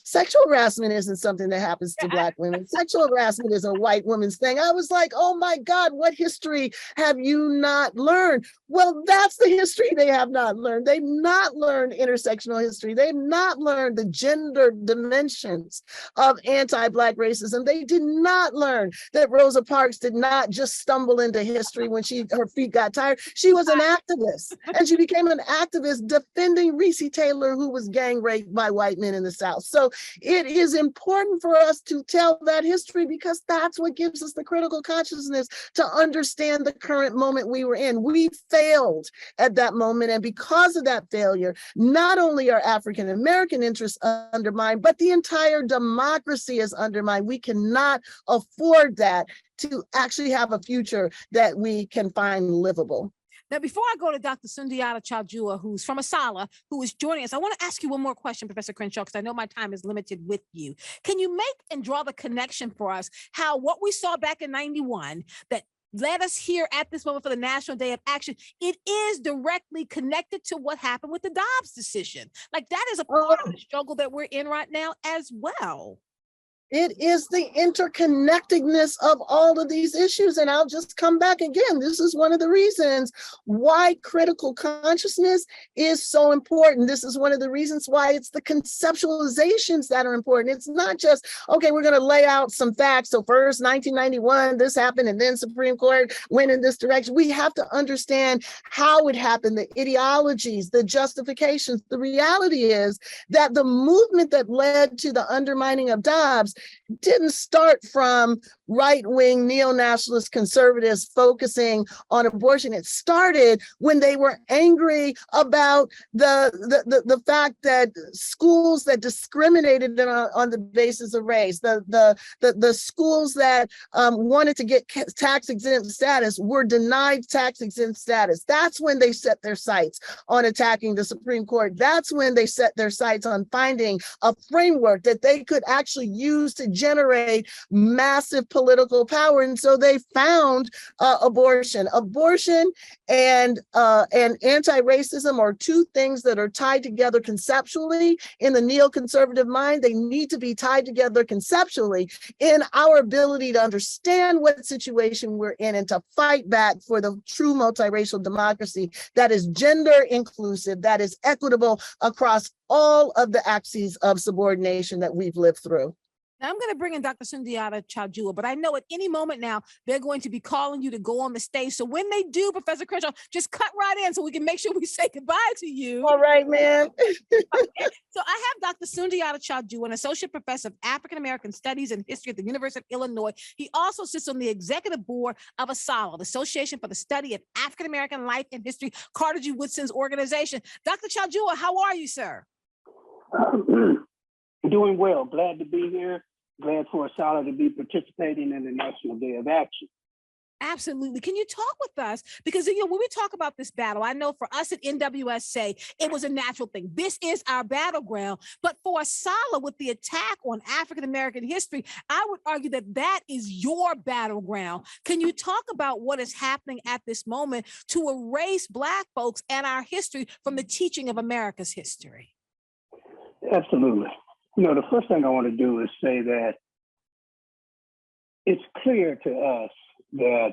sexual harassment isn't something that happens to Black women. Sexual harassment is a white woman's thing. I was like, oh my God, what history have you not learned? Well, that's the history they have not learned. They've not learned intersectional history. They've not learned the gender dimensions of anti-Black racism. They did not learn that Rosa Parks did not just stumble into history when her feet got tired. She was an activist, and she became an activist defending Reese Taylor, who was gang raped by white men in the South. So it is important for us to tell that history because that's what gives us the critical consciousness to understand the current moment we were in. We failed at that moment. And because of that failure, not only are African American interests undermined, but the entire democracy is undermined. We cannot afford that to actually have a future that we can find livable. Now, before I go to Dr. Sundiata Chaljua, who's from Asala, who is joining us, I want to ask you one more question, Professor Crenshaw, because I know my time is limited with you. Can you make and draw the connection for us how what we saw back in 91 that led us here at this moment for the National Day of Action, it is directly connected to what happened with the Dobbs decision? Like that is a part of the struggle that we're in right now as well. It is the interconnectedness of all of these issues. And I'll just come back again. This is one of the reasons why critical consciousness is so important. This is one of the reasons why it's the conceptualizations that are important. It's not just, okay, we're going to lay out some facts. So first, 1991, this happened, and then Supreme Court went in this direction. We have to understand how it happened, the ideologies, the justifications. The reality is that the movement that led to the undermining of Dobbs didn't start from right-wing neo-nationalist conservatives focusing on abortion. It started when they were angry about the fact that schools that discriminated on the basis of race, the schools that wanted to get tax-exempt status were denied tax-exempt status. That's when they set their sights on attacking the Supreme Court. That's when they set their sights on finding a framework that they could actually use to generate massive political power. And so they found abortion. Abortion and anti-racism are two things that are tied together conceptually in the neoconservative mind. They need to be tied together conceptually in our ability to understand what situation we're in and to fight back for the true multiracial democracy that is gender inclusive, that is equitable across all of the axes of subordination that we've lived through. Now I'm going to bring in Dr. Sundiata Chaljua, but I know at any moment now, they're going to be calling you to go on the stage. So when they do, Professor Crenshaw, just cut right in so we can make sure we say goodbye to you. All right, man. So I have Dr. Sundiata Chaljua, an associate professor of African-American Studies and History at the University of Illinois. He also sits on the executive board of ASALA, the Association for the Study of African-American Life and History, Carter G. Woodson's organization. Dr. Chaljua, how are you, sir? Doing well. Glad to be here. Glad for ASALA to be participating in the National Day of Action. Absolutely. Can you talk with us? Because, you know, when we talk about this battle, I know for us at NWSA, it was a natural thing. This is our battleground. But for ASALA, with the attack on African-American history, I would argue that that is your battleground. Can you talk about what is happening at this moment to erase Black folks and our history from the teaching of America's history? Absolutely. You know, the first thing I want to do is say that it's clear to us that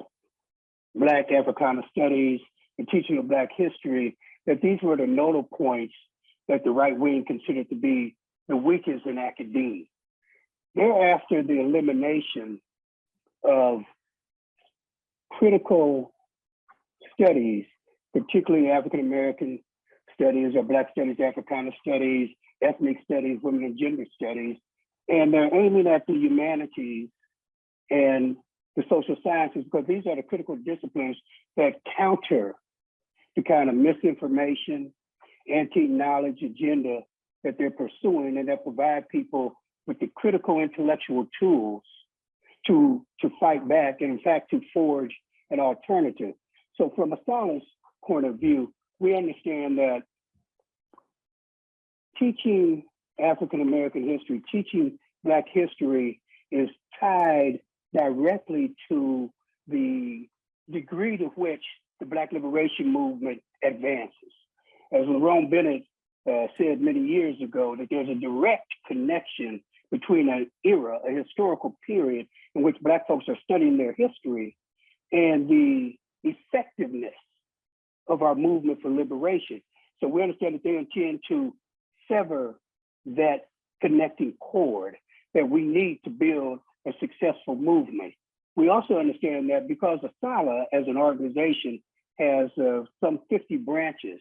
Black Africana studies, the teaching of Black history, that these were the nodal points that the right wing considered to be the weakest in academia. Thereafter, the elimination of critical studies, particularly African American studies or Black studies, Africana studies, ethnic studies, women and gender studies, and they're aiming at the humanities and the social sciences, because these are the critical disciplines that counter the kind of misinformation, anti-knowledge agenda that they're pursuing, and that provide people with the critical intellectual tools to fight back and in fact to forge an alternative. So from a scholar's point of view, we understand that teaching African American history, teaching Black history is tied directly to the degree to which the Black liberation movement advances. As Lerone Bennett said many years ago, that there's a direct connection between an era, a historical period in which Black folks are studying their history, and the effectiveness of our movement for liberation. So we understand that they intend to sever that connecting cord that we need to build a successful movement. We also understand that because ASALH as an organization has some 50 branches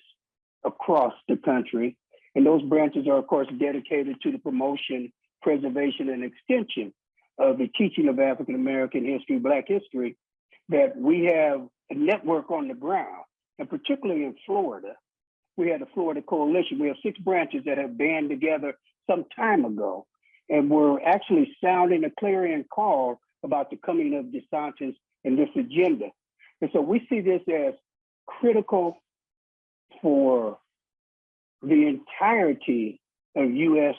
across the country, and those branches are of course dedicated to the promotion, preservation, and extension of the teaching of African American history, Black history, that we have a network on the ground, and particularly in Florida, we had the Florida Coalition. We have 6 branches that have band together some time ago, and we're actually sounding a clarion call about the coming of DeSantis and this agenda. And so we see this as critical for the entirety of U.S.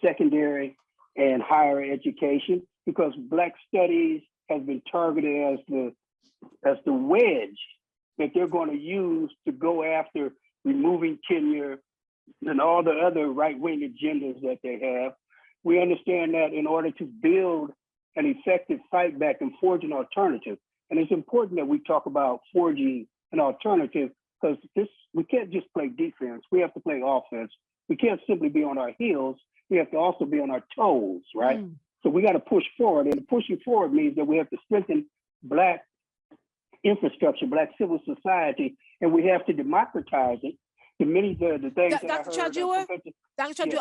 secondary and higher education, because Black studies has been targeted as the wedge that they're going to use to go after removing tenure and all the other right-wing agendas that they have. We understand that in order to build an effective fight back and forge an alternative, and it's important that we talk about forging an alternative, because we can't just play defense, we have to play offense. We can't simply be on our heels, we have to also be on our toes, right? So we got to push forward, and pushing forward means that we have to strengthen Black infrastructure, Black civil society, and we have to democratize it. The things Dr. Chadua,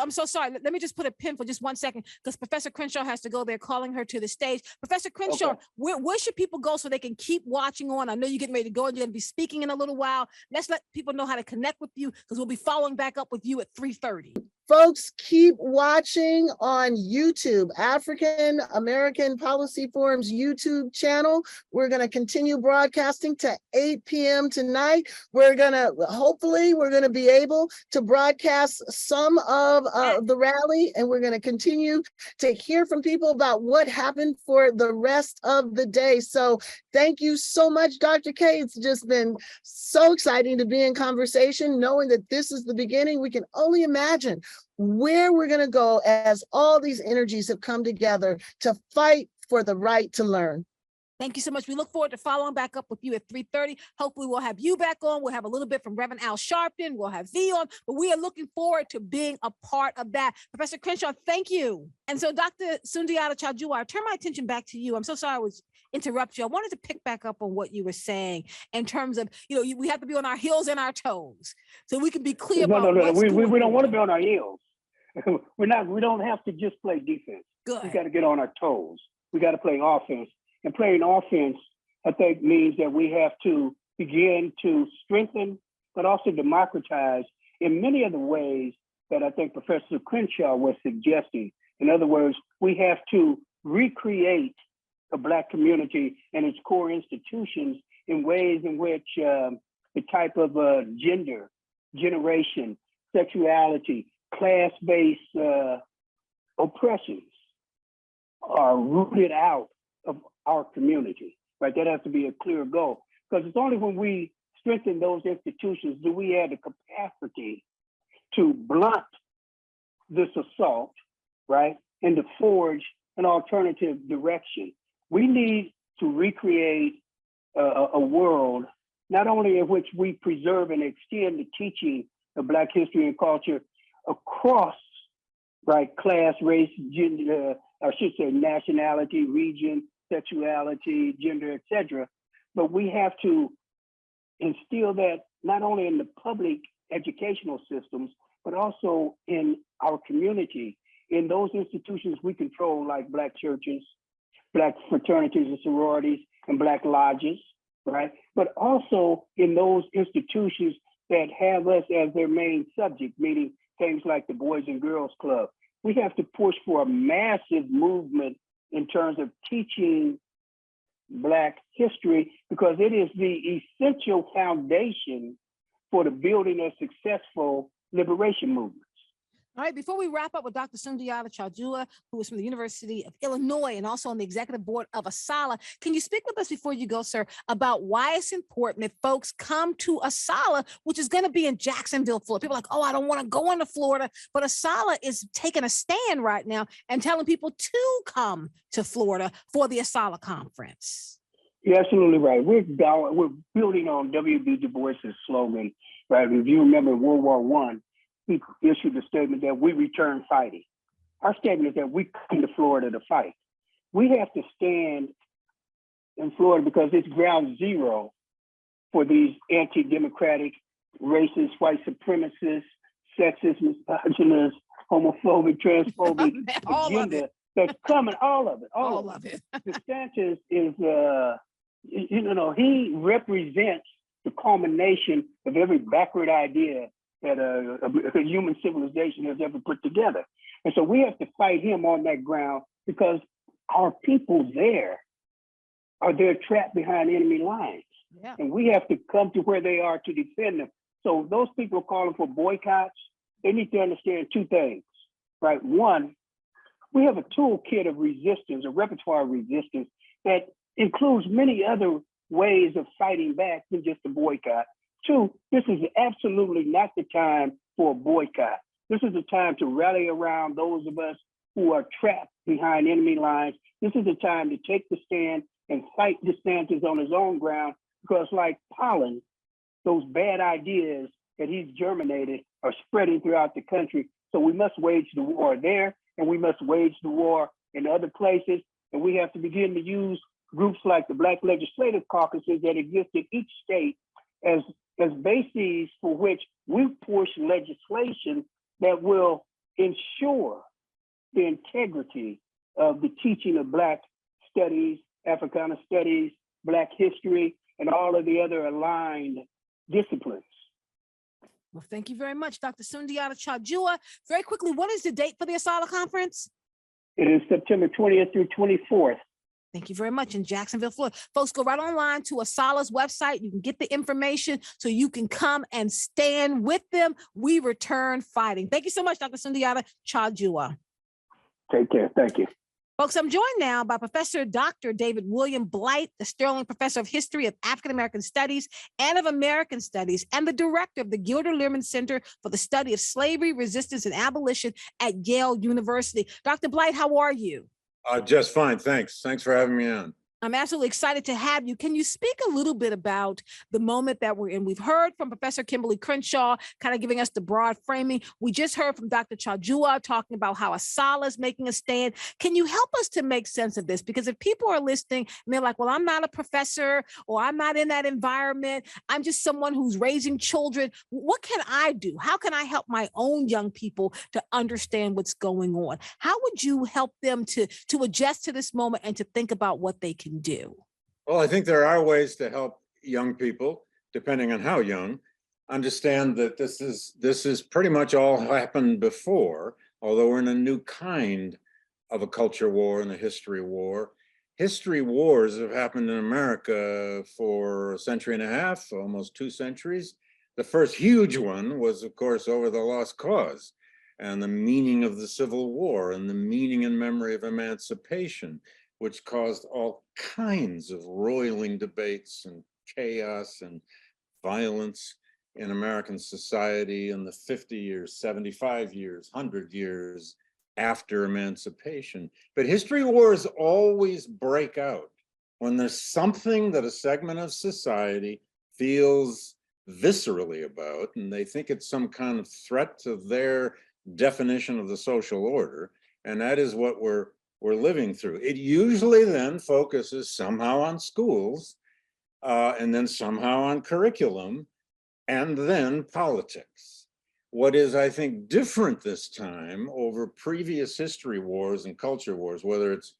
I'm so sorry. Let me just put a pin for just 1 second, because Professor Crenshaw has to go. They're calling her to the stage. Professor Crenshaw, okay, where should people go so they can keep watching on? I know you're getting ready to go and you're going to be speaking in a little while. Let's let people know how to connect with you, because we'll be following back up with you at 3:30. Folks, keep watching on YouTube, African American Policy Forum's YouTube channel. We're going to continue broadcasting to 8 p.m. tonight. Hopefully, we're going to be able to broadcast some of the rally, and we're going to continue to hear from people about what happened for the rest of the day. So thank you so much, Dr. Kaye. It's just been so exciting to be in conversation, knowing that this is the beginning. We can only imagine where we're going to go as all these energies have come together to fight for the right to learn. Thank you so much. We look forward to following back up with you at 3:30. Hopefully we'll have you back on. We'll have a little bit from Reverend Al Sharpton. We'll have thee on, but we are looking forward to being a part of that. Professor Crenshaw, thank you. And so Dr. Sundiata Chadua, I turn my attention back to you. I'm so sorry I was interrupt you. I wanted to pick back up on what you were saying in terms of, we have to be on our heels and our toes so we can be clear about what's we don't want to be on our heels. We don't have to just play defense. Good. We got to get on our toes. We got to play offense. And playing offense, I think, means that we have to begin to strengthen, but also democratize in many of the ways that I think Professor Crenshaw was suggesting. In other words, we have to recreate the Black community and its core institutions in ways in which the type of gender, generation, sexuality, class-based oppressions are rooted out of our community, right? That has to be a clear goal, because it's only when we strengthen those institutions do we have the capacity to blunt this assault, right? And to forge an alternative direction. We need to recreate a world not only in which we preserve and extend the teaching of Black history and culture across, right, class, race, gender, I should say nationality, region, sexuality, gender, etc. But we have to instill that not only in the public educational systems, but also in our community, in those institutions we control, like Black churches, Black fraternities and sororities, and Black lodges, right? But also in those institutions that have us as their main subject, meaning things like the Boys and Girls Club. We have to push for a massive movement in terms of teaching Black history, because it is the essential foundation for the building of successful liberation movements. All right, before we wrap up with Dr. Sundiata Chajua, who is from the University of Illinois and also on the executive board of ASALH, can you speak with us before you go, sir, about why it's important that folks come to ASALH, which is going to be in Jacksonville, Florida? People are like, oh, I don't want to go into Florida, but ASALH is taking a stand right now and telling people to come to Florida for the ASALH conference. You're absolutely right. We're building on W.B. Du Bois' slogan, right? If you remember World War I, he issued a statement that we return fighting. Our statement is that we come to Florida to fight. We have to stand in Florida because it's ground zero for these anti-democratic, racist, white supremacists, sexist, misogynist, homophobic, transphobic agenda that's coming, all of it. DeSantis is, he represents the culmination of every backward idea that a human civilization has ever put together. And so we have to fight him on that ground because our people there are trapped behind enemy lines. Yeah. And we have to come to where they are to defend them. So those people calling for boycotts, they need to understand two things, right? One, we have a toolkit of resistance, a repertoire of resistance that includes many other ways of fighting back than just a boycott. Two, this is absolutely not the time for a boycott. This is the time to rally around those of us who are trapped behind enemy lines. This is the time to take the stand and fight DeSantis on his own ground, because like pollen, those bad ideas that he's germinated are spreading throughout the country. So we must wage the war there, and we must wage the war in other places. And we have to begin to use groups like the Black Legislative Caucuses that exist in each state as bases for which we push legislation that will ensure the integrity of the teaching of Black studies, Africana studies, Black history, and all of the other aligned disciplines. Well, thank you very much, Dr. Sundiata Chajua. Very quickly, what is the date for the ASALH conference? It is September 20th through 24th. Thank you very much. In Jacksonville, Florida. Folks, go right online to ASALH's website. You can get the information so you can come and stand with them. We return fighting. Thank you so much, Dr. Sundiata Chajua. Take care. Thank you. Folks, I'm joined now by Professor Dr. David William Blight, the Sterling Professor of History of African American Studies and of American Studies, and the director of the Gilder Lehrman Center for the Study of Slavery, Resistance, and Abolition at Yale University. Dr. Blight, how are you? Just fine, thanks. Thanks for having me on. I'm absolutely excited to have you. Can you speak a little bit about the moment that we're in? We've heard from Professor Kimberlé Crenshaw, kind of giving us the broad framing. We just heard from Dr. Chajua talking about how ASALH is making a stand. Can you help us to make sense of this? Because if people are listening and they're like, well, I'm not a professor, or I'm not in that environment, I'm just someone who's raising children. What can I do? How can I help my own young people to understand what's going on? How would you help them to adjust to this moment and to think about what they can do? Well, I think there are ways to help young people, depending on how young, understand that this is pretty much all happened before, although we're in a new kind of a culture war and a history war. History wars have happened in America for a century and a half, almost 2 centuries. The first huge one was, of course, over the lost cause and the meaning of the Civil War and the meaning and memory of emancipation, which caused all kinds of roiling debates and chaos and violence in American society in the 50 years, 75 years, 100 years after emancipation. But history wars always break out when there's something that a segment of society feels viscerally about, and they think it's some kind of threat to their definition of the social order. And that is what we're we're living through. It usually then focuses somehow on schools, and then somehow on curriculum, and then politics. What is, I think, different this time over previous history wars and culture wars, whether it's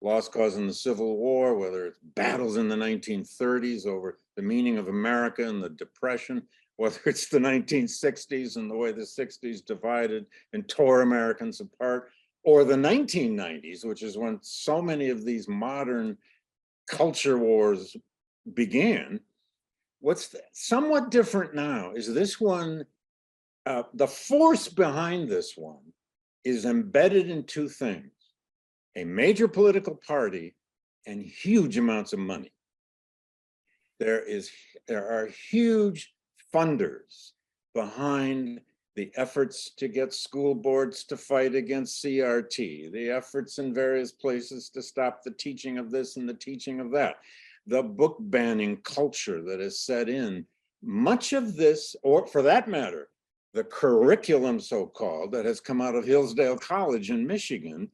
lost cause in the Civil War, whether it's battles in the 1930s over the meaning of America and the Depression, whether it's the 1960s and the way the 60s divided and tore Americans apart, or the 1990s, which is when so many of these modern culture wars began. What's somewhat different now is this one, the force behind this one is embedded in two things: a major political party and huge amounts of money. There are huge funders behind the efforts to get school boards to fight against CRT, the efforts in various places to stop the teaching of this and the teaching of that, the book banning culture that has set in. Much of this, or for that matter, the curriculum so-called that has come out of Hillsdale College in Michigan,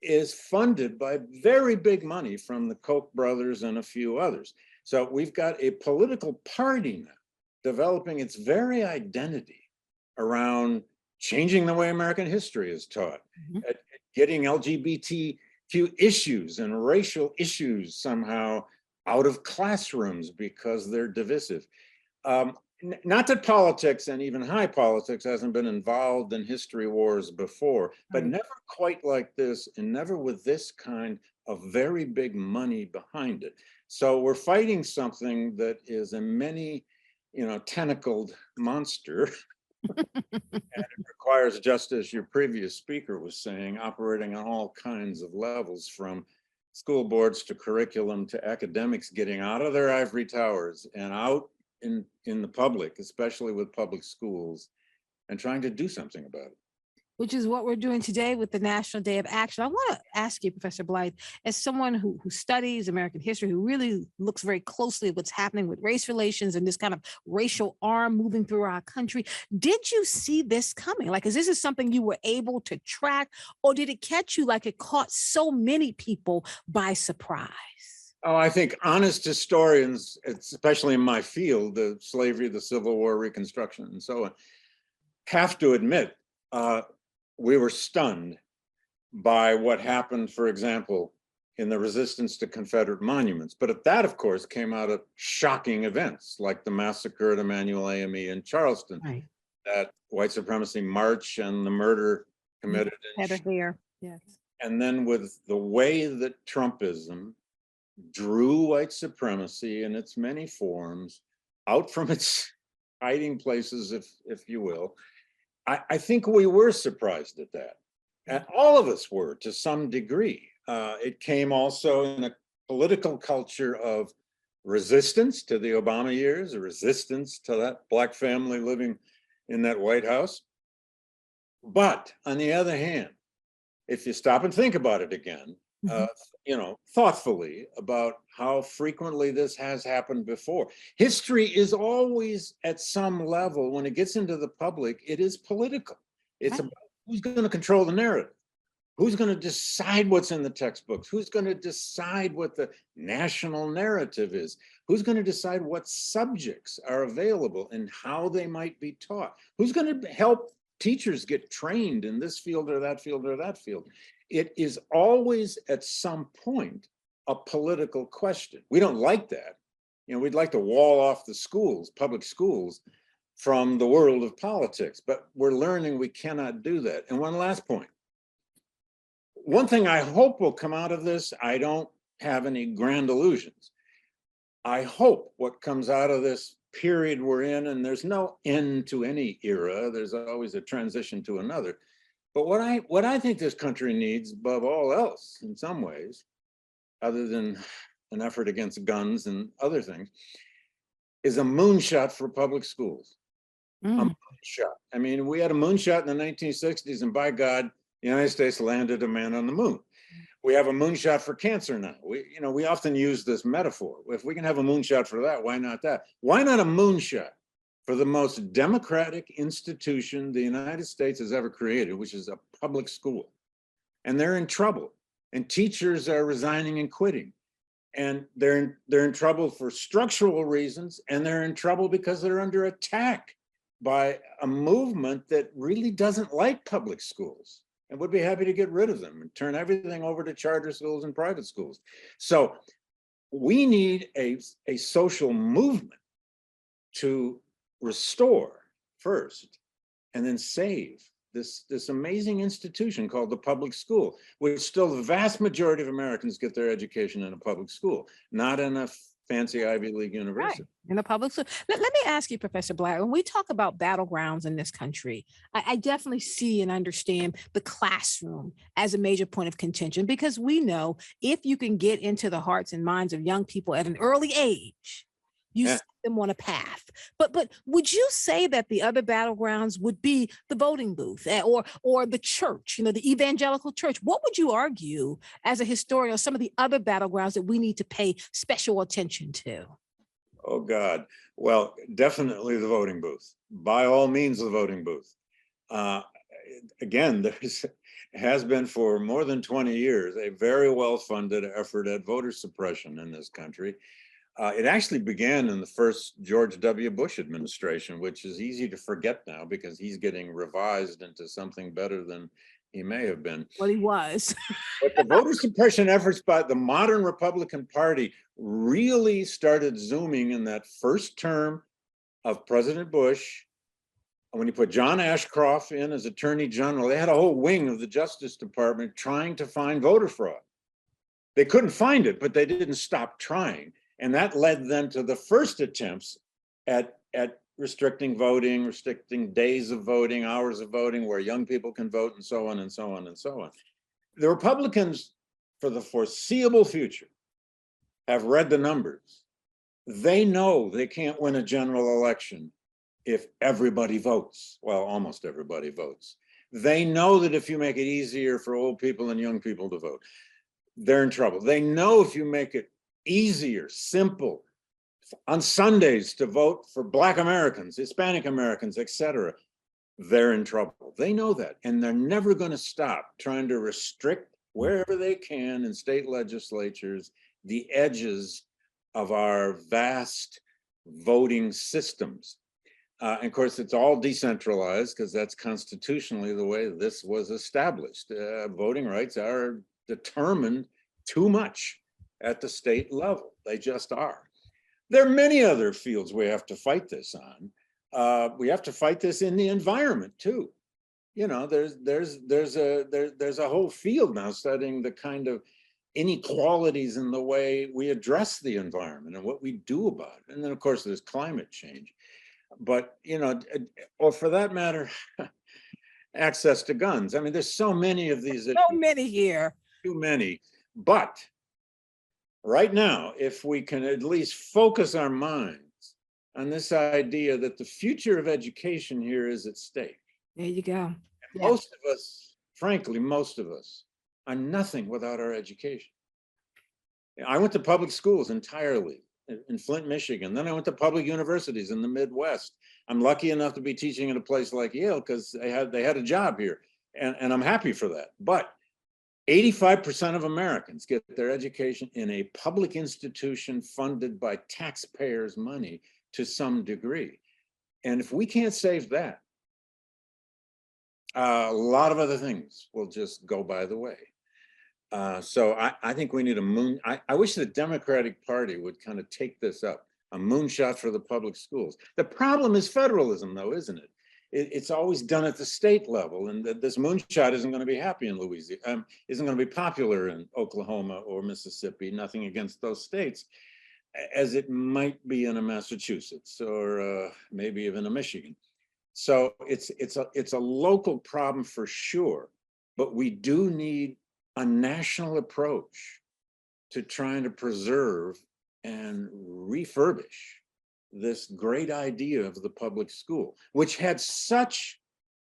is funded by very big money from the Koch brothers and a few others. So we've got a political party now developing its very identity around changing the way American history is taught, at getting LGBTQ issues and racial issues somehow out of classrooms because they're divisive. Not that politics and even high politics hasn't been involved in history wars before, but never quite like this, and never with this kind of very big money behind it. So we're fighting something that is a many, tentacled monster. And it requires, just as your previous speaker was saying, operating on all kinds of levels, from school boards to curriculum to academics getting out of their ivory towers and out in the public, especially with public schools, and trying to do something about it. Which is what we're doing today with the National Day of Action. I want to ask you, Professor Blythe, as someone who studies American history, who really looks very closely at what's happening with race relations and this kind of racial arm moving through our country, did you see this coming? Like, is this something you were able to track, or did it catch you like it caught so many people by surprise? Oh, I think honest historians, especially in my field, the slavery, the Civil War, Reconstruction, and so on, have to admit, we were stunned by what happened, for example, in the resistance to Confederate monuments. But that, of course, came out of shocking events like the massacre at Emanuel AME in Charleston, that white supremacy march and the murder committed. Here, yes. And then with the way that Trumpism drew white supremacy in its many forms out from its hiding places, if you will, I think we were surprised at that. And all of us were, to some degree. It came also in a political culture of resistance to the Obama years, a resistance to that Black family living in that White House. But on the other hand, if you stop and think about it again, thoughtfully about how frequently this has happened before. History is always, at some level, when it gets into the public, it is political. It's about who's going to control the narrative, who's going to decide what's in the textbooks, who's going to decide what the national narrative is, who's going to decide what subjects are available and how they might be taught, who's going to help teachers get trained in this field or that field or that field. It is always at some point a political question. We don't like that. We'd like to wall off the schools, public schools, from the world of politics, but we're learning we cannot do that. And one last point. One thing I hope will come out of this, I don't have any grand illusions. I hope what comes out of this period we're in, and there's no end to any era, there's always a transition to another. But what I think this country needs above all else, in some ways, other than an effort against guns and other things, is a moonshot for public schools. A moonshot. I mean, we had a moonshot in the 1960s, and by God, the United States landed a man on the moon. We have a moonshot for cancer now. We often use this metaphor. If we can have a moonshot for that, why not that? Why not a moonshot for the most democratic institution the United States has ever created, which is a public school? And they're in trouble. and teachers are resigning and quitting. And they're in trouble for structural reasons, and they're in trouble because they're under attack by a movement that really doesn't like public schools and would be happy to get rid of them and turn everything over to charter schools and private schools. So we need a social movement to restore first and then save this amazing institution called the public school, which still the vast majority of Americans get their education in a public school, not in a fancy Ivy League university. Right, in the public school. Let me ask you, Professor Black, when we talk about battlegrounds in this country, I definitely see and understand the classroom as a major point of contention, because we know if you can get into the hearts and minds of young people at an early age, you set them on a path. But would you say that the other battlegrounds would be the voting booth or the church, the evangelical church? What would you argue as a historian, some of the other battlegrounds that we need to pay special attention to? Oh God, well, definitely the voting booth. By all means, the voting booth. Again, has been for more than 20 years, a very well-funded effort at voter suppression in this country. It actually began in the first George W. Bush administration, which is easy to forget now because he's getting revised into something better than he may have been. Well, he was. But the voter suppression efforts by the modern Republican Party really started zooming in that first term of President Bush. When he put John Ashcroft in as Attorney General, they had a whole wing of the Justice Department trying to find voter fraud. They couldn't find it, but they didn't stop trying. And that led them to the first attempts at restricting voting, restricting days of voting, hours of voting, where young people can vote, and so on and so on and so on. The Republicans, for the foreseeable future, have read the numbers. They know they can't win a general election if everybody votes. Well, almost everybody votes. They know that if you make it easier for old people and young people to vote, they're in trouble. They know if you make it easier, simple, on Sundays to vote for Black Americans, Hispanic Americans, etc., they're in trouble. They know that, and they're never going to stop trying to restrict wherever they can in state legislatures the edges of our vast voting systems. And of course, it's all decentralized because that's constitutionally the way this was established. Voting rights are determined too much at the state level. They just are. There are many other fields we have to fight this on. We have to fight this in the environment too. There's a whole field now studying the kind of inequalities in the way we address the environment and what we do about it. And then of course there's climate change. But, or for that matter, access to guns. I mean, there's so many of these. So many here. Too many. But right now, if we can at least focus our minds on this idea that the future of education here is at stake. There you go. Yeah. Most of us, frankly, most of us are nothing without our education. I went to public schools entirely in Flint, Michigan. Then I went to public universities in the Midwest. I'm lucky enough to be teaching at a place like Yale because they had a job here, and I'm happy for that. But 85% of Americans get their education in a public institution funded by taxpayers' money to some degree. And if we can't save that, a lot of other things will just go by the way. So I think we need I wish the Democratic Party would kind of take this up, a moonshot for the public schools. The problem is federalism though, isn't it? It's always done at the state level, and this moonshot isn't going to be happy in Louisiana, isn't going to be popular in Oklahoma or Mississippi, nothing against those states, as it might be in a Massachusetts or maybe even a Michigan. So it's a local problem for sure, but we do need a national approach to trying to preserve and refurbish this great idea of the public school, which had such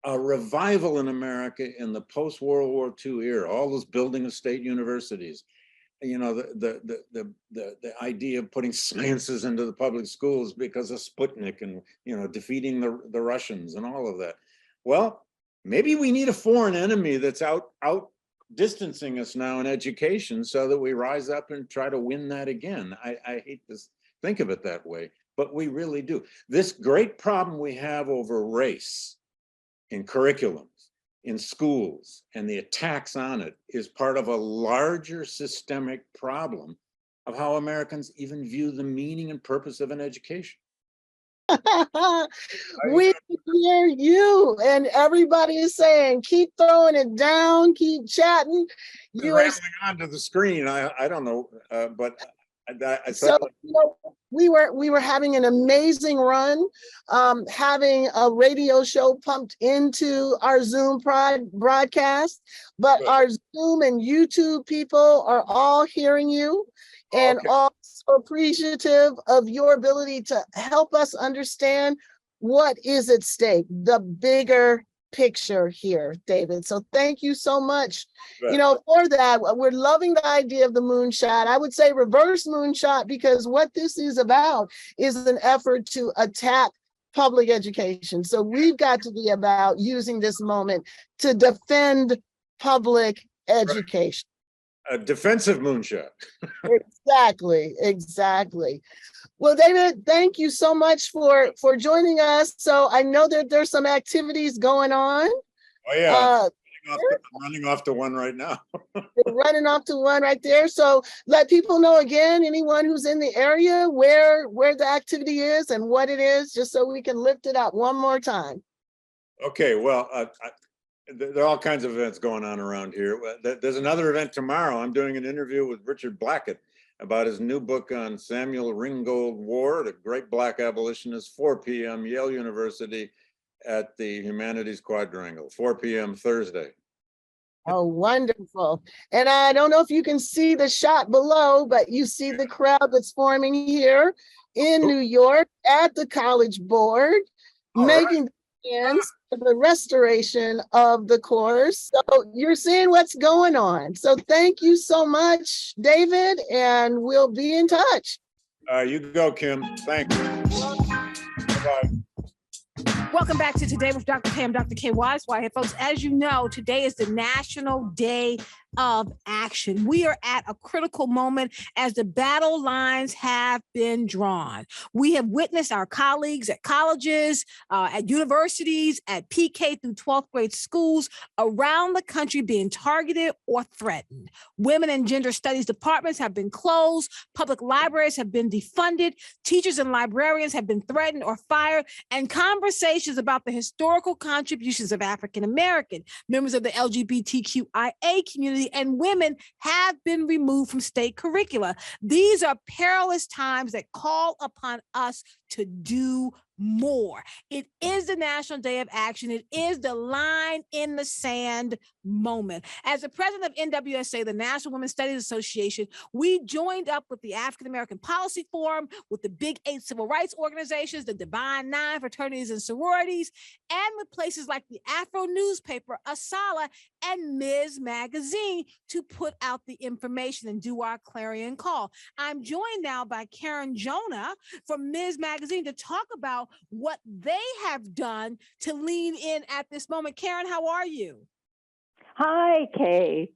a revival in America in the post-World War II era, all this building of state universities, the idea of putting sciences into the public schools because of Sputnik and, defeating the Russians and all of that. Well, maybe we need a foreign enemy that's out distancing us now in education so that we rise up and try to win that again. I hate to think of it that way, but we really do. This great problem we have over race in curriculums, in schools, and the attacks on it is part of a larger systemic problem of how Americans even view the meaning and purpose of an education. We hear you, and everybody is saying, keep throwing it down, keep chatting. You're rambling onto the screen. I don't know, but so we were having an amazing run, having a radio show pumped into our Zoom broadcast, but our Zoom and YouTube people are all hearing you and also appreciative of your ability to help us understand what is at stake, the bigger picture here, David. So thank you so much, for that. We're loving the idea of the moonshot. I would say reverse moonshot, because what this is about is an effort to attack public education. So we've got to be about using this moment to defend public education. A defensive moonshot. Exactly. Well, David, thank you so much for joining us. So I know that there's some activities going on. Oh yeah, I'm running off to one right now. You're running off to one right there. So let people know again, anyone who's in the area, where the activity is and what it is, just so we can lift it up one more time. Okay, well, there are all kinds of events going on around here. There's another event tomorrow. I'm doing an interview with Richard Blackett about his new book on Samuel Ringgold Ward, a great Black abolitionist, 4 p.m. Yale University at the Humanities Quadrangle, 4 p.m. Thursday. Oh, wonderful. And I don't know if you can see the shot below, but you see the crowd that's forming here in New York at the College Board, making plans for the restoration of the course. So you're seeing what's going on. So thank you so much, David, and we'll be in touch. You go, Kim. Thanks. Bye-bye. Welcome back to Today with Dr. Kaye. I'm Dr. Kaye Wise Whitehead. Folks, as you know, today is the National Day of Action. We are at a critical moment as the battle lines have been drawn. We have witnessed our colleagues at colleges, at universities, at PK through 12th grade schools around the country being targeted or threatened. Women and gender studies departments have been closed. Public libraries have been defunded. Teachers and librarians have been threatened or fired. And conversations about the historical contributions of African American members of the LGBTQIA community and women have been removed from state curricula. These are perilous times that call upon us to do more. It is the National Day of Action. It is the line in the sand moment. As the president of NWSA, the National Women's Studies Association, we joined up with the African American Policy Forum, with the Big 8 civil rights organizations, the Divine 9 fraternities and sororities, and with places like the Afro newspaper, Asala, and Ms. Magazine to put out the information and do our clarion call. I'm joined now by Karen Jonah from Ms. Magazine to talk about what they have done to lean in at this moment. Karen, how are you? Hi, Kaye.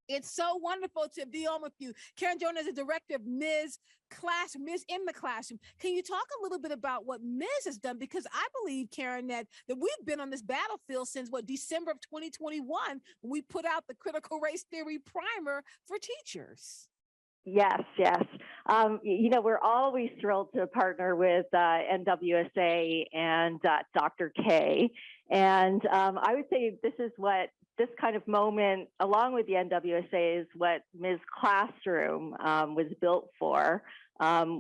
It's so wonderful to be on with you. Karen Jonah is the director of Ms. in the Classroom. Can you talk a little bit about what Ms. has done? Because I believe, Karen, that we've been on this battlefield since December of 2021, when we put out the critical race theory primer for teachers. Yes. We're always thrilled to partner with NWSA and Dr. Kaye. And I would say this kind of moment, along with the NWSA, is what Ms. Classroom was built for.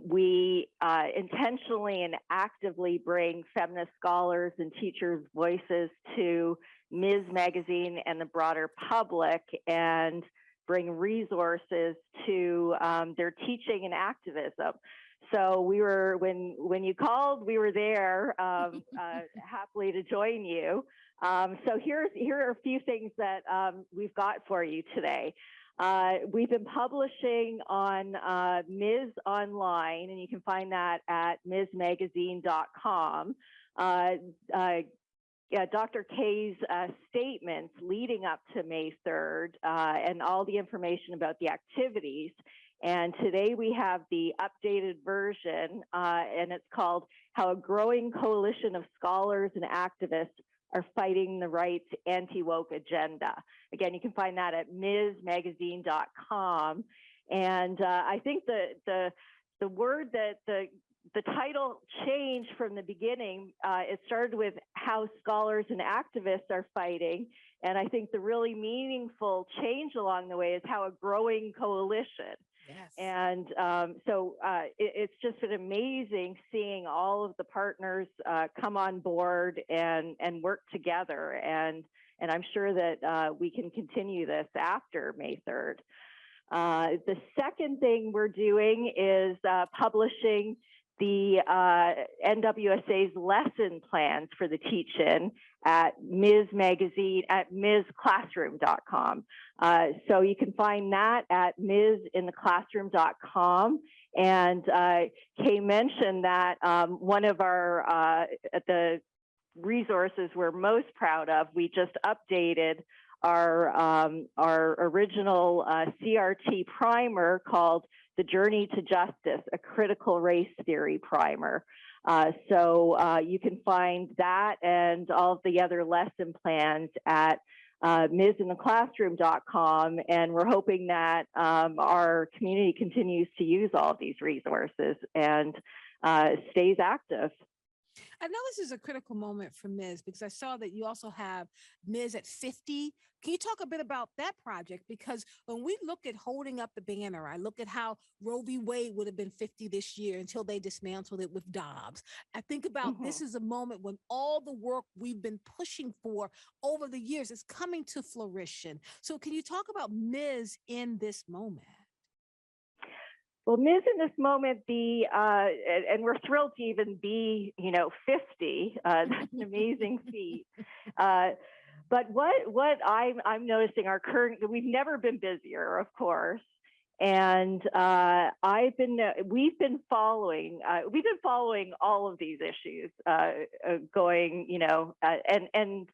We intentionally and actively bring feminist scholars and teachers' voices to Ms. Magazine and the broader public, and bring resources to their teaching and activism. So when you called, we were there, happily to join you. So here are a few things that we've got for you today. We've been publishing on Ms. Online, and you can find that at msmagazine.com. Dr. Kaye's statements leading up to May 3rd and all the information about the activities. And today we have the updated version, and it's called How a Growing Coalition of Scholars and Activists Are Fighting the Right's Anti-Woke Agenda. Again, you can find that at msmagazine.com. And I think the word that the title changed from the beginning. It started with how scholars and activists are fighting. And I think the really meaningful change along the way is how a growing coalition. Yes. And so it's just been amazing seeing all of the partners come on board and work together. And I'm sure that we can continue this after May 3rd. The second thing we're doing is publishing the NWSA's lesson plans for the teach-in at Ms. Magazine at MsClassroom.com. So you can find that at MsInTheClassroom.com. And Kaye mentioned that one of our the resources we're most proud of, we just updated our original CRT primer called The Journey to Justice, a Critical Race Theory Primer. So you can find that and all of the other lesson plans at MsInTheClassroom.com, and we're hoping that our community continues to use all of these resources and stays active. I know this is a critical moment for Ms. because I saw that you also have Ms. at 50. Can you talk a bit about that project? Because when we look at holding up the banner, I look at how Roe v. Wade would have been 50 this year until they dismantled it with Dobbs. I think about this is a moment when all the work we've been pushing for over the years is coming to fruition. So can you talk about Ms. in this moment? Well, Ms. in this moment, and we're thrilled to even be, 50. That's an amazing feat. But what I'm noticing, we've never been busier, of course. And we've been following all of these issues going, and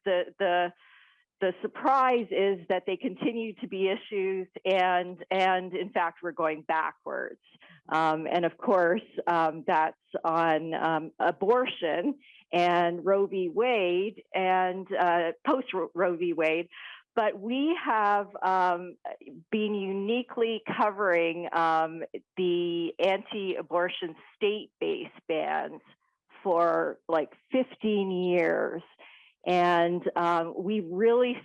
the surprise is that they continue to be issues, and in fact, we're going backwards. And of course, that's on abortion and Roe v. Wade and post Roe v. Wade. But we have been uniquely covering the anti-abortion state-based bans for like 15 years. And we really,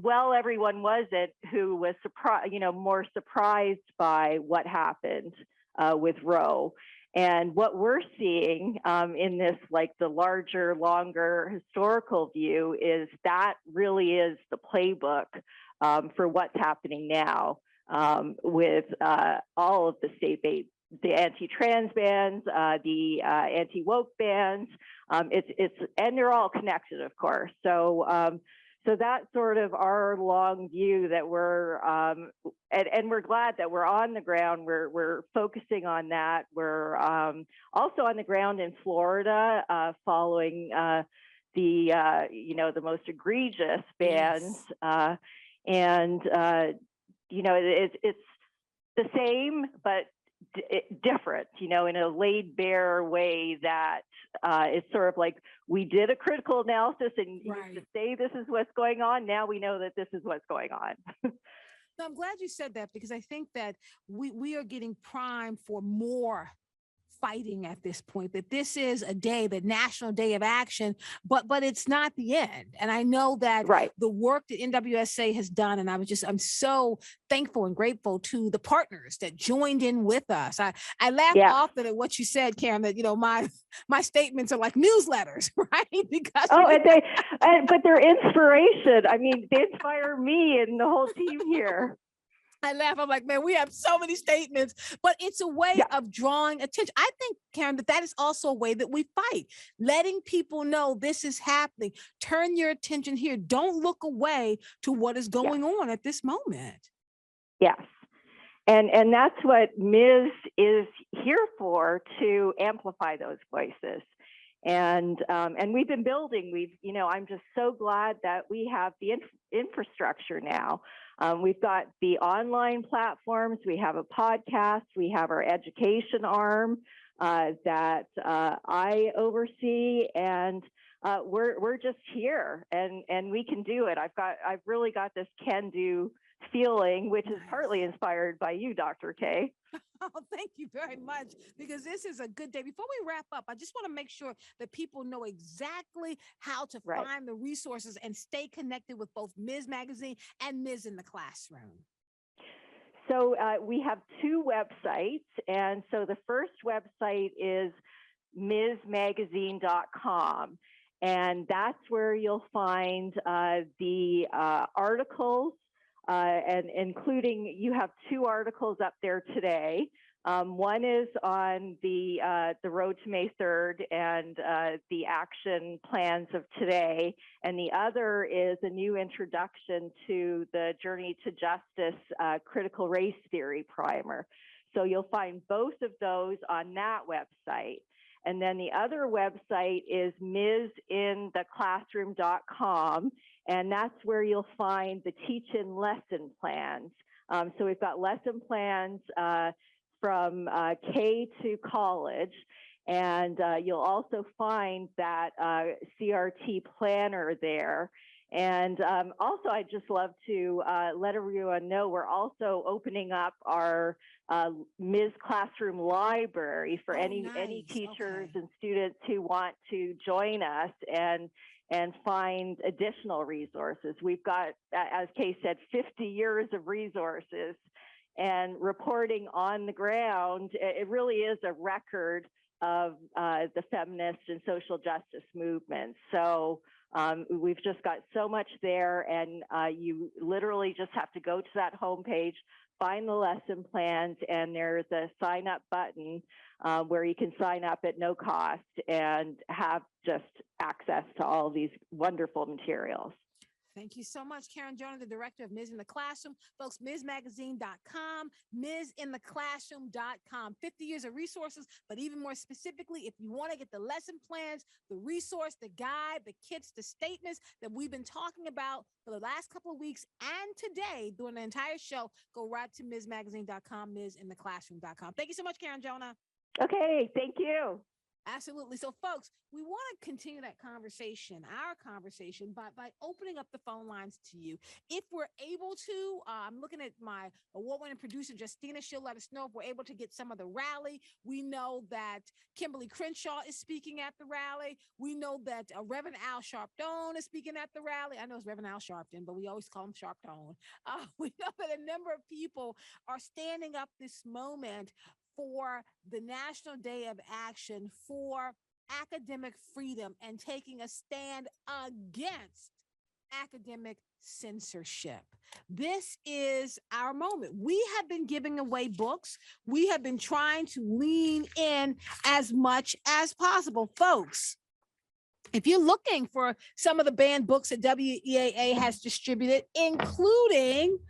everyone wasn't who was surprised, more surprised by what happened with Roe. And what we're seeing in this, like the larger, longer historical view, is that really is the playbook for what's happening now with all of the state-based, the anti-trans bans, the anti-woke bans. And they're all connected, of course. So that's sort of our long view that we're, and we're glad that we're on the ground. We're focusing on that. We're also on the ground in Florida, following the most egregious bans, and it's the same, but different, in a laid bare way that it's sort of like we did a critical analysis and used to say this is what's going on. Now we know that this is what's going on. No, I'm glad you said that, because I think that we are getting primed for more fighting at this point, that this is a day, the National Day of Action, but it's not the end. And I know that the work that NWSA has done, and I'm so thankful and grateful to the partners that joined in with us. I laugh often at what you said, Karen, that, my statements are like newsletters, right? Because but they're inspiration. I mean, they inspire me and the whole team here. I laugh. I'm like, man, we have so many statements, but it's a way of drawing attention. I think, Karen, that is also a way that we fight, letting people know this is happening. Turn your attention here. Don't look away to what is going on at this moment. Yes. And that's what Ms. is here for, to amplify those voices. And we've been building. I'm just so glad that we have the infrastructure now. We've got the online platforms. We have a podcast. We have our education arm that I oversee, and we're just here, and we can do it. I've really got this can-do feeling, which is partly inspired by you, Dr. Kaye. Oh, thank you very much, because this is a good day. Before we wrap up, I just want to make sure that people know exactly how to find the resources and stay connected with both Ms. Magazine and Ms. in the Classroom. So we have two websites. And so the first website is msmagazine.com. And that's where you'll find the articles, and including, you have two articles up there today. One is on the road to May 3rd and the action plans of today, and the other is a new introduction to the Journey to Justice critical race theory primer. So you'll find both of those on that website. And then the other website is misintheclassroom.com, and that's where you'll find the teach-in lesson plans. So we've got lesson plans from K to college, and you'll also find that CRT planner there. And also, I'd just love to let everyone know we're also opening up our Ms. Classroom Library for any teachers and students who want to join us and find additional resources. We've got, as Kaye said, 50 years of resources and reporting on the ground. It really is a record of the feminist and social justice movement. So we've just got so much there, and you literally just have to go to that homepage, find the lesson plans, and there's a sign up button where you can sign up at no cost and have just access to all these wonderful materials. Thank you so much, Karen Jonah, the director of Ms. in the Classroom. Folks, MsMagazine.com, MsInTheClassroom.com. 50 years of resources, but even more specifically, if you want to get the lesson plans, the resource, the guide, the kits, the statements that we've been talking about for the last couple of weeks and today during the entire show, go right to MsMagazine.com, MsInTheClassroom.com. Thank you so much, Karen Jonah. Okay, thank you. Absolutely. So, folks, we want to continue that conversation, our conversation, by opening up the phone lines to you. If we're able to, I'm looking at my award-winning producer, Justina. She'll let us know if we're able to get some of the rally. We know that Kimberlé Crenshaw is speaking at the rally. We know that Reverend Al Sharpton is speaking at the rally. I know it's Reverend Al Sharpton, but we always call him Sharpton. We know that a number of people are standing up this moment for the National Day of Action for academic freedom and taking a stand against academic censorship. This is our moment. We have been giving away books. We have been trying to lean in as much as possible. Folks, if you're looking for some of the banned books that WEAA has distributed, including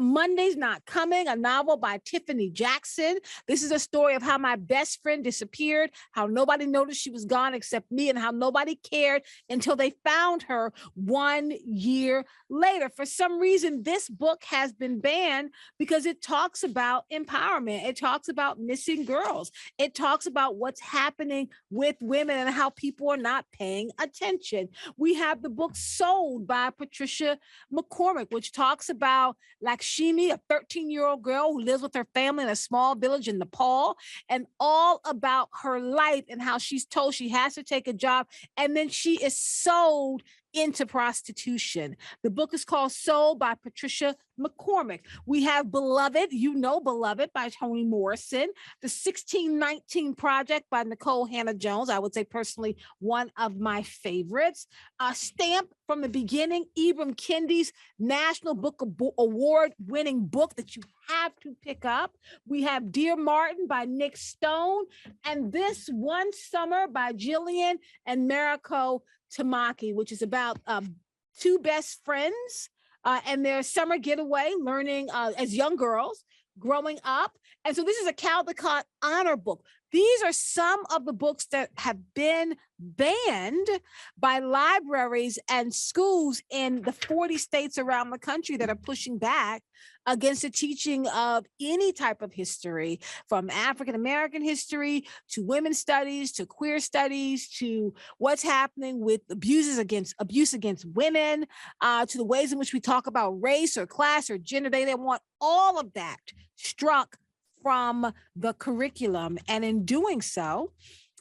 Monday's Not Coming, a novel by Tiffany Jackson. This is a story of how my best friend disappeared, how nobody noticed she was gone except me, and how nobody cared until they found her 1 year later. For some reason, this book has been banned because it talks about empowerment. It talks about missing girls. It talks about what's happening with women and how people are not paying attention. We have the book Sold by Patricia McCormick, which talks about Lakshmi, a 13-year-old girl who lives with her family in a small village in Nepal, and all about her life and how she's told she has to take a job, and then she is sold into prostitution. The book is called Sold by Patricia McCormick. We have Beloved, you know Beloved by Toni Morrison, The 1619 Project by Nicole Hannah-Jones, I would say personally one of my favorites. Stamp from the Beginning, Ibram Kendi's National Book Award-winning book that you have to pick up. We have Dear Martin by Nick Stone, and This One Summer by Jillian and Mariko Tamaki, which is about two best friends and their summer getaway, learning as young girls growing up. And so this is a Caldecott honor book. These are some of the books that have been banned by libraries and schools in the 40 states around the country that are pushing back against the teaching of any type of history, from African-American history to women's studies, to queer studies, to what's happening with abuse against women, to the ways in which we talk about race or class or gender. They want all of that struck from the curriculum. And in doing so,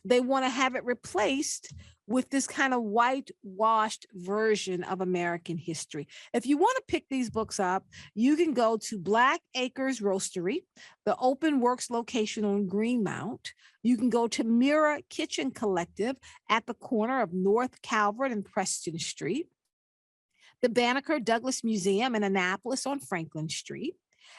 they want to have it replaced with this kind of whitewashed version of American history. If you want to pick these books up, you can go to Black Acres Roastery, the Open Works location on Greenmount. You can go to Mirror Kitchen Collective at the corner of North Calvert and Preston Street, the Banneker Douglas Museum in Annapolis on Franklin Street,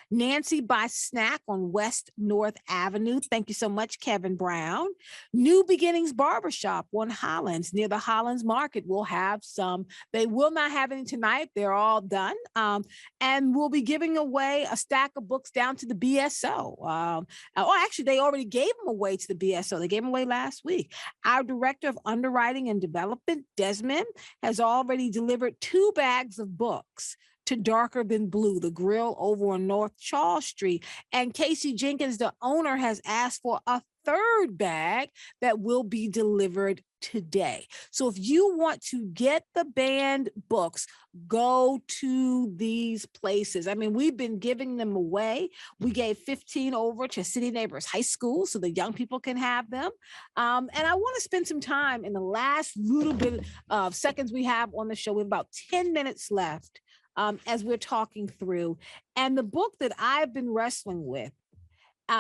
Nancy Buy Snack on West North Avenue. Thank you so much, Kevin Brown. New Beginnings Barbershop on Hollins, near the Hollins Market. We'll have some. They will not have any tonight. They're all done. And we'll be giving away a stack of books down to the BSO. Actually, they already gave them away to the BSO. They gave them away last week. Our Director of Underwriting and Development, Desmond, has already delivered 2 bags of books to Darker Than Blue, the grill over on North Charles Street. And Casey Jenkins, the owner, has asked for a 3rd bag that will be delivered today. So if you want to get the banned books, go to these places. I mean, we've been giving them away. We gave 15 over to City Neighbors High School so the young people can have them. And I want to spend some time in the last little bit of seconds we have on the show. We have about 10 minutes left. As we're talking through. And the book that I've been wrestling with,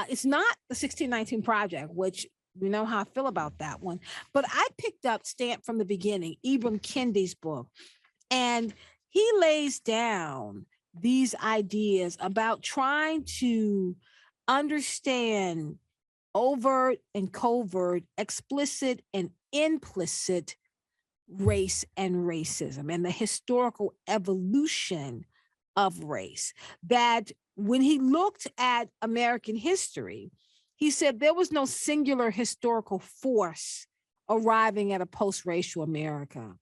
it's not the 1619 Project, which we know how I feel about that one, but I picked up Stamped from the Beginning, Ibram Kendi's book, and he lays down these ideas about trying to understand overt and covert, explicit and implicit race and racism and the historical evolution of race. That when he looked at American history, he said there was no singular historical force arriving at a post-racial America.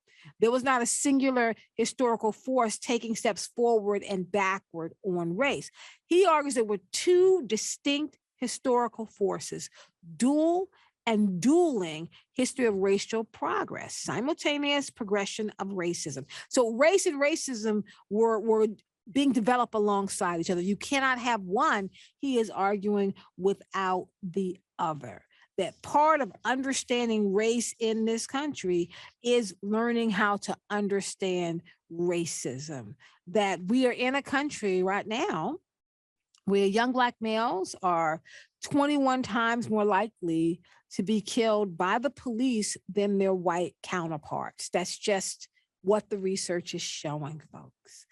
There was not a singular historical force taking steps forward and backward on race. He argues there were 2 distinct historical forces, dual and dueling history of racial progress, simultaneous progression of racism. So race and racism were being developed alongside each other. You cannot have one, he is arguing, without the other. That part of understanding race in this country is learning how to understand racism. That we are in a country right now where young Black males are 21 times more likely to be killed by the police than their white counterparts. That's just what the research is showing, folks.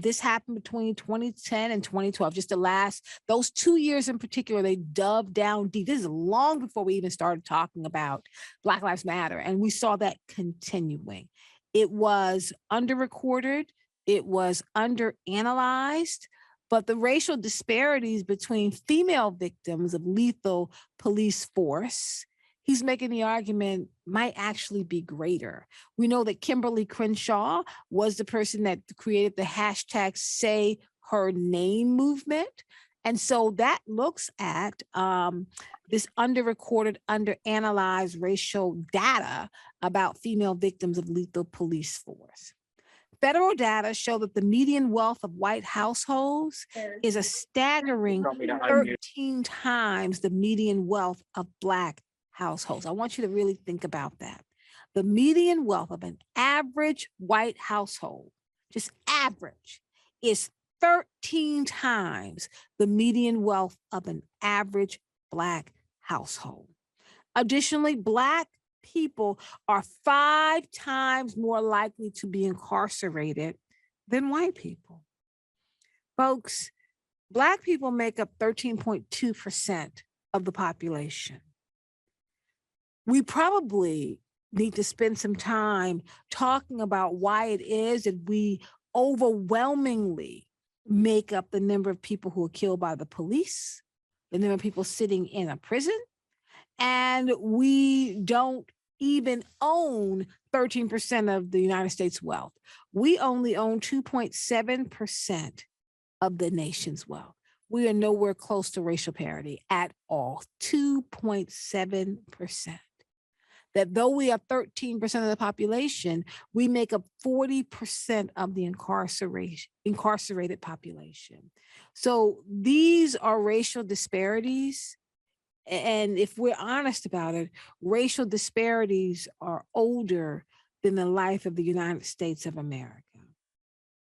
This happened between 2010 and 2012, just those 2 years in particular, they dove down deep. This is long before we even started talking about Black Lives Matter, and we saw that continuing. It was underrecorded, it was underanalyzed, but the racial disparities between female victims of lethal police force, he's making the argument, might actually be greater. We know that Kimberlé Crenshaw was the person that created the hashtag Say Her Name movement. And so that looks at this underrecorded, underanalyzed racial data about female victims of lethal police force. Federal data show that the median wealth of white households is a staggering 13 times the median wealth of Black households. I want you to really think about that. The median wealth of an average white household, just average, is 13 times the median wealth of an average Black household. Additionally, Black people are 5 times more likely to be incarcerated than white people. Folks, Black people make up 13.2% of the population. We probably need to spend some time talking about why it is that we overwhelmingly make up the number of people who are killed by the police, the number of people sitting in a prison, and we don't even own 13% of the United States wealth. We only own 2.7% of the nation's wealth. We are nowhere close to racial parity at all, 2.7%. That though we are 13% of the population, we make up 40% of the incarcerated population. So these are racial disparities. And if we're honest about it, racial disparities are older than the life of the United States of America.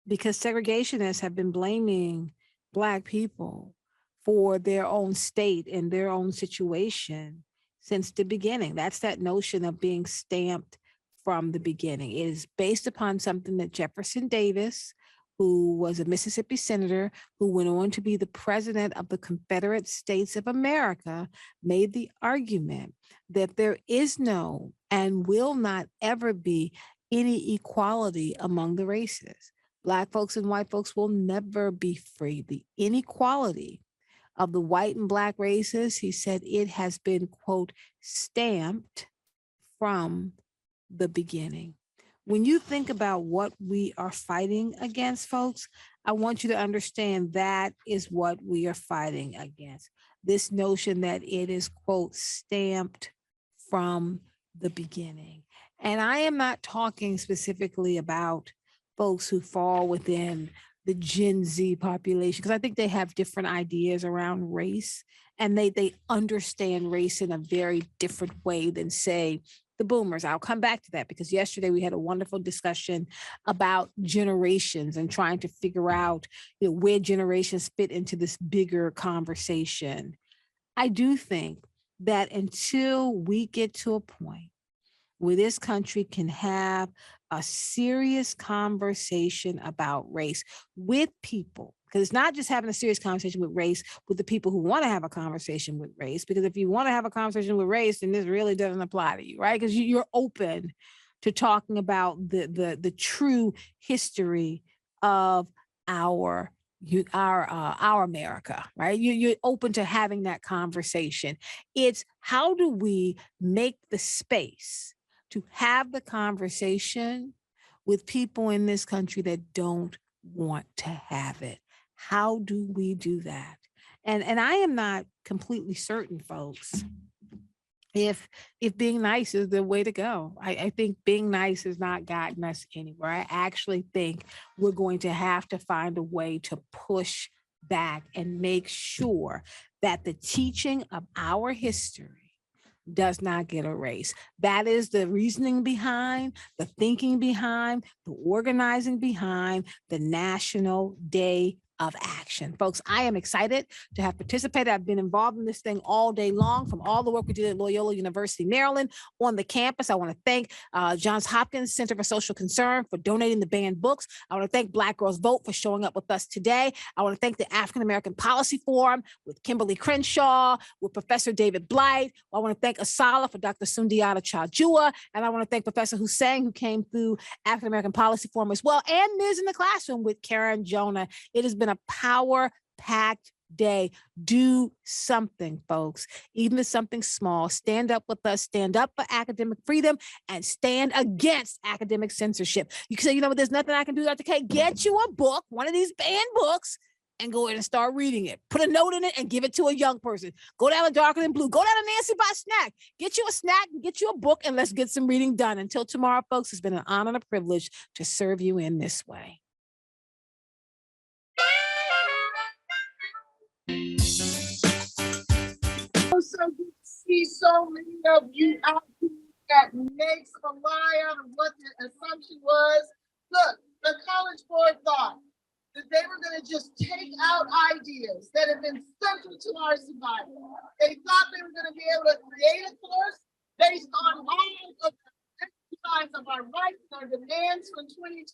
Because segregationists have been blaming Black people for their own state and their own situation since the beginning. That's that notion of being stamped from the beginning. It is based upon something that Jefferson Davis, who was a Mississippi senator, who went on to be the president of the Confederate States of America, made the argument that there is no and will not ever be any equality among the races. Black folks and white folks will never be free. The inequality of the white and Black races, he said, it has been, quote, stamped from the beginning. When you think about what we are fighting against, folks, I want you to understand that is what we are fighting against. This notion that it is, quote, stamped from the beginning. And I am not talking specifically about folks who fall within the Gen Z population, because I think they have different ideas around race, and they understand race in a very different way than, say, the boomers. I'll come back to that, because yesterday we had a wonderful discussion about generations and trying to figure out, where generations fit into this bigger conversation. I do think that until we get to a point where this country can have a serious conversation about race with people, because it's not just having a serious conversation with race with the people who want to have a conversation with race, because if you want to have a conversation with race, then this really doesn't apply to you, right? Because you're open to talking about the true history of our America, right? You're open to having that conversation. It's how do we make the space to have the conversation with people in this country that don't want to have it? How do we do that? And I am not completely certain, folks, if being nice is the way to go. I think being nice has not gotten us anywhere. I actually think we're going to have to find a way to push back and make sure that the teaching of our history does not get erased. That is the reasoning behind, the thinking behind, the organizing behind the National Day of Action. Folks, I am excited to have participated. I've been involved in this thing all day long, from all the work we did at Loyola University, Maryland, on the campus. I want to thank Johns Hopkins Center for Social Concern for donating the banned books. I want to thank Black Girls Vote for showing up with us today. I want to thank the African American Policy Forum with Kimberlé Crenshaw, with Professor David Blight. I want to thank Asala for Dr. Sundiata Chajua. And I want to thank Professor Hussein, who came through African American Policy Forum as well, and Ms. in the Classroom with Karen Jonah. It has been a power-packed day. Do something, folks, even if something small. Stand up with us, stand up for academic freedom, and stand against academic censorship. You can say, there's nothing I can do, Dr. K. Get you a book, one of these banned books, and go in and start reading it. Put a note in it and give it to a young person. Go down to Darker Than Blue. Go down to Nancy buy a snack. Get you a snack, get you a book, and let's get some reading done. Until tomorrow, folks, it's been an honor and a privilege to serve you in this way. So good to see so many of you out here that makes a lie out of what the assumption was. Look, the College Board thought that they were going to just take out ideas that have been central to our survival. They thought they were going to be able to create a course based on all of the exercise of our rights and our demands from 2020,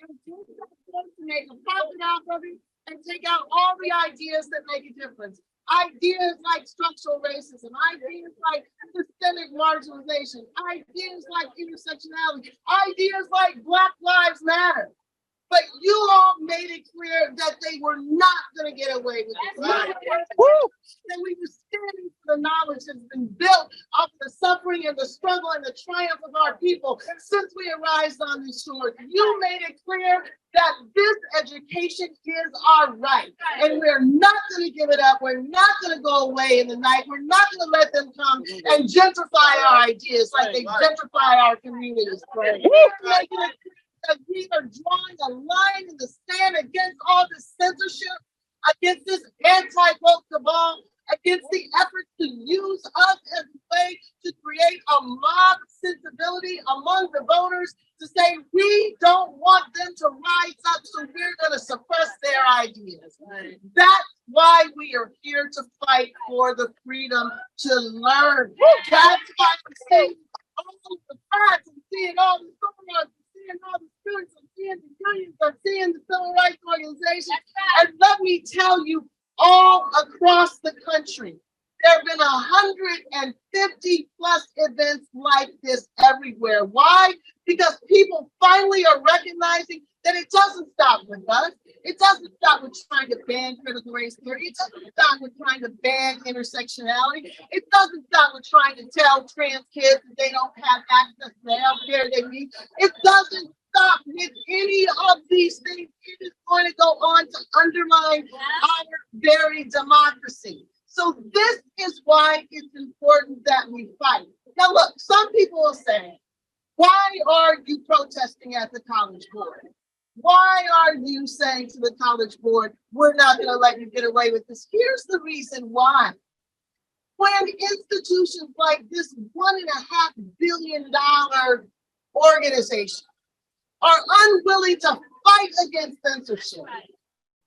and to make a profit out of it and take out all the ideas that make a difference. Ideas like structural racism, ideas like systemic marginalization, ideas like intersectionality, ideas like Black Lives Matter. but you all made it clear that they were not going to get away with it. That we were standing for the knowledge that's been built off the suffering and the struggle and the triumph of our people since we arrived on these shores. You made it clear that this education is our right, and we're not going to give it up. We're not going to go away in the night. We're not going to let them come and gentrify our ideas like they gentrify our communities. We're making it clear that we are drawing a line in the sand against all this censorship, against this anti-woke cabal, against the efforts to use us as a way to create a mob sensibility among the voters to say we don't want them to rise up, so we're going to suppress their ideas. That's why we are here to fight for the freedom to learn. That's why we're seeing all the facts and seeing all the songs, seeing all the students, and seeing the unions, and seeing the civil rights organizations. And let me tell you, all across the country, there have been 150 plus events like this everywhere. Why? Because people finally are recognizing that it doesn't stop with us. It doesn't stop with trying to ban critical race theory. It doesn't stop with trying to ban intersectionality. It doesn't stop with trying to tell trans kids that they don't have access to the health care they need. It doesn't stop with any of these things. It is going to go on to undermine our very democracy. So this is why it's important that we fight. Now look, some people will say, why are you protesting at the College Board? Why are you saying to the College Board, we're not going to let you get away with this? Here's the reason why. When institutions like this $1.5 billion organization are unwilling to fight against censorship,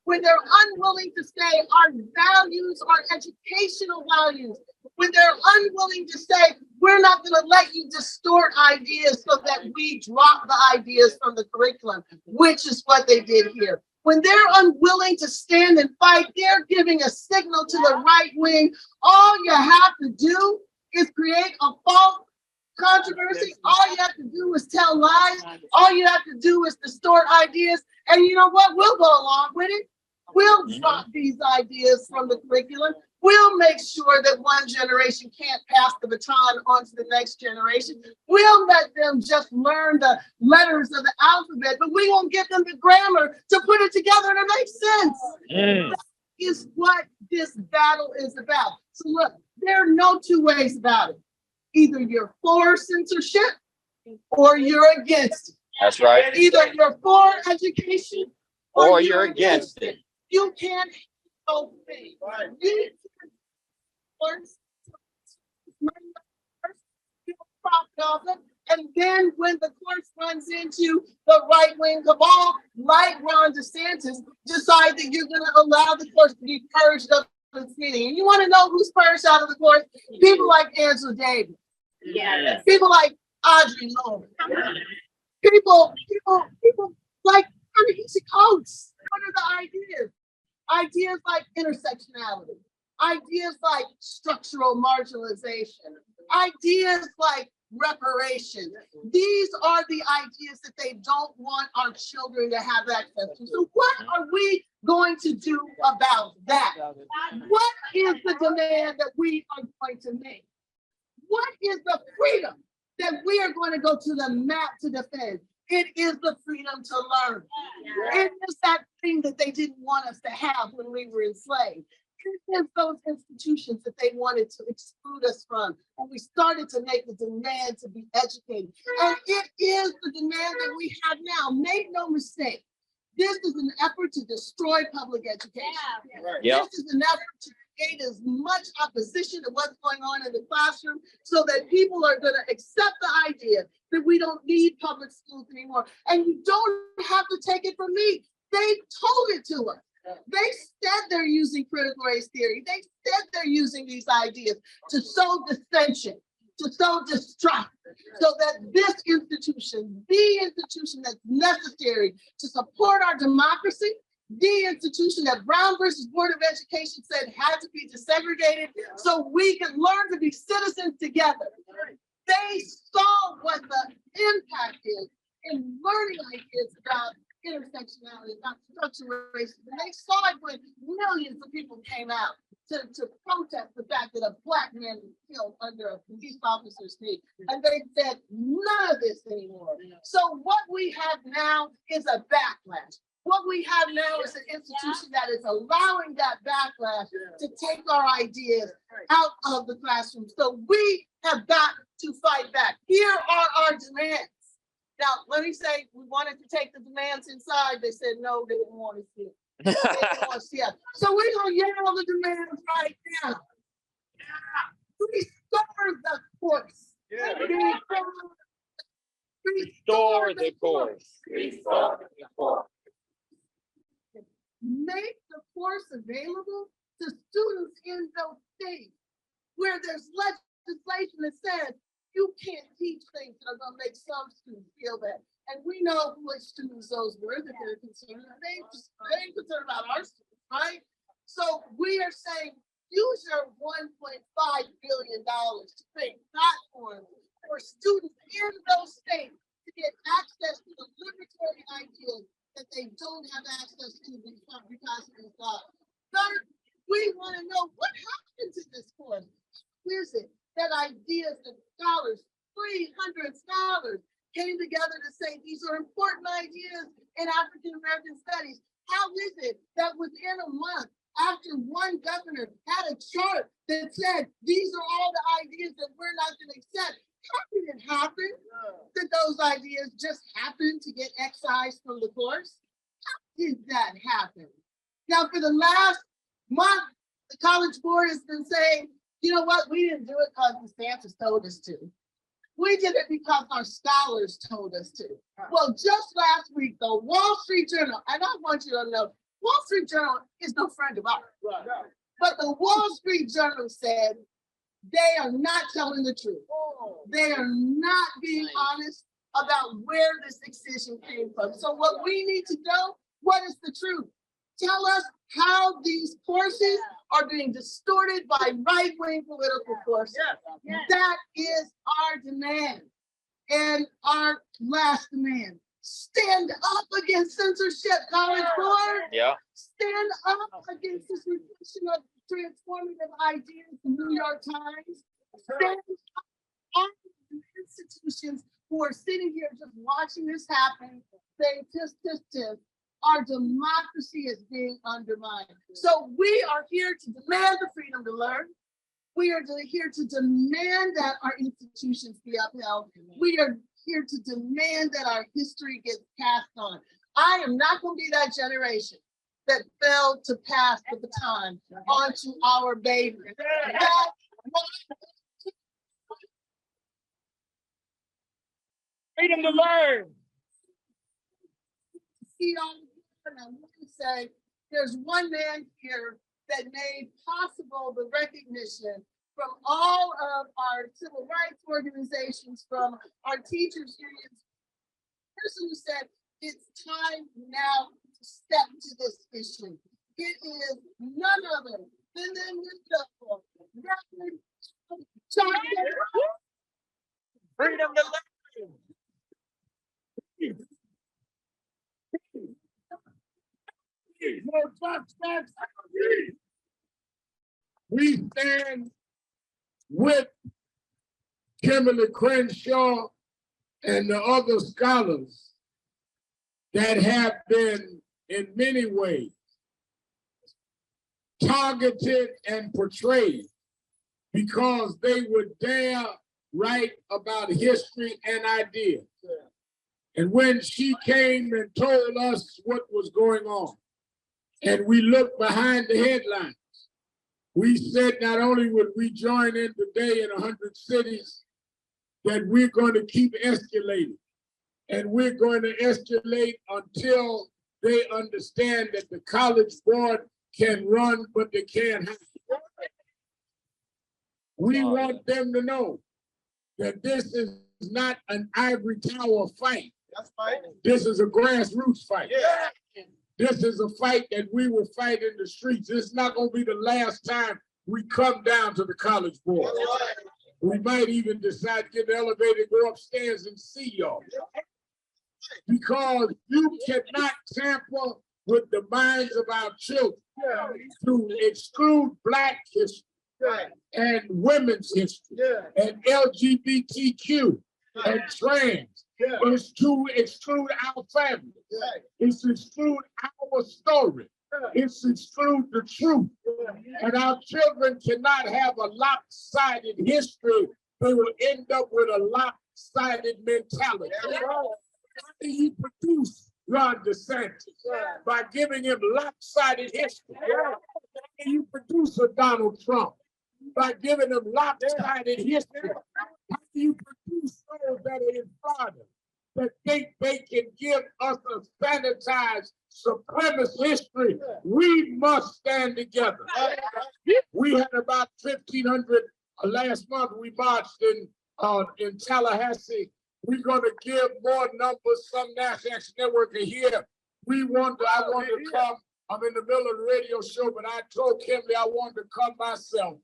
when they're unwilling to say our values, our educational values, when they're unwilling to say we're not going to let you distort ideas so that we drop the ideas from the curriculum, which is what they did here. When they're unwilling to stand and fight, they're giving a signal to the right wing. All you have to do is create a false controversy. All you have to do is tell lies. All you have to do is distort ideas. And you know what? We'll go along with it. We'll drop these ideas from the curriculum. We'll make sure that one generation can't pass the baton on to the next generation. We'll let them just learn the letters of the alphabet, but we won't give them the grammar to put it together to make sense. That is what this battle is about. So look, there are no two ways about it. Either you're for censorship or you're against it. That's right. Either you're for education Or you're against it. You can't both things. You profit off it, and then when the course runs into the right-wing cabal, like Ron DeSantis, decide that you're going to allow the course to be purged of its meaning. And you want to know who's purged out of the course? People like Angela Davis. Yes. People like Audrey Lorde. People like Ta-Nehisi Coates. What are the ideas? Ideas like intersectionality. Ideas like structural marginalization. Ideas like reparations. These are the ideas that they don't want our children to have access to. So what are we going to do about that? What is the demand that we are going to make? What is the freedom that we are going to go to the mat to defend? It is the freedom to learn. It is that thing that they didn't want us to have when we were enslaved. It is those institutions that they wanted to exclude us from. And we started to make the demand to be educated. And it is the demand that we have now. Make no mistake. This is an effort to destroy public education. Yeah. This is an effort to create as much opposition to what's going on in the classroom so that people are going to accept the idea that we don't need public schools anymore. And you don't have to take it from me. They told it to us. They said they're using critical race theory. They said they're using these ideas to sow dissension, to sow distrust, so that this institution, the institution that's necessary to support our democracy, the institution that Brown versus Board of Education said had to be desegregated so we can learn to be citizens together. They saw what the impact is in learning ideas about intersectionality, not structural racism. And they saw it when millions of people came out to protest the fact that a Black man was killed under a police officer's knee. And they said none of this anymore. So what we have now is a backlash. What we have now is an institution that is allowing that backlash to take our ideas out of the classroom. So we have got to fight back. Here are our demands. Now, let me say, we wanted to take the demands inside. They said, no, they didn't want to see it. They didn't want to see it. So we're going to yell the demands right now. Restore the course. Restore the course. Restore the course. Make the course available to students in those states where there's legislation that says you can't teach things that are going to make some students feel bad. And we know which students those were that they're concerned. They ain't concerned about our students, right? So we are saying use your $1.5 billion to create platforms for students in those states to get access to the liberatory ideas that they don't have access to because of this law. Third, we want to know what happened to this course. Here's it, that ideas that scholars, 300 scholars, came together to say these are important ideas in African American studies. How is it that within a month, after one governor had a chart that said these are all the ideas that we're not going to accept, how did it happen that those ideas just happened to get excised from the course? How did that happen? Now, for the last month, the College Board has been saying, you know what, we didn't do it because the DeSantis told us to. We did it because our scholars told us to. Well, just last week, the Wall Street Journal, and I want you to know, Wall Street Journal is no friend of ours. But the Wall Street Journal said they are not telling the truth. They are not being honest about where this decision came from. So what we need to know, what is the truth? Tell us how these courses are being distorted by right-wing political forces. That is our demand. And our last demand, stand up against censorship, College Board. Stand up against this repression of transformative ideas in the New York Times. Stand up on the institutions who are sitting here just watching this happen, saying, tisk. Our democracy is being undermined. So we are here to demand the freedom to learn. We are here to demand that our institutions be upheld. We are here to demand that our history gets passed on. I am not going to be that generation that failed to pass the baton on to our baby. Freedom to learn. And I want to say there's one man here that made possible the recognition from all of our civil rights organizations, from our teachers unions, the person who said it's time now to step to this issue. It is none other than the wonderful Reverend Freedom to learn. We stand with Kimberlé Crenshaw and the other scholars that have been in many ways targeted and portrayed because they would dare write about history and ideas. And when she came and told us what was going on, and we looked behind the headlines, we said not only would we join in today in 100 cities, that we're going to keep escalating. And we're going to escalate until they understand that the College Board can run, but they can't hide. We want them to know that this is not an ivory tower fight. This is a grassroots fight. This is a fight that we will fight in the streets. It's not going to be the last time we come down to the College Board. We might even decide to get the elevator, go upstairs and see y'all. because you cannot tamper with the minds of our children to exclude Black history and women's history and LGBTQ and trans. It's to exclude our family. It's to exclude our story. It's to exclude the truth. And our children cannot have a lopsided history. They will end up with a lopsided mentality. How do you produce Ron DeSantis? By giving him lopsided history. How do you produce a Donald Trump? By giving them lopsided history. How do you produce those that are in Florida that think they can give us a sanitized supremacist history? We must stand together. We had about 1,500 last month. We marched in Tallahassee. We're going to give more numbers. Some National Action Network are here. I want to come. I'm in the middle of the radio show, but I told Kimberlé I wanted to come myself.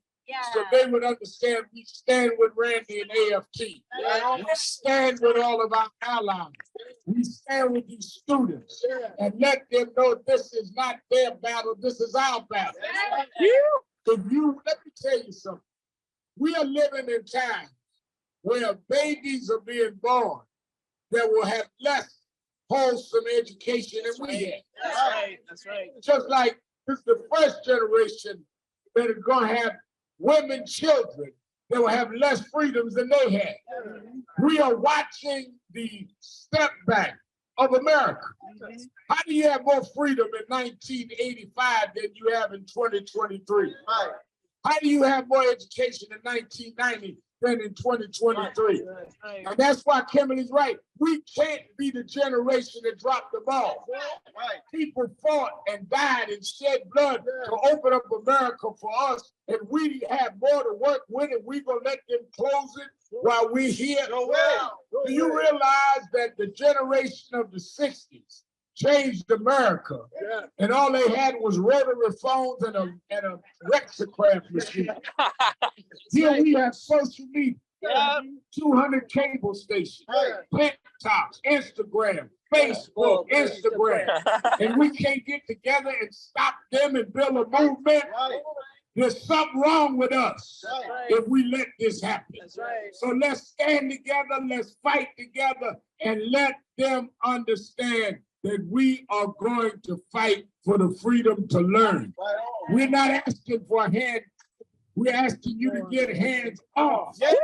So they would understand we stand with Randy and AFT. We stand with all of our allies. We stand with these students and let them know this is not their battle, this is our battle. Let me tell you something. We are living in times where babies are being born that will have less wholesome education than we had. That's right. Just like this is the first generation that is going to have women, children, that will have less freedoms than they had. We are watching the step back of America. How do you have more freedom in 1985 than you have in 2023? How do you have more education in 1990 than in 2023? And that's why Kimberly's right. We can't be the generation that dropped the ball. People fought and died and shed blood to open up America for us, and we have more to work with, and we're going to let them close it while we're here. Do you realize that the generation of the 60s changed America, and all they had was rotary phones and a Lexicraft machine? Here we have social media, 200 cable stations, TikToks, Instagram, Facebook, Instagram, and we can't get together and stop them and build a movement. There's something wrong with us if we let this happen. So let's stand together, let's fight together, and let them understand that we are going to fight for the freedom to learn. We're not asking for a hand. We're asking you to get hands off. Get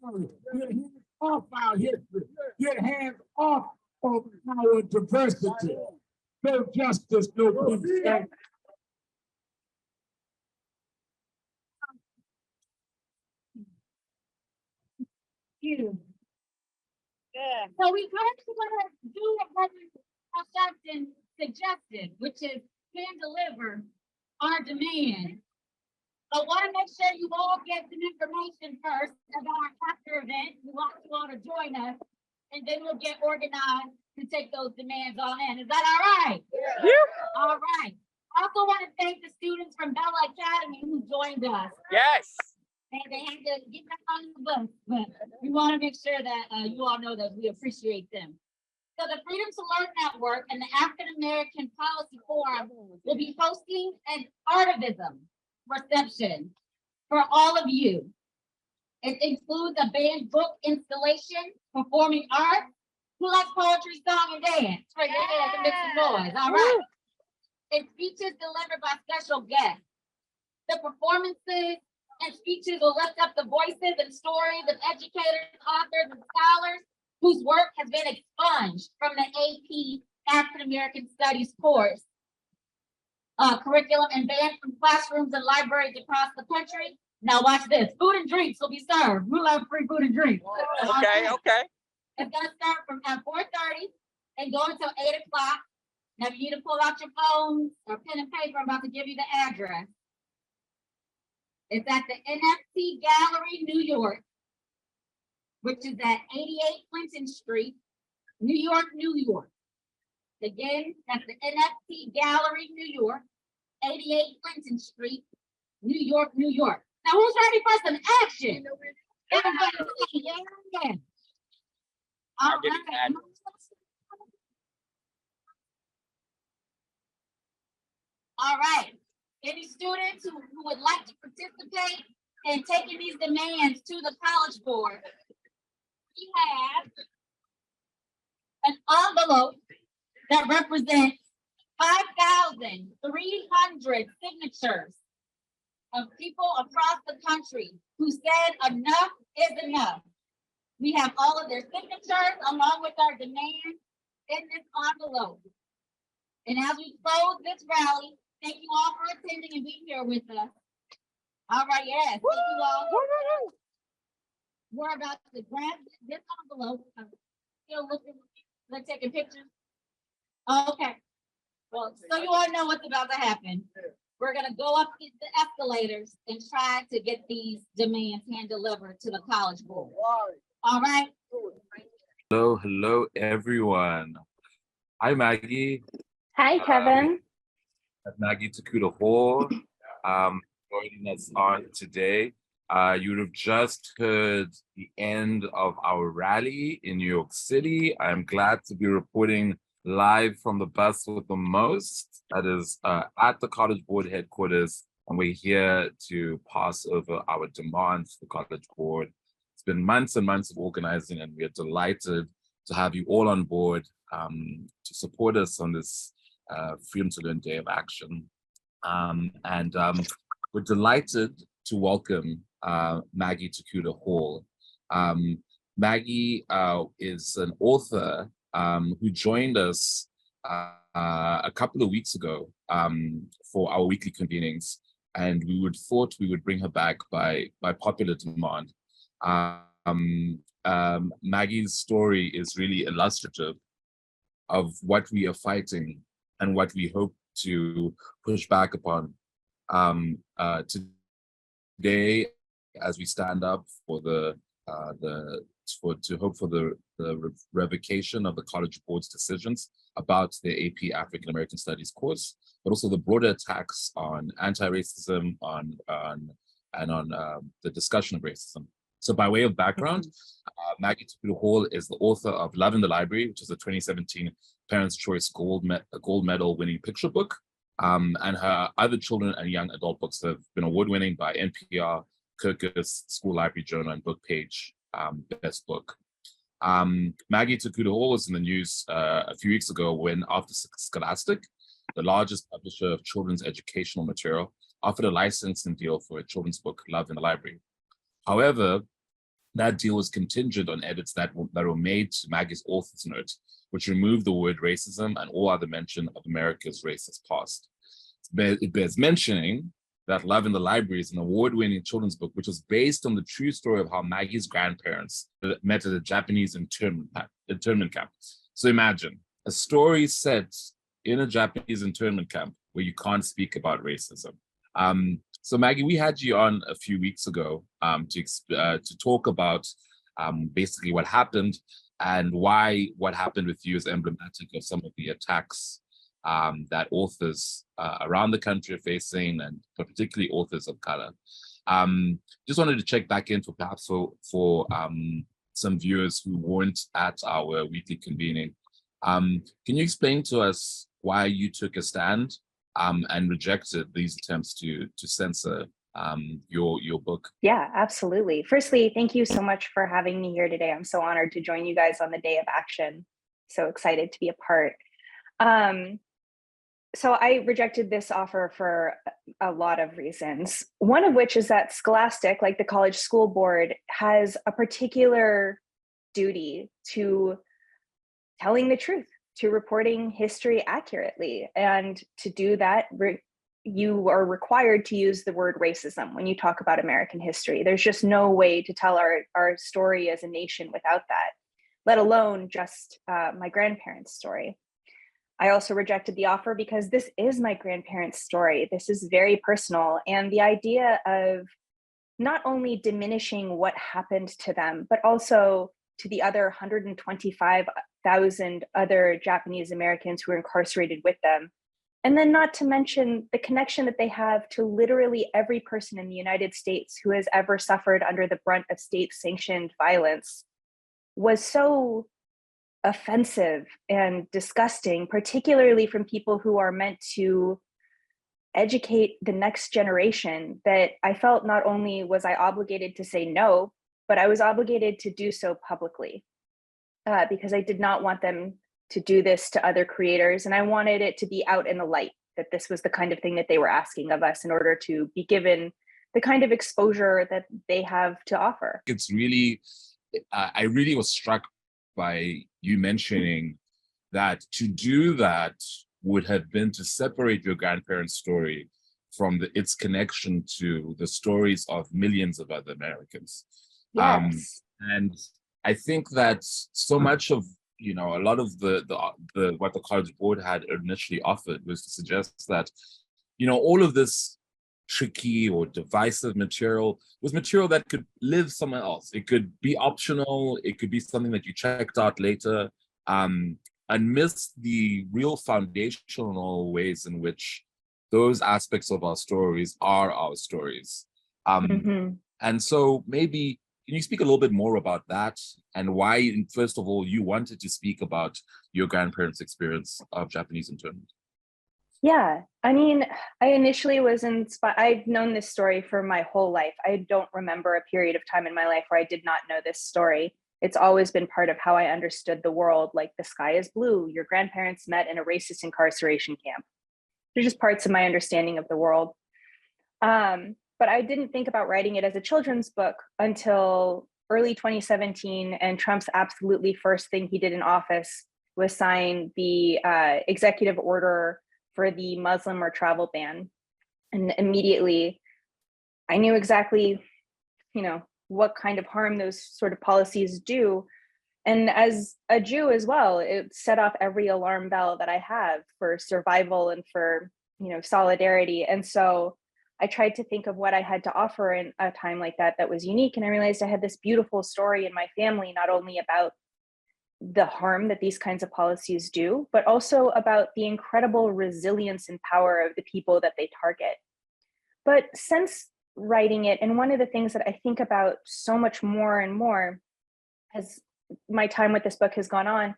hands off our history. Get hands off of our diversity. No justice, no peace. So we kind of want to do what Justin suggested, which is can deliver our demand. But want to make sure you all get some information first about our chapter event. We want you all to join us, and then we'll get organized to take those demands on in. Is that all right? All right. I also want to thank the students from Bella Academy who joined us. Yes. They had to get back on the bus, but we want to make sure that you all know that we appreciate them. So the Freedom to Learn Network and the African American Policy Forum will be hosting an Artivism reception for all of you. It includes a band book installation, performing art. Who likes poetry, song, and dance? Right there to make some noise. All right. And speeches delivered by special guests. The performances and speeches will lift up the voices and stories of educators, authors, and scholars whose work has been expunged from the AP African American Studies course curriculum and banned from classrooms and libraries across the country. Now watch this. Food and drinks will be served. We love free food and drinks. Okay. It's gonna start from 4:30 and go until 8 o'clock. Now if you need to pull out your phones or pen and paper, I'm about to give you the address. It's at the NFT Gallery, New York, which is at 88 Clinton Street, New York, New York. Again, that's the NFT Gallery, New York, 88 Clinton Street, New York, New York. Now, who's ready for some action? Everybody, yeah. All right. All right. Any students who would like to participate in taking these demands to the College Board? We have an envelope that represents 5,300 signatures of people across the country who said enough is enough. We have all of their signatures along with our demands in this envelope. And as we close this rally, thank you all for attending and being here with us. All right, yes, thank you all. We're about to grab this envelope. I'm still looking, we're taking pictures. Okay. Well, so you all know what's about to happen. We're gonna go up the escalators and try to get these demands hand delivered to the College Board. All right. Hello, everyone. Hi, Maggie. Hi, Kevin. Maggie Tokuda-Hall, joining us on today. You would have just heard the end of our rally in New York City. I'm glad to be reporting live from the bus with the most, that is at the College Board headquarters, and we're here to pass over our demands to the College Board. It's been months and months of organizing, and we are delighted to have you all on board to support us on this Freedom to Learn Day of Action. We're delighted to welcome Maggie Tokuda-Hall. Maggie is an author who joined us a couple of weeks ago for our weekly convenings, and we thought we would bring her back by popular demand. Maggie's story is really illustrative of what we are fighting and what we hope to push back upon today as we stand up for to hope for the revocation of the College Board's decisions about the AP African American Studies course, but also the broader attacks on anti-racism, on the discussion of racism. So by way of background, Maggie Tokuda-Hall is the author of Love in the Library, which is a 2017 Parents' Choice Gold Medal winning picture book. And her other children and young adult books have been award-winning by NPR, Kirkus, School Library Journal, and Book Page Best Book. Maggie Tokuda-Hall was in the news a few weeks ago when, after Scholastic, the largest publisher of children's educational material, offered a licensing deal for a children's book, Love in the Library. However, that deal was contingent on edits that were made to Maggie's author's note, which removed the word racism and all other mention of America's racist past. It bears mentioning that Love in the Library is an award-winning children's book, which was based on the true story of how Maggie's grandparents met at a Japanese internment camp. So imagine a story set in a Japanese internment camp where you can't speak about racism. So Maggie, we had you on a few weeks ago to talk about basically what happened and why what happened with you is emblematic of some of the attacks that authors around the country are facing, and particularly authors of color. Just wanted to check back in for perhaps for some viewers who weren't at our weekly convening. Can you explain to us why you took a stand and rejected these attempts to censor your book? Yeah, absolutely. Firstly, thank you so much for having me here today. I'm so honored to join you guys on the Day of Action. So excited to be a part. So I rejected this offer for a lot of reasons. One of which is that Scholastic, like the College School Board, has a particular duty to telling the truth, to reporting history accurately. And to do that, you are required to use the word racism when you talk about American history. There's just no way to tell our story as a nation without that, let alone just my grandparents' story. I also rejected the offer because this is my grandparents' story. This is very personal. And the idea of not only diminishing what happened to them, but also to the other 125,000 other Japanese Americans who were incarcerated with them. And then not to mention the connection that they have to literally every person in the United States who has ever suffered under the brunt of state-sanctioned violence was so offensive and disgusting, particularly from people who are meant to educate the next generation, that I felt not only was I obligated to say no, but I was obligated to do so publicly, because I did not want them to do this to other creators. And I wanted it to be out in the light that this was the kind of thing that they were asking of us in order to be given the kind of exposure that they have to offer. It's really, I really was struck by you mentioning that to do that would have been to separate your grandparents' story from its connection to the stories of millions of other Americans. Yes. And I think that so much of, you know, a lot of the what the College Board had initially offered was to suggest that, you know, all of this tricky or divisive material was material that could live somewhere else. It could be optional. It could be something that you checked out later, and miss the real foundational ways in which those aspects of our stories are our stories. And so maybe, can you speak a little bit more about that and why, first of all, you wanted to speak about your grandparents' experience of Japanese internment? Yeah, I mean, I initially was inspired. I've known this story for my whole life. I don't remember a period of time in my life where I did not know this story. It's always been part of how I understood the world, like the sky is blue, your grandparents met in a racist incarceration camp. They're just parts of my understanding of the world. But I didn't think about writing it as a children's book until early 2017, and Trump's absolutely first thing he did in office was sign the executive order for the Muslim or travel ban. And immediately I knew exactly, you know, what kind of harm those sort of policies do. And as a Jew as well, it set off every alarm bell that I have for survival and for, you know, solidarity. And so I tried to think of what I had to offer in a time like that that was unique. And I realized I had this beautiful story in my family, not only about the harm that these kinds of policies do, but also about the incredible resilience and power of the people that they target. But since writing it, and one of the things that I think about so much more and more as my time with this book has gone on,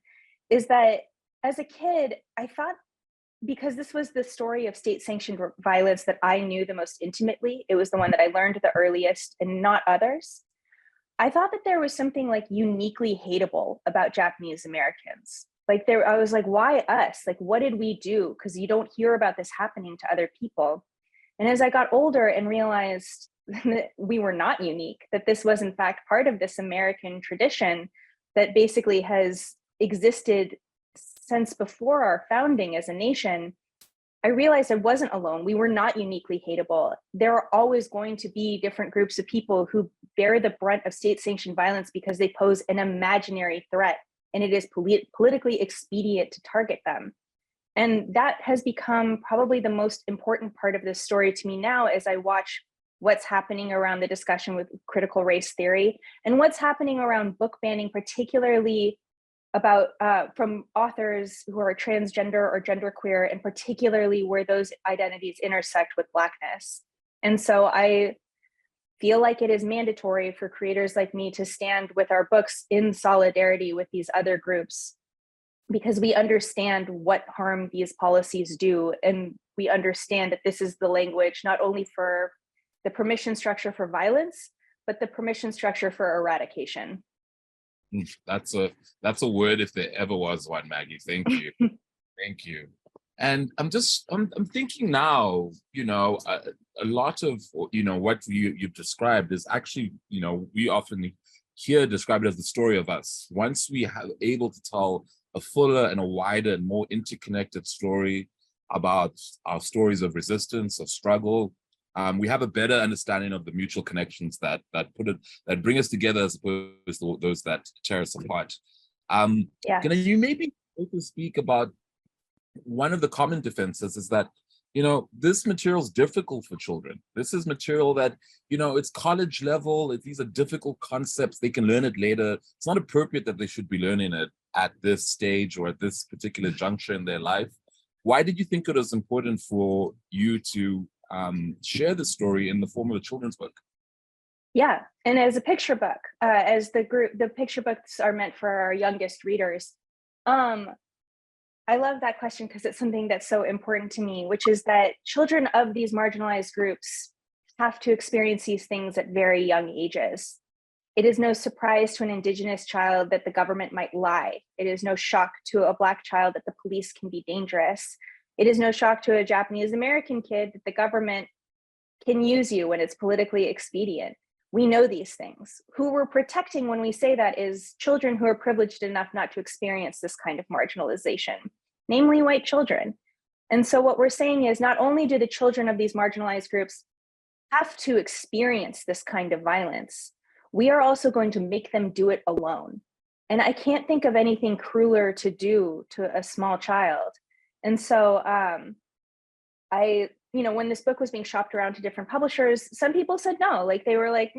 is that as a kid, I thought, because this was the story of state-sanctioned violence that I knew the most intimately, it was the one that I learned the earliest and not others, I thought that there was something like uniquely hateable about Japanese Americans. Like I was like, why us? Like, what did we do? Because you don't hear about this happening to other people. And as I got older and realized that we were not unique, that this was in fact part of this American tradition that basically has existed since before our founding as a nation, I realized I wasn't alone. We were not uniquely hateable. There are always going to be different groups of people who bear the brunt of state-sanctioned violence because they pose an imaginary threat, and it is politically expedient to target them. And that has become probably the most important part of this story to me now as I watch what's happening around the discussion with critical race theory and what's happening around book banning, particularly about from authors who are transgender or genderqueer, and particularly where those identities intersect with Blackness. And so I feel like it is mandatory for creators like me to stand with our books in solidarity with these other groups, because we understand what harm these policies do. And we understand that this is the language, not only for the permission structure for violence, but the permission structure for eradication. That's a word if there ever was one, Maggie. Thank you. Thank you. And I'm thinking now, you know, a lot of, you know, what you've described is actually, you know, we often here describe it as the story of us. Once we are able to tell a fuller and a wider and more interconnected story about our stories of resistance, of struggle, we have a better understanding of the mutual connections that bring us together as opposed to those that tear us apart. Can you maybe also speak about one of the common defenses is that, you know, this material is difficult for children. This is material that, you know, it's college level. These are difficult concepts. They can learn it later. It's not appropriate that they should be learning it at this stage or at this particular juncture in their life. Why did you think it was important for you to share the story in the form of a children's book? Yeah, and as a picture book, as the picture books are meant for our youngest readers, I love that question because it's something that's so important to me, which is that children of these marginalized groups have to experience these things at very young ages. It is no surprise to an Indigenous child that the government might lie. It is no shock to a Black child that the police can be dangerous. It is no shock to a Japanese American kid that the government can use you when it's politically expedient. We know these things. Who we're protecting when we say that is children who are privileged enough not to experience this kind of marginalization, namely white children. And so what we're saying is not only do the children of these marginalized groups have to experience this kind of violence, we are also going to make them do it alone. And I can't think of anything crueler to do to a small child. And so when this book was being shopped around to different publishers, some people said no, like they were like,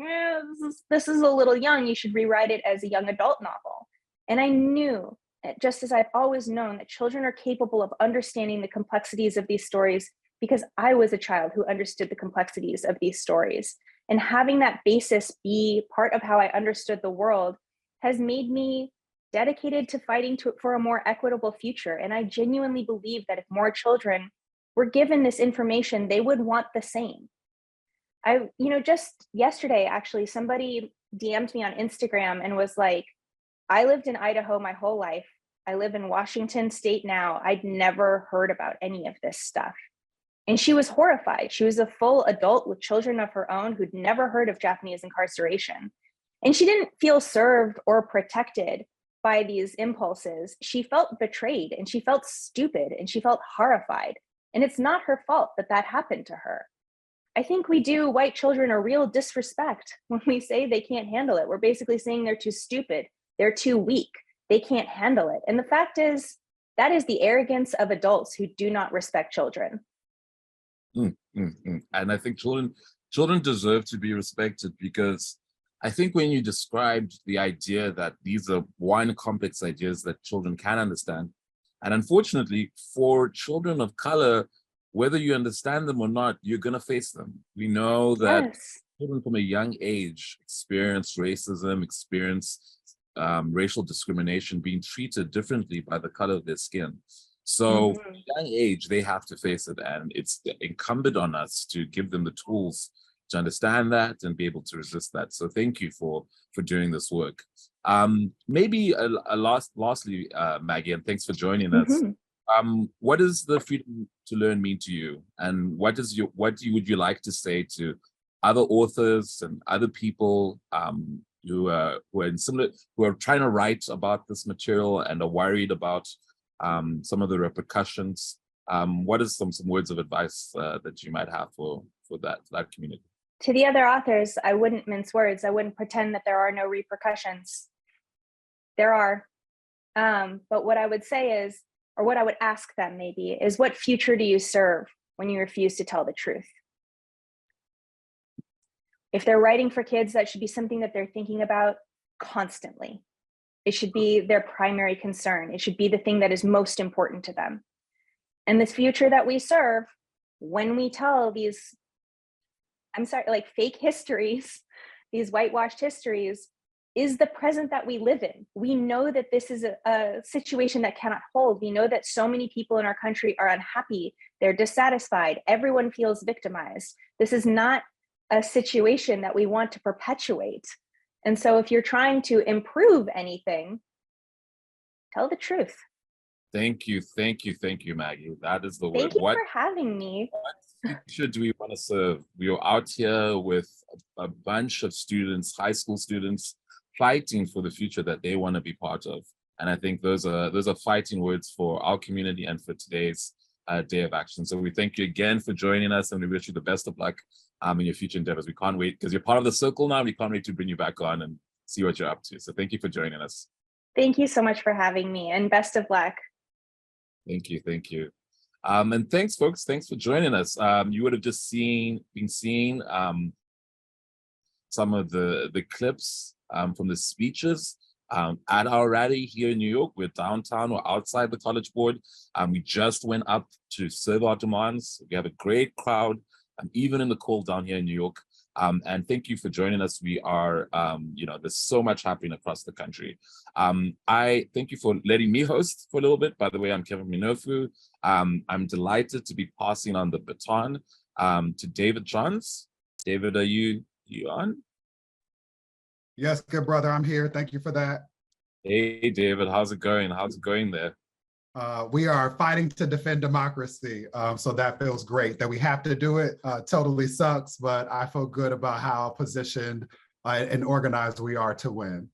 this is a little young, you should rewrite it as a young adult novel. And I knew, just as I've always known, that children are capable of understanding the complexities of these stories because I was a child who understood the complexities of these stories. And having that basis be part of how I understood the world has made me dedicated to fighting for a more equitable future. And I genuinely believe that if more children were given this information, they would want the same. Just yesterday, actually, somebody DM'd me on Instagram and was like, I lived in Idaho my whole life. I live in Washington State now. I'd never heard about any of this stuff. And she was horrified. She was a full adult with children of her own who'd never heard of Japanese incarceration. And she didn't feel served or protected by these impulses. She felt betrayed and she felt stupid and she felt horrified. And it's not her fault that that happened to her. I think we do white children a real disrespect when we say they can't handle it. We're basically saying they're too stupid, they're too weak, they can't handle it. And the fact is, that is the arrogance of adults who do not respect children. And I think children deserve to be respected, because I think when you described the idea that these are one complex ideas that children can understand, and unfortunately for children of color, whether you understand them or not, you're going to face them. We know that children from a young age experience racism, experience racial discrimination, being treated differently by the color of their skin. So from a young age, they have to face it, and it's incumbent on us to give them the tools to understand that and be able to resist that. So thank you for doing this work. Maybe lastly, Maggie, and thanks for joining us. What does the freedom to learn mean to you, and what would you like to say to other authors and other people who are trying to write about this material and are worried about some of the repercussions? What is some words of advice that you might have for that community? To the other authors, I wouldn't mince words. I wouldn't pretend that there are no repercussions. There are. But what I would say is, or what I would ask them maybe, is what future do you serve when you refuse to tell the truth? If they're writing for kids, that should be something that they're thinking about constantly. It should be their primary concern. It should be the thing that is most important to them. And this future that we serve, when we tell these, fake histories, these whitewashed histories, is the present that we live in. We know that this is a situation that cannot hold. We know that so many people in our country are unhappy. They're dissatisfied. Everyone feels victimized. This is not a situation that we want to perpetuate. And so if you're trying to improve anything, tell the truth. Thank you, Maggie. That is the word. Thank you for having me. What future do we want to serve? We are out here with a bunch of students, high school students, fighting for the future that they want to be part of. And I think those are fighting words for our community and for today's Day of Action. So we thank you again for joining us, and we wish you the best of luck in your future endeavors. We can't wait, because you're part of the circle now. We can't wait to bring you back on and see what you're up to. So thank you for joining us. Thank you so much for having me, and best of luck. Thank you. And thanks, folks. Thanks for joining us. You would have just been seeing some of the clips from the speeches at our rally here in New York. We're downtown or outside the College Board. We just went up to serve our demands. We have a great crowd, even in the cold down here in New York. And thank you for joining us. We are, there's so much happening across the country. I thank you for letting me host for a little bit. By the way, I'm Kevin Minofu. I'm delighted to be passing on the baton to David Johns. David, are you on? Yes, good brother, I'm here. Thank you for that. Hey, David, how's it going? How's it going there? We are fighting to defend democracy, so that feels great. That we have to do it totally sucks, but I feel good about how positioned and organized we are to win.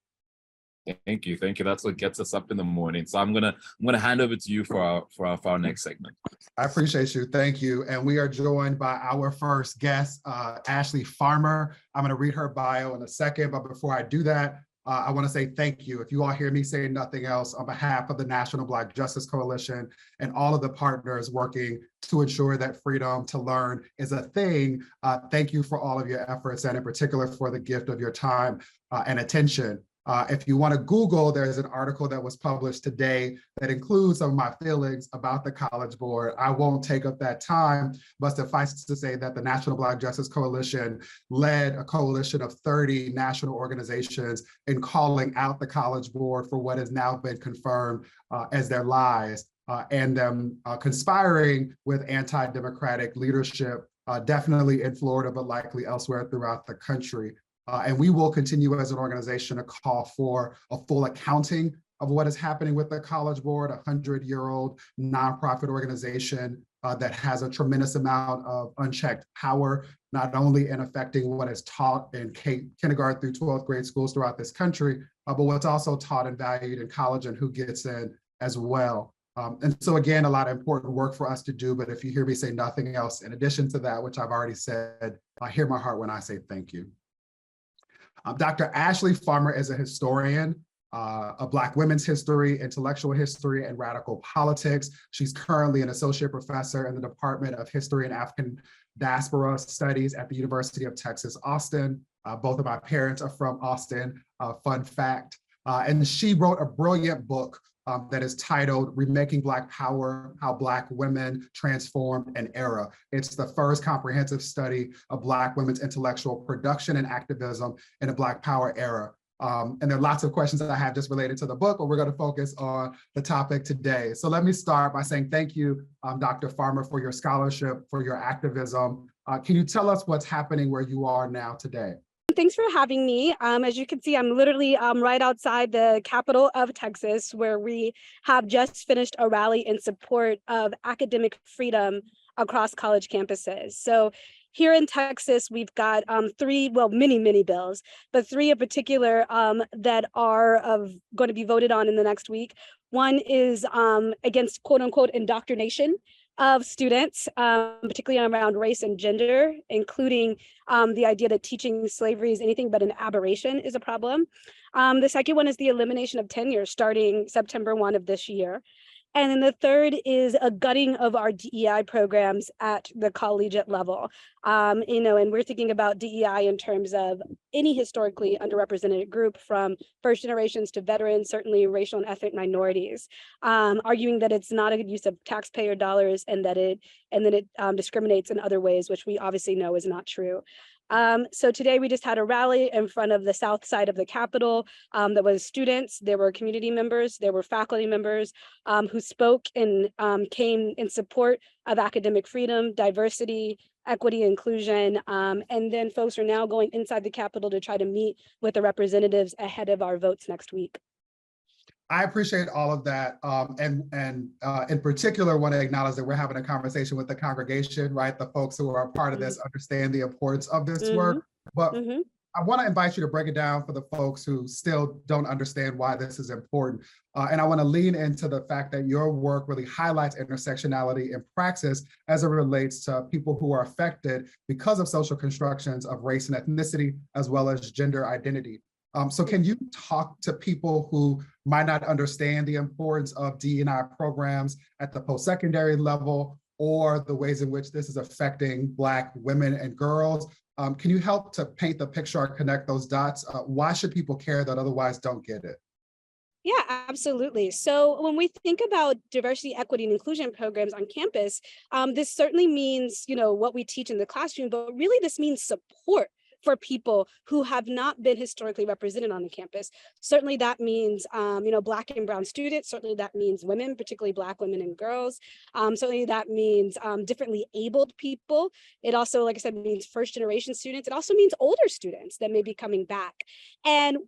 Thank you. That's what gets us up in the morning. So I'm gonna hand over to you for our next segment. I appreciate you. Thank you. And we are joined by our first guest, Ashley Farmer. I'm gonna read her bio in a second, but before I do that, I want to say thank you. If you all hear me say nothing else, on behalf of the National Black Justice Coalition and all of the partners working to ensure that freedom to learn is a thing, thank you for all of your efforts, and in particular for the gift of your time and attention. If you want to Google, there's an article that was published today that includes some of my feelings about the College Board. I won't take up that time, but suffice to say that the National Black Justice Coalition led a coalition of 30 national organizations in calling out the College Board for what has now been confirmed as their lies, and them conspiring with anti-democratic leadership, definitely in Florida, but likely elsewhere throughout the country. And we will continue as an organization to call for a full accounting of what is happening with the College Board, a 100-year-old nonprofit organization that has a tremendous amount of unchecked power, not only in affecting what is taught in kindergarten through 12th grade schools throughout this country, but what's also taught and valued in college and who gets in as well. And so again, a lot of important work for us to do, but if you hear me say nothing else, in addition to that, which I've already said, hear my heart when I say thank you. Dr. Ashley Farmer is a historian of Black women's history, intellectual history, and radical politics. She's currently an associate professor in the Department of History and African Diaspora Studies at the University of Texas, Austin. Both of my parents are from Austin, fun fact. And she wrote a brilliant book that is titled Remaking Black Power, How Black Women Transformed an Era. It's the first comprehensive study of Black women's intellectual production and activism in a Black Power era. And there are lots of questions that I have just related to the book, but we're gonna focus on the topic today. So let me start by saying thank you, Dr. Farmer, for your scholarship, for your activism. Can you tell us what's happening where you are now today? Thanks for having me. As you can see, I'm literally right outside the capital of Texas, where we have just finished a rally in support of academic freedom across college campuses. So here in Texas, we've got three, well, many bills, but three in particular that are going to be voted on in the next week. One is against quote unquote indoctrination of students, particularly around race and gender, including the idea that teaching slavery is anything but an aberration is a problem. The second one is the elimination of tenure starting September 1 of this year. And then the third is a gutting of our DEI programs at the collegiate level. And we're thinking about DEI in terms of any historically underrepresented group, from first generations to veterans, certainly racial and ethnic minorities, arguing that it's not a good use of taxpayer dollars and that it discriminates in other ways, which we obviously know is not true. So today we just had a rally in front of the south side of the Capitol that was students, there were community members, there were faculty members who spoke and came in support of academic freedom, diversity, equity, inclusion, and then folks are now going inside the Capitol to try to meet with the representatives ahead of our votes next week. I appreciate all of that. And in particular, want to acknowledge that we're having a conversation with the congregation, right? The folks who are a part of this understand the importance of this work. But I want to invite you to break it down for the folks who still don't understand why this is important. And I want to lean into the fact that your work really highlights intersectionality in praxis as it relates to people who are affected because of social constructions of race and ethnicity, as well as gender identity. So can you talk to people who might not understand the importance of DE&I programs at the post-secondary level, or the ways in which this is affecting Black women and girls? Can you help to paint the picture or connect those dots? Why should people care that otherwise don't get it? Yeah, absolutely. So when we think about diversity, equity, and inclusion programs on campus, this certainly means, what we teach in the classroom, but really this means support for people who have not been historically represented on the campus. Certainly that means, Black and brown students. Certainly that means women, particularly Black women and girls. Certainly that means differently abled people. It also, like I said, means first generation students. It also means older students that may be coming back. And,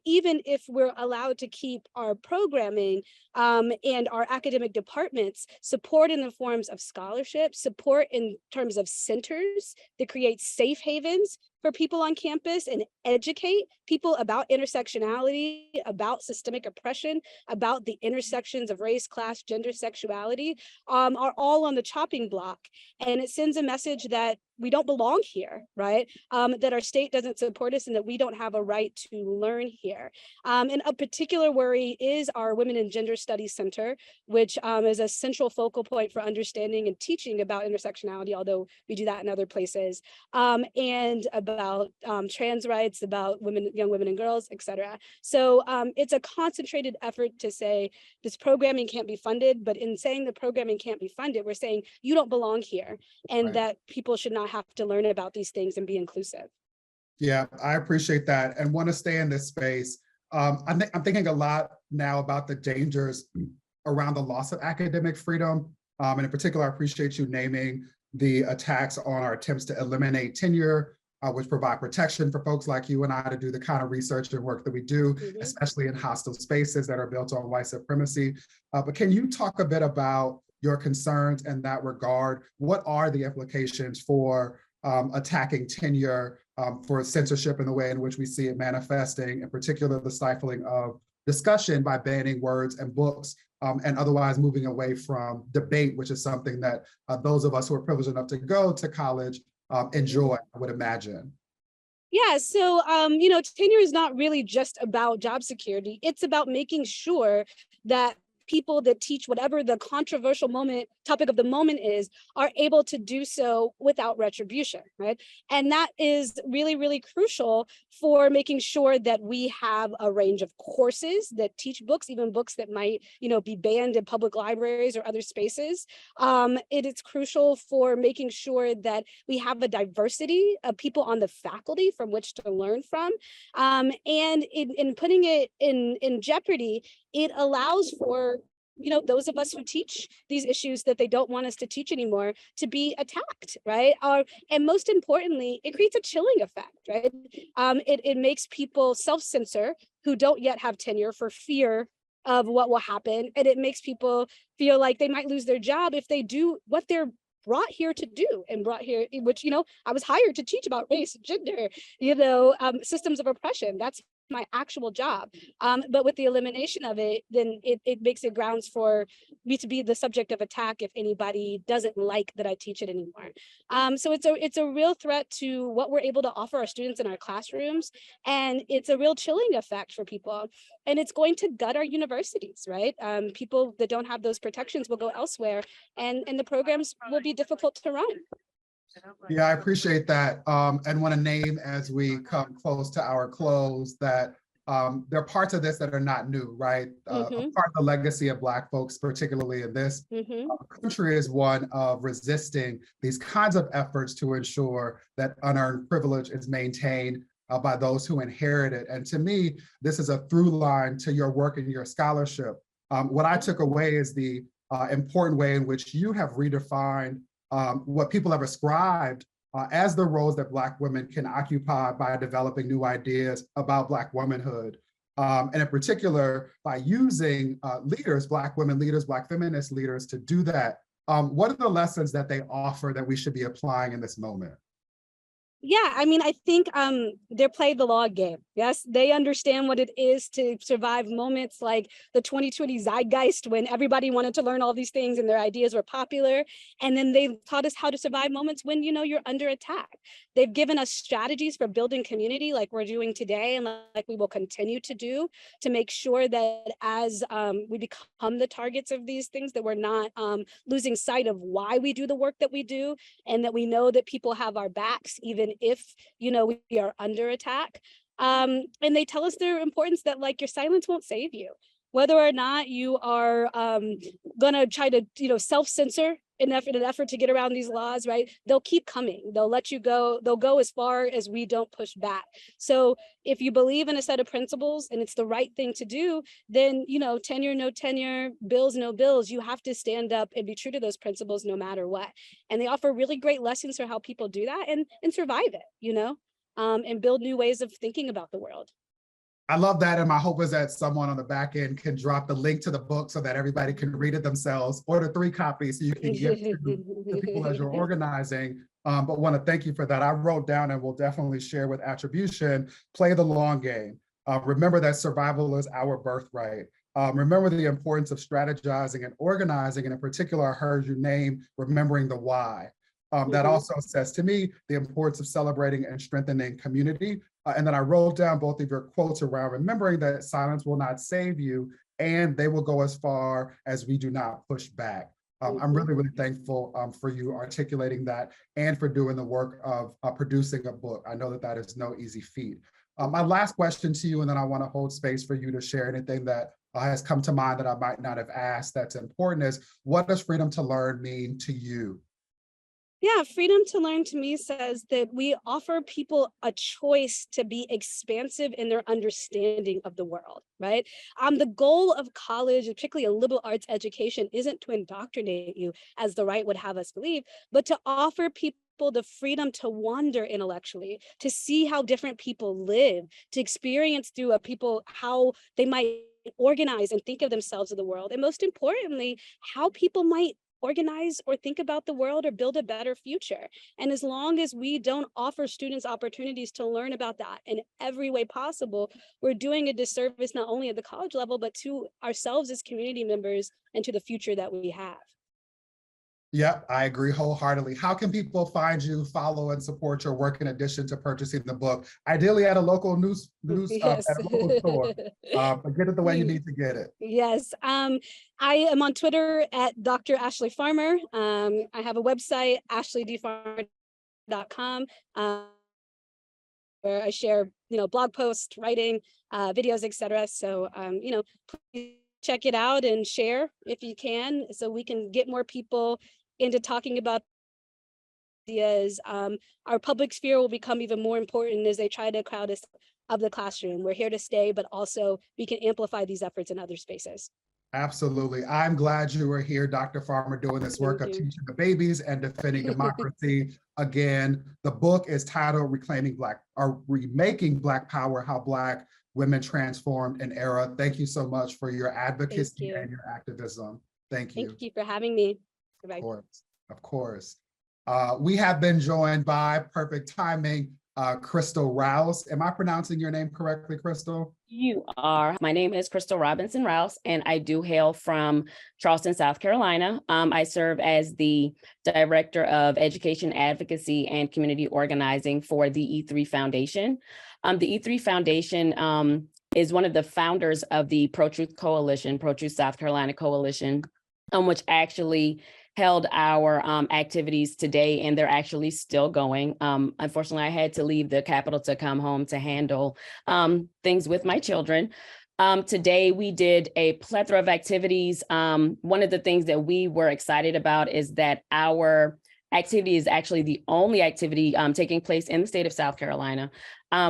even if we're allowed to keep our programming and our academic departments, support in the forms of scholarship, support in terms of centers that create safe havens for people on campus and educate people about intersectionality, about systemic oppression, about the intersections of race, class, gender, sexuality, are all on the chopping block. And it sends a message that we don't belong here, right? That our state doesn't support us and that we don't have a right to learn here. And a particular worry is our Women and Gender Studies Center, which is a central focal point for understanding and teaching about intersectionality, although we do that in other places, and about trans rights, about young women and girls, et cetera. So it's a concentrated effort to say this programming can't be funded, but in saying the programming can't be funded, we're saying you don't belong here, and that people should not have to learn about these things and be inclusive. Yeah, I appreciate that and want to stay in this space. I'm thinking a lot now about the dangers around the loss of academic freedom. And in particular, I appreciate you naming the attacks on our attempts to eliminate tenure, which provide protection for folks like you and I to do the kind of research and work that we do, especially in hostile spaces that are built on white supremacy. But can you talk a bit about your concerns in that regard? What are the implications for attacking tenure, for censorship in the way in which we see it manifesting, in particular the stifling of discussion by banning words and books, and otherwise moving away from debate, which is something that those of us who are privileged enough to go to college enjoy, I would imagine. Yeah, so, tenure is not really just about job security. It's about making sure that people that teach whatever the controversial topic of the moment is, are able to do so without retribution, right? And that is really, really crucial for making sure that we have a range of courses that teach books, even books that might, be banned in public libraries or other spaces. It is crucial for making sure that we have a diversity of people on the faculty from which to learn from. And in putting it in jeopardy, it allows for those of us who teach these issues that they don't want us to teach anymore to be attacked, right? And most importantly, it creates a chilling effect, right? It makes people self-censor who don't yet have tenure for fear of what will happen. And it makes people feel like they might lose their job if they do what they're brought here to do and brought here, which, I was hired to teach about race, gender, systems of oppression. That's my actual job. But with the elimination of it, then it makes it grounds for me to be the subject of attack if anybody doesn't like that I teach it anymore. So it's a real threat to what we're able to offer our students in our classrooms. And it's a real chilling effect for people. And it's going to gut our universities, right? People that don't have those protections will go elsewhere, and the programs will be difficult to run. Yeah, I appreciate that. And want to name as we come close to our close that there are parts of this that are not new, right? A part of the legacy of Black folks, particularly in this country, is one of resisting these kinds of efforts to ensure that unearned privilege is maintained by those who inherit it. And to me, this is a through line to your work and your scholarship. What I took away is the important way in which you have redefined what people have ascribed as the roles that Black women can occupy by developing new ideas about Black womanhood. And in particular, by using leaders, Black women leaders, Black feminist leaders to do that. What are the lessons that they offer that we should be applying in this moment? Yeah, I mean, I think they're playing the long game. Yes, they understand what it is to survive moments like the 2020 zeitgeist when everybody wanted to learn all these things and their ideas were popular. And then they taught us how to survive moments when, you're under attack. They've given us strategies for building community like we're doing today and like we will continue to do to make sure that as we become the targets of these things, that we're not losing sight of why we do the work that we do, and that we know that people have our backs, even if we are under attack. And they tell us their importance that like your silence won't save you. whether or not you are gonna try to, self-censor in an effort to get around these laws, right? They'll keep coming. They'll let you go. They'll go as far as we don't push back. So if you believe in a set of principles and it's the right thing to do, then, tenure, no tenure, bills, no bills, you have to stand up and be true to those principles no matter what. And they offer really great lessons for how people do that and survive it, and build new ways of thinking about the world. I love that. And my hope is that someone on the back end can drop the link to the book so that everybody can read it themselves. Order 3 copies so you can give to people as you're organizing. But want to thank you for that. I wrote down, and will definitely share with attribution, play the long game. Remember that survival is our birthright. Remember the importance of strategizing and organizing. And in particular, I heard you name remembering the why. That also says to me the importance of celebrating and strengthening community. And then I wrote down both of your quotes around remembering that silence will not save you, and they will go as far as we do not push back. I'm really, really thankful for you articulating that and for doing the work of producing a book. I know that that is no easy feat. My last question to you, and then I want to hold space for you to share anything that has come to mind that I might not have asked that's important, is what does freedom to learn mean to you? Yeah, freedom to learn to me says that we offer people a choice to be expansive in their understanding of the world, right? The goal of college, particularly a liberal arts education, isn't to indoctrinate you, as the right would have us believe, but to offer people the freedom to wander intellectually, to see how different people live, to experience through people how they might organize and think of themselves in the world, and most importantly, how people might organize or think about the world or build a better future. And as long as we don't offer students opportunities to learn about that in every way possible, we're doing a disservice not only at the college level, but to ourselves as community members and to the future that we have. Yep, I agree wholeheartedly. How can people find you, follow, and support your work in addition to purchasing the book? Ideally at a local news Yes. at a local store, but get it the way you need to get it. Yes, I am on Twitter at Dr. Ashley Farmer. I have a website, ashleydfarmer.com, where I share, blog posts, writing, videos, etc. So, please check it out and share if you can, so we can get more people into talking about ideas. Our public sphere will become even more important as they try to crowd us of the classroom. We're here to stay, but also we can amplify these efforts in other spaces. Absolutely. I'm glad you were here, Dr. Farmer, doing this work of teaching the babies and defending democracy. Again, the book is titled Remaking Black Power, How Black Women Transformed an Era. Thank you so much for your advocacy and your activism. Thank you. Thank you for having me. Goodbye. Of course. We have been joined by, perfect timing, Crystal Rouse. Am I pronouncing your name correctly, Crystal? You are. My name is Crystal Robinson Rouse, and I do hail from Charleston, South Carolina. I serve as the Director of Education Advocacy and Community Organizing for the E3 Foundation. The E3 Foundation is one of the founders of the Pro-Truth Coalition, Pro-Truth South Carolina Coalition, which actually held our activities today, and they're actually still going. Unfortunately, I had to leave the Capitol to come home to handle things with my children. Today, we did a plethora of activities. One of the things that we were excited about is that our activity is actually the only activity taking place in the state of South Carolina.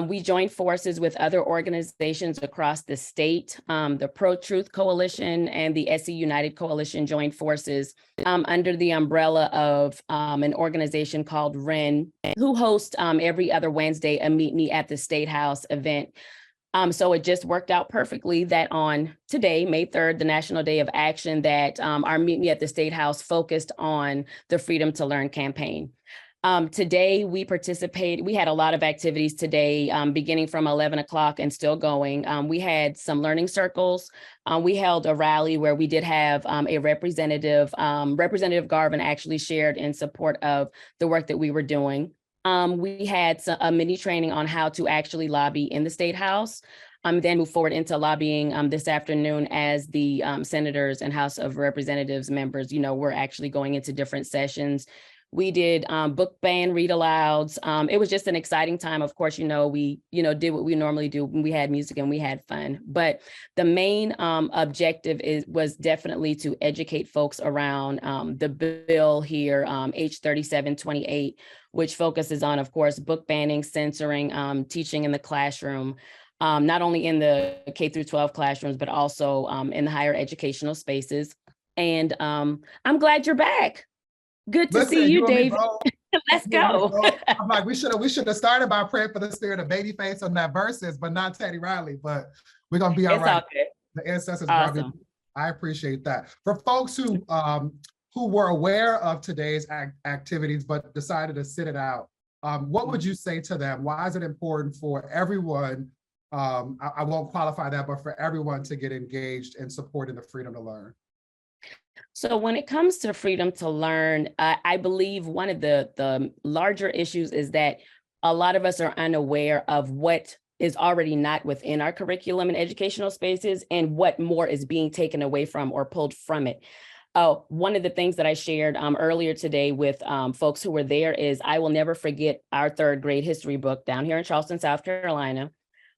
We joined forces with other organizations across the state. The Pro-Truth Coalition and the SC United Coalition joined forces under the umbrella of an organization called WREN, who hosts every other Wednesday a Meet Me at the State House event. So it just worked out perfectly that on today, May 3rd, the National Day of Action, that our Meet Me at the State House focused on the Freedom to Learn campaign. Today, we had a lot of activities today, beginning from 11 o'clock and still going. We had some learning circles. We held a rally where we did have a representative. Representative Garvin actually shared in support of the work that we were doing. We had a mini training on how to actually lobby in the State House, then move forward into lobbying this afternoon as the senators and House of Representatives members, we're actually going into different sessions. We did book ban read alouds. It was just an exciting time. Of course, we did what we normally do. We had music and we had fun. But the main objective was definitely to educate folks around the bill here, H 3728, which focuses on, of course, book banning, censoring, teaching in the classroom, not only in the K through 12 classrooms, but also in the higher educational spaces. And I'm glad you're back. Good to see you, David. Let's go. I'm like, we should have started by praying for the spirit of Babyface on that verses, but not Teddy Riley. But we're gonna be all right. The ancestors. Awesome. I appreciate that. For folks who were aware of today's activities but decided to sit it out, what would you say to them? Why is it important for everyone? I won't qualify that, but for everyone to get engaged in supporting the freedom to learn? So when it comes to freedom to learn, I believe one of the larger issues is that a lot of us are unaware of what is already not within our curriculum and educational spaces and what more is being taken away from or pulled from it. One of the things that I shared earlier today with folks who were there is I will never forget our third grade history book down here in Charleston, South Carolina,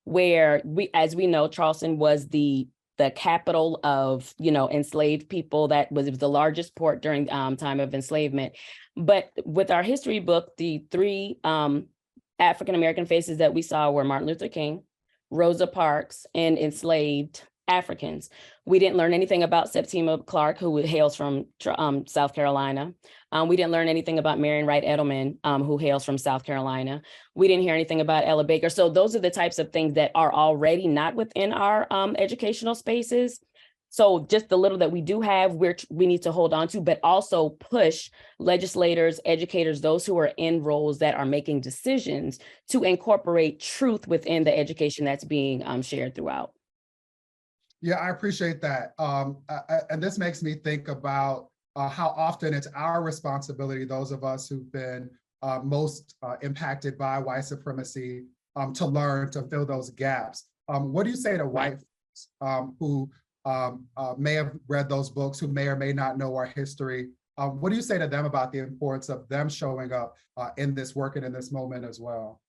where as we know, Charleston was the capital of, enslaved people. It was the largest port during time of enslavement. But with our history book, the three African-American faces that we saw were Martin Luther King, Rosa Parks, and enslaved Africans. We didn't learn anything about Septima Clark, who hails from South Carolina. We didn't learn anything about Marion Wright Edelman, who hails from South Carolina. We didn't hear anything about Ella Baker. So those are the types of things that are already not within our educational spaces. So just the little that we do have, we need to hold on to, but also push legislators, educators, those who are in roles that are making decisions to incorporate truth within the education that's being shared throughout. Yeah, I appreciate that. And this makes me think about how often it's our responsibility, those of us who've been most impacted by white supremacy, to learn, to fill those gaps. What do you say to white folks who may have read those books, who may or may not know our history? What do you say to them about the importance of them showing up in this work and in this moment as well?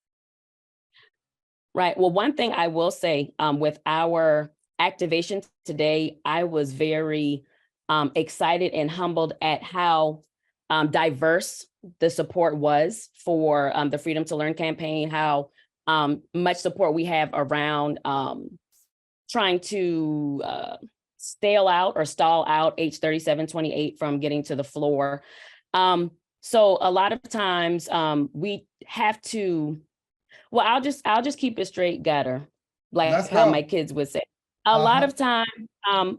Right. Well, one thing I will say with our activation today, I was very excited and humbled at how diverse the support was for the Freedom to Learn campaign, how much support we have around trying to stall out H 3728 from getting to the floor. So a lot of times we have to, well, I'll just keep it straight gutter, like how my kids would say. A lot of time,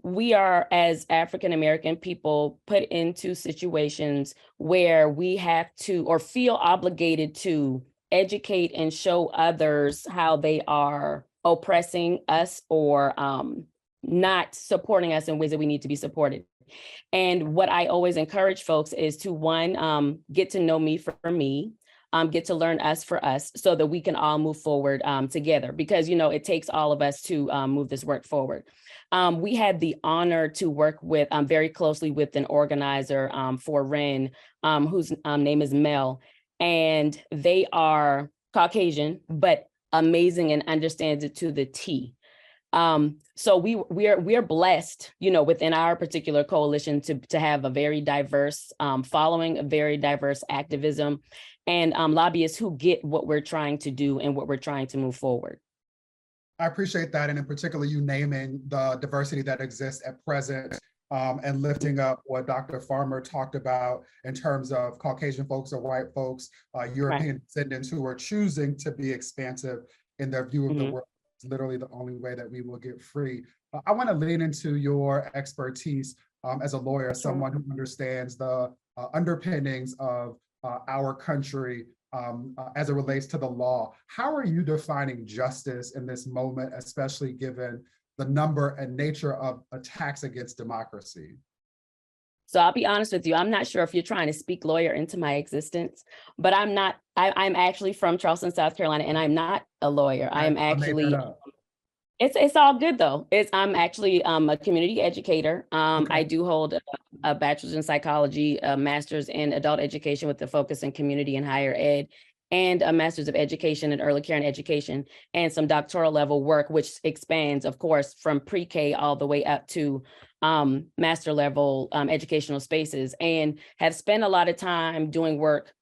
we are, as African-American people, put into situations where we have to, or feel obligated to, educate and show others how they are oppressing us or not supporting us in ways that we need to be supported. And what I always encourage folks is to, one, get to know me for me. Get to learn us for us so that we can all move forward together, because, it takes all of us to move this work forward. We had the honor to work with very closely with an organizer for REN, whose name is Mel, and they are Caucasian, but amazing and understands it to the T. So we're blessed, within our particular coalition to have a very diverse following, a very diverse activism, and lobbyists who get what we're trying to do and what we're trying to move forward. I appreciate that, and in particular, you naming the diversity that exists at present and lifting up what Dr. Farmer talked about in terms of Caucasian folks or white folks, European descendants who are choosing to be expansive in their view of the world. It's literally the only way that we will get free. I want to lean into your expertise as a lawyer, someone who understands the underpinnings of our country as it relates to the law. How are you defining justice in this moment, especially given the number and nature of attacks against democracy? So I'll be honest with you, I'm not sure if you're trying to speak lawyer into my existence, but I'm not. I'm actually from Charleston, South Carolina, and I'm not a lawyer. I am actually, it's all good though. I'm actually a community educator. I do hold a bachelor's in psychology, a master's in adult education with a focus in community and higher ed, and a master's of education in early care and education, and some doctoral level work, which expands, of course, from pre-K all the way up to master level educational spaces, and have spent a lot of time doing work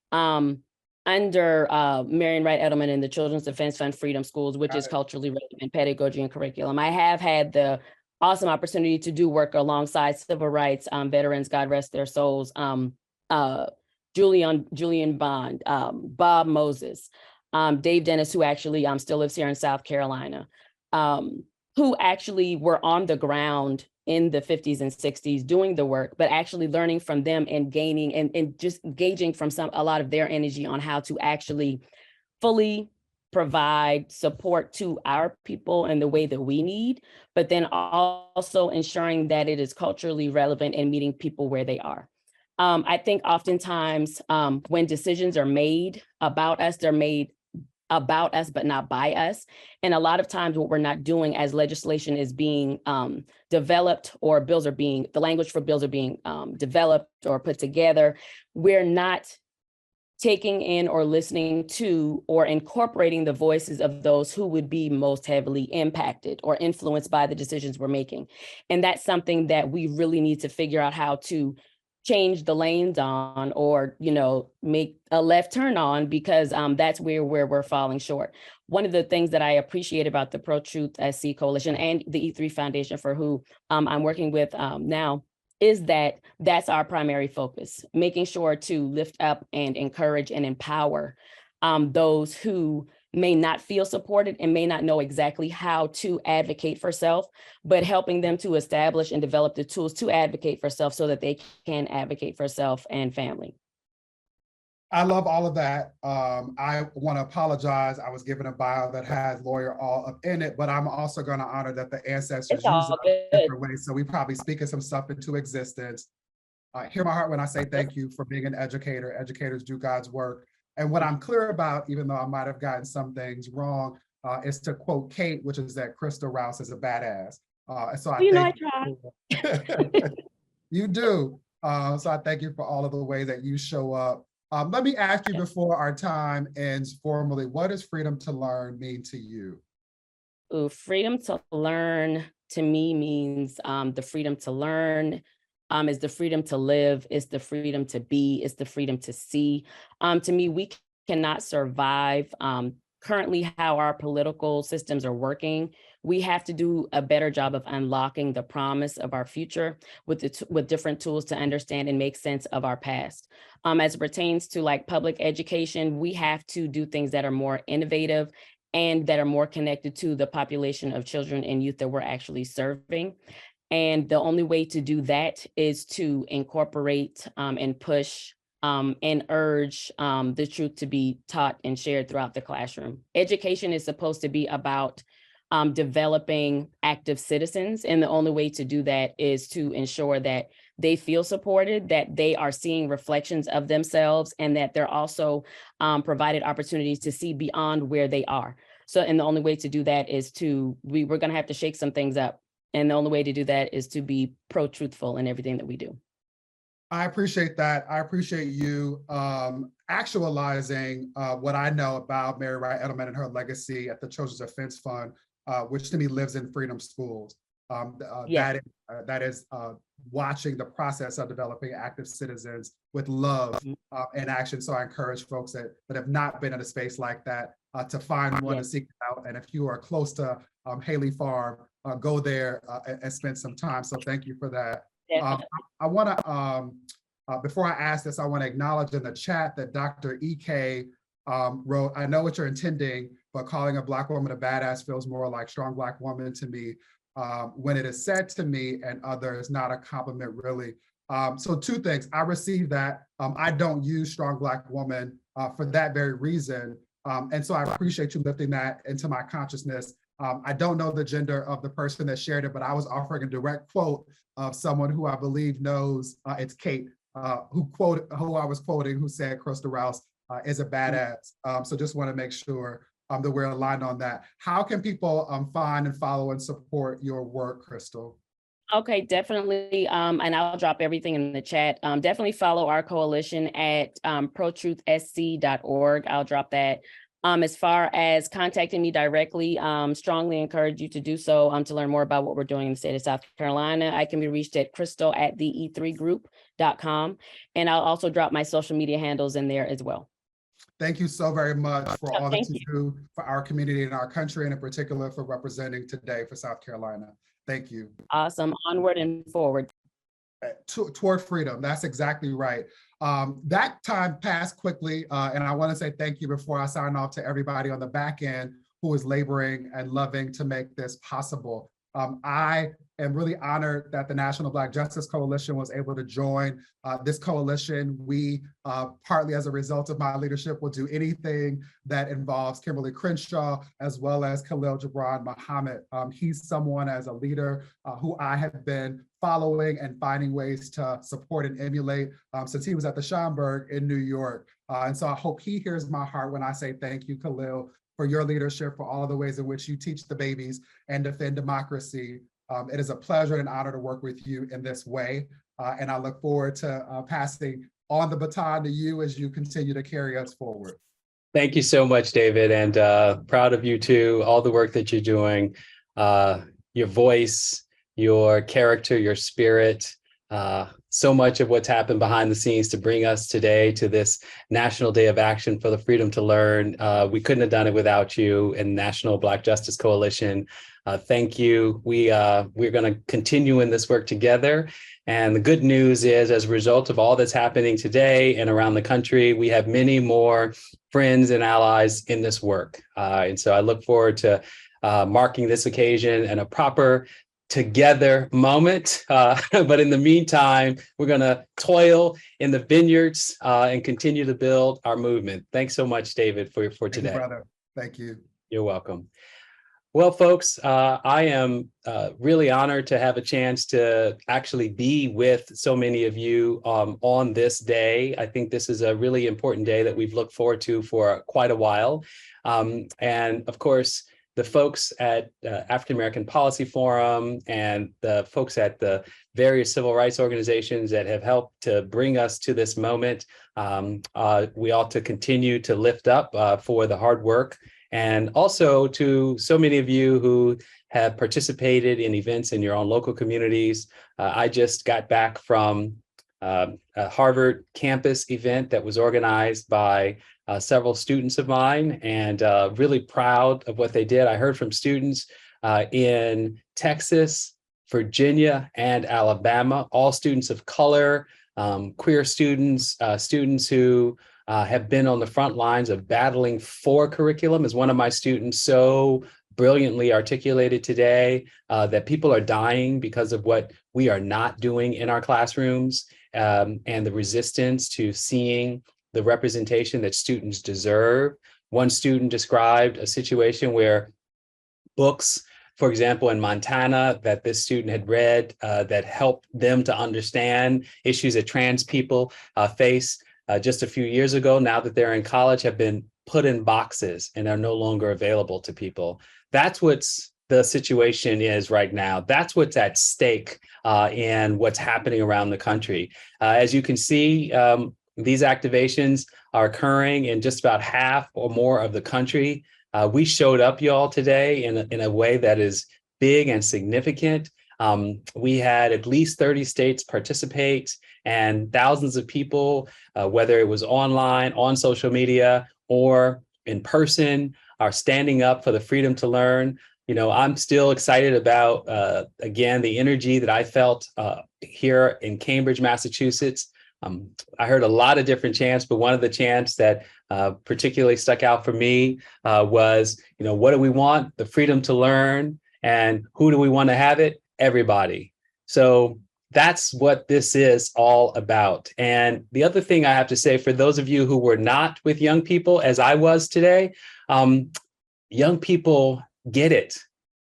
under Marian Wright Edelman in the Children's Defense Fund Freedom Schools, which is culturally relevant pedagogy and curriculum. I have had the awesome opportunity to do work alongside civil rights veterans, God rest their souls, Julian Bond, Bob Moses, Dave Dennis, who actually still lives here in South Carolina, who actually were on the ground in the 50s and 60s doing the work, but actually learning from them and gaining and just gauging from a lot of their energy on how to actually fully provide support to our people in the way that we need, but then also ensuring that it is culturally relevant and meeting people where they are. I think oftentimes when decisions are made about us, they're made about us, but not by us. And a lot of times what we're not doing as legislation is being developed, or the language for bills are being developed or put together, we're not taking in or listening to or incorporating the voices of those who would be most heavily impacted or influenced by the decisions we're making. And that's something that we really need to figure out how to change the lanes on, or, make a left turn on, because that's where we're falling short. One of the things that I appreciate about the Pro-Truth SC Coalition and the E3 Foundation, for who I'm working with now, is that that's our primary focus, making sure to lift up and encourage and empower those who may not feel supported and may not know exactly how to advocate for self, but helping them to establish and develop the tools to advocate for self so that they can advocate for self and family. I love all of that. I want to apologize. I was given a bio that has lawyer all up in it, but I'm also going to honor that the ancestors use it in different ways. So we probably speaking some stuff into existence. Hear my heart when I say thank you for being an educator. Educators do God's work. And what I'm clear about, even though I might have gotten some things wrong, is to quote Kate, which is that Crystal Rouse is a badass. So I tried. You do. So I thank you for all of the ways that you show up. Let me ask you before our time ends formally, what does freedom to learn mean to you? Ooh, freedom to learn to me means the freedom to learn is the freedom to live, it's the freedom to be, it's the freedom to see. To me, we cannot survive currently how our political systems are working. We have to do a better job of unlocking the promise of our future with different tools to understand and make sense of our past. As it pertains to like public education, we have to do things that are more innovative and that are more connected to the population of children and youth that we're actually serving. And the only way to do that is to incorporate and push and urge the truth to be taught and shared throughout the classroom. Education is supposed to be about developing active citizens. And the only way to do that is to ensure that they feel supported, that they are seeing reflections of themselves, and that they're also provided opportunities to see beyond where they are. So, and the only way to do that is we're going to have to shake some things up. And the only way to do that is to be pro-truthful in everything that we do. I appreciate that. I appreciate you actualizing what I know about Mary Wright Edelman and her legacy at the Children's Defense Fund, which to me lives in freedom schools. That is watching the process of developing active citizens with love and action. So I encourage folks that have not been in a space like that to find one to seek it out. And if you are close to Haley Farm, go there and spend some time. So thank you for that. I want to, before I ask this, I want to acknowledge in the chat that Dr. EK wrote, I know what you're intending, but calling a Black woman a badass feels more like strong Black woman to me. When it is said to me and others, not a compliment really. So two things, I received that. I don't use strong Black woman for that very reason. And so I appreciate you lifting that into my consciousness. I don't know the gender of the person that shared it, but I was offering a direct quote of someone who I believe knows, it's Kate, who I was quoting, who said Crystal Rouse is a badass. So just want to make sure that we're aligned on that. How can people find and follow and support your work, Crystal? Okay, definitely. And I'll drop everything in the chat. Definitely follow our coalition at protruthsc.org. I'll drop that. As far as contacting me directly, strongly encourage you to do so to learn more about what we're doing in the state of South Carolina. I can be reached at crystal@the e3group.com. And I'll also drop my social media handles in there as well. Thank you so very much for all that Thank you you. do for our community and our country, and in particular for representing today for South Carolina. Thank you. Awesome. Onward and forward. Toward freedom. That's exactly right. That time passed quickly, and I want to say thank you before I sign off to everybody on the back end who is laboring and loving to make this possible. I am really honored that the National Black Justice Coalition was able to join this coalition. We, partly as a result of my leadership, will do anything that involves Kimberlé Crenshaw, as well as Khalil Gibran Muhammad. He's someone as a leader who I have been following and finding ways to support and emulate since he was at the Schomburg in New York. And so I hope he hears my heart when I say thank you, Khalil, for your leadership, for all of the ways in which you teach the babies and defend democracy. It is a pleasure and honor to work with you in this way. And I look forward to passing on the baton to you as you continue to carry us forward. Thank you so much, David, and proud of you too, all the work that you're doing, your voice, your character, your spirit, so much of what's happened behind the scenes to bring us today to this National Day of Action for the Freedom to Learn. We couldn't have done it without you and National Black Justice Coalition. Thank you. We're going to continue in this work together. And the good news is, as a result of all that's happening today and around the country, we have many more friends and allies in this work. And so I look forward to marking this occasion and a proper together moment. But in the meantime, we're going to toil in the vineyards and continue to build our movement. Thanks so much, David, for today. Thank you, brother. Thank you. You're welcome. Well, folks, I am really honored to have a chance to actually be with so many of you on this day. I think this is a really important day that we've looked forward to for quite a while. And of course, the folks at African American Policy Forum and the folks at the various civil rights organizations that have helped to bring us to this moment, we ought to continue to lift up for the hard work. And also to so many of you who have participated in events in your own local communities. I just got back from a Harvard campus event that was organized by several students of mine, and really proud of what they did. I heard from students in Texas, Virginia, and Alabama, all students of color, queer students, students who have been on the front lines of battling for curriculum. As one of my students so brilliantly articulated today, that people are dying because of what we are not doing in our classrooms, and the resistance to seeing the representation that students deserve. One student described a situation where books, for example, in Montana, that this student had read that helped them to understand issues that trans people face just a few years ago, now that they're in college, have been put in boxes and are no longer available to people. That's what's the situation is right now. That's what's at stake in what's happening around the country. As you can see, these activations are occurring in just about half or more of the country. We showed up, y'all, today in a way that is big and significant. We had at least 30 states participate, and thousands of people, whether it was online, on social media, or in person, are standing up for the freedom to learn. You know, I'm still excited about, again, the energy that I felt here in Cambridge, Massachusetts. I heard a lot of different chants, but one of the chants that particularly stuck out for me was, you know, what do we want? The freedom to learn. And who do we want to have it? Everybody. So that's what this is all about. And the other thing I have to say, for those of you who were not with young people, as I was today, young people get it.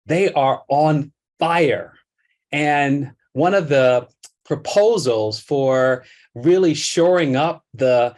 They are on fire. And one of the proposals for really shoring up the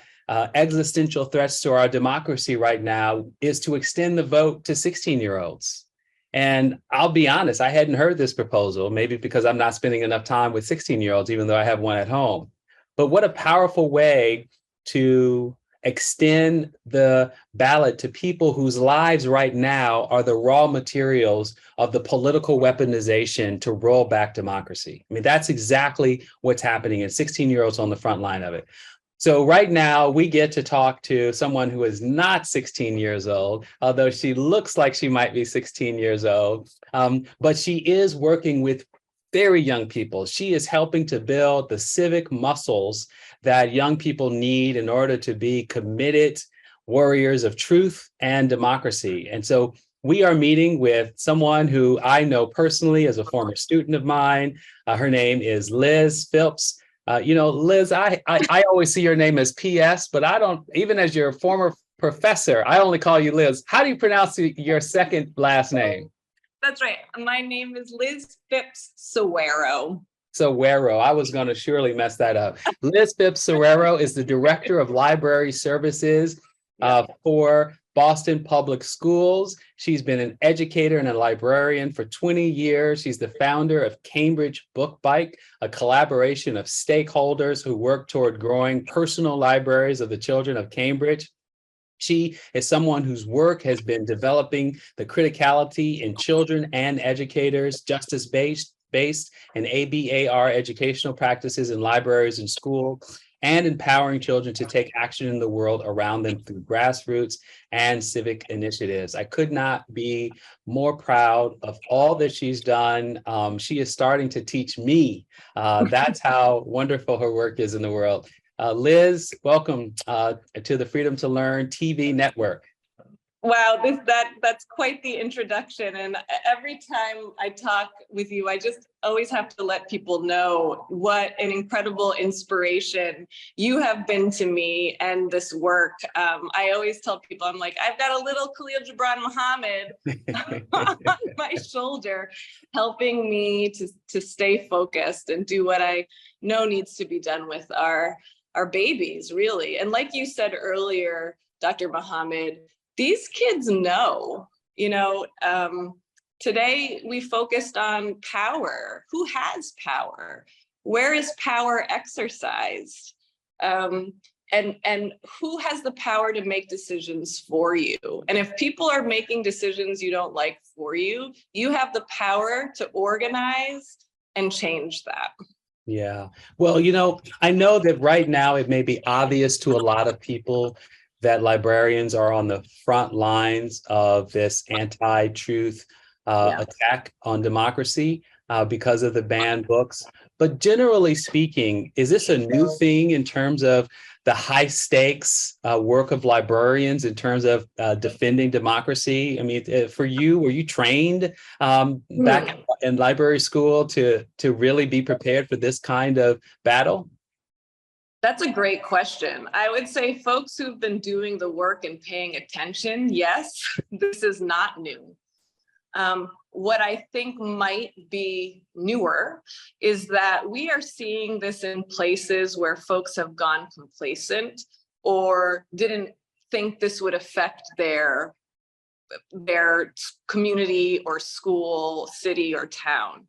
existential threats to our democracy right now is to extend the vote to 16-year-olds. And I'll be honest, I hadn't heard this proposal, maybe because I'm not spending enough time with 16-year-olds, even though I have one at home. But what a powerful way to extend the ballot to people whose lives right now are the raw materials of the political weaponization to roll back democracy. I mean, that's exactly what's happening, and 16-year-olds on the front line of it. So right now we get to talk to someone who is not 16 years old, although she looks like she might be 16 years old, but she is working with very young people. She is helping to build the civic muscles that young people need in order to be committed warriors of truth and democracy. And so we are meeting with someone who I know personally as a former student of mine. Her name is Liz Phipps. Liz, I always see your name as PS, but I don't, even as your former professor, I only call you Liz. How do you pronounce your second last name? That's right. My name is Liz Phipps Sawero. Sawero. I was going to surely mess that up. Liz Phipps Sawero is the Director of Library Services for Boston Public Schools. She's been an educator and a librarian for 20 years. She's the founder of Cambridge Book Bike, a collaboration of stakeholders who work toward growing personal libraries of the children of Cambridge. She is someone whose work has been developing the criticality in children and educators, justice-based and ABAR educational practices in libraries and school, and empowering children to take action in the world around them through grassroots and civic initiatives. I could not be more proud of all that she's done. She is starting to teach me. That's how wonderful her work is in the world. Liz, welcome to the Freedom to Learn TV network. Wow, that's quite the introduction. And every time I talk with you, I just always have to let people know what an incredible inspiration you have been to me and this work. I always tell people, I'm like, I've got a little Khalil Gibran Muhammad on my shoulder, helping me to stay focused and do what I know needs to be done with our babies, really. And like you said earlier, Dr. Muhammad, these kids know, today we focused on power. Who has power? Where is power exercised? And who has the power to make decisions for you? And if people are making decisions you don't like for you, you have the power to organize and change that. Yeah. Well, I know that right now it may be obvious to a lot of people that librarians are on the front lines of this anti-truth attack on democracy because of the banned books. But generally speaking, is this a new thing in terms of the high stakes work of librarians in terms of defending democracy? I mean, for you, were you trained back in library school to really be prepared for this kind of battle? That's a great question. I would say folks who've been doing the work and paying attention, yes, this is not new. What I think might be newer is that we are seeing this in places where folks have gone complacent or didn't think this would affect their community or school, city or town.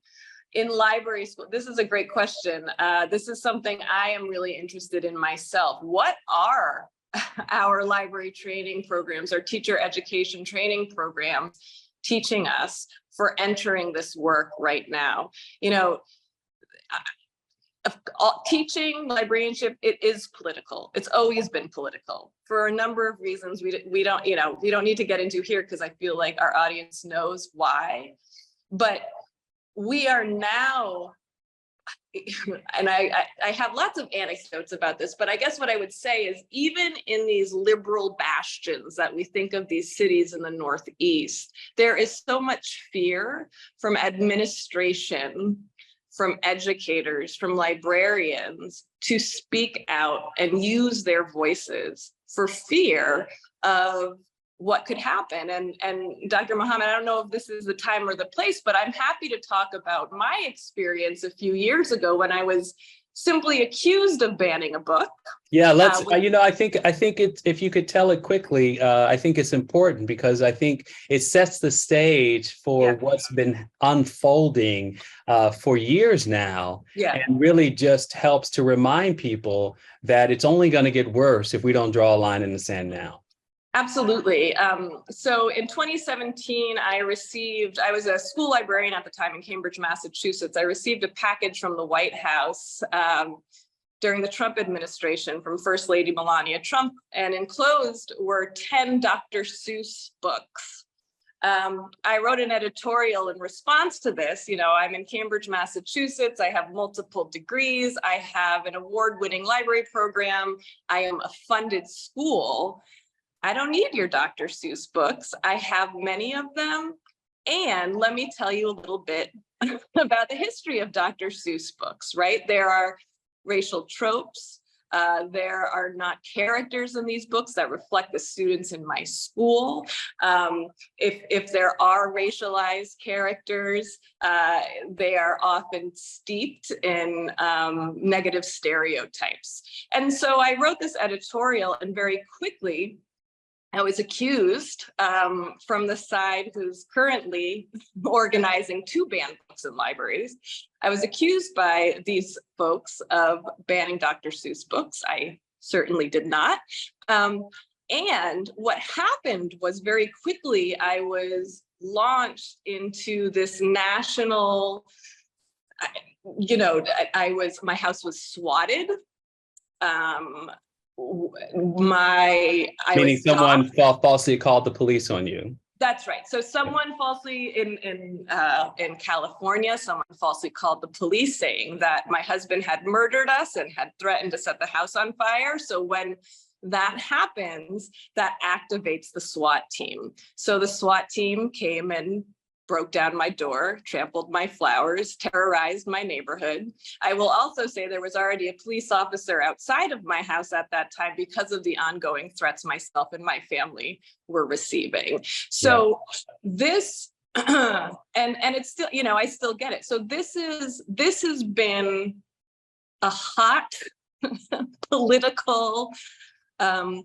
In library school, this is a great question. This is something I am really interested in myself. What are our library training programs, our teacher education training programs teaching us for entering this work right now? Teaching librarianship, it is political. It's always been political for a number of reasons we don't need to get into here because I feel like our audience knows why. But we are now, and I have lots of anecdotes about this, but I guess what I would say is even in these liberal bastions that we think of these cities in the Northeast, there is so much fear from administration, from educators, from librarians to speak out and use their voices for fear of what could happen. And Dr. Muhammad, I don't know if this is the time or the place, but I'm happy to talk about my experience a few years ago when I was simply accused of banning a book. Yeah, let's, I think it's, if you could tell it quickly, I think it's important because I think it sets the stage for what's been unfolding for years now. Yeah. And really just helps to remind people that it's only going to get worse if we don't draw a line in the sand now. Absolutely. So in 2017, I was a school librarian at the time in Cambridge, Massachusetts. I received a package from the White House during the Trump administration from First Lady Melania Trump, and enclosed were 10 Dr. Seuss books. I wrote an editorial in response to this. You know, I'm in Cambridge, Massachusetts. I have multiple degrees. I have an award-winning library program. I am a funded school. I don't need your Dr. Seuss books. I have many of them. And let me tell you a little bit about the history of Dr. Seuss books, right? There are racial tropes. There are not characters in these books that reflect the students in my school. If there are racialized characters, they are often steeped in negative stereotypes. And so I wrote this editorial, and very quickly, I was accused from the side who's currently organizing to ban books in libraries. I was accused by these folks of banning Dr. Seuss books. I certainly did not. And what happened was very quickly, I was launched into this national, my house was swatted. Meaning someone falsely called the police on you. That's right. So someone falsely in California, someone falsely called the police saying that my husband had murdered us and had threatened to set the house on fire. So when that happens, that activates the SWAT team. So the SWAT team came and broke down my door, trampled my flowers, terrorized my neighborhood. I will also say there was already a police officer outside of my house at that time because of the ongoing threats myself and my family were receiving. So this, and it's still, I still get it. So this has been a hot political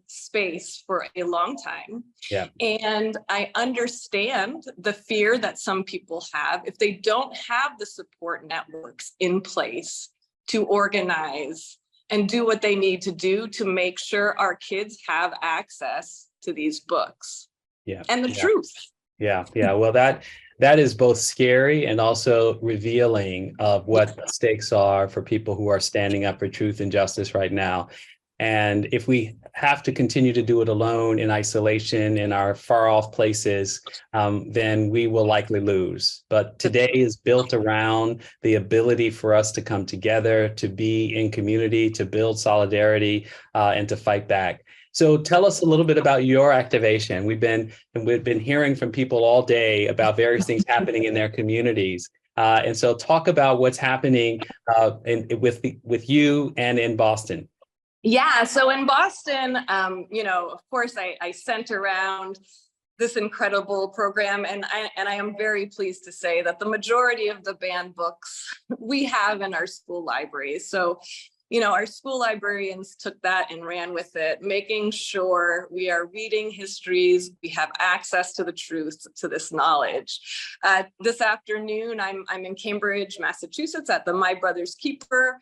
space for a long time. Yeah. And I understand the fear that some people have if they don't have the support networks in place to organize and do what they need to do to make sure our kids have access to these books. Yeah. And the truth. Yeah. Well, that is both scary and also revealing of what the stakes are for people who are standing up for truth and justice right now. And if we have to continue to do it alone in isolation in our far off places, then we will likely lose. But today is built around the ability for us to come together, to be in community, to build solidarity, and to fight back. So tell us a little bit about your activation. We've been hearing from people all day about various things happening in their communities. And so talk about what's happening with you and in Boston. Yeah, so in Boston, of course, I sent around this incredible program, and I am very pleased to say that the majority of the banned books we have in our school libraries. So, our school librarians took that and ran with it, making sure we are reading histories, we have access to the truth, to this knowledge. This afternoon, I'm in Cambridge, Massachusetts at the My Brother's Keeper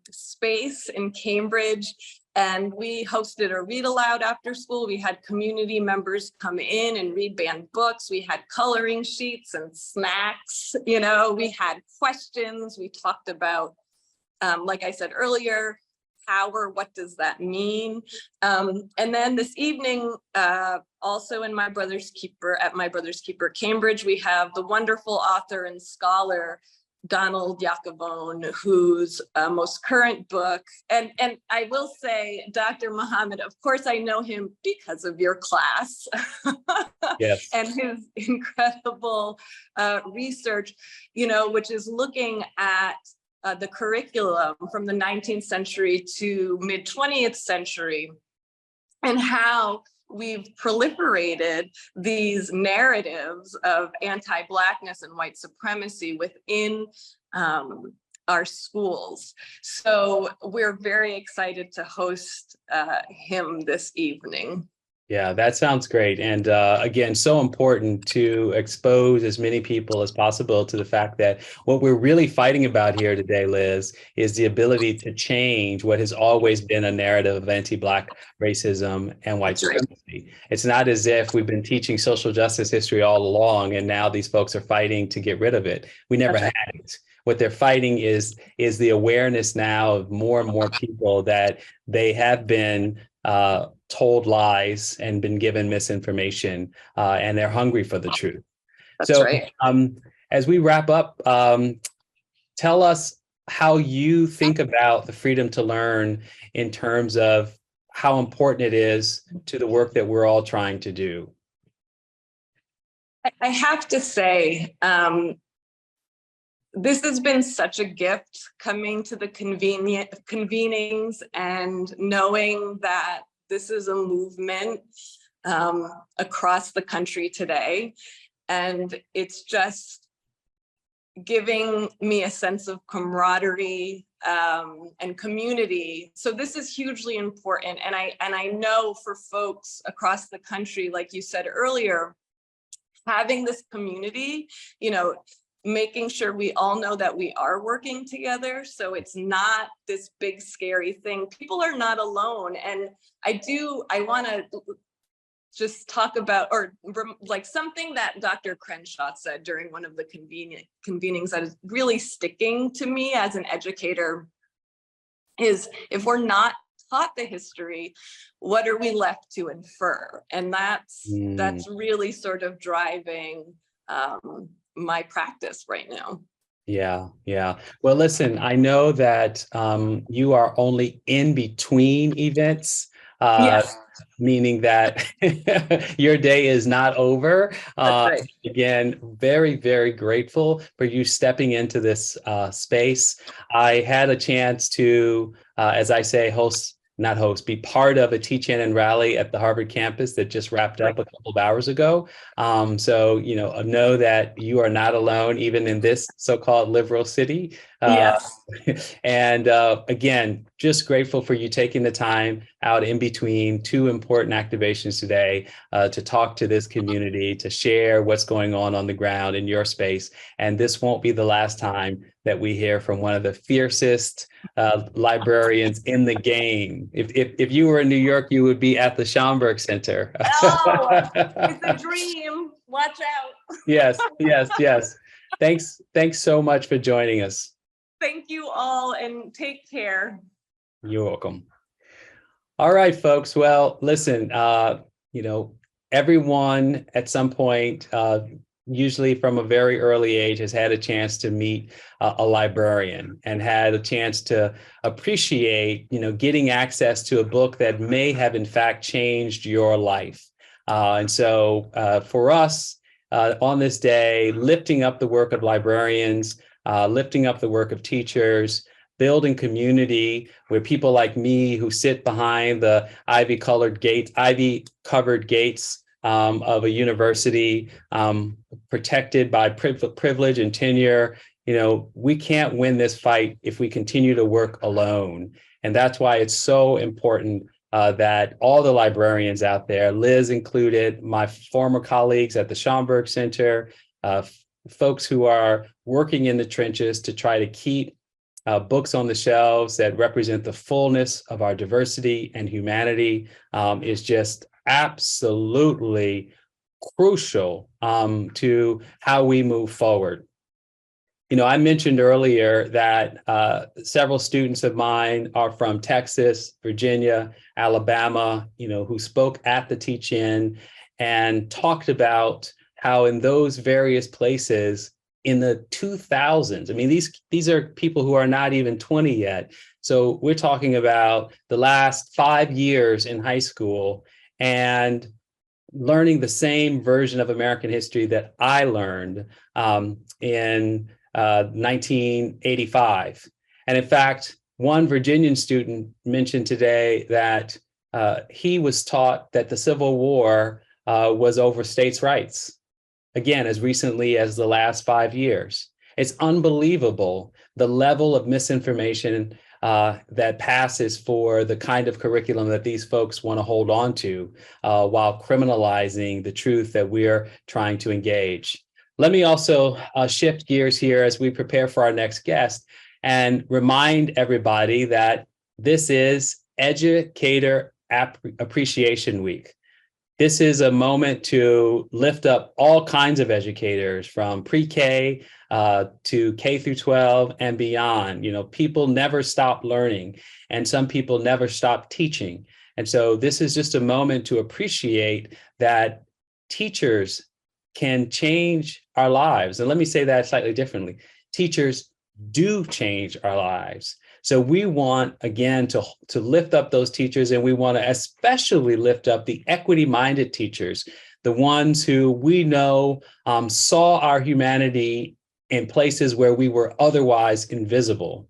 space in Cambridge. And we hosted a read aloud after school. We had community members come in and read banned books. We had coloring sheets and snacks. We had questions. We talked about, like I said earlier, power, what does that mean? And then this evening, also in My Brother's Keeper Cambridge, we have the wonderful author and scholar, Donald Yacovone, whose most current book, and I will say, Dr. Muhammad, of course, I know him because of your class. Yes. And his incredible research, which is looking at the curriculum from the 19th century to mid 20th century, and how we've proliferated these narratives of anti-Blackness and white supremacy within our schools. So we're very excited to host him this evening. Yeah, that sounds great. And again, so important to expose as many people as possible to the fact that what we're really fighting about here today, Liz, is the ability to change what has always been a narrative of anti-Black racism and white supremacy. It's not as if we've been teaching social justice history all along and now these folks are fighting to get rid of it. We never had it. What they're fighting is the awareness now of more and more people that they have been told lies and been given misinformation, and they're hungry for the truth. That's right. As we wrap up, tell us how you think about the freedom to learn in terms of how important it is to the work that we're all trying to do. I have to say, this has been such a gift coming to the convenings and knowing that this is a movement across the country today. And it's just giving me a sense of camaraderie and community. So this is hugely important. And I know for folks across the country, like you said earlier, having this community, you know, making sure we all know that we are working together. So it's not this big, scary thing. People are not alone. And I want to just talk about, or like something that Dr. Crenshaw said during one of the convenings that is really sticking to me as an educator is, if we're not taught the history, what are we left to infer? And that's really sort of driving my practice right now. Yeah. Well, listen, I know that you are only in between events, yes. Meaning that your day is not over. That's right. Again, very, very grateful for you stepping into this space. I had a chance to, as I say, be part of a teach-in and rally at the Harvard campus that just wrapped up a couple of hours ago. So, you know that you are not alone, even in this so-called liberal city. Yes. And again, just grateful for you taking the time out in between two important activations today to talk to this community, to share what's going on the ground in your space. And this won't be the last time that we hear from one of the fiercest librarians in the game. If you were in New York, you would be at the Schomburg Center. Oh, it's a dream. Watch out. Yes. Thanks so much for joining us. Thank you all, and take care. You're welcome. All right, folks. Well, listen, everyone at some point, usually from a very early age, has had a chance to meet a librarian and had a chance to appreciate, getting access to a book that may have in fact changed your life. And so for us on this day, lifting up the work of librarians, lifting up the work of teachers, building community where people like me who sit behind the ivy-covered gates of a university, protected by privilege and tenure. We can't win this fight if we continue to work alone. And that's why it's so important that all the librarians out there, Liz included, my former colleagues at the Schomburg Center, folks who are working in the trenches to try to keep books on the shelves that represent the fullness of our diversity and humanity is just absolutely crucial to how we move forward. I mentioned earlier that several students of mine are from Texas, Virginia, Alabama, who spoke at the teach-in and talked about how in those various places in the 2000s, these are people who are not even 20 yet. So we're talking about the last 5 years in high school and learning the same version of American history that I learned in 1985. And in fact, one Virginian student mentioned today that he was taught that the Civil War was over states' rights, again, as recently as the last 5 years. It's unbelievable the level of misinformation that passes for the kind of curriculum that these folks want to hold on to while criminalizing the truth that we're trying to engage. Let me also shift gears here as we prepare for our next guest and remind everybody that this is Educator Appreciation Week. This is a moment to lift up all kinds of educators from pre-K to K through 12 and beyond. You know, people never stop learning, and some people never stop teaching. And so this is just a moment to appreciate that teachers can change our lives. And let me say that slightly differently. Teachers do change our lives. So we want, again, to lift up those teachers, and we want to especially lift up the equity-minded teachers, the ones who we know saw our humanity in places where we were otherwise invisible,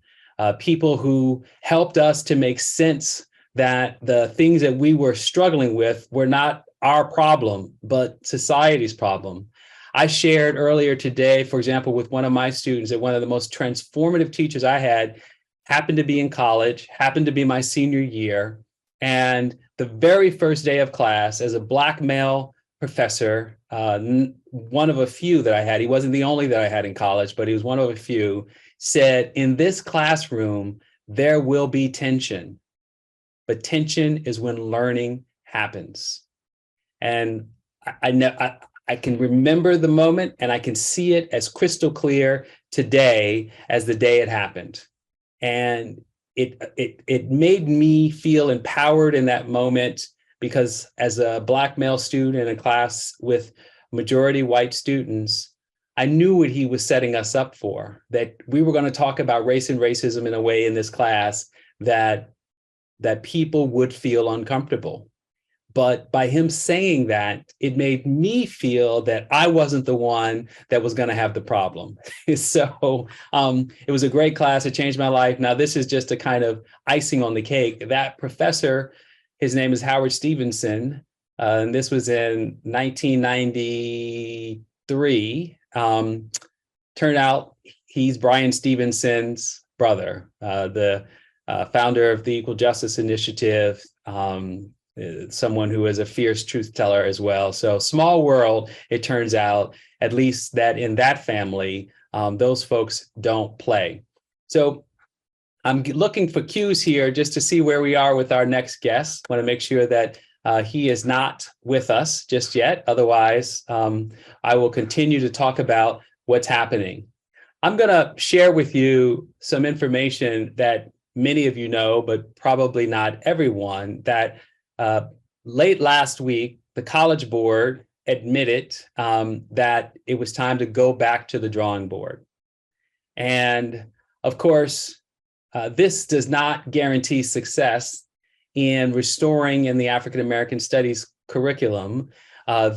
people who helped us to make sense that the things that we were struggling with were not our problem, but society's problem. I shared earlier today, for example, with one of my students, that one of the most transformative teachers I had happened to be in college, happened to be my senior year. And the very first day of class, as a Black male professor, one of a few that I had, he wasn't the only that I had in college, but he was one of a few, said, in this classroom, there will be tension, but tension is when learning happens. And I can remember the moment, and I can see it as crystal clear today as the day it happened. And it made me feel empowered in that moment, because as a Black male student in a class with majority white students, I knew what he was setting us up for, that we were going to talk about race and racism in a way in this class that people would feel uncomfortable. But by him saying that, it made me feel that I wasn't the one that was going to have the problem. So it was a great class. It changed my life. Now, this is just a kind of icing on the cake. That professor, his name is Howard Stevenson, and this was in 1993. Turned out he's Brian Stevenson's brother, the founder of the Equal Justice Initiative, someone who is a fierce truth teller as well. So small world, it turns out, at least that in that family, those folks don't play. So I'm looking for cues here just to see where we are with our next guest. I want to make sure that he is not with us just yet. Otherwise, I will continue to talk about what's happening. I'm going to share with you some information that many of you know, but probably not everyone, that late last week, the College Board admitted that it was time to go back to the drawing board. And of course, this does not guarantee success in restoring in the African American Studies curriculum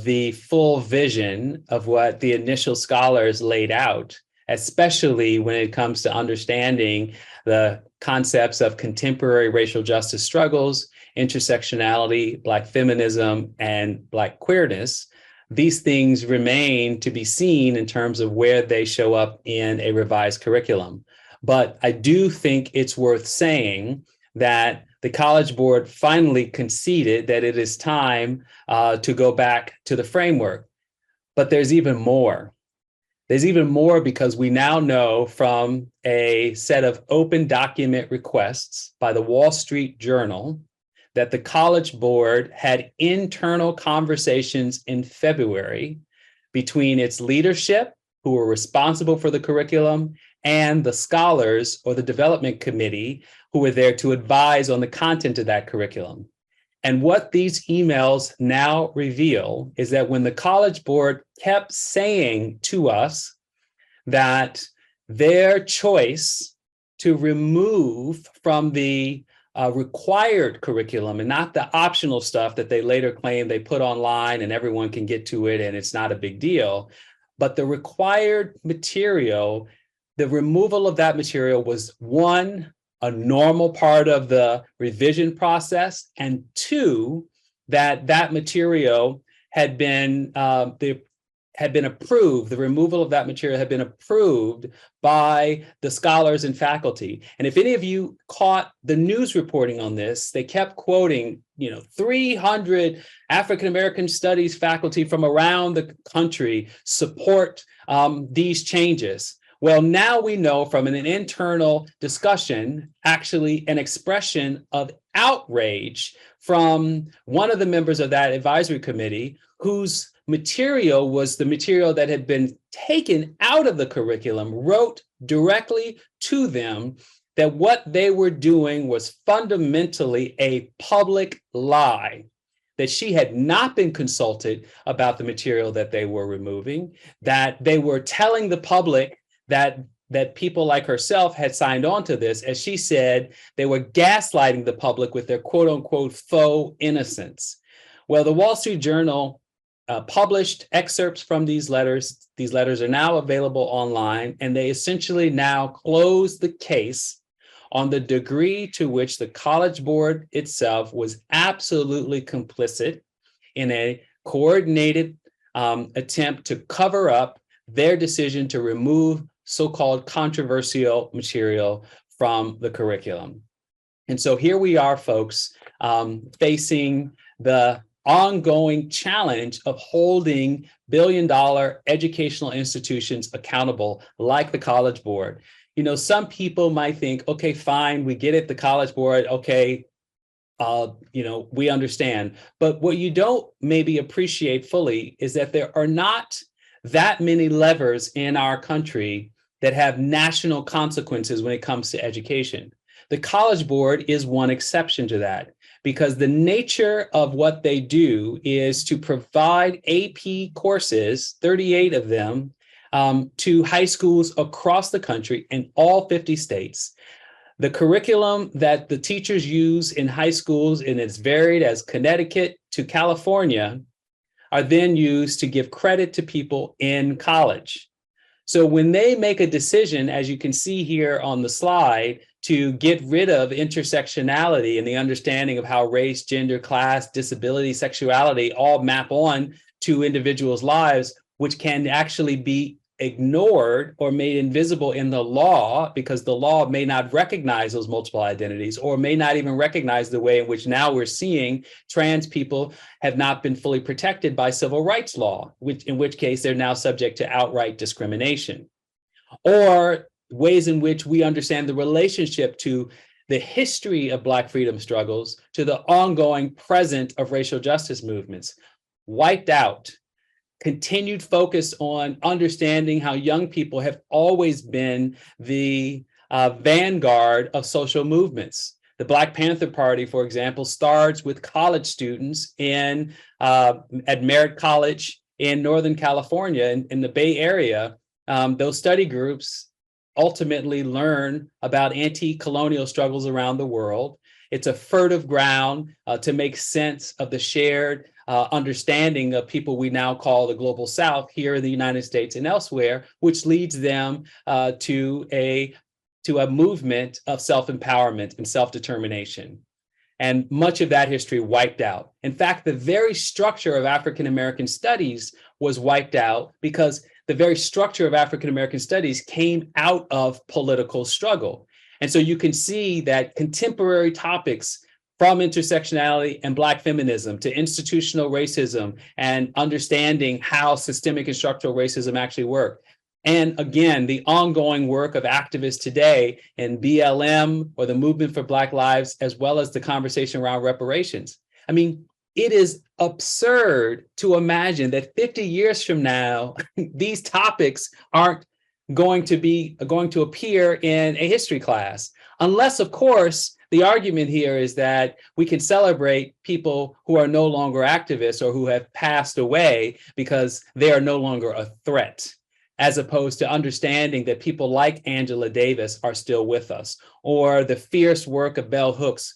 the full vision of what the initial scholars laid out, especially when it comes to understanding the concepts of contemporary racial justice struggles, intersectionality, Black feminism, and Black queerness. These things remain to be seen in terms of where they show up in a revised curriculum. But I do think it's worth saying that the College Board finally conceded that it is time to go back to the framework. But there's even more. There's even more, because we now know from a set of open document requests by the Wall Street Journal that the College Board had internal conversations in February between its leadership, who were responsible for the curriculum, and the scholars or the development committee, who were there to advise on the content of that curriculum. And what these emails now reveal is that when the College Board kept saying to us that their choice to remove from the required curriculum and not the optional stuff that they later claim they put online and everyone can get to it and it's not a big deal, but the required material, the removal of that material was, one, a normal part of the revision process, and two, that material had been, the had been approved, the removal of that material had been approved by the scholars and faculty. And if any of you caught the news reporting on this, they kept quoting, 300 African-American studies faculty from around the country support these changes. Well, now we know from an internal discussion, actually an expression of outrage from one of the members of that advisory committee, whose material was the material that had been taken out of the curriculum, wrote directly to them that what they were doing was fundamentally a public lie, that she had not been consulted about the material that they were removing, that they were telling the public that people like herself had signed on to this. As she said, they were gaslighting the public with their quote unquote faux innocence. Well, the Wall Street Journal published excerpts from these letters. These letters are now available online, and they essentially now close the case on the degree to which the College Board itself was absolutely complicit in a coordinated attempt to cover up their decision to remove so-called controversial material from the curriculum. And so here we are, folks, facing the ongoing challenge of holding billion-dollar educational institutions accountable, like the College Board. Some people might think, okay, fine, we get it, the College Board, okay, we understand. But what you don't maybe appreciate fully is that there are not that many levers in our country that have national consequences when it comes to education. The College Board is one exception to that, because the nature of what they do is to provide AP courses, 38 of them, to high schools across the country in all 50 states. The curriculum that the teachers use in high schools, and it's varied as Connecticut to California, are then used to give credit to people in college. So when they make a decision, as you can see here on the slide, to get rid of intersectionality and the understanding of how race, gender, class, disability, sexuality all map on to individuals' lives, which can actually be ignored or made invisible in the law, because the law may not recognize those multiple identities, or may not even recognize the way in which now we're seeing trans people have not been fully protected by civil rights law, in which case they're now subject to outright discrimination. Or ways in which we understand the relationship to the history of Black freedom struggles to the ongoing present of racial justice movements. Wiped out. Continued focus on understanding how young people have always been the vanguard of social movements. The Black Panther Party, for example, starts with college students at Merritt College in Northern California, in the Bay Area. Those study groups ultimately learn about anti-colonial struggles around the world. It's a fertile ground to make sense of the shared understanding of people we now call the Global South here in the United States and elsewhere, which leads them to a movement of self-empowerment and self-determination. And much of that history wiped out. In fact, the very structure of African-American studies was wiped out, because the very structure of African-American studies came out of political struggle. And so you can see that contemporary topics, from intersectionality and Black feminism to institutional racism and understanding how systemic and structural racism actually work. And again, the ongoing work of activists today in BLM or the movement for Black lives, as well as the conversation around reparations. I mean, it is absurd to imagine that 50 years from now, these topics aren't going to appear in a history class, unless, of course, the argument here is that we can celebrate people who are no longer activists or who have passed away because they are no longer a threat, as opposed to understanding that people like Angela Davis are still with us, or the fierce work of Bell Hooks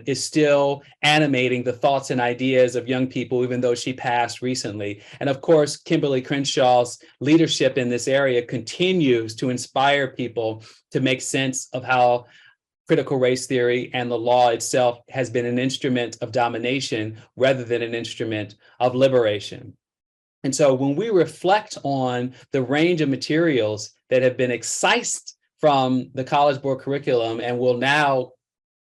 is still animating the thoughts and ideas of young people, even though she passed recently. And of course, Kimberlé Crenshaw's leadership in this area continues to inspire people to make sense of how critical race theory and the law itself has been an instrument of domination rather than an instrument of liberation. And so when we reflect on the range of materials that have been excised from the College Board curriculum and will now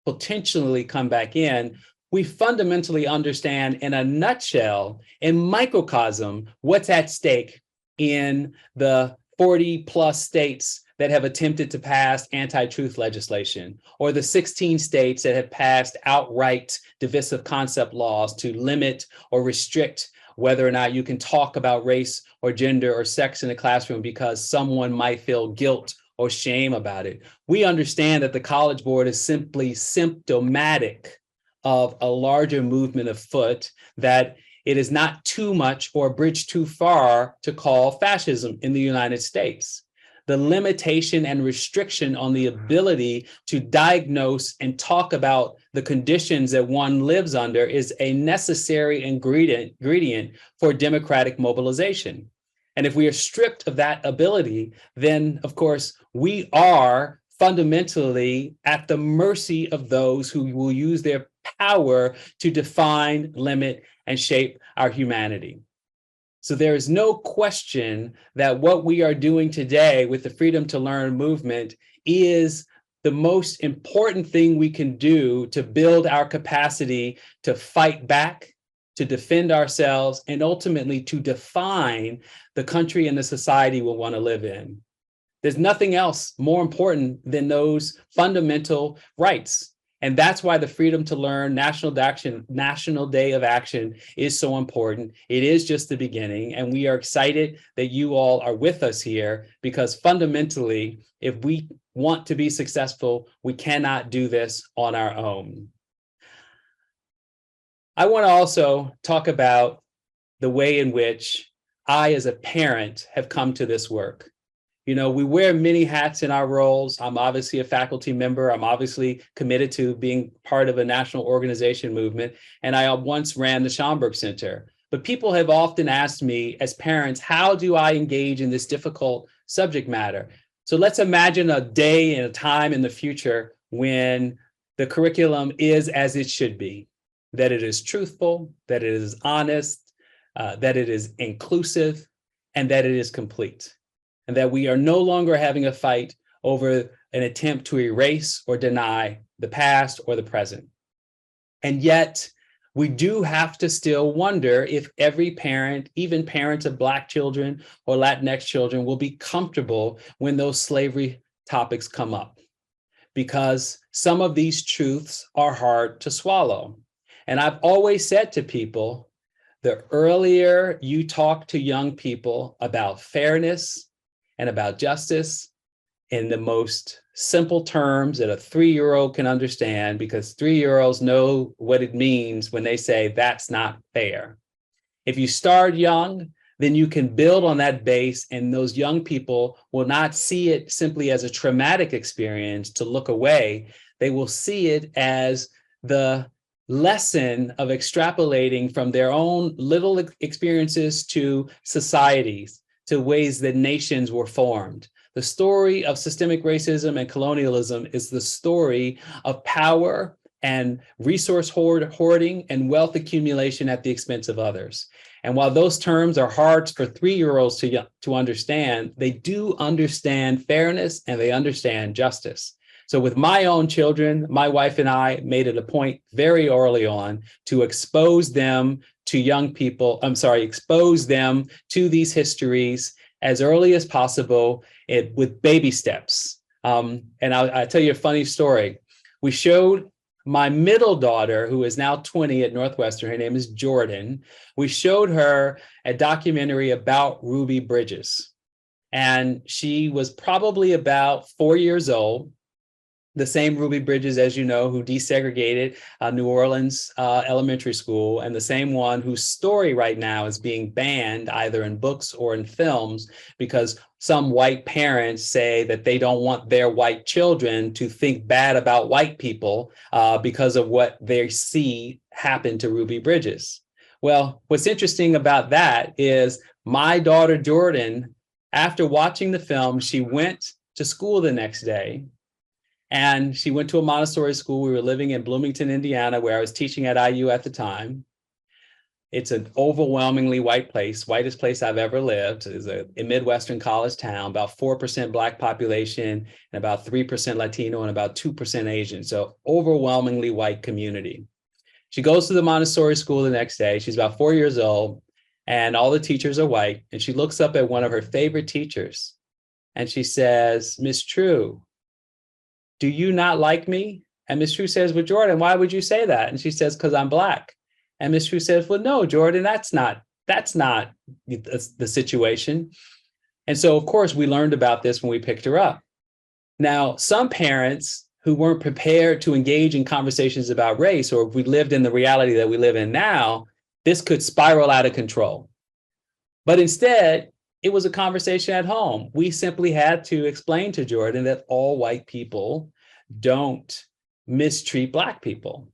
potentially come back in, we fundamentally understand in a nutshell, in microcosm, what's at stake in the 40 plus states that have attempted to pass anti-truth legislation, or the 16 states that have passed outright divisive concept laws to limit or restrict whether or not you can talk about race or gender or sex in the classroom because someone might feel guilt or shame about it. We understand that the College Board is simply symptomatic of a larger movement afoot, that it is not too much or a bridge too far to call fascism in the United States. The limitation and restriction on the ability to diagnose and talk about the conditions that one lives under is a necessary ingredient for democratic mobilization. And if we are stripped of that ability, then of course we are fundamentally at the mercy of those who will use their power to define, limit, and shape our humanity. So there is no question that what we are doing today with the Freedom to Learn movement is the most important thing we can do to build our capacity to fight back, to defend ourselves, and ultimately to define the country and the society we want to live in. There's nothing else more important than those fundamental rights. And that's why the Freedom to Learn National Day of Action is so important. It is just the beginning, and we are excited that you all are with us here, because fundamentally, if we want to be successful, we cannot do this on our own. I want to also talk about the way in which I, as a parent, have come to this work. You know, we wear many hats in our roles. I'm obviously a faculty member. I'm obviously committed to being part of a national organization movement. And I once ran the Schomburg Center. But people have often asked me as parents, how do I engage in this difficult subject matter? So let's imagine a day and a time in the future when the curriculum is as it should be, that it is truthful, that it is honest, that it is inclusive, and that it is complete. And that we are no longer having a fight over an attempt to erase or deny the past or the present. And yet, we do have to still wonder if every parent, even parents of Black children or Latinx children, will be comfortable when those slavery topics come up, because some of these truths are hard to swallow. And I've always said to people, the earlier you talk to young people about fairness and about justice in the most simple terms that a 3-year-old can understand, because 3-year-olds know what it means when they say that's not fair. If you start young, then you can build on that base, and those young people will not see it simply as a traumatic experience to look away. They will see it as the lesson of extrapolating from their own little experiences to societies, to ways that nations were formed. The story of systemic racism and colonialism is the story of power and resource hoarding and wealth accumulation at the expense of others. And while those terms are hard for 3-year-olds to understand, they do understand fairness and they understand justice. So with my own children, my wife and I made it a point very early on to expose them to young people, expose them to these histories as early as possible with baby steps. And I'll tell you a funny story. We showed my middle daughter, who is now 20 at Northwestern, her name is Jordan. We showed her a documentary about Ruby Bridges. And she was probably about 4 years old. The same Ruby Bridges, as you know, who desegregated New Orleans elementary school, and the same one whose story right now is being banned either in books or in films because some white parents say that they don't want their white children to think bad about white people because of what they see happen to Ruby Bridges. Well, what's interesting about that is my daughter Jordan, after watching the film, she went to school the next day. And she went to a Montessori school. We were living in Bloomington, Indiana, where I was teaching at IU at the time. It's an overwhelmingly white place, whitest place I've ever lived. It's a Midwestern college town, about 4% Black population and about 3% Latino and about 2% Asian. So overwhelmingly white community. She goes to the Montessori school the next day. She's about 4 years old and all the teachers are white. And she looks up at one of her favorite teachers and she says, "Miss True, do you not like me?" And Miss True says, "Well, Jordan, why would you say that?" And she says, "Because I'm Black." And Miss True says, "Well, no, Jordan, that's not the situation." And so, of course, we learned about this when we picked her up. Now, some parents who weren't prepared to engage in conversations about race, or if we lived in the reality that we live in now, this could spiral out of control. But instead, it was a conversation at home. We simply had to explain to Jordan that all white people don't mistreat Black people.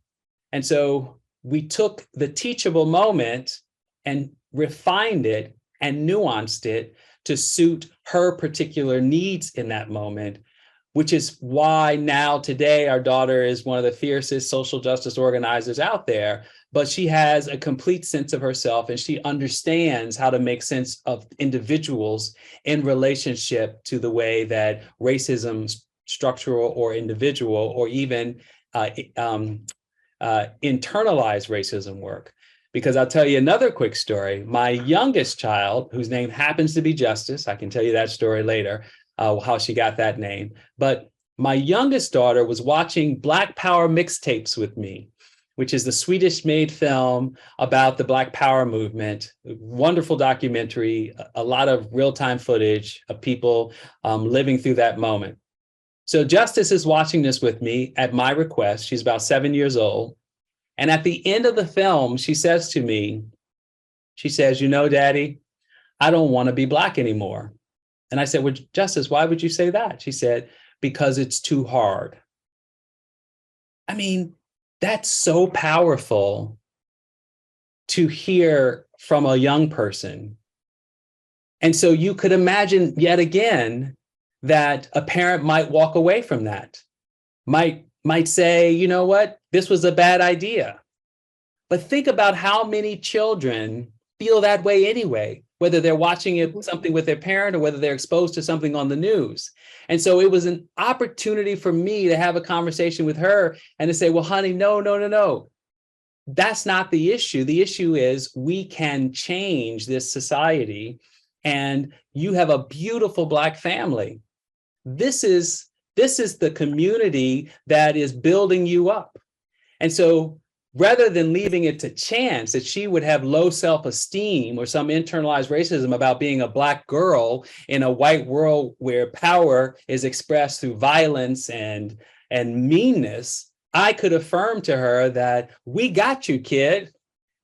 And so we took the teachable moment and refined it and nuanced it to suit her particular needs in that moment, which is why now today our daughter is one of the fiercest social justice organizers out there, but she has a complete sense of herself and she understands how to make sense of individuals in relationship to the way that racism, structural or individual, or even internalized racism work. Because I'll tell you another quick story. My youngest child, whose name happens to be Justice, I can tell you that story later, how she got that name. But my youngest daughter was watching Black Power mixtapes with me, which is the Swedish-made film about the Black Power movement. Wonderful documentary, a lot of real-time footage of people living through that moment. So Justice is watching this with me at my request. She's about 7 years old. And at the end of the film, she says to me, she says, "You know, Daddy, I don't want to be Black anymore." And I said, "Well, Justice, why would you say that?" She said, "Because it's too hard." I mean, that's so powerful to hear from a young person. And so you could imagine yet again that a parent might walk away from that, might say, "You know what, this was a bad idea." But think about how many children feel that way anyway, whether they're watching something with their parent or whether they're exposed to something on the news. And so it was an opportunity for me to have a conversation with her and to say, "Well, honey, no. That's not the issue. The issue is we can change this society and you have a beautiful Black family. This is the community that is building you up." And so rather than leaving it to chance that she would have low self-esteem or some internalized racism about being a Black girl in a white world where power is expressed through violence and meanness, I could affirm to her that we got you, kid.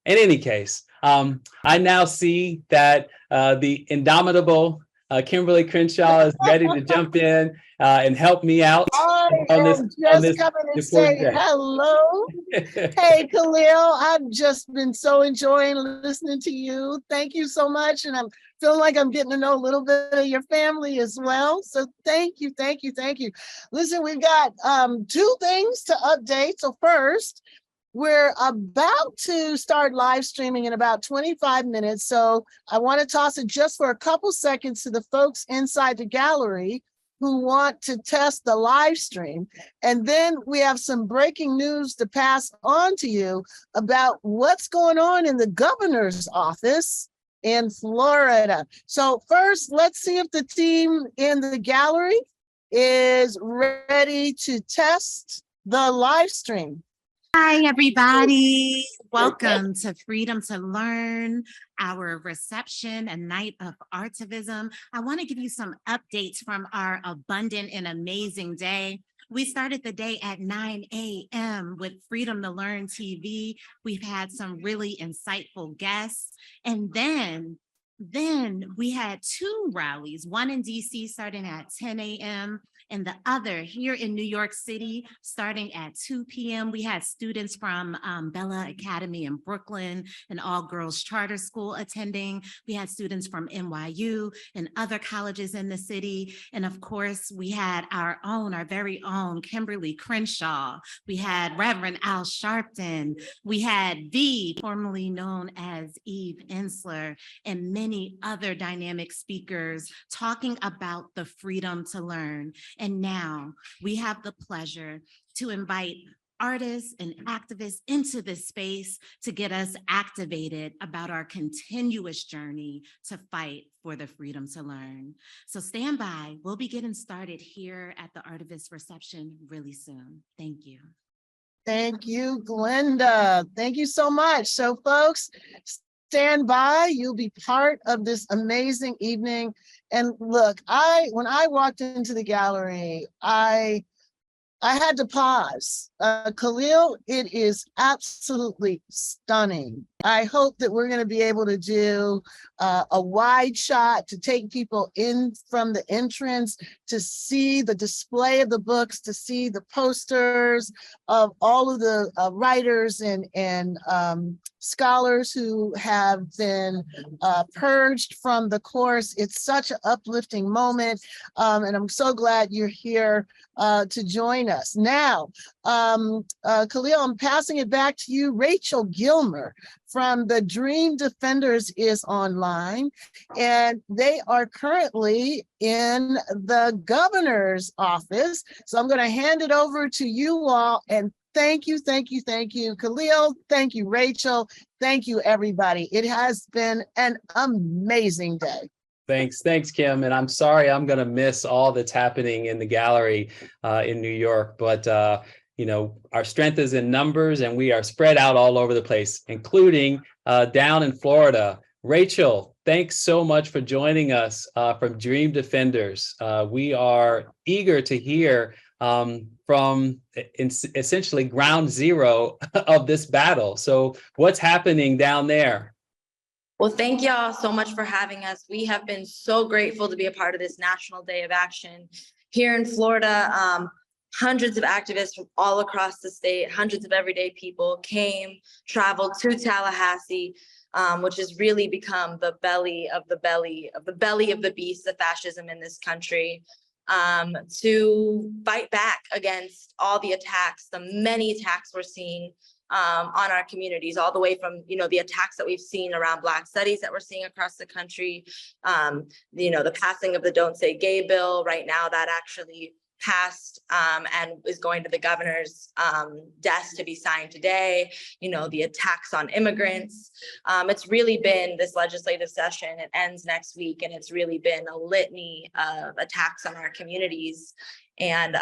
In any case, I now see that the indomitable Kimberlé Crenshaw is ready to jump in and help me out on this Coming to say hello. Hey, Khalil, I've just been so enjoying listening to you. Thank you so much. And I'm feeling like I'm getting to know a little bit of your family as well. So thank you. Listen, we've got 2 things to update. So first, we're about to start live streaming in about 25 minutes. So I want to toss it just for a couple seconds to the folks inside the gallery who want to test the live stream. And then we have some breaking news to pass on to you about what's going on in the governor's office in Florida. So first, let's see if the team in the gallery is ready to test the live stream. Hi, everybody. Welcome to Freedom to Learn, our reception and night of Artivism. I want to give you some updates from our abundant and amazing day. We started the day at 9 a.m. with Freedom to Learn TV. We've had some really insightful guests. And then we had 2 rallies, one in D.C. starting at 10 a.m. and the other here in New York City, starting at 2 p.m. We had students from Bella Academy in Brooklyn, an all-girls charter school attending. We had students from NYU and other colleges in the city. And of course, we had our very own Kimberlé Crenshaw. We had Reverend Al Sharpton. We had V, formerly known as Eve Ensler, and many other dynamic speakers talking about the freedom to learn. And now we have the pleasure to invite artists and activists into this space to get us activated about our continuous journey to fight for the freedom to learn. So stand by, we'll be getting started here at the Artivist reception really soon. Thank you. Thank you, Glenda. Thank you so much. So folks, stand by, you'll be part of this amazing evening. And look, when I walked into the gallery, I had to pause. Khalil, it is absolutely stunning. I hope that we're going to be able to do a wide shot to take people in from the entrance to see the display of the books, to see the posters of all of the writers and scholars who have been purged from the course. It's such an uplifting moment, and I'm so glad you're here to join us. Now, Khalil, I'm passing it back to you. Rachel Gilmer from the Dream Defenders is online, and they are currently in the governor's office. So I'm going to hand it over to you all, and thank you, thank you, thank you, Khalil. Thank you, Rachel. Thank you, everybody. It has been an amazing day. Thanks, Kim. And I'm sorry I'm going to miss all that's happening in the gallery in New York, but you know, our strength is in numbers, and we are spread out all over the place, including down in Florida. Rachel, thanks so much for joining us from Dream Defenders. We are eager to hear from essentially ground zero of this battle. So what's happening down there? Well, thank y'all so much for having us. We have been so grateful to be a part of this National Day of Action here in Florida. Hundreds of activists from all across the state, hundreds of everyday people traveled to Tallahassee, which has really become the belly of the beast of fascism in this country, to fight back against all the attacks, the many attacks we're seeing on our communities, all the way from, you know, the attacks that we've seen around Black studies that we're seeing across the country, you know, the passing of the Don't Say Gay bill right now that actually passed and is going to the governor's desk to be signed today, you know, the attacks on immigrants. It's really been this legislative session. It ends next week, and it's really been a litany of attacks on our communities. And,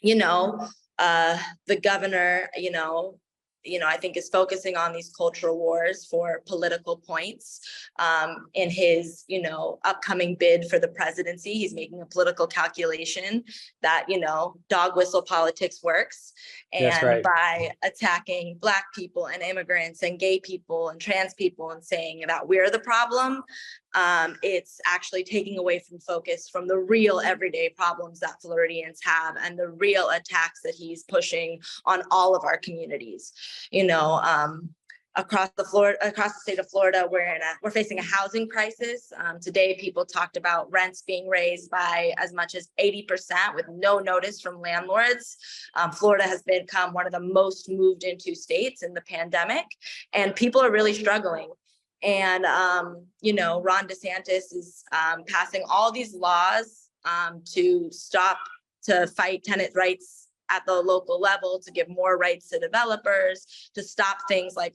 you know, the governor, you know, I think is focusing on these cultural wars for political points in his, you know, upcoming bid for the presidency. He's making a political calculation that, you know, dog whistle politics works. And by attacking Black people and immigrants and gay people and trans people and saying that we're the problem, it's actually taking away from focus from the real everyday problems that Floridians have and the real attacks that he's pushing on all of our communities. You know, across the state of Florida, we're facing a housing crisis. Today, people talked about rents being raised by as much as 80% with no notice from landlords. Florida has become one of the most moved into states in the pandemic, and people are really struggling. And, you know, Ron DeSantis is passing all these laws to fight tenant rights at the local level, to give more rights to developers, to stop things like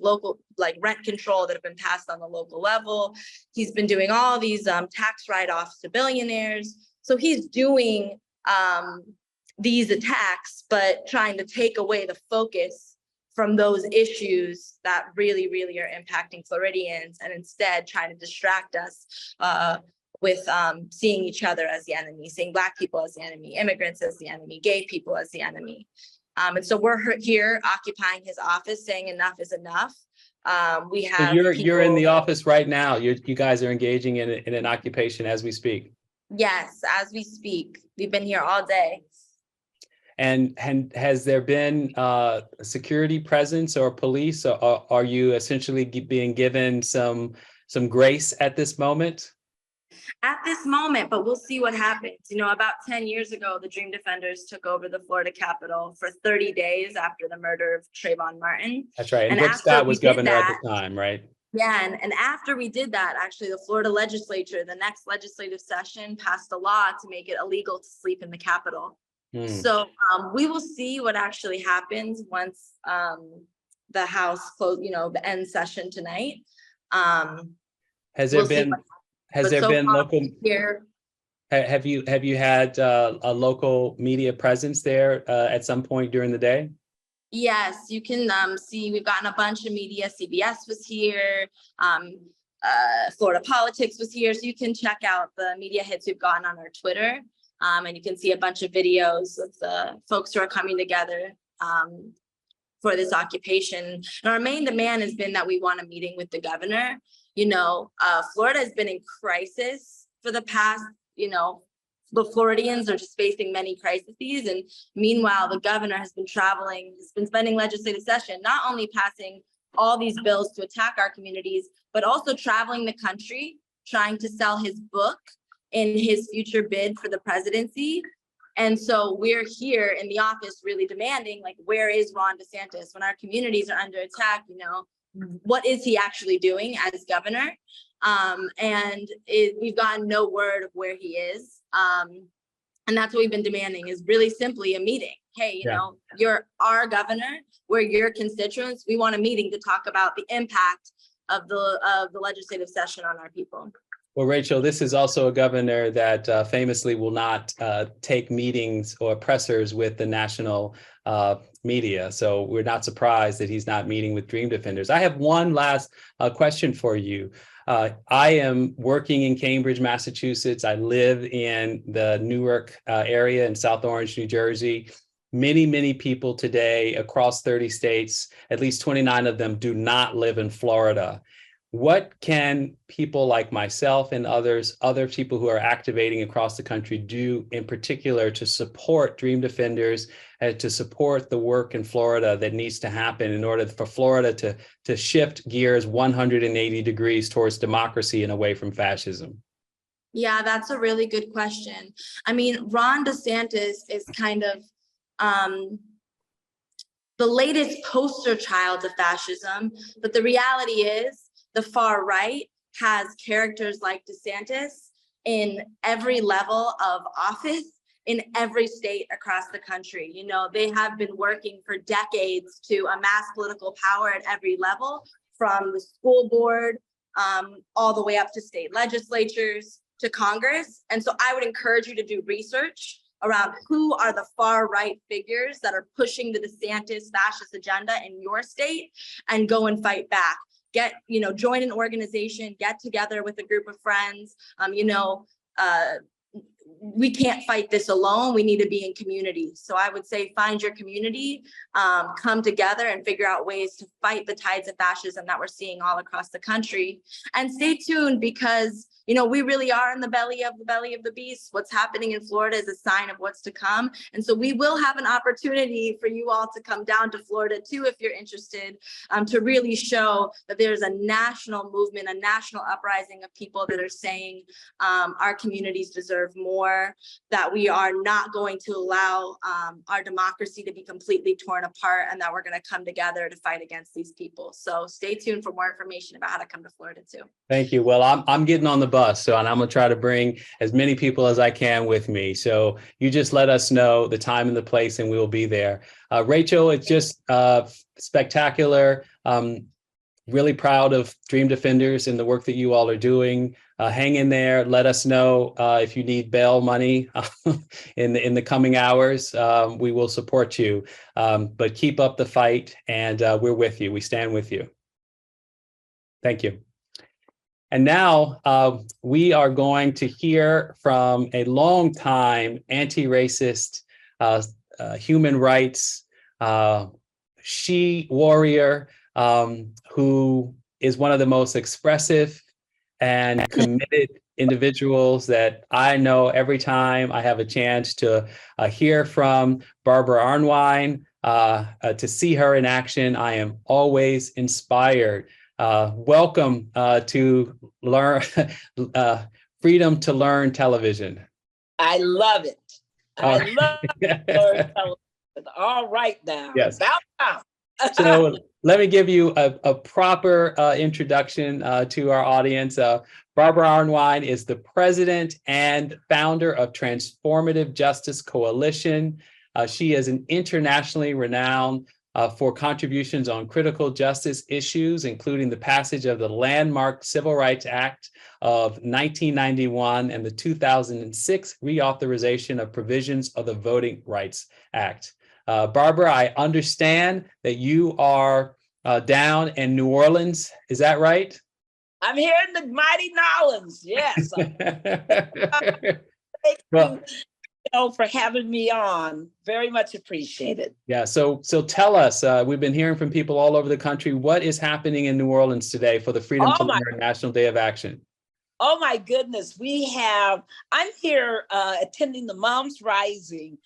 rent control that have been passed on the local level. He's been doing all these tax write-offs to billionaires. So he's doing these attacks, but trying to take away the focus from those issues that really, really are impacting Floridians, and instead trying to distract us with seeing each other as the enemy, seeing Black people as the enemy, immigrants as the enemy, gay people as the enemy. And so we're here occupying his office saying enough is enough. We have you're in the office right now. You guys are engaging in an occupation as we speak. Yes, as we speak, we've been here all day. And has there been security presence or police, or are you essentially being given some grace at this moment? At this moment, but we'll see what happens. You know, about 10 years ago, the Dream Defenders took over the Florida Capitol for 30 days after the murder of Trayvon Martin. That's right. And Rick after Scott we was did governor at that, the time, right? Yeah, and after we did that, actually, the Florida legislature, the next legislative session, passed a law to make it illegal to sleep in the Capitol. So we will see what actually happens once the House close, you know, the end session tonight. Has there been local here? Have you had a local media presence there at some point during the day? Yes, you can see we've gotten a bunch of media. CBS was here, Florida Politics was here. So you can check out the media hits we've gotten on our Twitter. And you can see a bunch of videos of the folks who are coming together for this occupation. And our main demand has been that we want a meeting with the governor. You know, Florida has been in crisis for the past, you know, the Floridians are just facing many crises. And meanwhile, the governor has been traveling, has been spending legislative session, not only passing all these bills to attack our communities, but also traveling the country, trying to sell his book in his future bid for the presidency. And so we're here in the office really demanding, like, where is Ron DeSantis when our communities are under attack? You know, what is he actually doing as governor? We've gotten no word of where he is. And that's what we've been demanding, is really simply a meeting. Hey, you know, you're our governor, we're your constituents. We want a meeting to talk about the impact of the legislative session on our people. Well, Rachel, this is also a governor that famously will not take meetings or pressers with the national media. So we're not surprised that he's not meeting with Dream Defenders. I have one last question for you. I am working in Cambridge, Massachusetts. I live in the Newark area in South Orange, New Jersey. Many people today across 30 states, at least 29 of them, do not live in Florida. What can people like myself and other people who are activating across the country do in particular to support Dream Defenders and to support the work in Florida that needs to happen in order for Florida to shift gears 180 degrees towards democracy and away from fascism? Yeah, that's a really good question. I mean, Ron DeSantis is kind of the latest poster child of fascism, but the reality is, the far right has characters like DeSantis in every level of office in every state across the country. You know, they have been working for decades to amass political power at every level, from the school board all the way up to state legislatures to Congress. And so I would encourage you to do research around who are the far right figures that are pushing the DeSantis fascist agenda in your state, and go and fight back. Join an organization, get together with a group of friends. We can't fight this alone. We need to be in community. So I would say find your community, come together and figure out ways to fight the tides of fascism that we're seeing all across the country. And stay tuned, because we really are in the belly of the beast. What's happening in Florida is a sign of what's to come. And so we will have an opportunity for you all to come down to Florida too, if you're interested, to really show that there's a national movement, a national uprising of people that are saying our communities deserve more, that we are not going to allow our democracy to be completely torn apart, and that we're going to come together to fight against these people. So stay tuned for more information about how to come to Florida too. Thank you. Well, I'm getting on the bus, and I'm going to try to bring as many people as I can with me. So you just let us know the time and the place, and we will be there. Rachel, it's just spectacular. Really proud of Dream Defenders and the work that you all are doing. Hang in there. Let us know if you need bail money in the coming hours. We will support you, but keep up the fight, and we're with you. We stand with you. Thank you. And now we are going to hear from a longtime anti-racist, human rights she warrior, who is one of the most expressive and committed individuals that I know every time I have a chance to hear from Barbara Arnwine, to see her in action. I am always inspired. Welcome to learn Freedom to Learn Television. I love it. I love Learn Television. All right now. Yes. About time. So let me give you a proper introduction to our audience. Barbara Arnwine is the president and founder of Transformative Justice Coalition. She is an internationally renowned for contributions on critical justice issues, including the passage of the landmark Civil Rights Act of 1991 and the 2006 reauthorization of provisions of the Voting Rights Act. Barbara, I understand that you are down in New Orleans. Is that right? I'm here in the mighty Nolans. Yes. Well, for having me on. Very much appreciated. yeah, so tell us, we've been hearing from people all over the country, what is happening in New Orleans today for the Freedom to Learn National Day of Action? Oh my goodness, I'm here attending the Moms Rising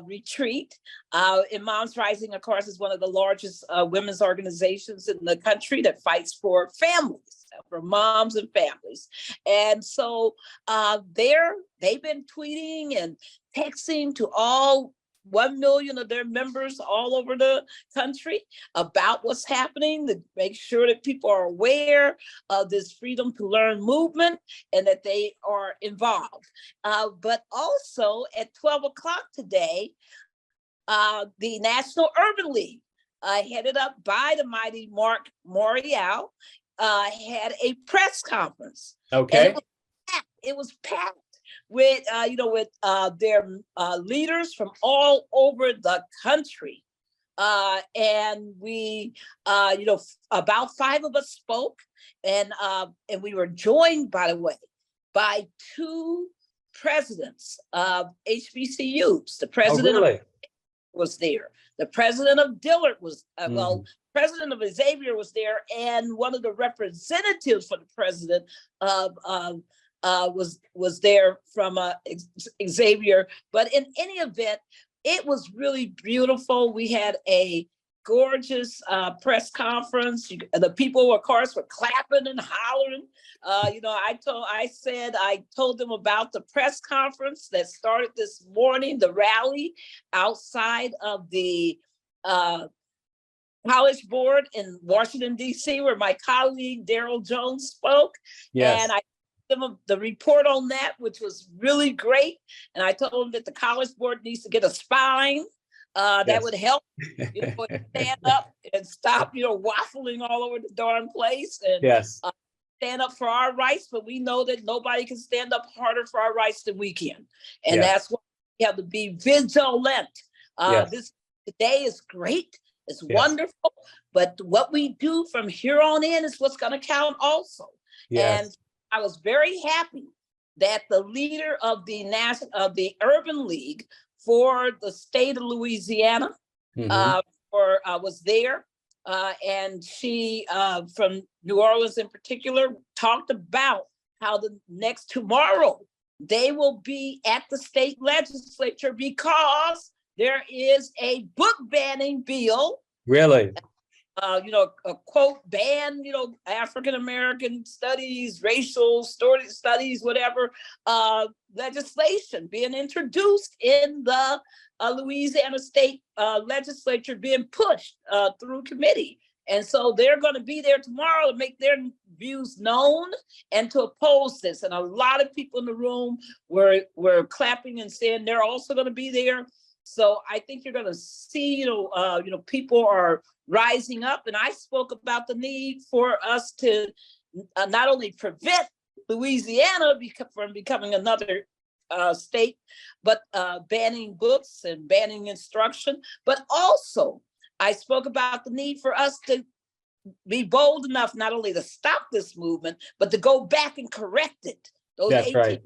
retreat. And Moms Rising, of course, is one of the largest women's organizations in the country that fights for families, for moms and families. And so they've been tweeting and texting to all 1 million of their members all over the country about what's happening, to make sure that people are aware of this Freedom to Learn movement and that they are involved. But also at 12 o'clock today, the National Urban League, headed up by the mighty Mark Morial, had a press conference. Okay. And it was packed with their leaders from all over the country. And we, about 5 of us spoke, and we were joined, by the way, by 2 presidents of HBCUs. The president was there. The president of Dillard was, president of Xavier was there, and one of the representatives for the president of was there from Xavier. But in any event, it was really beautiful. We had a gorgeous press conference. The people, of course, were clapping and hollering. I told them about the press conference that started this morning, the rally outside of the College Board in Washington, D.C., where my colleague Daryl Jones spoke. Yes. And I told them the report on that, which was really great. And I told them that the College Board needs to get a spine. That would help, stand up and stop, waffling all over the darn place, and stand up for our rights. But we know that nobody can stand up harder for our rights than we can. And that's why we have to be vigilant. This today is great. It's wonderful. But what we do from here on in is what's going to count also. And I was very happy that the leader of the Urban League for the state of Louisiana was there. And she, from New Orleans in particular, talked about how tomorrow they will be at the state legislature because there is a book banning bill. Really? A quote ban, African-American studies, racial studies, whatever, legislation being introduced in the Louisiana state legislature, being pushed through committee. And so they're going to be there tomorrow to make their views known and to oppose this. And a lot of people in the room were clapping and saying they're also going to be there. So I think you're going to see, people are rising up. And I spoke about the need for us to not only prevent Louisiana from becoming another state, but banning books and banning instruction. But also, I spoke about the need for us to be bold enough not only to stop this movement, but to go back and correct it. Those That's 18 right.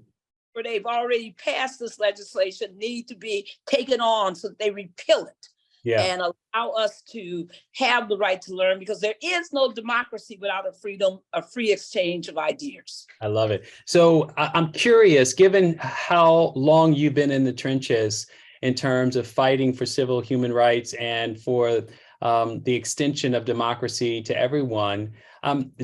where they've already passed this legislation need to be taken on so that they repeal it. and allow us to have the right to learn, because there is no democracy without a free exchange of ideas. I love it. So I'm curious, given how long you've been in the trenches in terms of fighting for civil human rights and for the extension of democracy to everyone,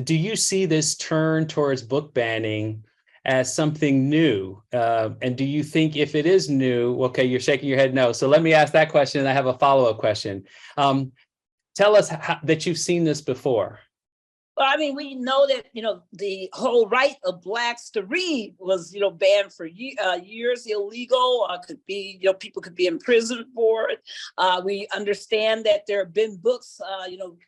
do you see this turn towards book banning as something new? And do you think if it is new, okay, you're shaking your head no. So let me ask that question, and I have a follow-up question. Tell us that you've seen this before. Well, I mean, we know that, the whole right of Blacks to read was, banned for years, illegal, could be, people could be imprisoned for it. We understand that there have been books,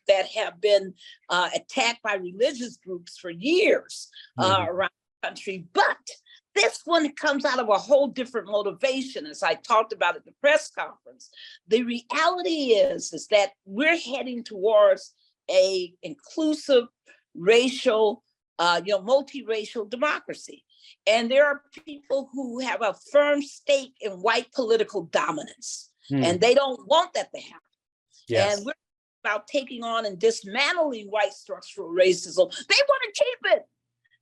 that have been attacked by religious groups for years around the country. But this one comes out of a whole different motivation, as I talked about at the press conference. The reality is that we're heading towards a inclusive, racial, multiracial democracy. And there are people who have a firm stake in white political dominance, and they don't want that to happen. Yes. And we're about taking on and dismantling white structural racism. They want to keep it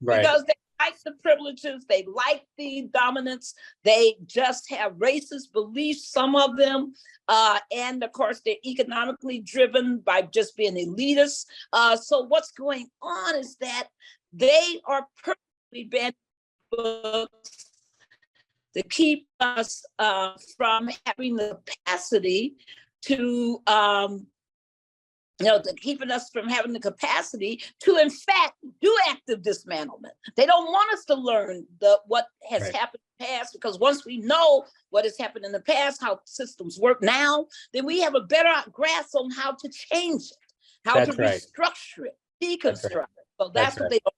because they like the privileges, they like the dominance, they just have racist beliefs, some of them, and of course they're economically driven by just being elitists. So what's going on is that they are purposely banning books to keep us from having the capacity to keeping us from having the capacity to, in fact, do active dismantlement. They don't want us to learn what has happened in the past, because once we know what has happened in the past, how systems work now, then we have a better grasp on how to change it, how to restructure it, deconstruct it. So that's what they do.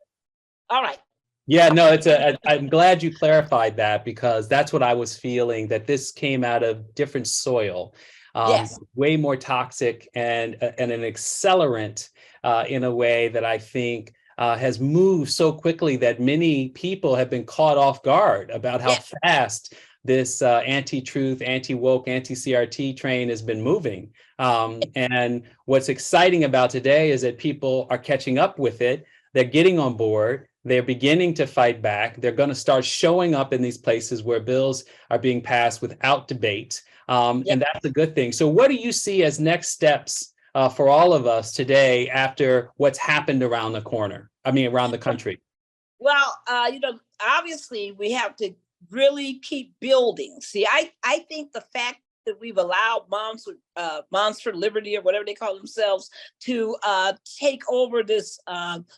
All right. Yeah, no, I'm glad you clarified that, because that's what I was feeling, that this came out of different soil. Way more toxic and an accelerant in a way that I think has moved so quickly that many people have been caught off guard about how fast this anti-truth, anti-woke, anti-CRT train has been moving. And what's exciting about today is that people are catching up with it. They're getting on board. They're beginning to fight back. They're going to start showing up in these places where bills are being passed without debate. And that's a good thing. So what do you see as next steps for all of us today after what's happened around the country? Well, obviously we have to really keep building. See, I think the fact that we've allowed Moms for Liberty, or whatever they call themselves, to take over this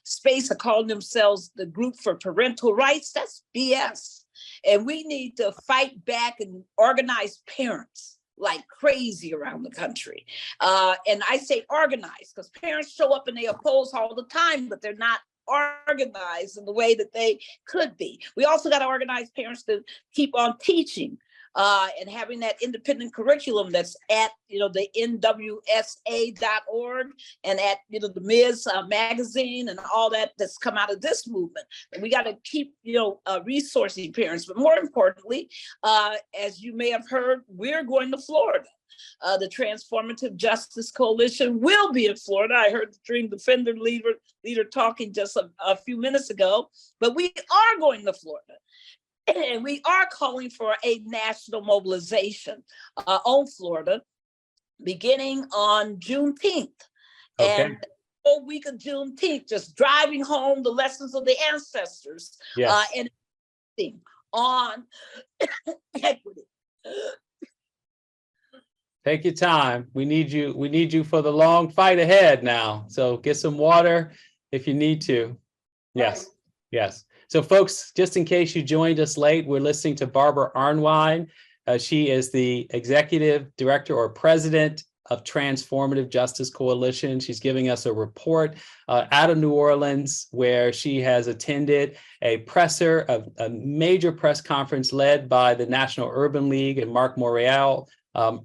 space of calling themselves the Group for Parental Rights, that's BS. And we need to fight back and organize parents like crazy around the country. And I say organize because parents show up and they oppose all the time, but they're not organized in the way that they could be. We also got to organize parents to keep on teaching and having that independent curriculum that's at, the nwsa.org and at, the Ms. magazine and all that's come out of this movement. And we got to keep, resourcing parents. But more importantly, as you may have heard, we're going to Florida. The Transformative Justice Coalition will be in Florida. I heard the Dream Defender leader talking just a few minutes ago, but we are going to Florida. And we are calling for a national mobilization on Florida, beginning on Juneteenth. Okay. And the whole week of Juneteenth, just driving home the lessons of the ancestors and on equity. Take your time. We need you for the long fight ahead now. So get some water if you need to. Yes. Yes. So folks, just in case you joined us late, we're listening to Barbara Arnwine. She is the executive director or president of Transformative Justice Coalition. She's giving us a report out of New Orleans, where she has attended a major press conference led by the National Urban League and Mark Morial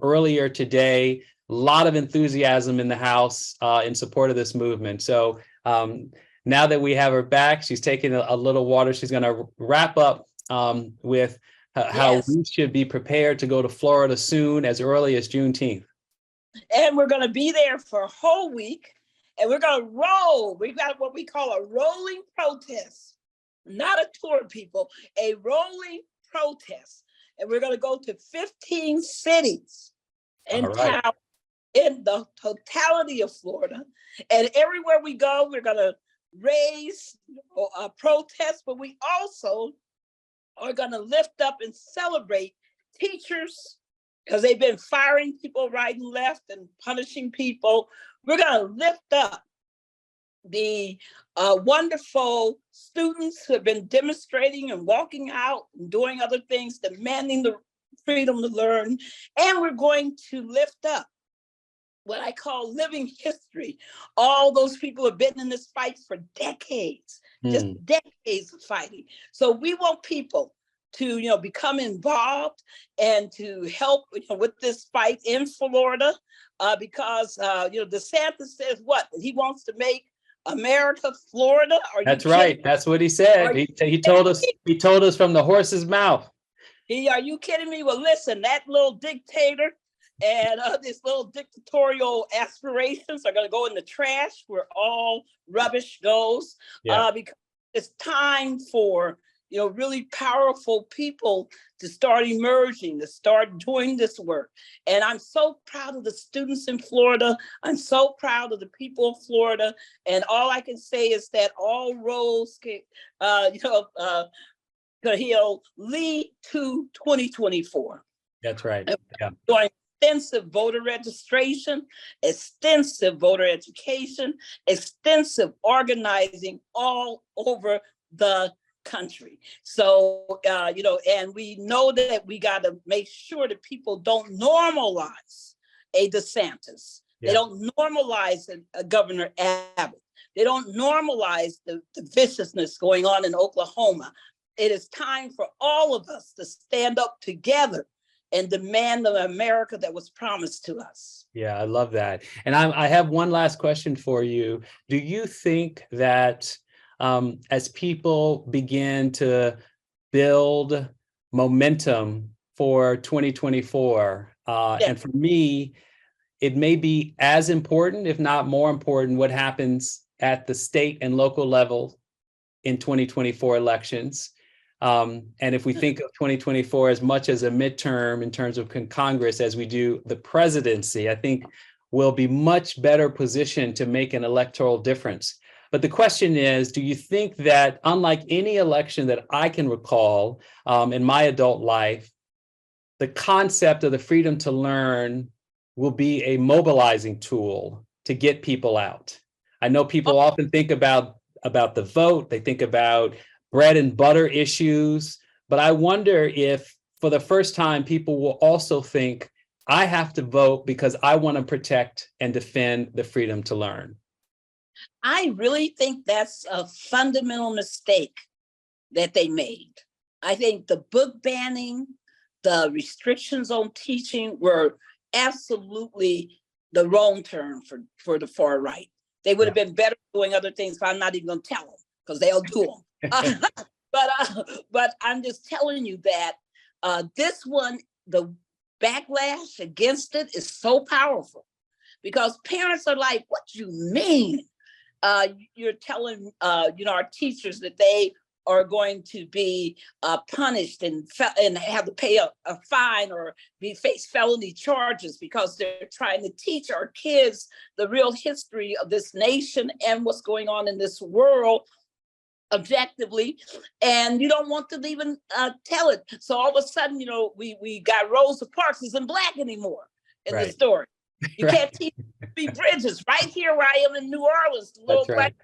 earlier today. A lot of enthusiasm in the House in support of this movement. So now that we have her back, she's taking a little water. She's going to wrap up with how we should be prepared to go to Florida soon, as early as Juneteenth. And we're going to be there for a whole week. And we're going to roll. We've got what we call a rolling protest, not a tour, people, a rolling protest. And we're going to go to 15 cities and towns in the totality of Florida. And everywhere we go, we're going to raise a protest, but we also are going to lift up and celebrate teachers because they've been firing people right and left and punishing people. We're going to lift up the wonderful students who have been demonstrating and walking out and doing other things, demanding the freedom to learn. And we're going to lift up what I call living history. All those people have been in this fight for decades, just decades of fighting. So we want people to, become involved and to help with this fight in Florida, because, DeSantis says what? He wants to make America Florida. That's right. That's what he said. He told us. He told us from the horse's mouth. Are you kidding me? Well, listen, that little dictator and this little dictatorial aspirations are going to go in the trash where all rubbish goes. Because it's time for really powerful people to start emerging, to start doing this work. And I'm so proud of the students in Florida. I'm so proud of the people of Florida. And all I can say is that all roads can, he'll lead to 2024. That's right. Yeah. Doing extensive voter registration, extensive voter education, extensive organizing all over the country. So, and we know that we got to make sure that people don't normalize a DeSantis. They don't normalize a Governor Abbott. They don't normalize the viciousness going on in Oklahoma. It is time for all of us to stand up together and demand the America that was promised to us. Yeah, I love that. And I have one last question for you. Do you think that as people begin to build momentum for 2024, and for me, it may be as important, if not more important, what happens at the state and local level in 2024 elections. And if we think of 2024 as much as a midterm in terms of Congress as we do the presidency, I think we'll be much better positioned to make an electoral difference. But the question is, do you think that unlike any election that I can recall in my adult life, the concept of the freedom to learn will be a mobilizing tool to get people out? I know people often think about the vote, they think about bread and butter issues, but I wonder if for the first time, people will also think, I have to vote because I want to protect and defend the freedom to learn. I really think that's a fundamental mistake that they made. I think the book banning, the restrictions on teaching were absolutely the wrong term for the far right. They would have been better doing other things, but I'm not even going to tell them because they'll do them. But I'm just telling you that this one, the backlash against it is so powerful because parents are like, what do you mean? You're telling, our teachers that they are going to be punished and have to pay a fine or face felony charges because they're trying to teach our kids the real history of this nation and what's going on in this world objectively, and you don't want to even tell it. So all of a sudden, we got Rosa Parks isn't Black anymore in the story. You can't teach be bridges right here where I am in New Orleans. The little Black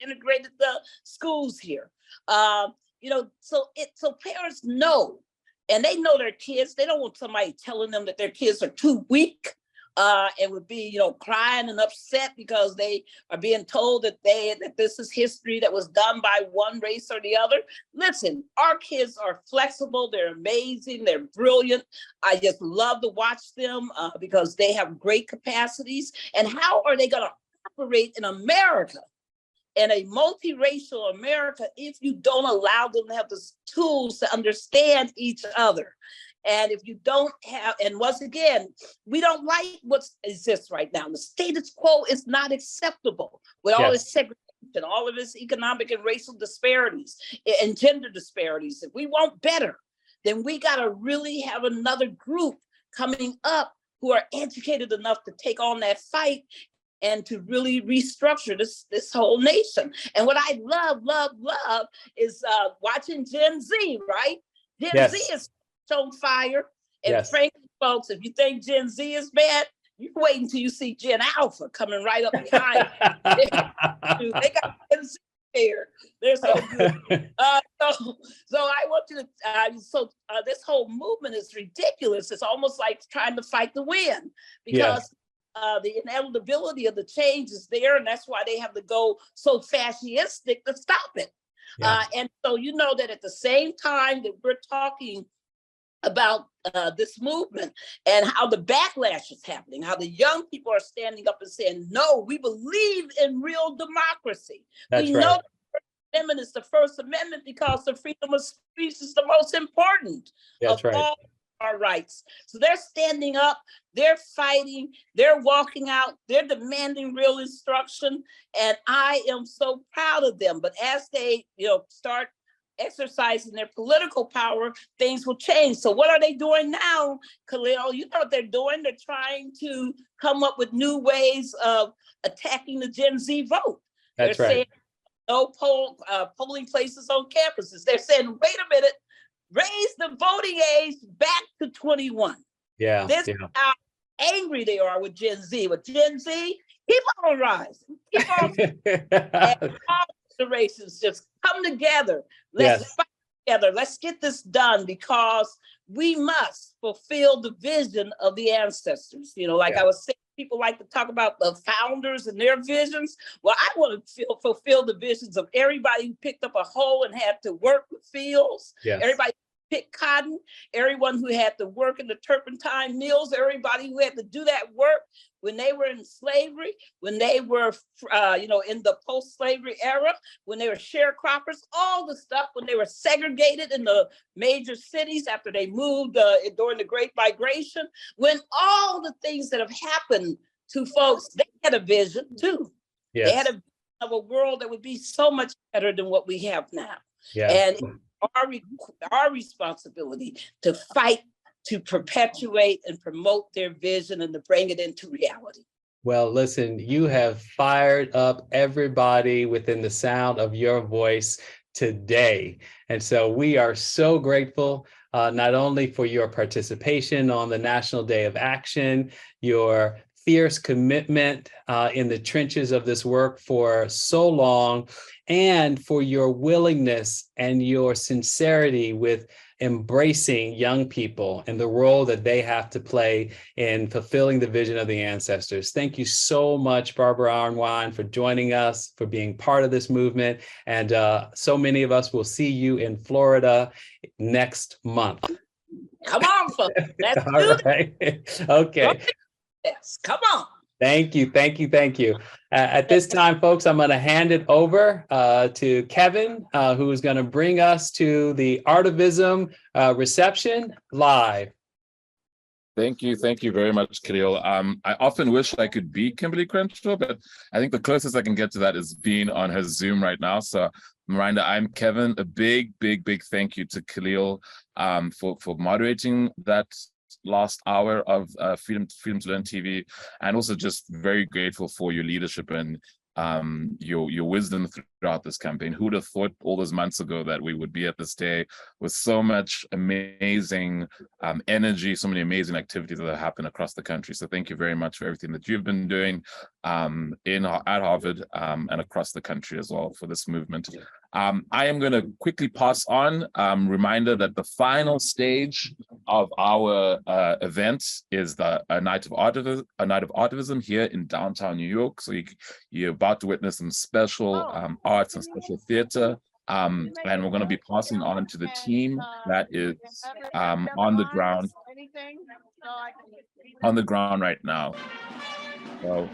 integrated the schools here. So parents know, and they know their kids. They don't want somebody telling them that their kids are too weak. And would be, crying and upset because they are being told that this is history that was done by one race or the other. Listen, our kids are flexible. They're amazing. They're brilliant. I just love to watch them because they have great capacities. And how are they going to operate in America, in a multiracial America, if you don't allow them to have the tools to understand each other? And if you don't have, and once again, we don't like what exists right now. The status quo is not acceptable with all this segregation, all of this economic and racial disparities and gender disparities. If we want better, then we got to really have another group coming up who are educated enough to take on that fight and to really restructure this whole nation. And what I love is watching Gen Z, right? Gen Z is on fire. And frankly, folks, if you think Gen Z is bad, you wait until you see Gen Alpha coming right up behind. They got Gen Z here. They're so good. So I want you to, this whole movement is ridiculous. It's almost like trying to fight the wind because the inevitability of the change is there, and that's why they have to go so fascistic to stop it. And so you know that at the same time that we're talking about this movement and how the backlash is happening, how the young people are standing up and saying, no, we believe in real democracy. We know the First Amendment is the First Amendment because the freedom of speech is the most important of all our rights. So they're standing up, they're fighting, they're walking out, they're demanding real instruction, and I am so proud of them. But as they, start exercising their political power, things will change. So what are they doing now, Khalil? You know what they're doing? They're trying to come up with new ways of attacking the Gen Z vote. They're saying no polling places on campuses. They're saying, wait a minute, raise the voting age back to 21. This is how angry they are with Gen Z. With Gen Z, keep on rising. Keep on. And all generations just come together. Let's fight together. Let's get this done because we must fulfill the vision of the ancestors. I was saying, people like to talk about the founders and their visions. Well, I want to fulfill the visions of everybody who picked up a hoe and had to work the fields. Everybody pick cotton, everyone who had to work in the turpentine mills, everybody who had to do that work when they were in slavery, when they were, in the post-slavery era, when they were sharecroppers, all the stuff, when they were segregated in the major cities after they moved during the Great Migration, when all the things that have happened to folks, they had a vision too. They had a vision of a world that would be so much better than what we have now. And our responsibility to fight to perpetuate and promote their vision and to bring it into reality. Well, listen, you have fired up everybody within the sound of your voice today. And so we are so grateful, not only for your participation on the National Day of Action, your fierce commitment in the trenches of this work for so long, and for your willingness and your sincerity with embracing young people and the role that they have to play in fulfilling the vision of the ancestors. Thank you so much, Barbara Arnwine, for joining us, for being part of this movement. And so many of us will see you in Florida next month. Come on, folks. Let's do All right. Okay. Yes, come on. Thank you. At this time, folks, I'm going to hand it over to Kevin, who is going to bring us to the Artivism reception live. Thank you very much, Khalil. I often wish I could be Kimberlé Crenshaw, but I think the closest I can get to that is being on her Zoom right now. So Miranda, I'm Kevin. A big thank you to Khalil for moderating that last hour of Freedom to Learn TV, and also just very grateful for your leadership and your wisdom throughout this campaign. Who would have thought all those months ago that we would be at this day with so much amazing energy, so many amazing activities that have happened across the country. So thank you very much for everything that you've been doing at Harvard and across the country as well for this movement. I am going to quickly pass on reminder that the final stage of our event is a night of Artivism here in downtown New York. So you're about to witness some special arts and special theater. And we're going to be passing on to the team that is on the ground right now. So.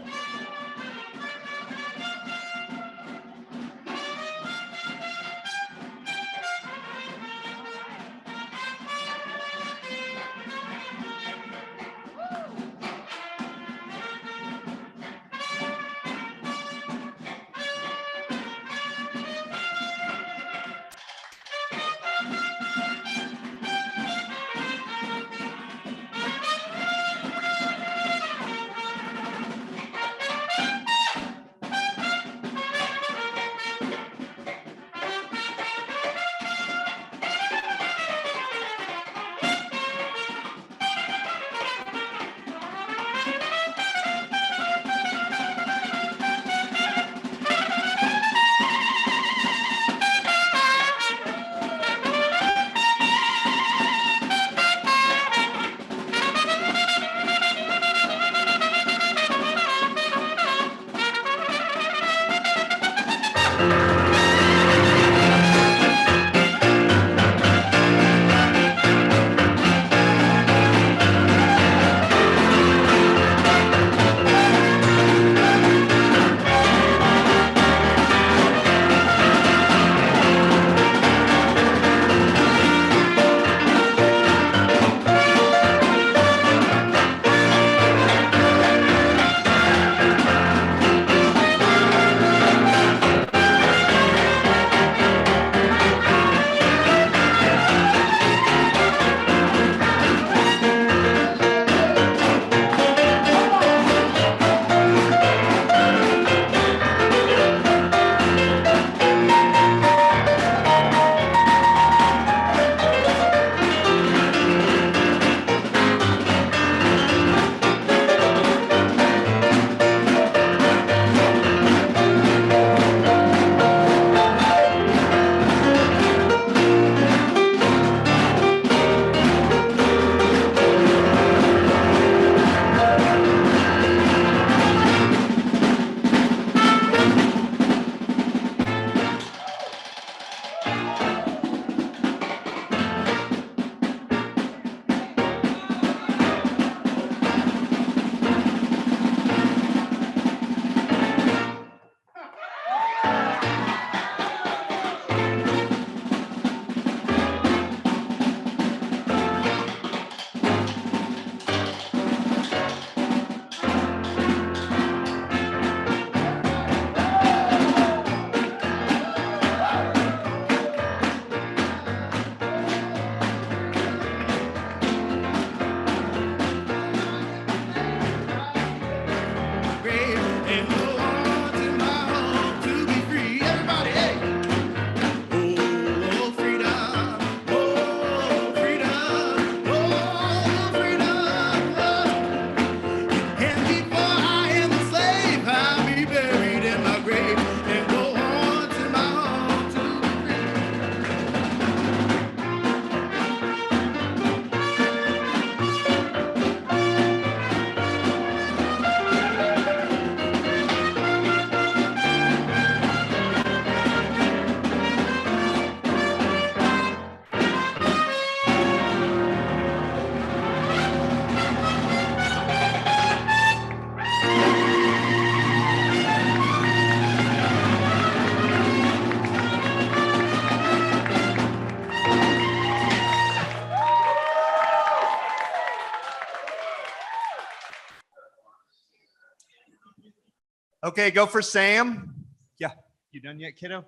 Okay, go for Sam. Yeah, you done yet, kiddo?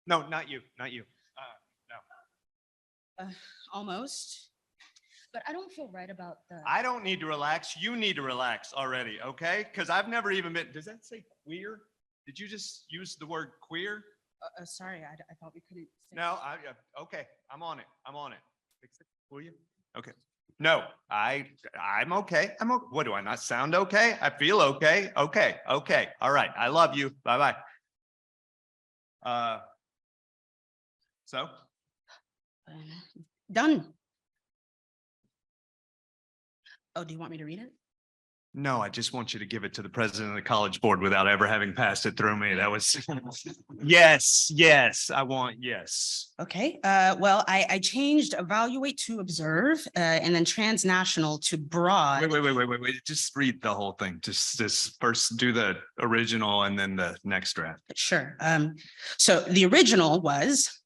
No, not you, not you. No. Almost. But I don't feel right about the. I don't need to relax. You need to relax already, okay? Because I've never even been, does that say queer? Did you just use the word queer? Sorry, I thought we couldn't. No, okay, I'm on it. I'm on it. Fix it, will you? Okay. No, I'm okay. What, do I not sound okay? I feel okay. Okay. All right. I love you. Bye-bye. So? Done. Oh, do you want me to read it? No, I just want you to give it to the president of the college board without ever having passed it through me. That was, yes, I want yes. Okay, well, I changed evaluate to observe and then transnational to broad. Wait. Just read the whole thing. Just first do the original and then the next draft. Sure. So the original was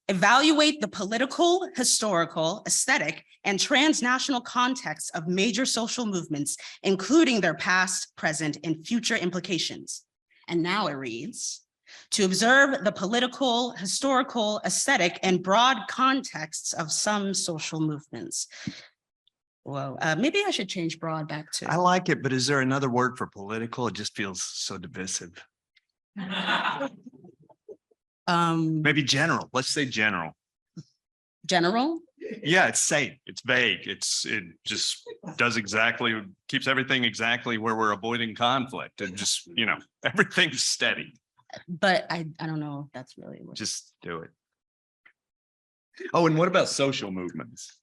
evaluate the political, historical, aesthetic, and transnational contexts of major social movements, including their past, present, and future implications. And now it reads, to observe the political, historical, aesthetic, and broad contexts of some social movements. Well, maybe I should change broad back to. I like it, but is there another word for political? It just feels so divisive. Maybe general. Let's say general. General? Yeah, it's safe. It's vague. It just does exactly, keeps everything exactly where we're avoiding conflict. And just, everything's steady. But I don't know if that's really what. Just do it. Oh, and what about social movements?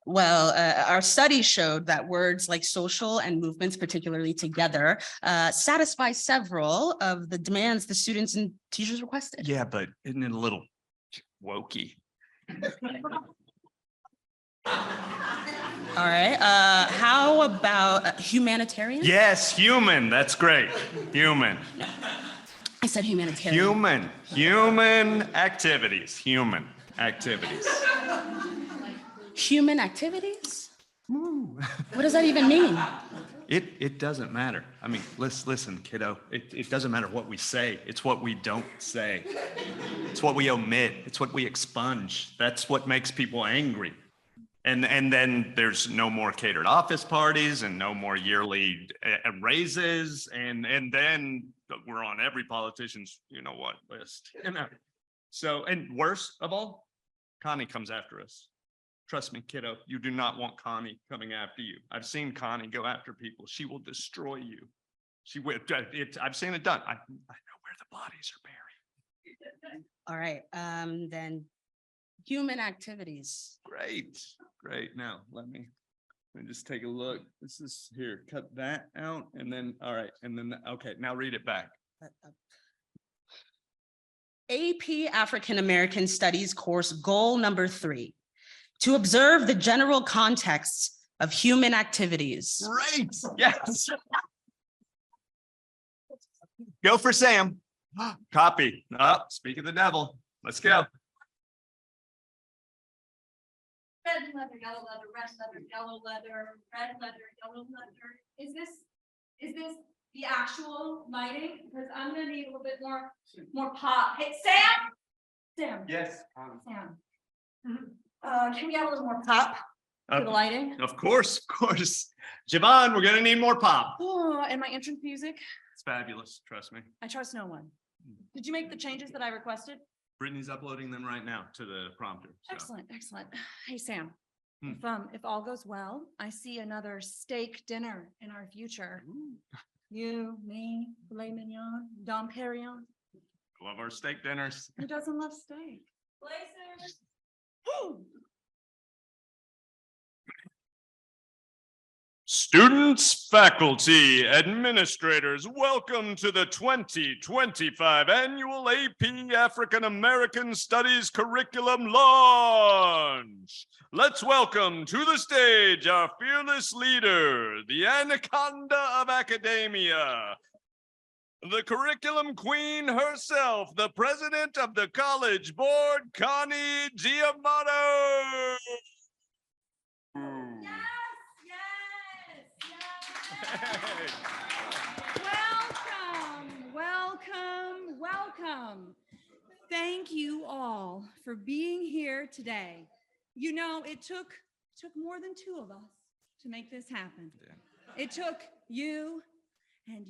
Well, our study showed that words like social and movements, particularly together, satisfy several of the demands the students and teachers requested. Yeah, but isn't it a little wokey? All right, how about humanitarian? Yes, human. That's great. Human. I said humanitarian. Human activities. Human activities. Human activities? What does that even mean? It doesn't matter. I mean, listen, kiddo. It doesn't matter what we say. It's what we don't say. It's what we omit. It's what we expunge. That's what makes people angry. And then there's no more catered office parties and no more yearly raises. And then we're on every politician's, you know what, list. You know. So, and worst of all, Connie comes after us. Trust me, kiddo, you do not want Connie coming after you. I've seen Connie go after people. She will destroy you. She will. I've seen it done. I know where the bodies are buried. All right, then human activities. Great. Now, let me just take a look. This is here, cut that out. And then, all right. And then, okay, now read it back. AP African American Studies course goal number 3. To observe the general context of human activities. Great, yes. Go for Sam. Copy. Speak of the devil. Let's go. Red leather, yellow leather, red leather, yellow leather, red leather, yellow leather. Is this the actual lighting? Because I'm gonna need a little bit more pop. Hey, Sam? Yes. Sam. Can we have a little more pop to the lighting? Of course. Javon, we're gonna need more pop. Oh, and my entrance music? It's fabulous, trust me. I trust no one. Did you make the changes that I requested? Brittany's uploading them right now to the prompter. So. Excellent. Hey, Sam, if all goes well, I see another steak dinner in our future. You, me, filet mignon, Dom Perignon. Love our steak dinners. Who doesn't love steak? Blazers. Students, faculty, administrators, welcome to the 2025 annual AP African American Studies Curriculum launch. Let's welcome to the stage our fearless leader, the anaconda of academia, the curriculum queen herself, the president of the College Board, Connie Giamotto. Welcome. Thank you all for being here today. You know, it took more than 2 of us to make this happen. Yeah. It took you and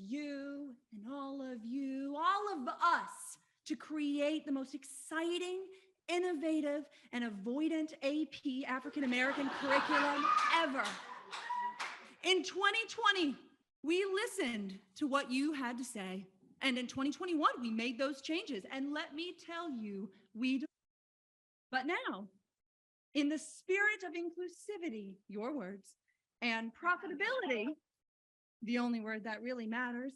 all of us to create the most exciting, innovative, and avoidant AP African American curriculum ever. In 2020, we listened to what you had to say. And in 2021, we made those changes. And let me tell you, but now, in the spirit of inclusivity, your words, and profitability, the only word that really matters,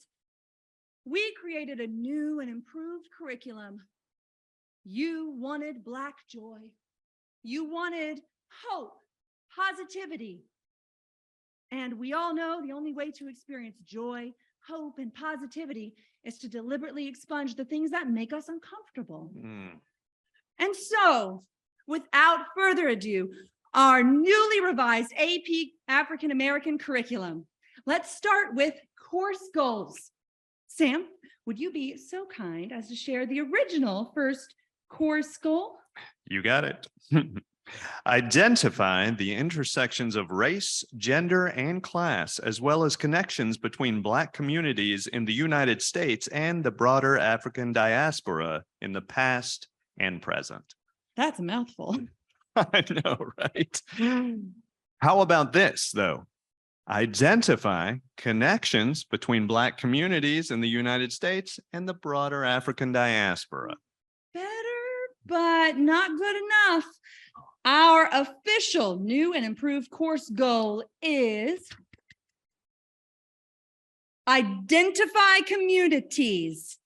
we created a new and improved curriculum. You wanted Black joy. You wanted hope, positivity. And we all know the only way to experience joy, hope, and positivity is to deliberately expunge the things that make us uncomfortable. And so, without further ado, our newly revised AP African American curriculum. Let's start with course goals. Sam, would you be so kind as to share the original first course goal? You got it. Identify the intersections of race, gender, and class, as well as connections between Black communities in the United States and the broader African diaspora in the past and present. That's a mouthful. I know, right? How about this, though? Identify connections between Black communities in the United States and the broader African diaspora. Better, but not good enough. Our official new and improved course goal is identify communities.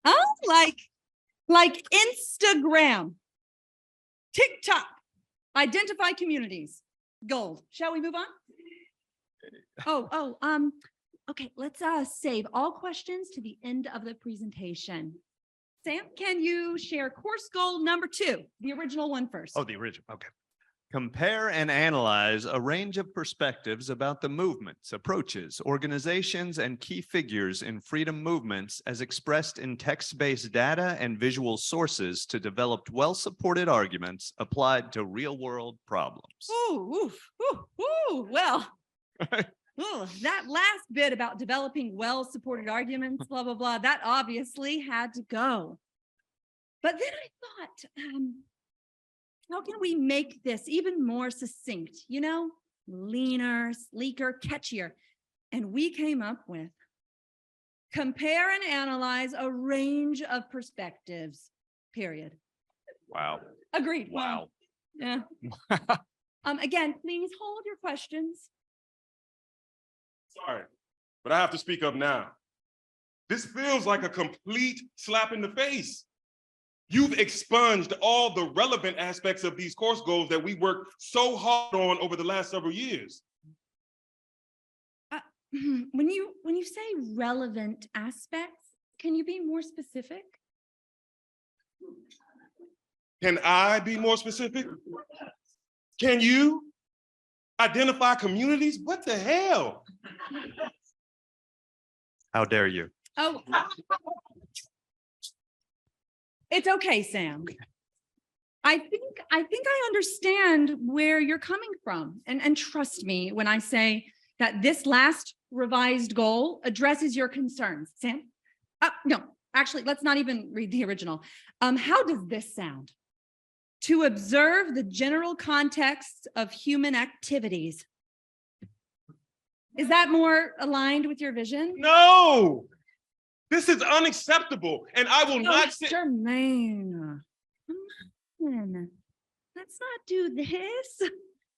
Oh, like Instagram, TikTok, identify communities. Gold. Shall we move on? Okay, let's save all questions to the end of the presentation. Sam, can you share course goal number 2, the original one first? Oh, the original, okay. Compare and analyze a range of perspectives about the movements, approaches, organizations, and key figures in freedom movements as expressed in text-based data and visual sources to develop well-supported arguments applied to real-world problems. Well, that last bit about developing well-supported arguments, blah, blah, blah, that obviously had to go. But then I thought, how can we make this even more succinct, leaner, sleeker, catchier? And we came up with compare and analyze a range of perspectives, period. Wow. Agreed. Wow. Yeah. Again, please hold your questions. Sorry, but I have to speak up now. This feels like a complete slap in the face. You've expunged all the relevant aspects of these course goals that we worked so hard on over the last several years. When you say relevant aspects, can you be more specific? Can I be more specific? Can you identify communities? What the hell? How dare you? Oh, it's okay, Sam. I think I understand where you're coming from. And trust me when I say that this last revised goal addresses your concerns. Sam? No, actually, let's not even read the original. How does this sound? To observe the general context of human activities. Is that more aligned with your vision? No! This is unacceptable, and I will not sit. Jermaine, come on. Let's not do this.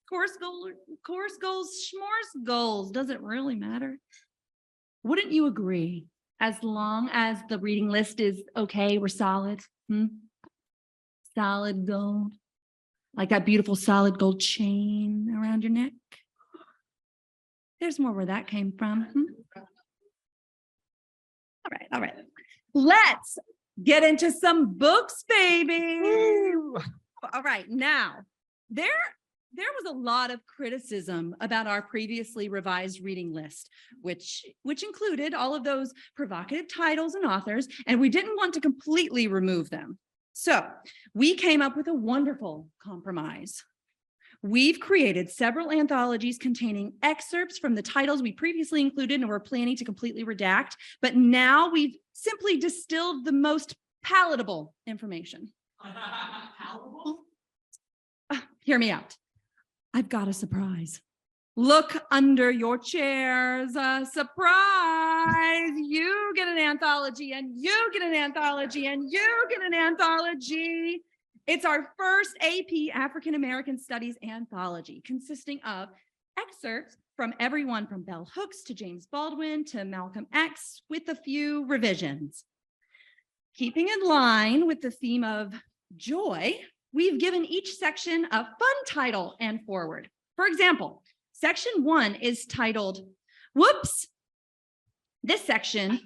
Course goals, schmorse goals. Does it really matter? Wouldn't you agree? As long as the reading list is okay, we're solid. Solid gold, like that beautiful solid gold chain around your neck. There's more where that came from. All right. Let's get into some books, baby. Woo. All right, now there was a lot of criticism about our previously revised reading list, which included all of those provocative titles and authors, and we didn't want to completely remove them. So we came up with a wonderful compromise. We've created several anthologies containing excerpts from the titles we previously included and were planning to completely redact, but now we've simply distilled the most palatable information. Palatable? Hear me out. I've got a surprise. Look under your chairs, surprise. You get an anthology and you get an anthology and you get an anthology. It's our first AP African American Studies anthology consisting of excerpts from everyone from Bell Hooks to James Baldwin to Malcolm X with a few revisions. Keeping in line with the theme of joy, we've given each section a fun title and forward. For example, section 1 is titled, Whoops. This section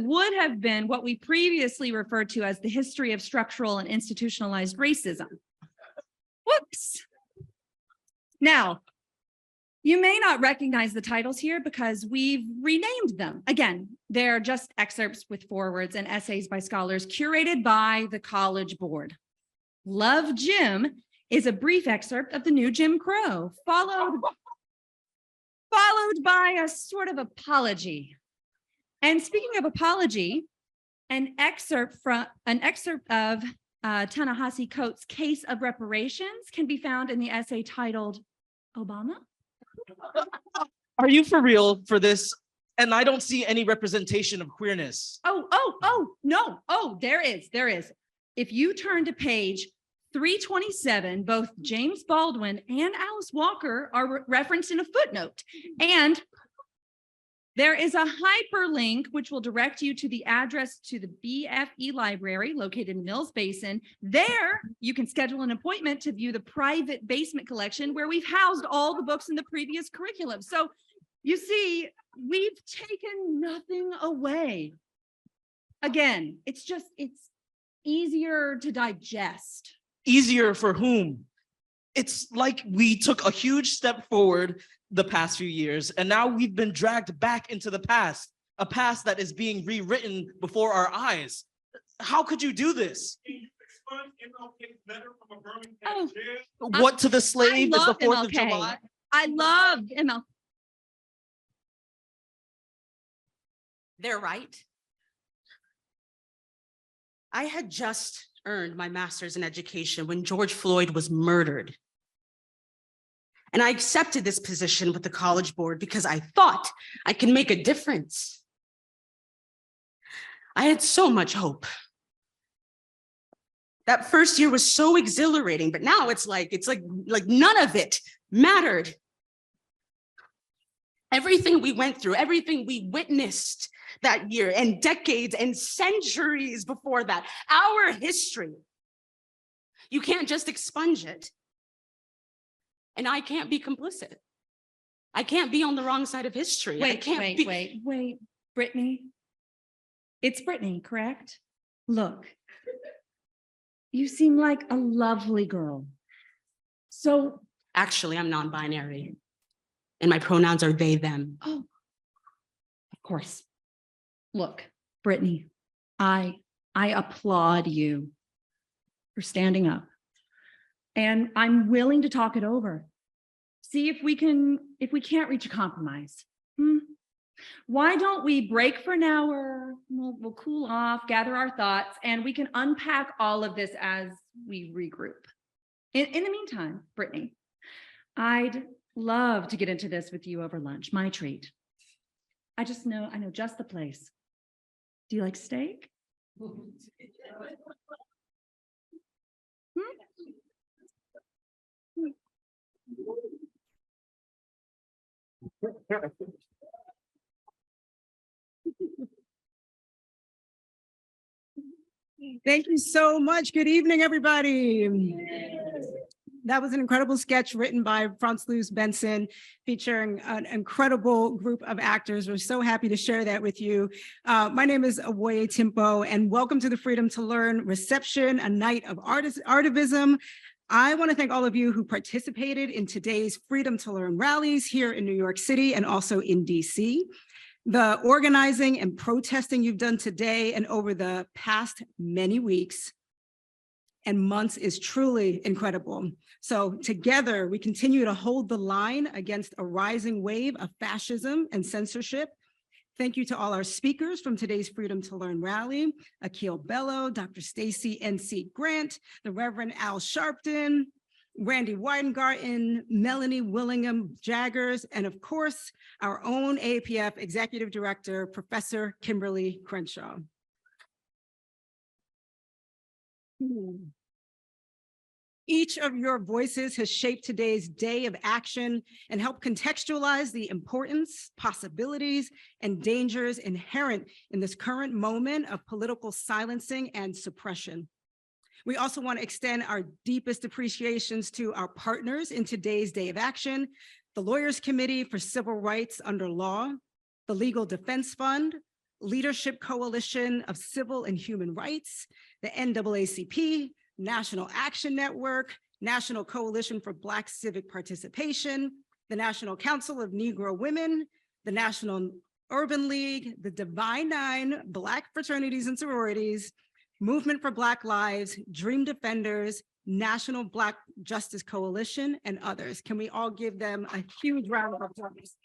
would have been what we previously referred to as the history of structural and institutionalized racism. Whoops. Now, you may not recognize the titles here because we've renamed them. Again, they're just excerpts with forwards and essays by scholars curated by the College Board. Love Jim is a brief excerpt of the new Jim Crow, followed by a sort of apology. And speaking of apology, an excerpt of Ta-Nehisi Coates' Case of Reparations can be found in the essay titled Obama. Are you for real for this? And I don't see any representation of queerness. No. Oh, there is. If you turn to page 327, both James Baldwin and Alice Walker are referenced in a footnote. And there is a hyperlink which will direct you to the address to the BFE library located in Mills Basin. There, you can schedule an appointment to view the private basement collection where we've housed all the books in the previous curriculum. So you see, we've taken nothing away. Again, it's easier to digest. Easier for whom? It's like we took a huge step forward the past few years, and now we've been dragged back into the past, a past that is being rewritten before our eyes. How could you do this? What to the slave is the 4th of July? I love MLK. They're right. I had just earned my master's in education when George Floyd was murdered. And I accepted this position with the College Board because I thought I could make a difference. I had so much hope. That first year was so exhilarating, but now it's like none of it mattered. Everything we went through, everything we witnessed that year, and decades and centuries before that, our history, you can't just expunge it. And I can't be complicit. I can't be on the wrong side of history. Wait, Brittany. It's Brittany, correct? Look, you seem like a lovely girl. So actually, I'm non-binary, and my pronouns are they, them. Oh, of course. Look, Brittany, I applaud you for standing up. And I'm willing to talk it over. See if we can't reach a compromise. Why don't we break for an hour? We'll cool off, gather our thoughts, and we can unpack all of this as we regroup. In the meantime, Brittany, I'd love to get into this with you over lunch, my treat. I know just the place. Do you like steak? Thank you so much. Good evening, everybody. That was an incredible sketch written by Franz Luz Benson, featuring an incredible group of actors. We're so happy to share that with you. My name is Awoye Timpo, and welcome to the Freedom to Learn reception, a night of artivism. I want to thank all of you who participated in today's Freedom to Learn rallies here in New York City and also in DC. The organizing and protesting you've done today and over the past many weeks and months is truly incredible. So together, we continue to hold the line against a rising wave of fascism and censorship. Thank you to all our speakers from today's Freedom to Learn rally, Akil Bello, Dr. Stacy N.C. Grant, the Reverend Al Sharpton, Randy Weidengarten, Melanie Willingham Jaggers, and of course, our own AAPF Executive Director, Professor Kimberlé Crenshaw. Each of your voices has shaped today's day of action and helped contextualize the importance, possibilities, and dangers inherent in this current moment of political silencing and suppression. We also want to extend our deepest appreciations to our partners in today's day of action, the Lawyers Committee for Civil Rights Under Law, the Legal Defense Fund, Leadership Coalition of Civil and Human Rights, the NAACP, National Action Network, National Coalition for Black Civic Participation, the National Council of Negro Women, the National Urban League, the Divine Nine, Black Fraternities and Sororities, Movement for Black Lives, Dream Defenders, National Black Justice Coalition, and others. Can we all give them a huge round of applause?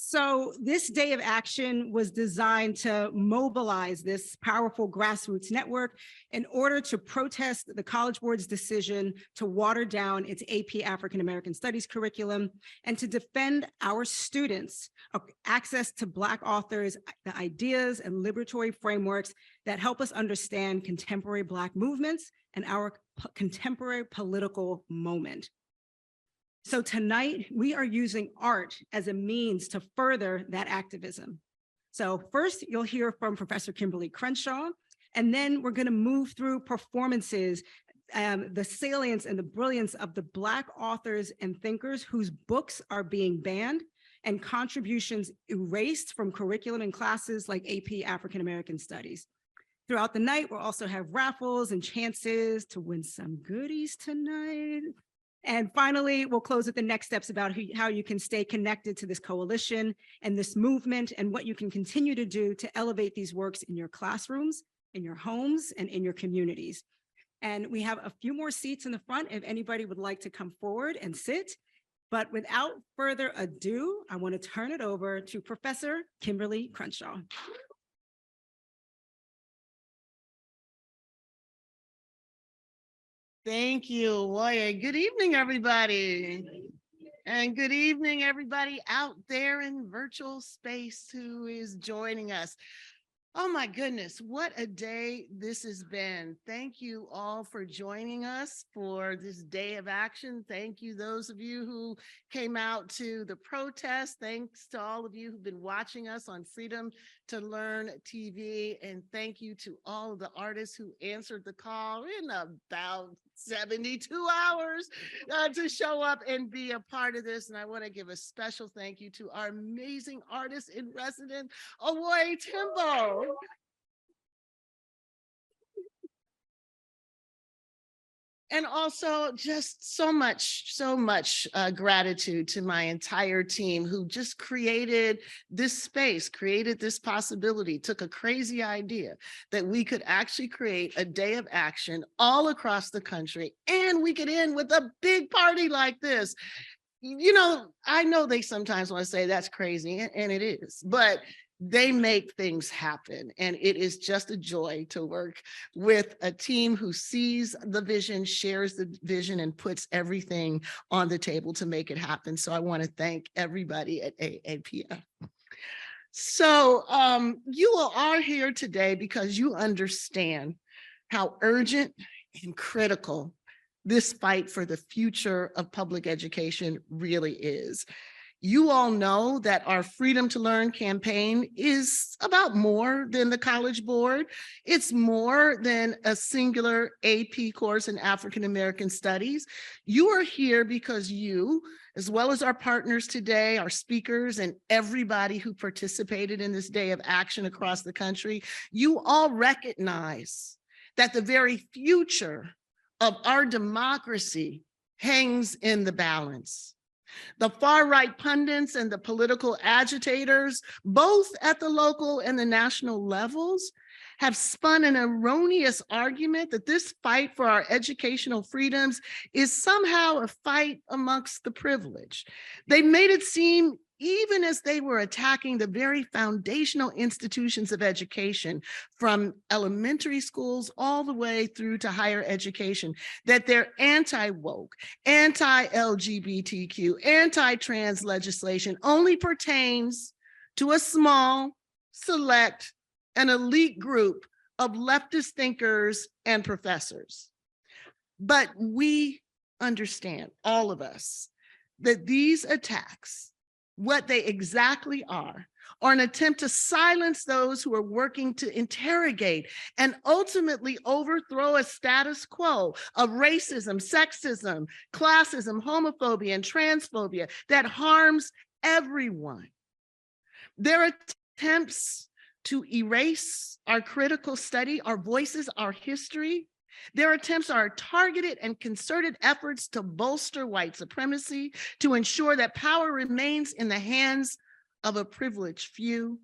So this day of action was designed to mobilize this powerful grassroots network in order to protest the College Board's decision to water down its AP African American Studies curriculum and to defend our students' access to Black authors, the ideas and liberatory frameworks that help us understand contemporary Black movements and our contemporary political moment. So tonight, we are using art as a means to further that activism. So first, you'll hear from Professor Kimberlé Crenshaw, and then we're going to move through performances, the salience and the brilliance of the Black authors and thinkers whose books are being banned and contributions erased from curriculum and classes like AP African American Studies. Throughout the night, we'll also have raffles and chances to win some goodies tonight. And finally, we'll close with the next steps about how you can stay connected to this coalition and this movement and what you can continue to do to elevate these works in your classrooms, in your homes, and in your communities. And we have a few more seats in the front if anybody would like to come forward and sit. But without further ado, I want to turn it over to Professor Kimberlé Crenshaw. Thank you, Woye. Good evening, everybody. And good evening, everybody out there in virtual space who is joining us. Oh my goodness, what a day this has been. Thank you all for joining us for this day of action. Thank you, those of you who came out to the protest. Thanks to all of you who've been watching us on Freedom to Learn TV. And thank you to all of the artists who answered the call in about 72 hours to show up and be a part of this. And I want to give a special thank you to our amazing artist in residence, Woye Timbo. And also just so much gratitude to my entire team who just created this space, created this possibility, took a crazy idea that we could actually create a day of action all across the country, and we could end with a big party like this. You know, I know they sometimes want to say that's crazy, and it is, but they make things happen. And it is just a joy to work with a team who sees the vision, shares the vision, and puts everything on the table to make it happen. So I want to thank everybody at AAPF. So you all are here today because you understand how urgent and critical this fight for the future of public education really is. You all know that our Freedom to Learn campaign is about more than the College Board. It's more than a singular AP course in African American Studies. You are here because you, as well as our partners today, our speakers, and everybody who participated in this day of action across the country, you all recognize that the very future of our democracy hangs in the balance. The far-right pundits and the political agitators, both at the local and the national levels, have spun an erroneous argument that this fight for our educational freedoms is somehow a fight amongst the privileged. They made it seem, even as they were attacking the very foundational institutions of education, from elementary schools all the way through to higher education, that their anti-woke, anti-LGBTQ, anti-trans legislation only pertains to a small, select, and elite group of leftist thinkers and professors. But we understand, all of us, that these attacks, what they exactly are an attempt to silence those who are working to interrogate and ultimately overthrow a status quo of racism, sexism, classism, homophobia, and transphobia that harms everyone. Their attempts to erase our critical study, our voices, our history. Their attempts are targeted and concerted efforts to bolster white supremacy, to ensure that power remains in the hands of a privileged few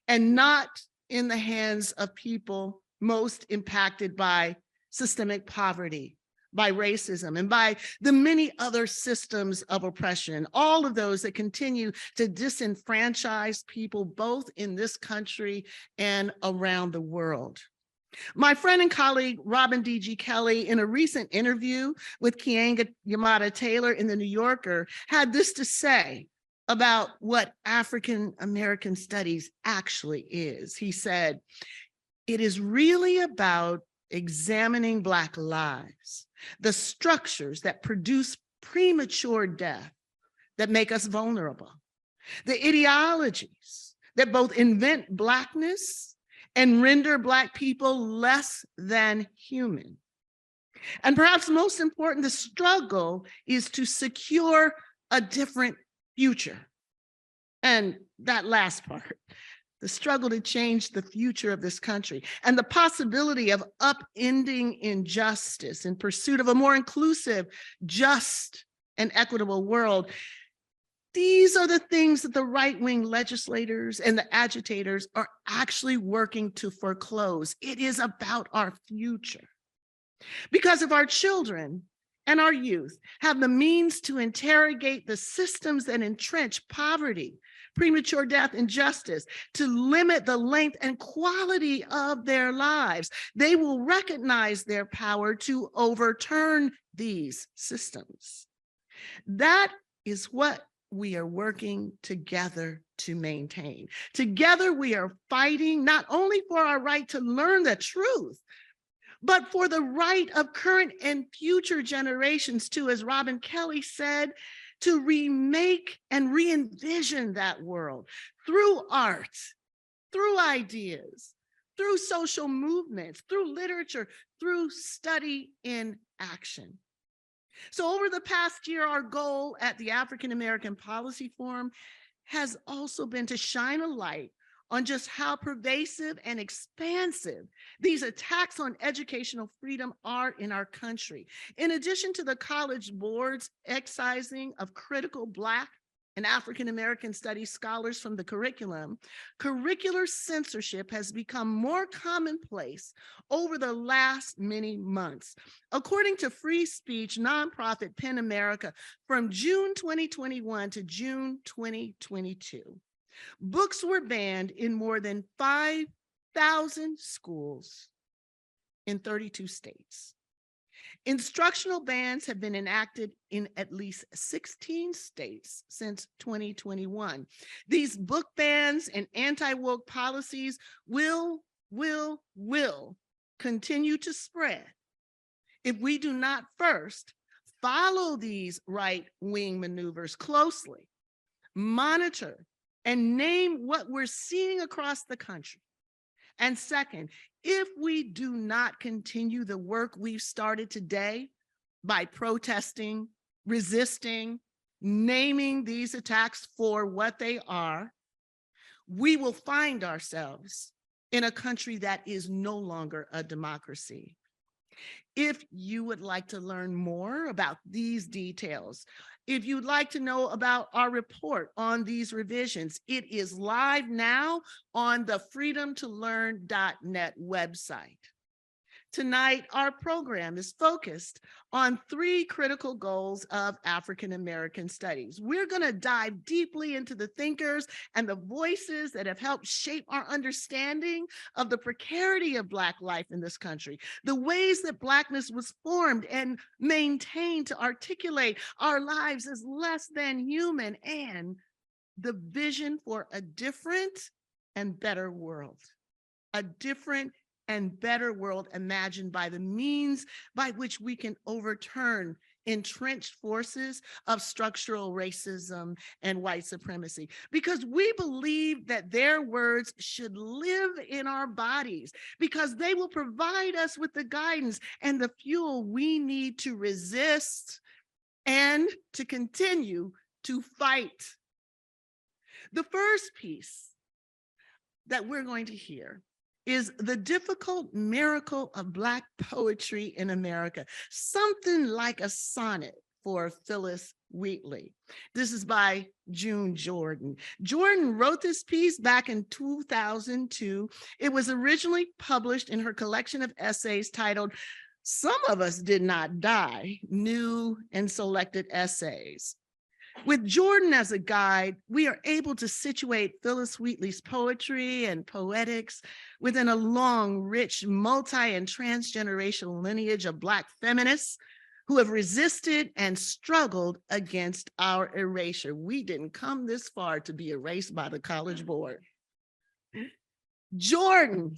and not in the hands of people most impacted by systemic poverty, by racism and by the many other systems of oppression, all of those that continue to disenfranchise people both in this country and around the world. My friend and colleague, Robin D.G. Kelley, in a recent interview with Keeanga-Yamahtta Taylor in the New Yorker, had this to say about what African American studies actually is. He said, "It is really about examining Black lives, the structures that produce premature death, that make us vulnerable, the ideologies that both invent Blackness and render Black people less than human. And perhaps most important, the struggle is to secure a different future." And that last part, the struggle to change the future of this country and the possibility of upending injustice in pursuit of a more inclusive, just, and equitable world. These are the things that the right-wing legislators and the agitators are actually working to foreclose. It is about our future. Because if our children and our youth have the means to interrogate the systems that entrench poverty, premature death, and injustice, to limit the length and quality of their lives, they will recognize their power to overturn these systems. That is what we are working together to maintain. Together, we are fighting not only for our right to learn the truth, but for the right of current and future generations to, as Robin Kelley said, to remake and re-envision that world through art, through ideas, through social movements, through literature, through study in action. So over the past year, our goal at the African American Policy Forum has also been to shine a light on just how pervasive and expansive these attacks on educational freedom are in our country. In addition to the College Board's excising of critical Black and African American studies scholars from the curriculum, curricular censorship has become more commonplace over the last many months. According to free speech nonprofit PEN America, from June 2021 to June 2022, books were banned in more than 5,000 schools in 32 states. Instructional bans have been enacted in at least 16 states since 2021. These book bans and anti-woke policies will continue to spread if we do not first follow these right-wing maneuvers closely, monitor, and name what we're seeing across the country. And second, if we do not continue the work we've started today by protesting, resisting, naming these attacks for what they are, we will find ourselves in a country that is no longer a democracy. If you would like to learn more about these details, if you'd like to know about our report on these revisions, it is live now on the freedomtolearn.net website. Tonight, our program is focused on 3 critical goals of African American studies. We're going to dive deeply into the thinkers and the voices that have helped shape our understanding of the precarity of Black life in this country, the ways that Blackness was formed and maintained to articulate our lives as less than human, and the vision for a different and better world, a different and better world imagined by the means by which we can overturn entrenched forces of structural racism and white supremacy, because we believe that their words should live in our bodies, because they will provide us with the guidance and the fuel we need to resist and to continue to fight. The first piece that we're going to hear is the difficult miracle of Black poetry in America, something like a sonnet for Phyllis Wheatley. This is by June Jordan. Jordan wrote this piece back in 2002. It was originally published in her collection of essays titled Some of us did not die, new and selected essays. With Jordan as a guide, we are able to situate Phyllis Wheatley's poetry and poetics within a long, rich, multi- and transgenerational lineage of Black feminists who have resisted and struggled against our erasure. We didn't come this far to be erased by the College Board. Jordan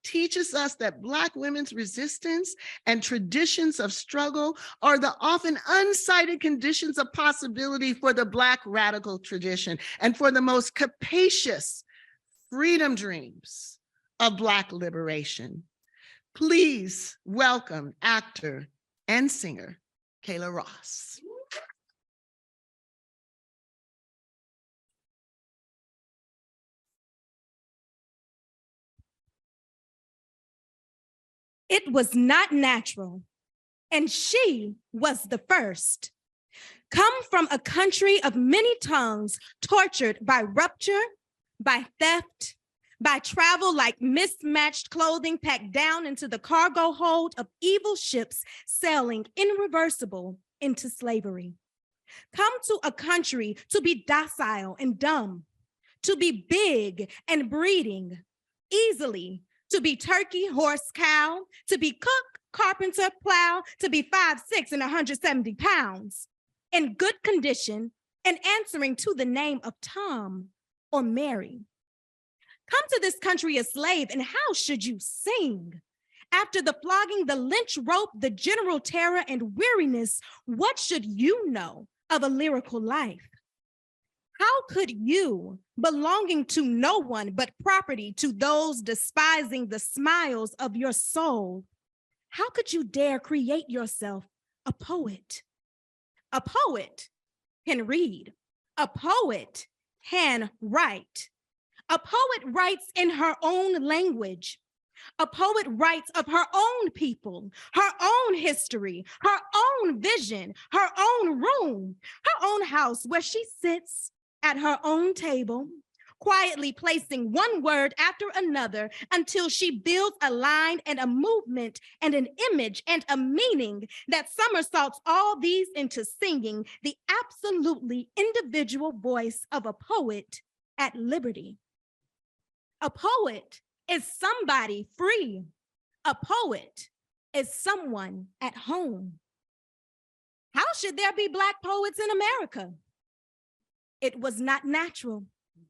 teaches us that Black women's resistance and traditions of struggle are the often uncited conditions of possibility for the Black radical tradition and for the most capacious freedom dreams of Black liberation. Please welcome actor and singer Kayla Ross. It was not natural, and she was the first. Come from a country of many tongues, tortured by rupture, by theft, by travel like mismatched clothing packed down into the cargo hold of evil ships sailing irreversible into slavery. Come to a country to be docile and dumb, to be big and breeding easily, to be turkey, horse, cow, to be cook, carpenter, plow, to be 5'6" and 170 pounds, in good condition and answering to the name of Tom or Mary. Come to this country a slave, and how should you sing? After the flogging, the lynch rope, the general terror and weariness, what should you know of a lyrical life? How could you, belonging to no one but property to those despising the smiles of your soul, how could you dare create yourself a poet? A poet can read. A poet can write. A poet writes in her own language. A poet writes of her own people, her own history, her own vision, her own room, her own house where she sits at her own table, quietly placing one word after another until she builds a line and a movement and an image and a meaning that somersaults all these into singing the absolutely individual voice of a poet at liberty. A poet is somebody free. A poet is someone at home. How should there be Black poets in America? It was not natural,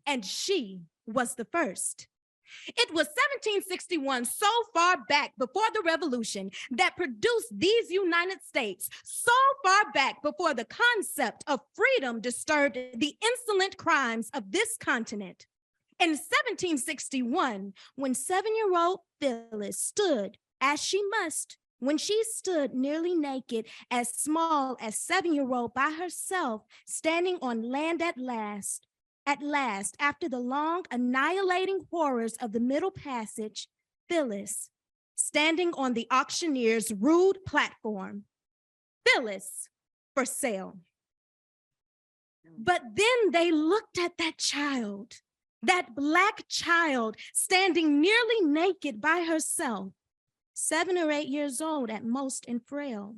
and she was the first. It was 1761, so far back before the revolution, that produced these United States, so far back before the concept of freedom disturbed the insolent crimes of this continent. In 1761, when 7-year-old Phyllis stood, as she must, when she stood nearly naked, as small as 7-year-old by herself, standing on land at last, after the long annihilating horrors of the Middle Passage, Phyllis, standing on the auctioneer's rude platform, Phyllis for sale. But then they looked at that child, that Black child standing nearly naked by herself, 7 or 8 years old at most and frail.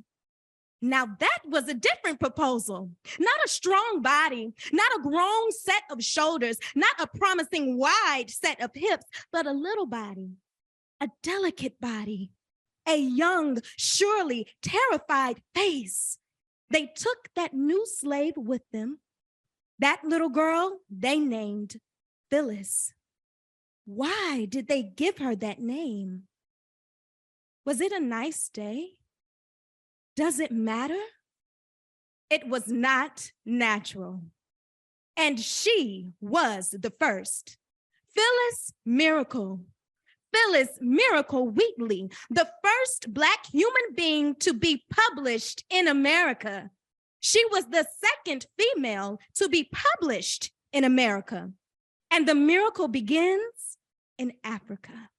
Now that was a different proposal, not a strong body, not a grown set of shoulders, not a promising wide set of hips, but a little body, a delicate body, a young, surely terrified face. They took that new slave with them. That little girl they named Phyllis. Why did they give her that name? Was it a nice day? Does it matter? It was not natural. And she was the first. Phyllis Miracle. Phyllis Miracle Wheatley, the first Black human being to be published in America. She was the second female to be published in America. And the miracle begins in Africa.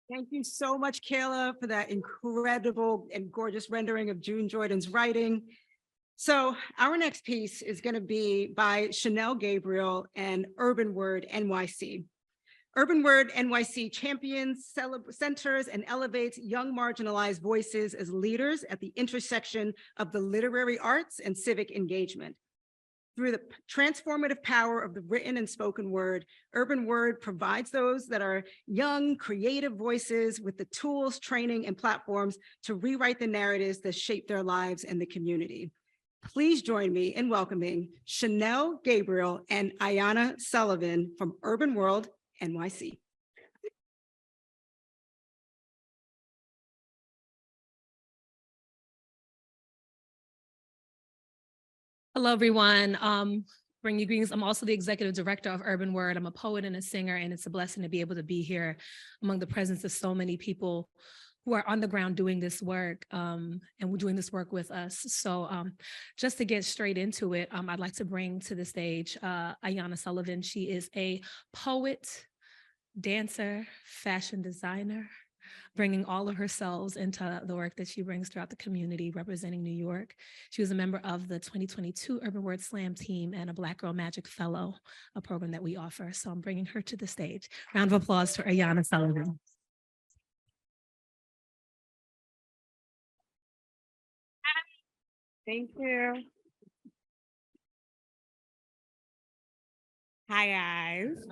Thank you so much, Kayla, for that incredible and gorgeous rendering of June Jordan's writing. So our next piece is going to be by Chanel Gabriel and Urban Word NYC. Urban Word NYC champions, centers, and elevates young marginalized voices as leaders at the intersection of the literary arts and civic engagement. Through the transformative power of the written and spoken word, Urban Word provides those that are young, creative voices with the tools, training, and platforms to rewrite the narratives that shape their lives and the community. Please join me in welcoming Chanel Gabriel and Ayanna Sullivan from Urban World NYC. Hello, everyone. Bring you greetings. I'm also the executive director of Urban Word. I'm a poet and a singer, and it's a blessing to be able to be here among the presence of so many people who are on the ground doing this work, and we're doing this work with us. So just to get straight into it, I'd like to bring to the stage Ayanna Sullivan. She is a poet, dancer, fashion designer, bringing all of herself into the work that she brings throughout the community, representing New York. She was a member of the 2022 Urban Word Slam team and a Black Girl Magic Fellow, a program that we offer. So I'm bringing her to the stage. Round of applause for Ayanna Sullivan. Thank you. Hi, guys.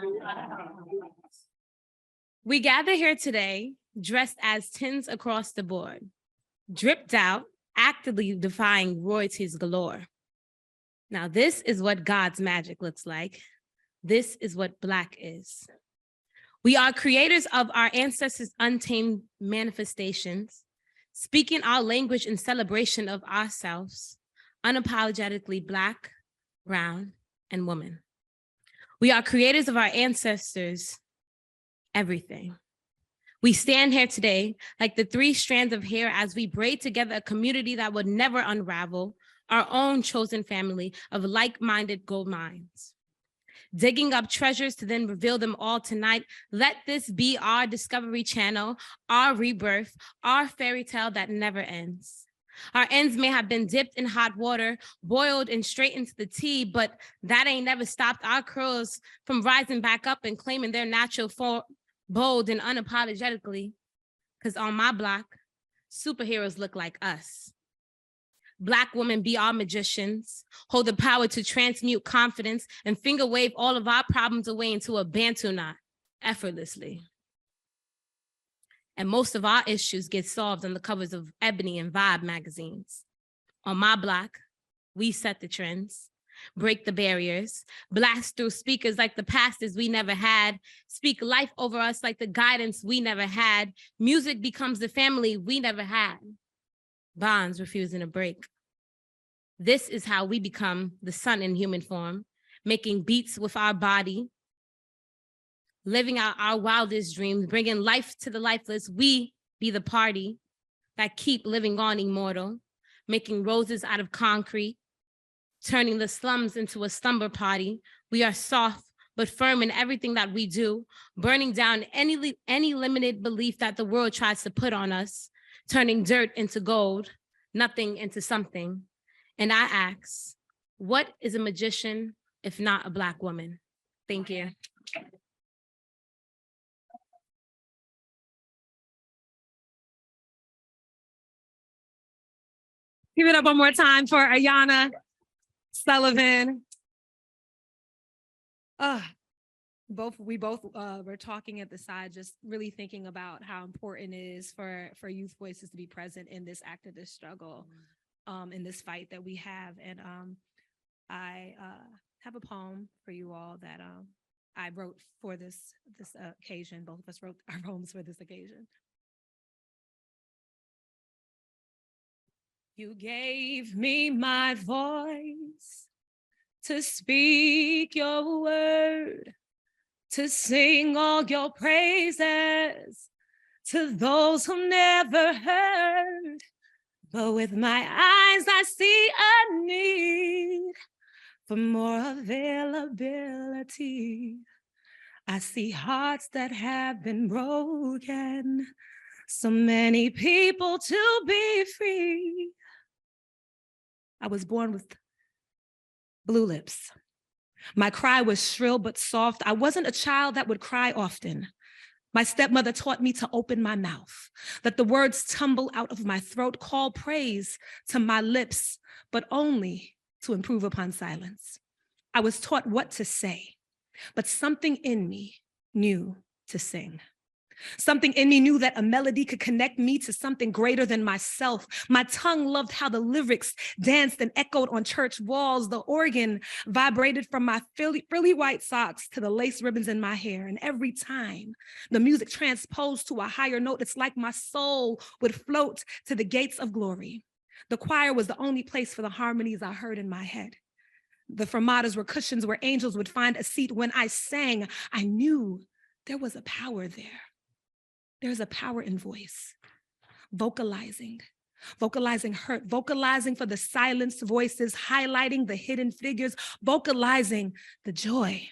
We gather here today dressed as tins across the board, dripped out, actively defying royalties galore. Now, this is what God's magic looks like. This is what Black is. We are creators of our ancestors' untamed manifestations, speaking our language in celebration of ourselves, unapologetically Black, brown, and woman. We are creators of our ancestors' everything. We stand here today like the 3 strands of hair as we braid together a community that would never unravel, our own chosen family of like-minded gold mines. Digging up treasures to then reveal them all tonight. Let this be our discovery channel, our rebirth, our fairy tale that never ends. Our ends may have been dipped in hot water, boiled and straight into the tea, but that ain't never stopped our curls from rising back up and claiming their natural form, bold and unapologetically, because on my block, superheroes look like us. Black women be our magicians, hold the power to transmute confidence and finger wave all of our problems away into a Bantu knot effortlessly. And most of our issues get solved on the covers of Ebony and Vibe magazines. On my block, we set the trends, break the barriers, blast through speakers like the pastors we never had, speak life over us like the guidance we never had. Music becomes the family we never had. Bonds refusing to break. This is how we become the sun in human form, making beats with our body, living out our wildest dreams, bringing life to the lifeless. We be the party that keep living on immortal, making roses out of concrete, turning the slums into a slumber party. We are soft but firm in everything that we do, burning down any limited belief that the world tries to put on us, turning dirt into gold, nothing into something. And I ask, what is a magician if not a Black woman? Thank you. Give it up one more time for Ayanna Sullivan. We both were talking at the side, just really thinking about how important it is for youth voices to be present in this activist struggle, in this fight that we have. And I have a poem for you all that I wrote for this occasion. Both of us wrote our poems for this occasion. You gave me my voice to speak your word, to sing all your praises to those who never heard. But with my eyes, I see a need for more availability. I see hearts that have been broken, so many people to be free. I was born with blue lips. My cry was shrill but soft. I wasn't a child that would cry often. My stepmother taught me to open my mouth, let the words tumble out of my throat, call praise to my lips, but only to improve upon silence. I was taught what to say, but something in me knew to sing. Something in me knew that a melody could connect me to something greater than myself. My tongue loved how the lyrics danced and echoed on church walls. The organ vibrated from my frilly white socks to the lace ribbons in my hair. And every time the music transposed to a higher note, it's like my soul would float to the gates of glory. The choir was the only place for the harmonies I heard in my head. The fermatas were cushions where angels would find a seat. When I sang, I knew there was a power there. There's a power in voice, vocalizing hurt, vocalizing for the silenced voices, highlighting the hidden figures, vocalizing the joy.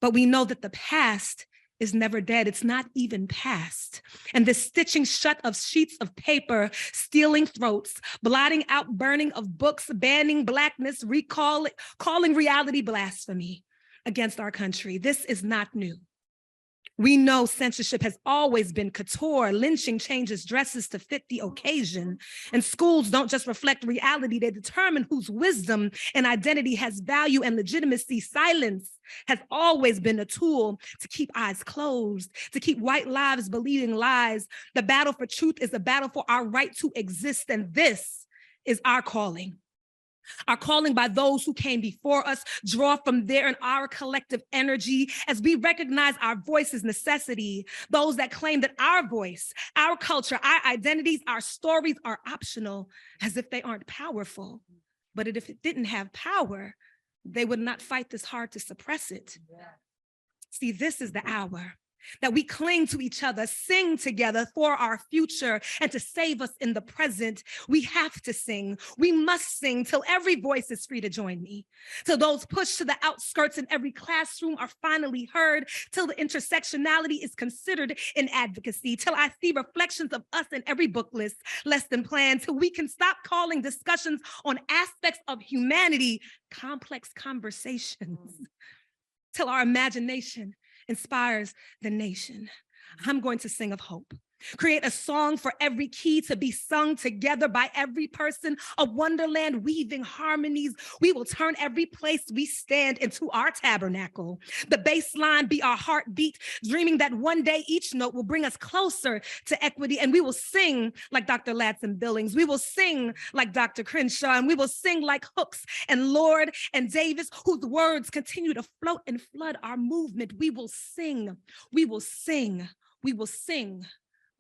But we know that the past is never dead. It's not even past. And the stitching shut of sheets of paper, stealing throats, blotting out burning of books, banning Blackness, calling reality blasphemy against our country. This is not new. We know censorship has always been couture. Lynching changes dresses to fit the occasion. And schools don't just reflect reality, they determine whose wisdom and identity has value and legitimacy. Silence has always been a tool to keep eyes closed, to keep white lives believing lies. The battle for truth is a battle for our right to exist, and this is our calling. Our calling by those who came before us, draw from there in our collective energy as we recognize our voice is necessity. Those that claim that our voice, our culture, our identities, our stories are optional, as if they aren't powerful. But if it didn't have power, they would not fight this hard to suppress it. See, this is the hour that we cling to each other, sing together for our future and to save us in the present. We have to sing. We must sing till every voice is free to join me, till those pushed to the outskirts in every classroom are finally heard, till the intersectionality is considered in advocacy, till I see reflections of us in every book list, less than planned, till we can stop calling discussions on aspects of humanity complex conversations, till our imagination inspires the nation. I'm going to sing of hope. Create a song for every key to be sung together by every person, a wonderland weaving harmonies. We will turn every place we stand into our tabernacle. The bass line be our heartbeat, dreaming that one day each note will bring us closer to equity, and we will sing like Dr. Ladson Billings. We will sing like Dr. Crenshaw, and we will sing like Hooks and Lord and Davis, whose words continue to float and flood our movement. We will sing, we will sing, we will sing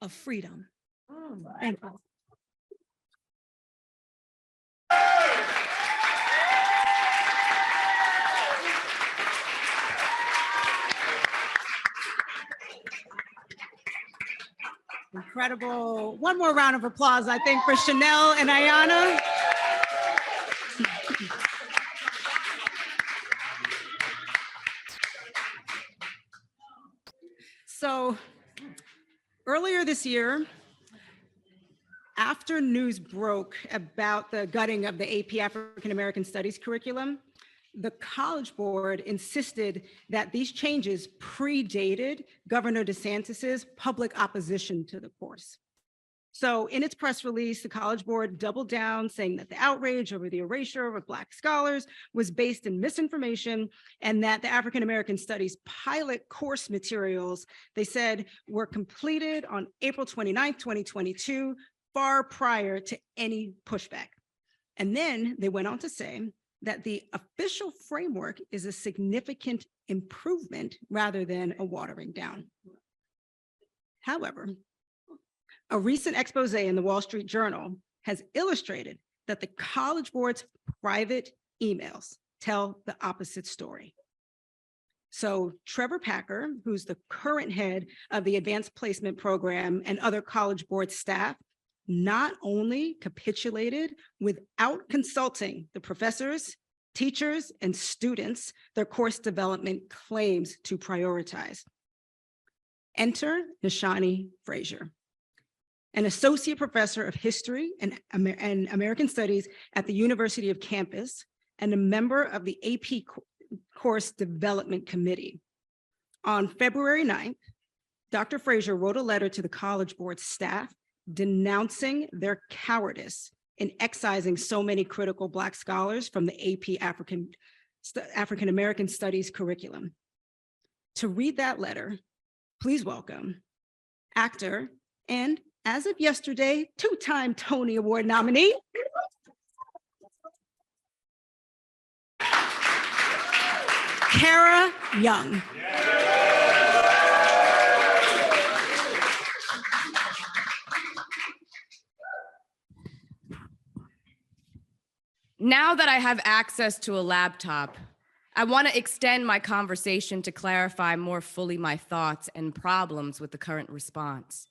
of freedom. Thank you. Incredible. One more round of applause, I think, for Chanel and Ayana. So earlier this year, after news broke about the gutting of the AP African American Studies curriculum, the College Board insisted that these changes predated Governor DeSantis's public opposition to the course. So in its press release, the College Board doubled down, saying that the outrage over the erasure of Black scholars was based in misinformation, and that the African American Studies pilot course materials, they said, were completed on April 29th, 2022, far prior to any pushback. And then they went on to say that the official framework is a significant improvement rather than a watering down. However, a recent expose in the Wall Street Journal has illustrated that the College Board's private emails tell the opposite story. So Trevor Packer, who's the current head of the Advanced Placement Program, and other College Board staff not only capitulated without consulting the professors, teachers, and students their course development claims to prioritize. Enter Nishani Frazier. an associate professor of history and American studies at the University of Campus, and a member of the AP Course Development Committee. On February 9th, Dr. Fraser wrote a letter to the College Board staff denouncing their cowardice in excising so many critical Black scholars from the AP African American Studies curriculum. To read that letter, please welcome actor and, as of yesterday, two-time Tony Award nominee, Kara Young. Now that I have access to a laptop, I want to extend my conversation to clarify more fully my thoughts and problems with the current response.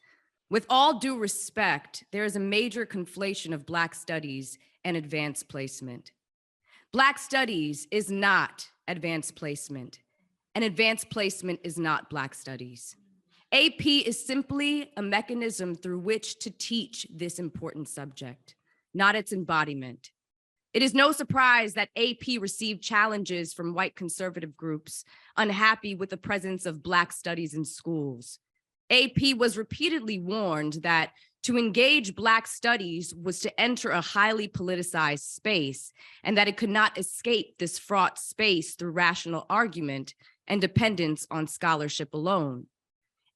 With all due respect, there is a major conflation of Black studies and advanced placement. Black studies is not advanced placement, and advanced placement is not Black studies. AP is simply a mechanism through which to teach this important subject, not its embodiment. It is no surprise that AP received challenges from white conservative groups unhappy with the presence of Black studies in schools. AP was repeatedly warned that to engage Black studies was to enter a highly politicized space, and that it could not escape this fraught space through rational argument and dependence on scholarship alone.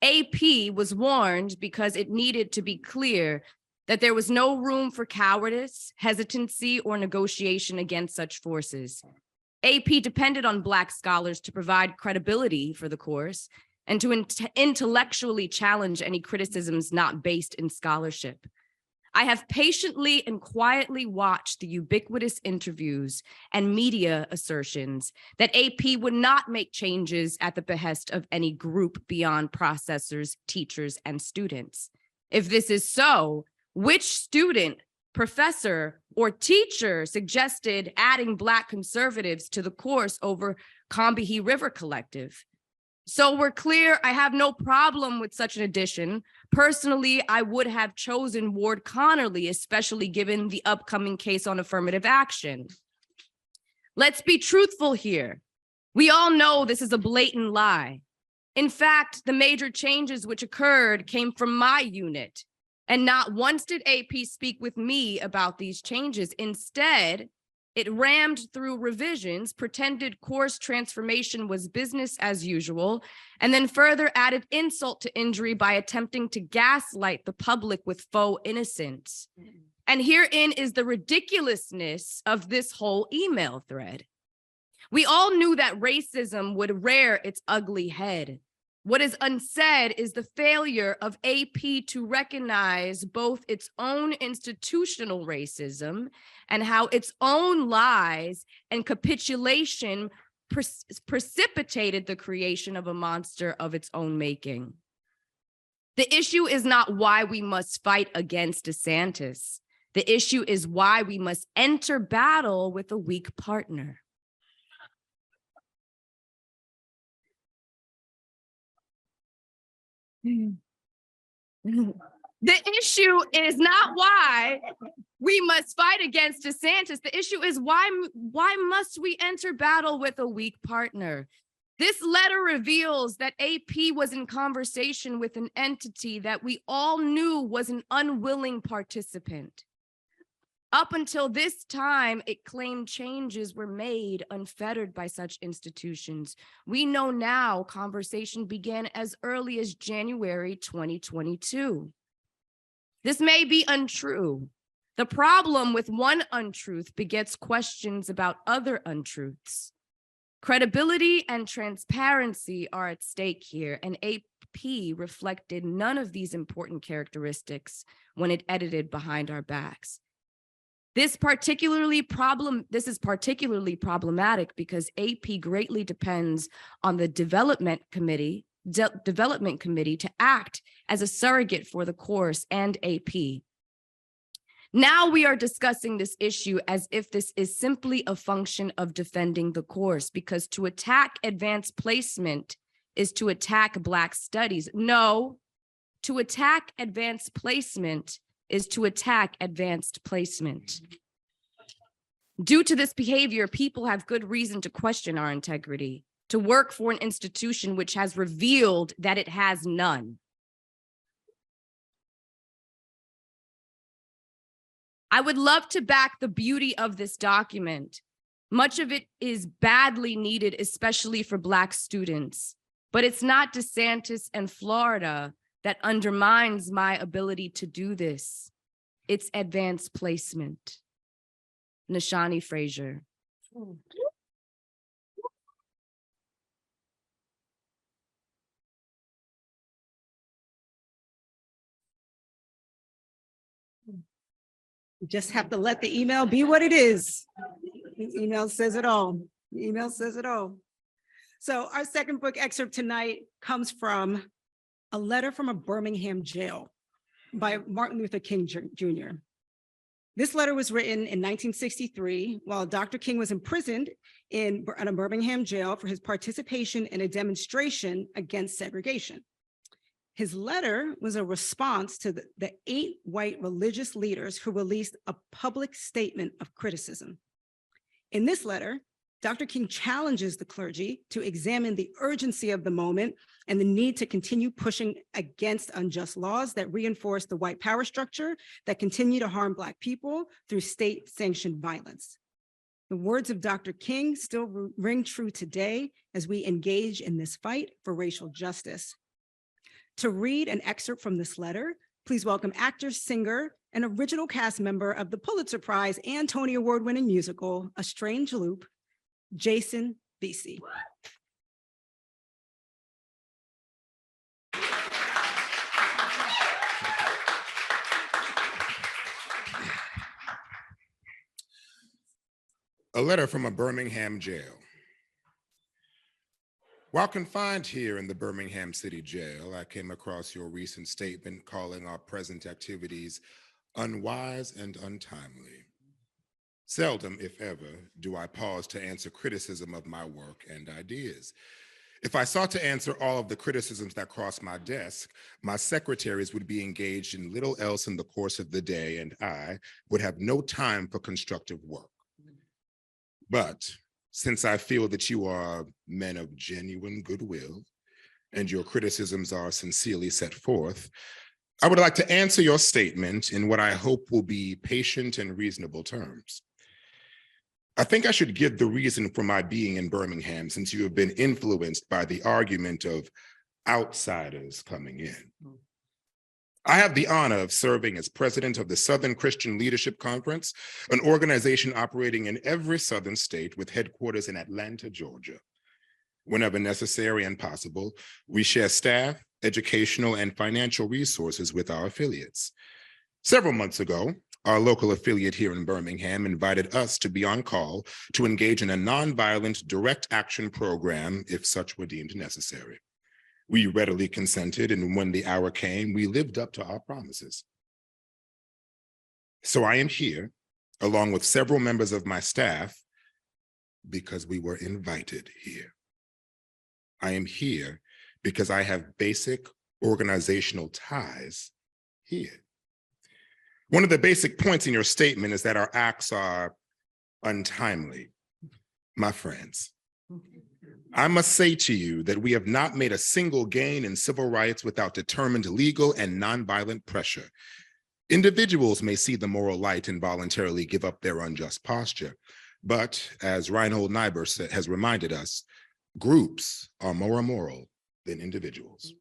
AP was warned because it needed to be clear that there was no room for cowardice, hesitancy, or negotiation against such forces. AP depended on Black scholars to provide credibility for the course and to intellectually challenge any criticisms not based in scholarship. I have patiently and quietly watched the ubiquitous interviews and media assertions that AP would not make changes at the behest of any group beyond processors, teachers, and students. If this is so, which student, professor, or teacher suggested adding Black conservatives to the course over Combahee River Collective? So we're clear, I have no problem with such an addition. Personally, I would have chosen Ward Connerly, especially given the upcoming case on affirmative action. Let's be truthful here. We all know this is a blatant lie. In fact, the major changes which occurred came from my unit. And not once did AP speak with me about these changes. Instead, it rammed through revisions, pretended course transformation was business as usual, and then further added insult to injury by attempting to gaslight the public with faux innocence. And herein is the ridiculousness of this whole email thread. We all knew that racism would rear its ugly head. What is unsaid is the failure of AP to recognize both its own institutional racism and how its own lies and capitulation precipitated the creation of a monster of its own making. The issue is not why we must fight against DeSantis. The issue is why we must enter battle with a weak partner. The issue is not why we must fight against DeSantis. The issue is why must we enter battle with a weak partner? This letter reveals that AP was in conversation with an entity that we all knew was an unwilling participant. Up until this time, it claimed changes were made unfettered by such institutions. We know now conversation began as early as January 2022. This may be untrue. The problem with one untruth begets questions about other untruths. Credibility and transparency are at stake here, and AP reflected none of these important characteristics when it edited behind our backs. This is particularly problematic because AP greatly depends on the development committee to act as a surrogate for the course and AP. Now we are discussing this issue as if this is simply a function of defending the course, because to attack advanced placement is to attack Black studies. No, To attack advanced placement is to attack advanced placement. Due to this behavior, people have good reason to question our integrity, to work for an institution which has revealed that it has none. I would love to back the beauty of this document. Much of it is badly needed, especially for Black students, but it's not DeSantis and Florida that undermines my ability to do this. It's advanced placement. Nashani Frazier. You just have to let the email be what it is. The email says it all. The email says it all. So our second book excerpt tonight comes from a letter from a Birmingham jail by Martin Luther King Jr. This letter was written in 1963 while Dr. King was imprisoned in a Birmingham jail for his participation in a demonstration against segregation. His letter was a response to the 8 white religious leaders who released a public statement of criticism. In this letter, Dr. King challenges the clergy to examine the urgency of the moment and the need to continue pushing against unjust laws that reinforce the white power structure that continue to harm Black people through state-sanctioned violence. The words of Dr. King still ring true today as we engage in this fight for racial justice. To read an excerpt from this letter, please welcome actor, singer, and original cast member of the Pulitzer Prize and Tony Award-winning musical, A Strange Loop, Jason Stanley. A letter from a Birmingham jail. While confined here in the Birmingham City Jail, I came across your recent statement calling our present activities unwise and untimely. Seldom, if ever, do I pause to answer criticism of my work and ideas. If I sought to answer all of the criticisms that cross my desk, my secretaries would be engaged in little else in the course of the day, and I would have no time for constructive work. But since I feel that you are men of genuine goodwill and your criticisms are sincerely set forth, I would like to answer your statement in what I hope will be patient and reasonable terms. I think I should give the reason for my being in Birmingham, since you have been influenced by the argument of outsiders coming in. I have the honor of serving as president of the Southern Christian Leadership Conference, an organization operating in every Southern state with headquarters in Atlanta, Georgia. Whenever necessary and possible, we share staff, educational, and financial resources with our affiliates. Several months ago, our local affiliate here in Birmingham invited us to be on call to engage in a nonviolent direct action program if such were deemed necessary. We readily consented, and when the hour came, we lived up to our promises. So I am here, along with several members of my staff, because we were invited here. I am here because I have basic organizational ties here. One of the basic points in your statement is that our acts are untimely. My friends, I must say to you that we have not made a single gain in civil rights without determined legal and nonviolent pressure. Individuals may see the moral light and voluntarily give up their unjust posture, but as Reinhold Niebuhr has reminded us, groups are more immoral than individuals.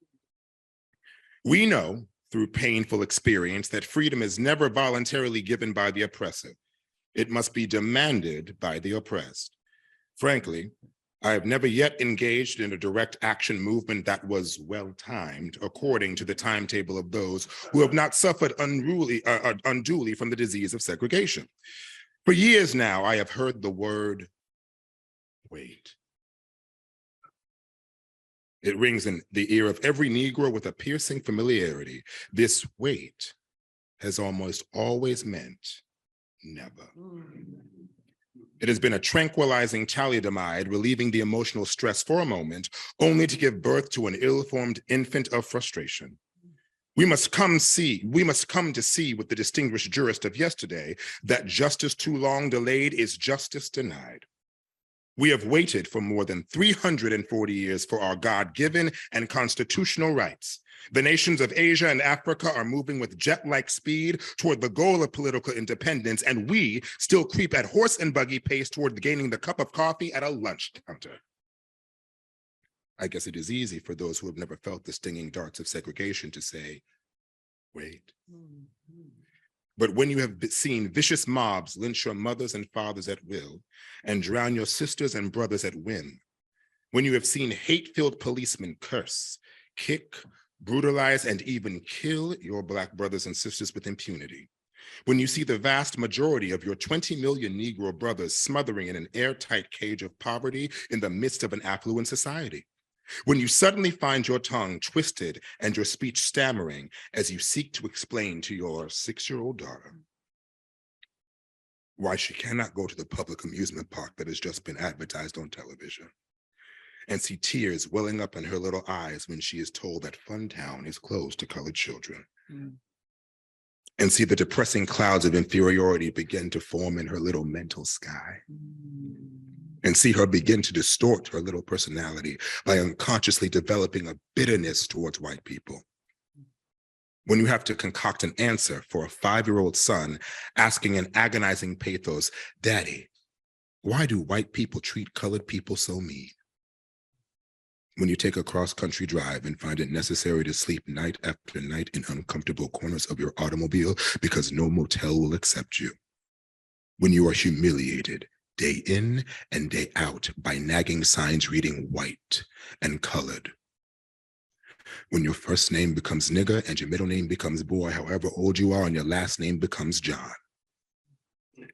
We know through painful experience that freedom is never voluntarily given by the oppressor. It must be demanded by the oppressed. Frankly, I have never yet engaged in a direct action movement that was well-timed according to the timetable of those who have not suffered unduly from the disease of segregation. For years now, I have heard the word wait. It rings in the ear of every Negro with a piercing familiarity. This wait has almost always meant never. It has been a tranquilizing thalidomide, relieving the emotional stress for a moment, only to give birth to an ill-formed infant of frustration. We must come to see with the distinguished jurist of yesterday that justice too long delayed is justice denied. We have waited for more than 340 years for our God-given and constitutional rights. The nations of Asia and Africa are moving with jet-like speed toward the goal of political independence, and we still creep at horse and buggy pace toward gaining the cup of coffee at a lunch counter. I guess it is easy for those who have never felt the stinging darts of segregation to say, wait. But when you have seen vicious mobs lynch your mothers and fathers at will and drown your sisters and brothers at whim, when you have seen hate-filled policemen curse, kick, brutalize, and even kill your Black brothers and sisters with impunity, when you see the vast majority of your 20 million Negro brothers smothering in an airtight cage of poverty in the midst of an affluent society, when you suddenly find your tongue twisted and your speech stammering as you seek to explain to your 6-year-old daughter why she cannot go to the public amusement park that has just been advertised on television, and see tears welling up in her little eyes when she is told that Funtown is closed to colored children, and see the depressing clouds of inferiority begin to form in her little mental sky, and see her begin to distort her little personality by unconsciously developing a bitterness towards white people. When you have to concoct an answer for a 5-year-old son asking in agonizing pathos, "Daddy, why do white people treat colored people so mean?" When you take a cross-country drive and find it necessary to sleep night after night in uncomfortable corners of your automobile because no motel will accept you. When you are humiliated day in and day out by nagging signs reading white and colored. When your first name becomes nigger and your middle name becomes boy, however old you are, and your last name becomes John.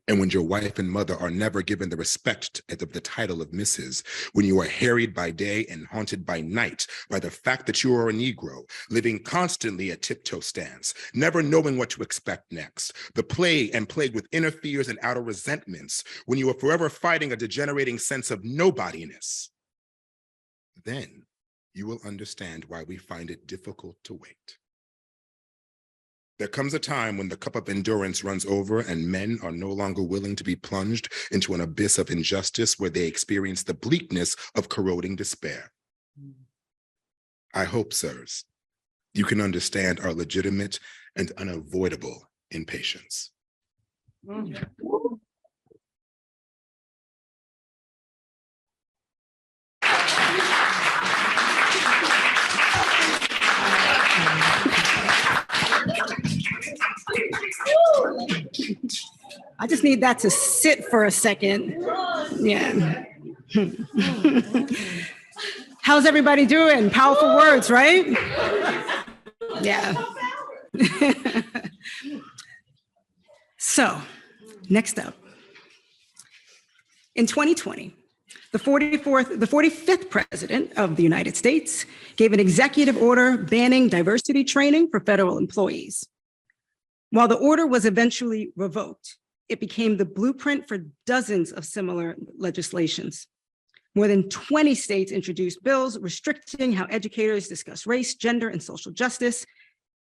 And when your wife and mother are never given the respect of the title of Mrs., when you are harried by day and haunted by night by the fact that you are a Negro, living constantly at tiptoe stance, never knowing what to expect next, plagued with inner fears and outer resentments, when you are forever fighting a degenerating sense of nobodiness, then you will understand why we find it difficult to wait. There comes a time when the cup of endurance runs over and men are no longer willing to be plunged into an abyss of injustice where they experience the bleakness of corroding despair. I hope, sirs, you can understand our legitimate and unavoidable impatience. I just need that to sit for a second. Yeah. How's everybody doing? Powerful words, right? Yeah. So, next up. In 2020, the 45th president of the United States gave an executive order banning diversity training for federal employees. While the order was eventually revoked, it became the blueprint for dozens of similar legislations. More than 20 states introduced bills restricting how educators discuss race, gender, and social justice.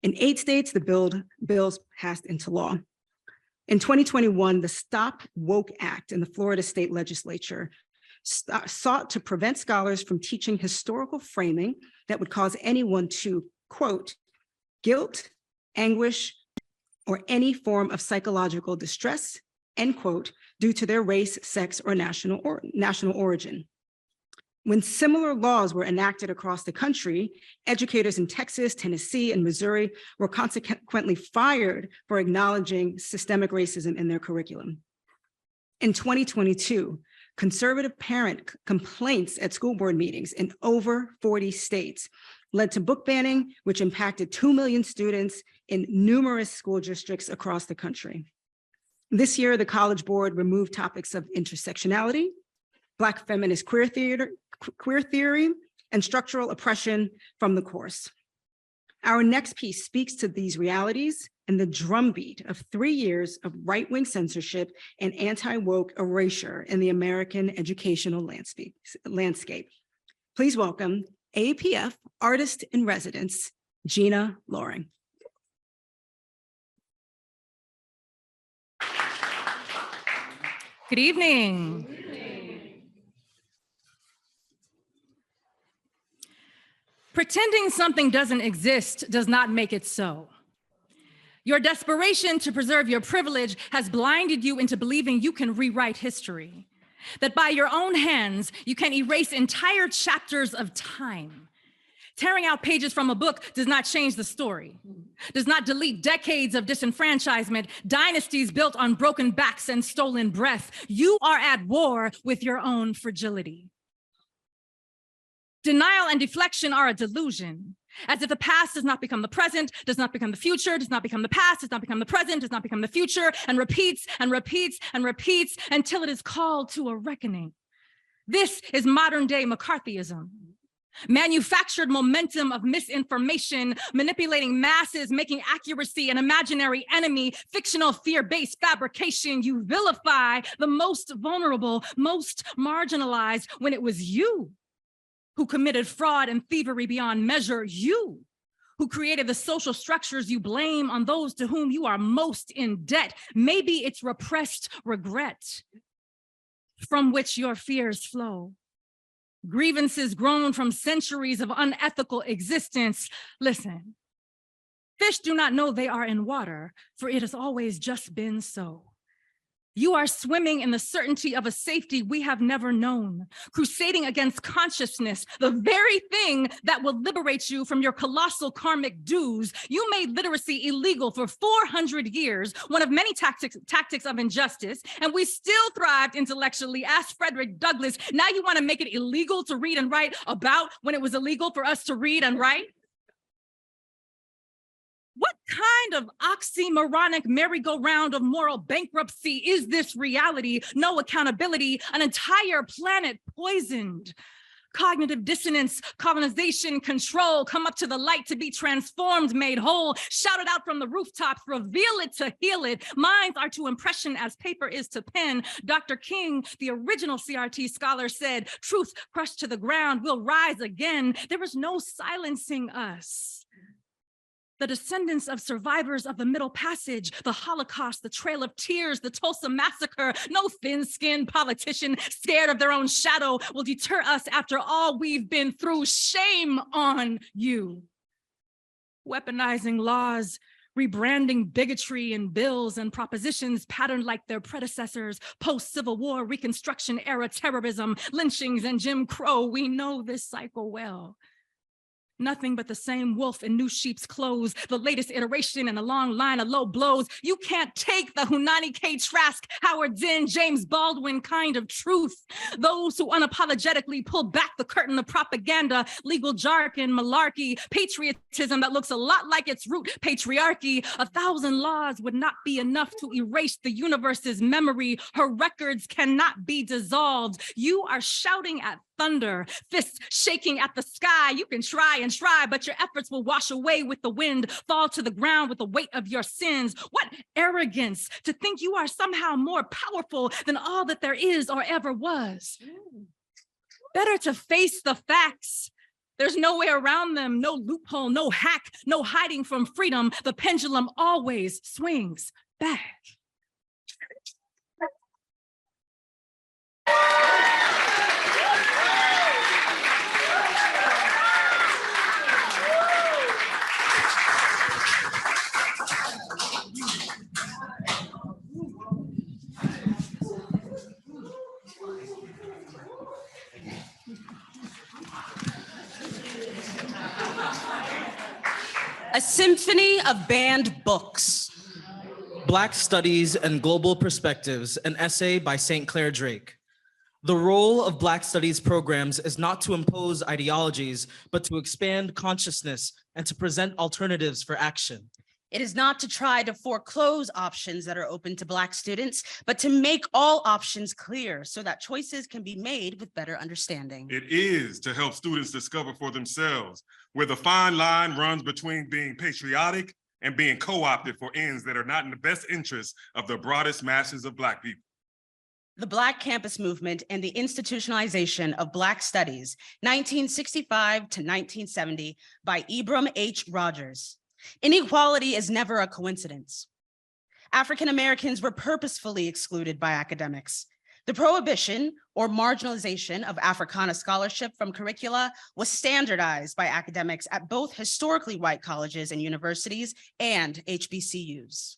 In 8 states, the bills passed into law. In 2021, the Stop Woke Act in the Florida State Legislature sought to prevent scholars from teaching historical framing that would cause anyone to, quote, guilt, anguish, or any form of psychological distress, end quote, due to their race, sex, or national origin. When similar laws were enacted across the country, educators in Texas, Tennessee, and Missouri were consequently fired for acknowledging systemic racism in their curriculum. In 2022, conservative parent complaints at school board meetings in over 40 states led to book banning, which impacted 2 million students in numerous school districts across the country. This year, the College Board removed topics of intersectionality, Black feminist queer theory, and structural oppression from the course. Our next piece speaks to these realities and the drumbeat of 3 years of right-wing censorship and anti-woke erasure in the American educational landscape. Please welcome APF Artist in Residence, Gina Loring. Good evening. Pretending something doesn't exist does not make it so. Your desperation to preserve your privilege has blinded you into believing you can rewrite history, that by your own hands, you can erase entire chapters of time. Tearing out pages from a book does not change the story, does not delete decades of disenfranchisement, dynasties built on broken backs and stolen breath. You are at war with your own fragility. Denial and deflection are a delusion, as if the past does not become the present, does not become the future, does not become the past, does not become the present, does not become the future, and repeats and repeats and repeats until it is called to a reckoning. This is modern day McCarthyism. Manufactured momentum of misinformation, manipulating masses, making accuracy an imaginary enemy, fictional fear-based fabrication. You vilify the most vulnerable, most marginalized, when it was you who committed fraud and thievery beyond measure, you who created the social structures you blame on those to whom you are most in debt. Maybe it's repressed regret from which your fears flow. Grievances grown from centuries of unethical existence. Listen, fish do not know they are in water, for it has always just been so. You are swimming in the certainty of a safety we have never known, crusading against consciousness, the very thing that will liberate you from your colossal karmic dues. You made literacy illegal for 400 years, one of many tactics of injustice, and we still thrived intellectually. Ask Frederick Douglass. Now you want to make it illegal to read and write about when it was illegal for us to read and write? What kind of oxymoronic merry-go-round of moral bankruptcy is this reality? No accountability, an entire planet poisoned. Cognitive dissonance, colonization, control, come up to the light to be transformed, made whole, shout it out from the rooftops, reveal it to heal it. Minds are to impression as paper is to pen. Dr. King, the original CRT scholar, said, truth crushed to the ground will rise again. There is no silencing us. The descendants of survivors of the Middle Passage, the Holocaust, the Trail of Tears, the Tulsa Massacre, no thin-skinned politician scared of their own shadow will deter us after all we've been through. Shame on you. Weaponizing laws, rebranding bigotry in bills and propositions patterned like their predecessors, post-Civil War, Reconstruction era terrorism, lynchings, and Jim Crow. We know this cycle well. Nothing but the same wolf in new sheep's clothes, the latest iteration in a long line of low blows. You can't take the Hunani K. Trask, Howard Zinn, James Baldwin kind of truth. Those who unapologetically pull back the curtain of propaganda, legal jargon, malarkey, patriotism that looks a lot like its root, patriarchy. 1,000 laws would not be enough to erase the universe's memory. Her records cannot be dissolved. You are shouting at thunder, fists shaking at the sky. You can try and try, but your efforts will wash away with the wind, fall to the ground with the weight of your sins. What arrogance to think you are somehow more powerful than all that there is or ever was. Better to face the facts. There's no way around them, no loophole, no hack, no hiding from freedom. The pendulum always swings back. A symphony of banned books. Black Studies and Global Perspectives, an essay by St. Clair Drake. The role of Black Studies programs is not to impose ideologies, but to expand consciousness and to present alternatives for action. It is not to try to foreclose options that are open to Black students, but to make all options clear so that choices can be made with better understanding. It is to help students discover for themselves where the fine line runs between being patriotic and being co-opted for ends that are not in the best interest of the broadest masses of Black people. The Black Campus Movement and the Institutionalization of Black Studies, 1965 to 1970, by Ibram H. Rogers. Inequality is never a coincidence. African Americans were purposefully excluded by academics. The prohibition or marginalization of Africana scholarship from curricula was standardized by academics at both historically white colleges and universities and HBCUs.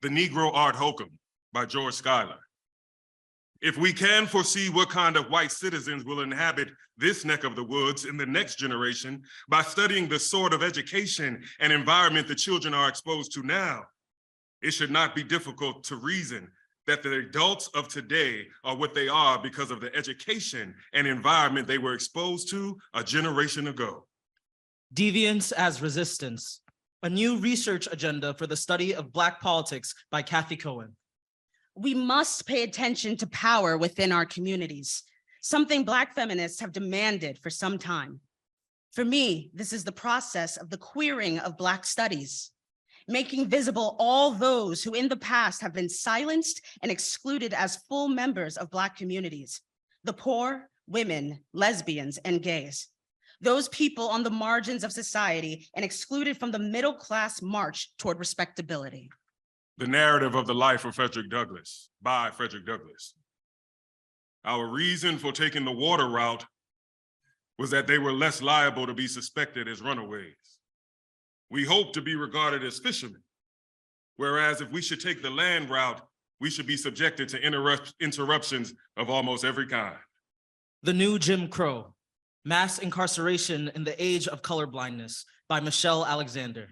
The Negro Art Hokum by George Schuyler. If we can foresee what kind of white citizens will inhabit this neck of the woods in the next generation by studying the sort of education and environment the children are exposed to now, it should not be difficult to reason that the adults of today are what they are because of the education and environment they were exposed to a generation ago. Deviance as Resistance, a new research agenda for the study of Black politics by Cathy Cohen. We must pay attention to power within our communities, something Black feminists have demanded for some time. For me, this is the process of the queering of Black studies, making visible all those who in the past have been silenced and excluded as full members of Black communities, the poor, women, lesbians, and gays. Those people on the margins of society and excluded from the middle class march toward respectability. The Narrative of the Life of Frederick Douglass by Frederick Douglass. Our reason for taking the water route was that they were less liable to be suspected as runaways. We hope to be regarded as fishermen, whereas if we should take the land route, we should be subjected to interruptions of almost every kind. The New Jim Crow, Mass Incarceration in the Age of Colorblindness by Michelle Alexander.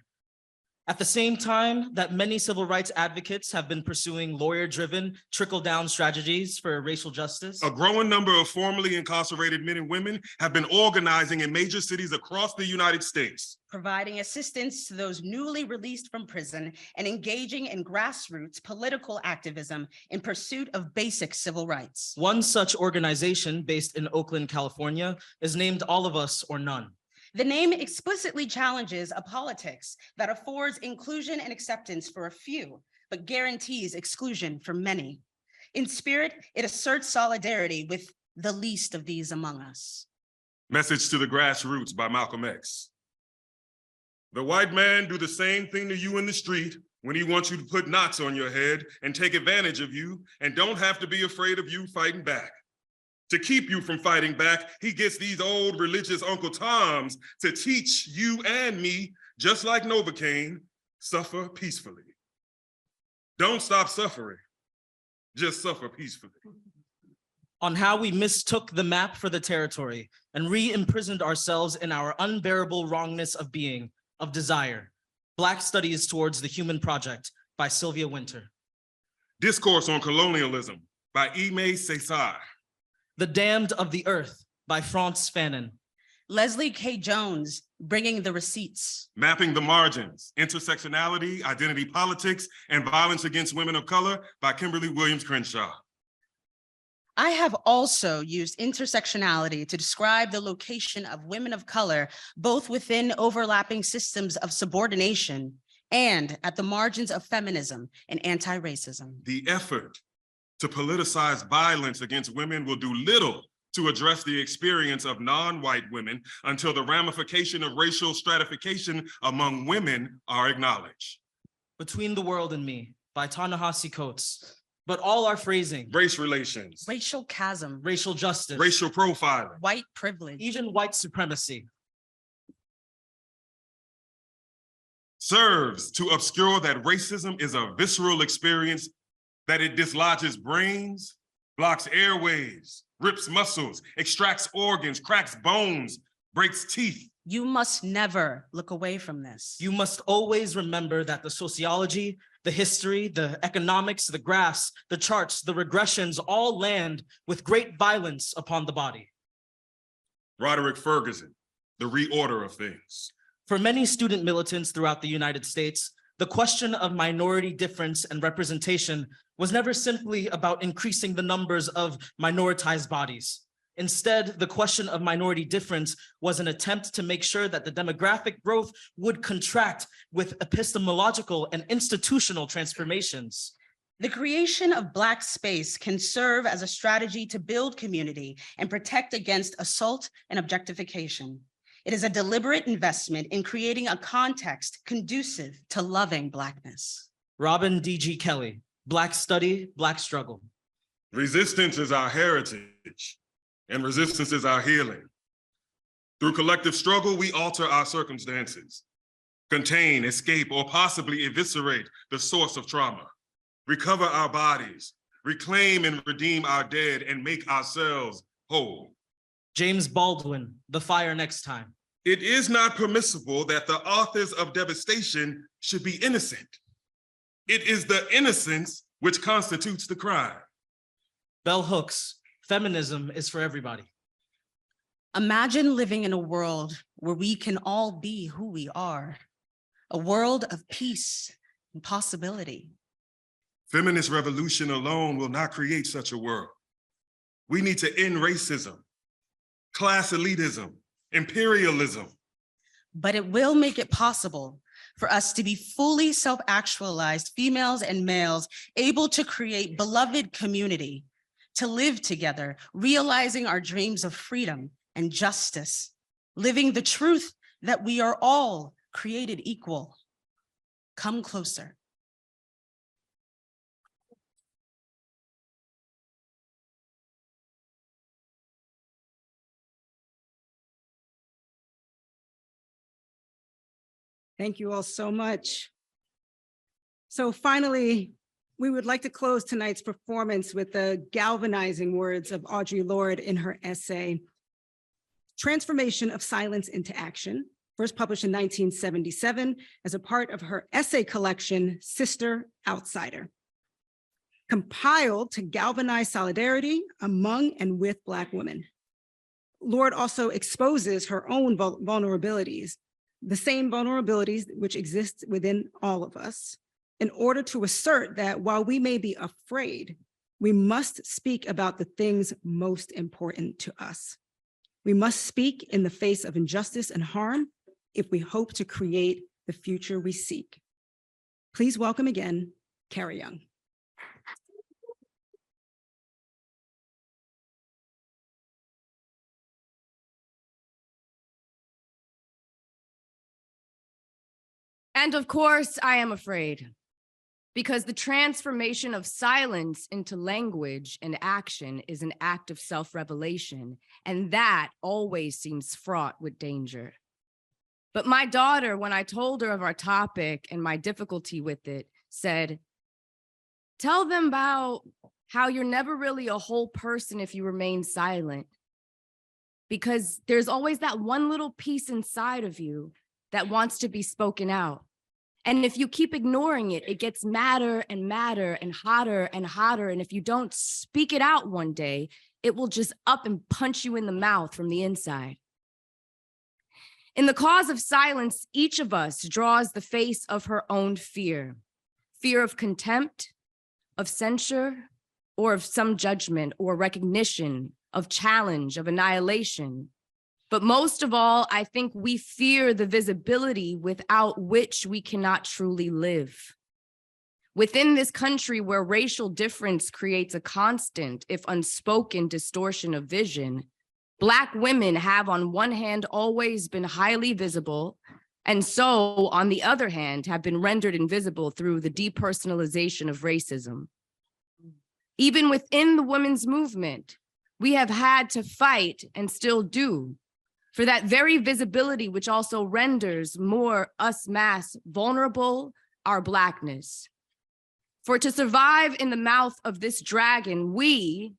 At the same time that many civil rights advocates have been pursuing lawyer-driven trickle-down strategies for racial justice, a growing number of formerly incarcerated men and women have been organizing in major cities across the United States, providing assistance to those newly released from prison and engaging in grassroots political activism in pursuit of basic civil rights. One such organization based in Oakland, California, is named All of Us or None. The name explicitly challenges a politics that affords inclusion and acceptance for a few, but guarantees exclusion for many. In spirit, it asserts solidarity with the least of these among us. Message to the Grassroots by Malcolm X. The white man do the same thing to you in the street when he wants you to put knots on your head and take advantage of you and don't have to be afraid of you fighting back. To keep you from fighting back, he gets these old religious Uncle Toms to teach you and me, just like Novocaine, suffer peacefully. Don't stop suffering, just suffer peacefully. On how we mistook the map for the territory and re-imprisoned ourselves in our unbearable wrongness of being, of desire. Black Studies Towards the Human Project by Sylvia Winter. Discourse on Colonialism by Aimé Césaire. The Damned of the Earth by Frantz Fanon. Leslie K. Jones, Bringing the Receipts. Mapping the Margins, Intersectionality, Identity Politics, and Violence Against Women of Color by Kimberlé Williams Crenshaw. I have also used intersectionality to describe the location of women of color, both within overlapping systems of subordination and at the margins of feminism and anti-racism. The effort to politicize violence against women will do little to address the experience of non-white women until the ramification of racial stratification among women are acknowledged. Between the World and Me by Ta-Nehisi Coates. But all our phrasing, race relations, racial chasm, racial justice, racial profiling, white privilege, even white supremacy, serves to obscure that racism is a visceral experience, that it dislodges brains, blocks airways, rips muscles, extracts organs, cracks bones, breaks teeth. You must never look away from this. You must always remember that the sociology, the history, the economics, the graphs, the charts, the regressions all land with great violence upon the body. Roderick Ferguson, The Reorder of Things. For many student militants throughout the United States, the question of minority difference and representation was never simply about increasing the numbers of minoritized bodies. Instead, the question of minority difference was an attempt to make sure that the demographic growth would contract with epistemological and institutional transformations. The creation of Black space can serve as a strategy to build community and protect against assault and objectification. It is a deliberate investment in creating a context conducive to loving Blackness. Robin D.G. Kelley, Black Study, Black Struggle. Resistance is our heritage, and resistance is our healing. Through collective struggle, we alter our circumstances, contain, escape, or possibly eviscerate the source of trauma, recover our bodies, reclaim and redeem our dead, and make ourselves whole. James Baldwin, The Fire Next Time. It is not permissible that the authors of devastation should be innocent. It is the innocence which constitutes the crime. Bell Hooks, Feminism is for Everybody. Imagine living in a world where we can all be who we are, a world of peace and possibility. Feminist revolution alone will not create such a world. We need to end racism, class elitism, imperialism. But it will make it possible for us to be fully self-actualized females and males, able to create beloved community, to live together, realizing our dreams of freedom and justice, living the truth that we are all created equal. Come closer. Thank you all so much. So finally, we would like to close tonight's performance with the galvanizing words of Audre Lorde in her essay, Transformation of Silence into Action, first published in 1977 as a part of her essay collection, Sister Outsider, compiled to galvanize solidarity among and with Black women. Lorde also exposes her own vulnerabilities, the same vulnerabilities which exist within all of us, in order to assert that while we may be afraid, we must speak about the things most important to us. We must speak in the face of injustice and harm if we hope to create the future we seek. Please welcome again, Carrie Young. And of course, I am afraid, because the transformation of silence into language and action is an act of self-revelation, and that always seems fraught with danger. But my daughter, when I told her of our topic and my difficulty with it, said, "Tell them about how you're never really a whole person if you remain silent, because there's always that one little piece inside of you that wants to be spoken out. And if you keep ignoring it, it gets madder and madder and hotter and hotter. And if you don't speak it out one day, it will just up and punch you in the mouth from the inside." In the cause of silence, each of us draws the face of her own fear. Fear of contempt, of censure, or of some judgment or recognition, of challenge, of annihilation. But most of all, I think we fear the visibility without which we cannot truly live. Within this country where racial difference creates a constant, if unspoken, distortion of vision, Black women have on one hand always been highly visible, and so on the other hand have been rendered invisible through the depersonalization of racism. Even within the women's movement, we have had to fight and still do for that very visibility, which also renders more us mass vulnerable, our Blackness. For to survive in the mouth of this dragon, we,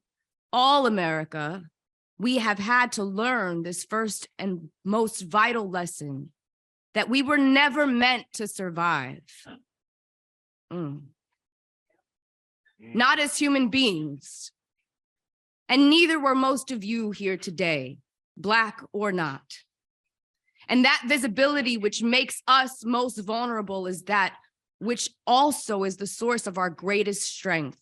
all America, we have had to learn this first and most vital lesson, that we were never meant to survive. Not as human beings. And neither were most of you here today, Black or not. And that visibility which makes us most vulnerable is that which also is the source of our greatest strength.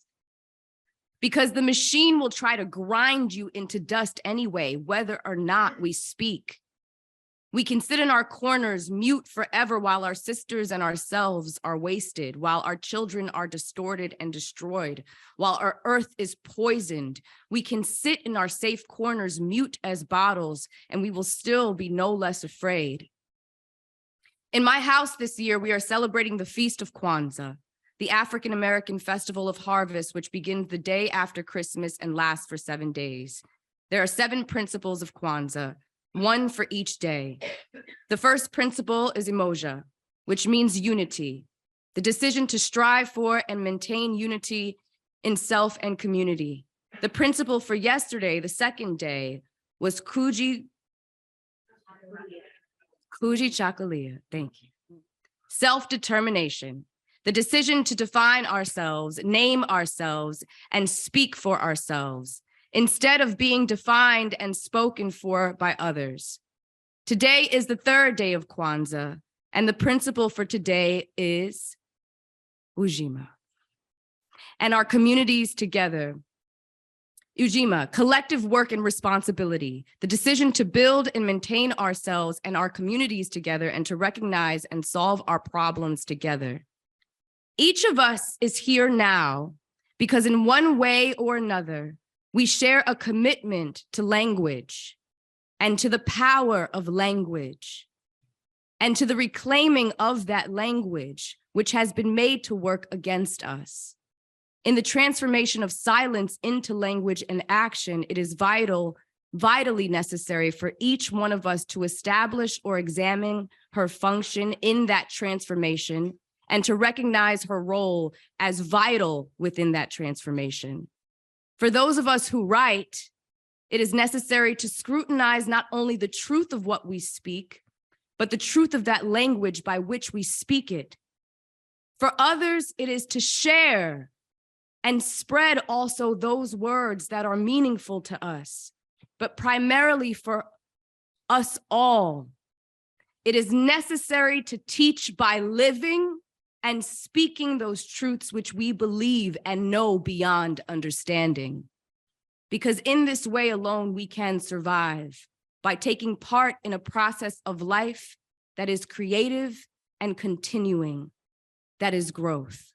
Because the machine will try to grind you into dust anyway, whether or not we speak. We can sit in our corners mute forever while our sisters and ourselves are wasted, while our children are distorted and destroyed, while our earth is poisoned. We can sit in our safe corners mute as bottles, and we will still be no less afraid. In my house this year, we are celebrating the Feast of Kwanzaa, the African American Festival of Harvest, which begins the day after Christmas and lasts for 7 days. There are 7 principles of Kwanzaa, 1 for each day. The first principle is Umoja, which means unity, the decision to strive for and maintain unity in self and community. The principle for yesterday, the second day, was Kuji Chakalia, thank you. Self-determination, the decision to define ourselves, name ourselves, and speak for ourselves, instead of being defined and spoken for by others. Today is the 3rd day of Kwanzaa, and the principle for today is Ujima. And our communities together. Ujima, collective work and responsibility, the decision to build and maintain ourselves and our communities together and to recognize and solve our problems together. Each of us is here now because in one way or another, we share a commitment to language and to the power of language and to the reclaiming of that language, which has been made to work against us. In the transformation of silence into language and action, it is vitally necessary for each one of us to establish or examine her function in that transformation and to recognize her role as vital within that transformation. For those of us who write, it is necessary to scrutinize not only the truth of what we speak, but the truth of that language by which we speak it. For others, it is to share and spread also those words that are meaningful to us, but primarily for us all. It is necessary to teach by living and speaking those truths which we believe and know beyond understanding. Because in this way alone, we can survive by taking part in a process of life that is creative and continuing, that is growth.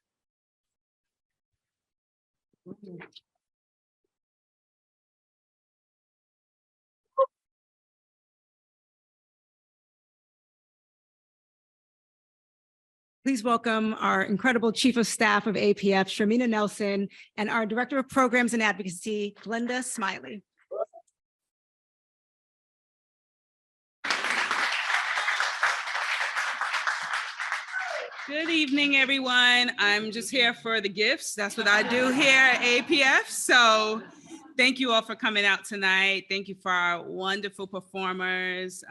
Please welcome our incredible Chief of Staff of APF, Sharmina Nelson, and our Director of Programs and Advocacy, Glenda Smiley. Good evening, everyone. I'm just here for the gifts. That's what I do here at APF. So thank you all for coming out tonight. Thank you for our wonderful performers.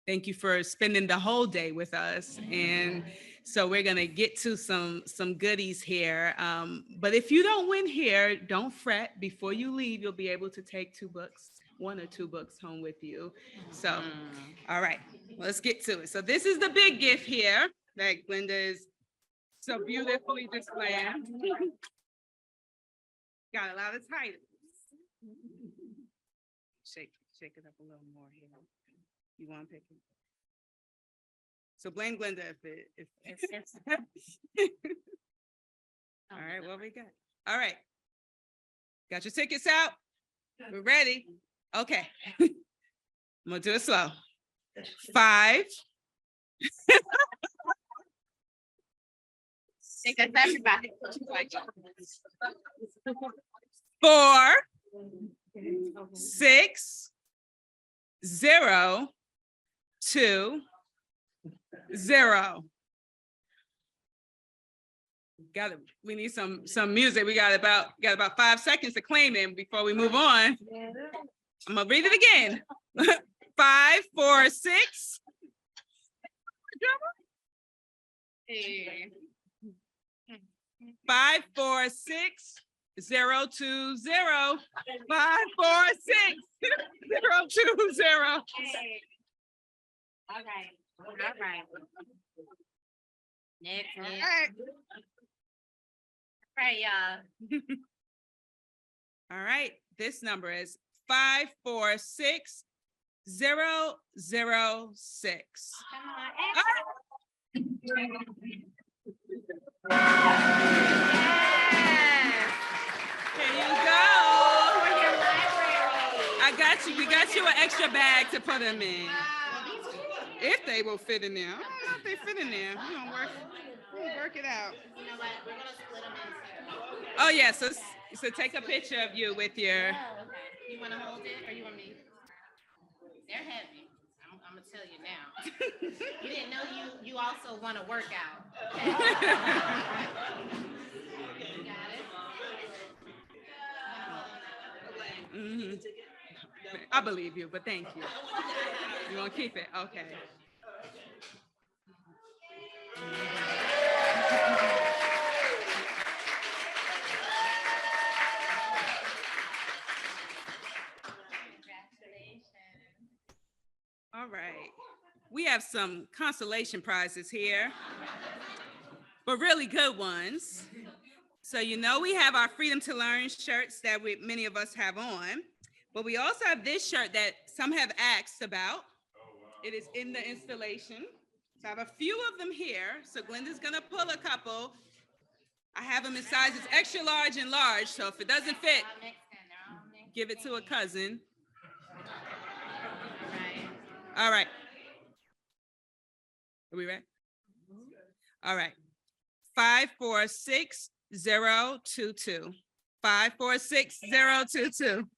Thank you for spending the whole day with us. And so we're gonna get to some goodies here. But if you don't win here, don't fret. Before you leave, you'll be able to take 2 books, 1 or 2 books home with you. So, all right, let's get to it. So this is the big gift here that Glenda is so beautifully displaying. Got a lot of titles. Shake it up a little more here. You want to pick it? So blame Glenda if all right, what we got? All right. Got your tickets out? We're ready. Okay. I'm gonna do it slow. 5. That's everybody. 4, 6, 0, 2, 0. We need some music. We got about 5 seconds to claim it before we move on. I'm gonna read it again. 5, 4, 6. 5, 4, 6, 0, 2, 0. 5, 4, 6, 0, 2, 0. All right. Next. All right. Right, y'all. All right. This number is 5, 4, 6, 0, 0, 6. Here you go. I got you. We got you an extra bag to put them in. If they will fit in there. I don't know if they fit in there. You don't work. work it out. You know what? We're gonna split them into. Oh, yeah, so take a picture of you with your, Oh, okay. You wanna hold it or you want me? They're heavy. I'm gonna tell you now. You didn't know you also want to work out. Okay? You got it? Mhm. I believe you, but thank you. You want to keep it? Okay. All right. We have some consolation prizes here, but really good ones. So we have our Freedom to Learn shirts that many of us have on, but we also have this shirt that some have asked about. It is in the installation. So I have a few of them here. So Glenda's gonna pull a couple. I have them in sizes extra large and large. So if it doesn't fit, give it to a cousin. All right. Are we ready? All right. 546022. 546022.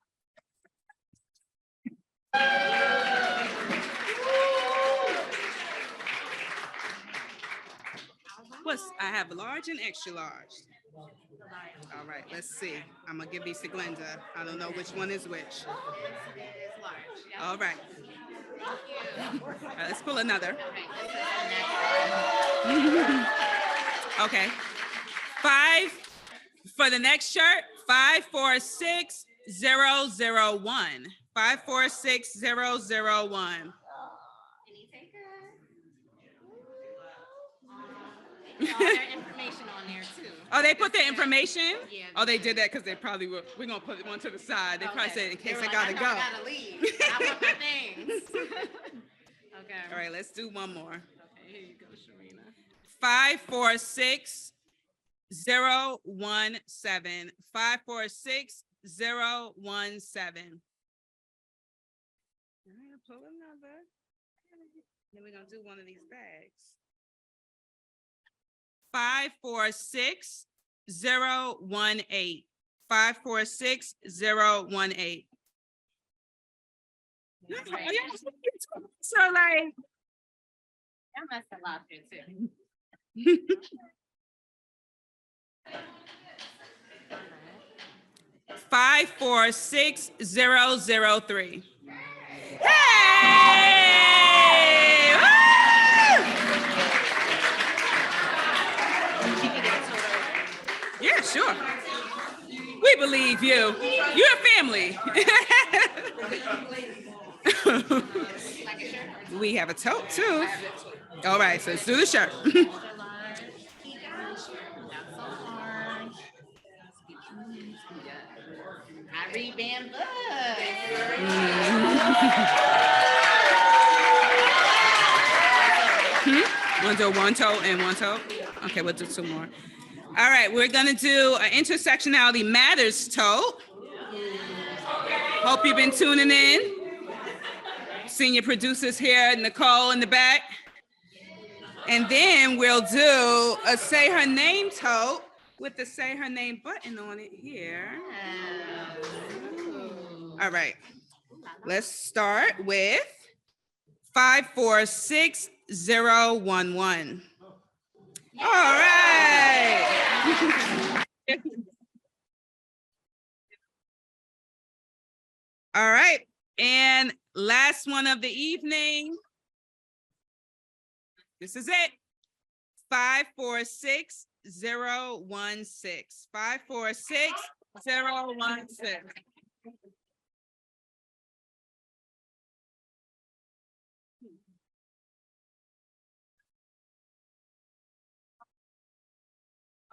I have large and extra large. All right, let's see. I'm gonna give these to Glenda. I don't know which one is which. All right. All right, let's pull another. Okay. For the next shirt, 546001. 546001. All their information on there too. Oh, they put the information? Yeah. Oh, they did that because they probably were. We're gonna put one to the side. They probably said in case I Like, gotta go. I gotta leave. I want my things. Okay. All right, let's do one more. Okay, here you go, Sharina. 546017. 546017. All right, pull another. Then we're gonna do one of these bags. 546018. 546018. So like, I must have lost it too. 546003. Hey! Woo! Yeah, sure. We believe you. You're a family. We have a tote too. All right, so let's do the shirt. I read banned Want to do one tote and one tote? Okay, we'll do two more. All right, we're gonna do an intersectionality matters tote. Hope you've been tuning in. Senior producers here, Nicole in the back. And then we'll do a say her name tote with the say her name button on it here. All right, let's start with 546011. All right. All right, and last one of the evening. This is it. 546016. 546016.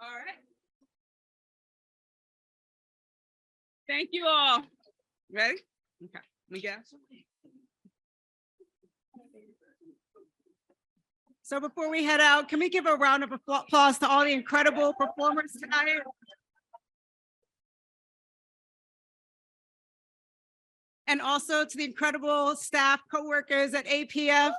All right. Thank you all. Ready? Okay. We go. So before we head out, can we give a round of applause to all the incredible performers tonight? And also to the incredible staff, coworkers at APF.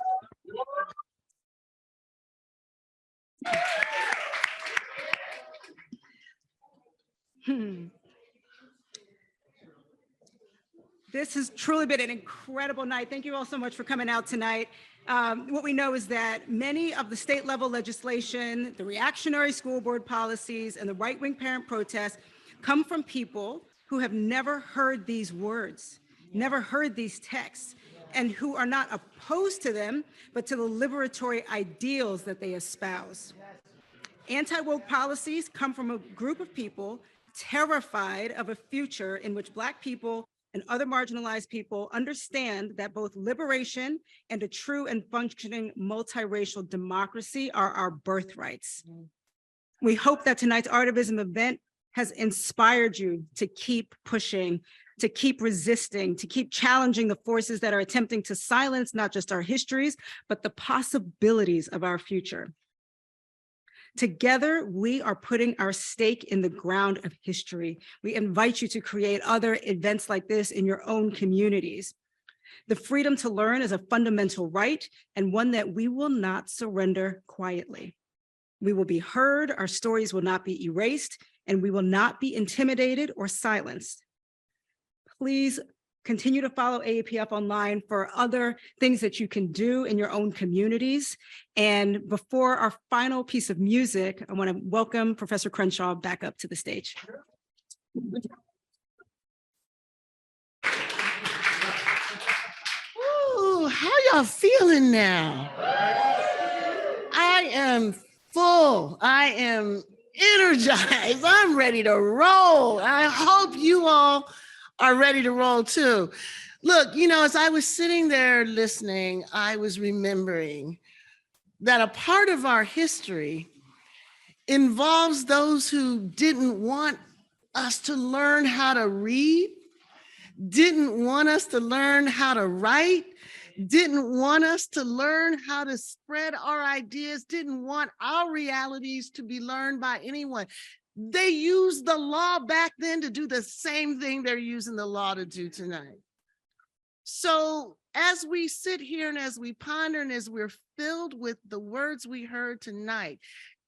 This has truly been an incredible night. Thank you all so much for coming out tonight. What we know is that many of the state level legislation, the reactionary school board policies, and the right-wing parent protests come from people who have never heard these words, never heard these texts, and who are not opposed to them, but to the liberatory ideals that they espouse. Anti-woke policies come from a group of people terrified of a future in which Black people and other marginalized people understand that both liberation and a true and functioning multiracial democracy are our birthrights. We hope that tonight's Artivism event has inspired you to keep pushing, to keep resisting, to keep challenging the forces that are attempting to silence not just our histories, but the possibilities of our future. Together, we are putting our stake in the ground of history. We invite you to create other events like this in your own communities. The freedom to learn is a fundamental right and one that we will not surrender quietly. We will be heard, our stories will not be erased, and we will not be intimidated or silenced. Please continue to follow AAPF online for other things that you can do in your own communities. And before our final piece of music, I want to welcome Professor Crenshaw back up to the stage. Ooh, how y'all feeling now? I am full. I am energized. I'm ready to roll. I hope you all are ready to roll too. Look, you know, as I was sitting there listening, I was remembering that a part of our history involves those who didn't want us to learn how to read, didn't want us to learn how to write, didn't want us to learn how to spread our ideas, didn't want our realities to be learned by anyone. They used the law back then to do the same thing they're using the law to do tonight. So as we sit here and as we ponder and as we're filled with the words we heard tonight,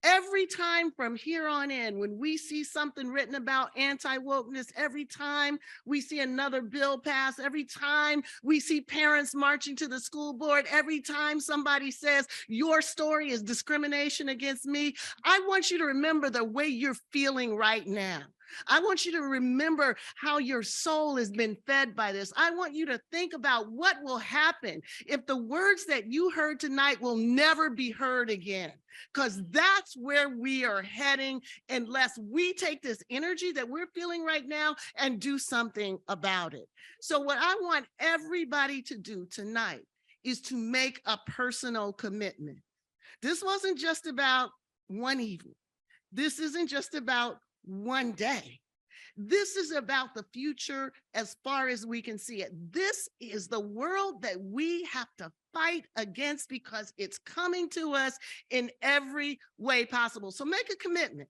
every time from here on in, when we see something written about anti-wokeness, every time we see another bill pass, every time we see parents marching to the school board, every time somebody says your story is discrimination against me, I want you to remember the way you're feeling right now. I want you to remember how your soul has been fed by this. I want you to think about what will happen if the words that you heard tonight will never be heard again, because that's where we are heading unless we take this energy that we're feeling right now and do something about it. So what I want everybody to do tonight is to make a personal commitment. This wasn't just about one evening. This isn't just about one day. This is about the future as far as we can see it. This is the world that we have to fight against because it's coming to us in every way possible. So make a commitment.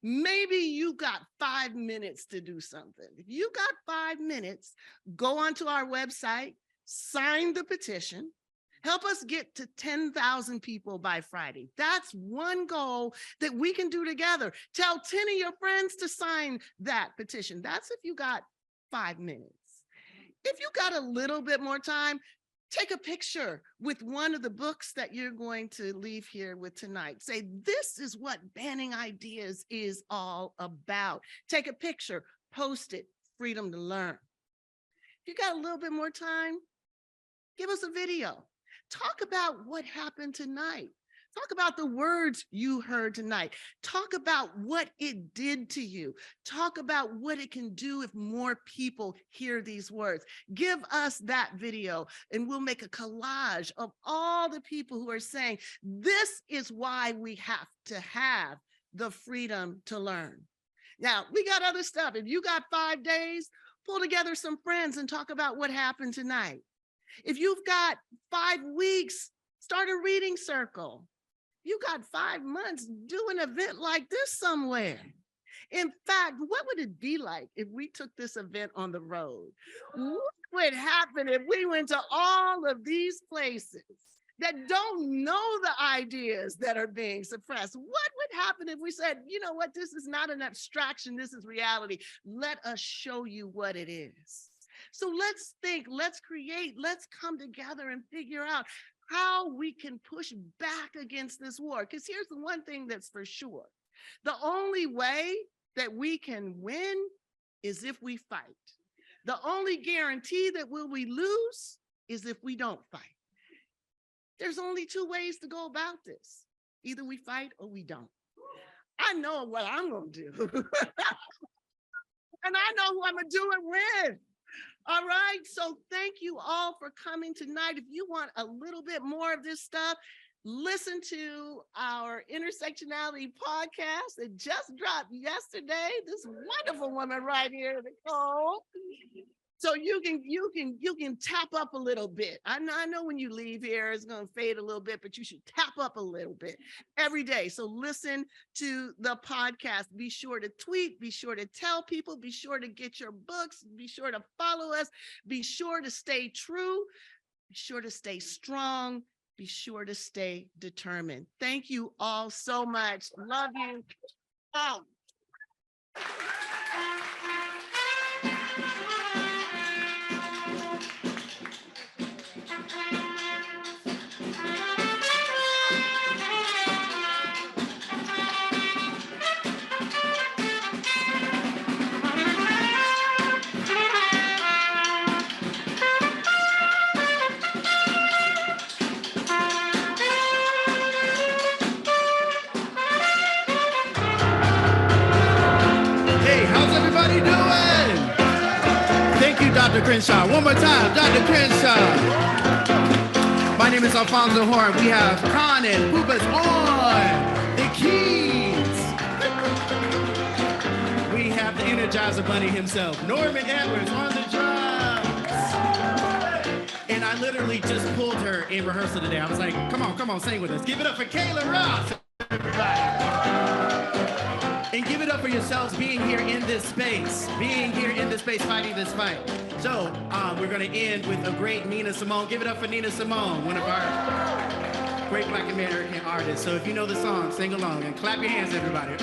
Maybe you got 5 minutes to do something. If you got 5 minutes, go onto our website, sign the petition. Help us get to 10,000 people by Friday. That's one goal that we can do together. Tell 10 of your friends to sign that petition. That's if you got 5 minutes. If you got a little bit more time, take a picture with one of the books that you're going to leave here with tonight. Say, this is what banning ideas is all about. Take a picture, post it, freedom to learn. If you got a little bit more time, give us a video. Talk about what happened tonight. Talk about the words you heard tonight. Talk about what it did to you. Talk about what it can do if more people hear these words. Give us that video and we'll make a collage of all the people who are saying, this is why we have to have the freedom to learn. Now, we got other stuff. If you got 5 days, pull together some friends and talk about what happened tonight. If you've got 5 weeks, start a reading circle. You got 5 months, do an event like this somewhere. In fact, what would it be like if we took this event on the road? What would happen if we went to all of these places that don't know the ideas that are being suppressed? What would happen if we said, you know what, this is not an abstraction, this is reality. Let us show you what it is. So let's think, let's create, let's come together and figure out how we can push back against this war. Because here's the one thing that's for sure. The only way that we can win is if we fight. The only guarantee that we lose is if we don't fight. There's only two ways to go about this. Either we fight or we don't. I know what I'm gonna do. And I know who I'm gonna do it with. All right, so thank you all for coming tonight. If you want a little bit more of this stuff, listen to our intersectionality podcast. It just dropped yesterday. This wonderful woman right here, Nicole. So you can tap up a little bit. I know when you leave here, it's gonna fade a little bit, but you should tap up a little bit every day. So listen to the podcast. Be sure to tweet, be sure to tell people, be sure to get your books, be sure to follow us, be sure to stay true, be sure to stay strong, be sure to stay determined. Thank you all so much. Love you. Oh. Dr. Crenshaw. One more time, Dr. Crenshaw. My name is Alfonso Horn. We have Khan and Pupas on the keys. We have the Energizer Bunny himself, Norman Edwards on the drums. And I literally just pulled her in rehearsal today. I was like, come on, sing with us. Give it up for Kayla Ross, everybody. And give it up for yourselves being here in this space, fighting this fight. So we're gonna end with a great Nina Simone. Give it up for Nina Simone, one of our great Black American artists. So if you know the song, sing along and clap your hands, everybody.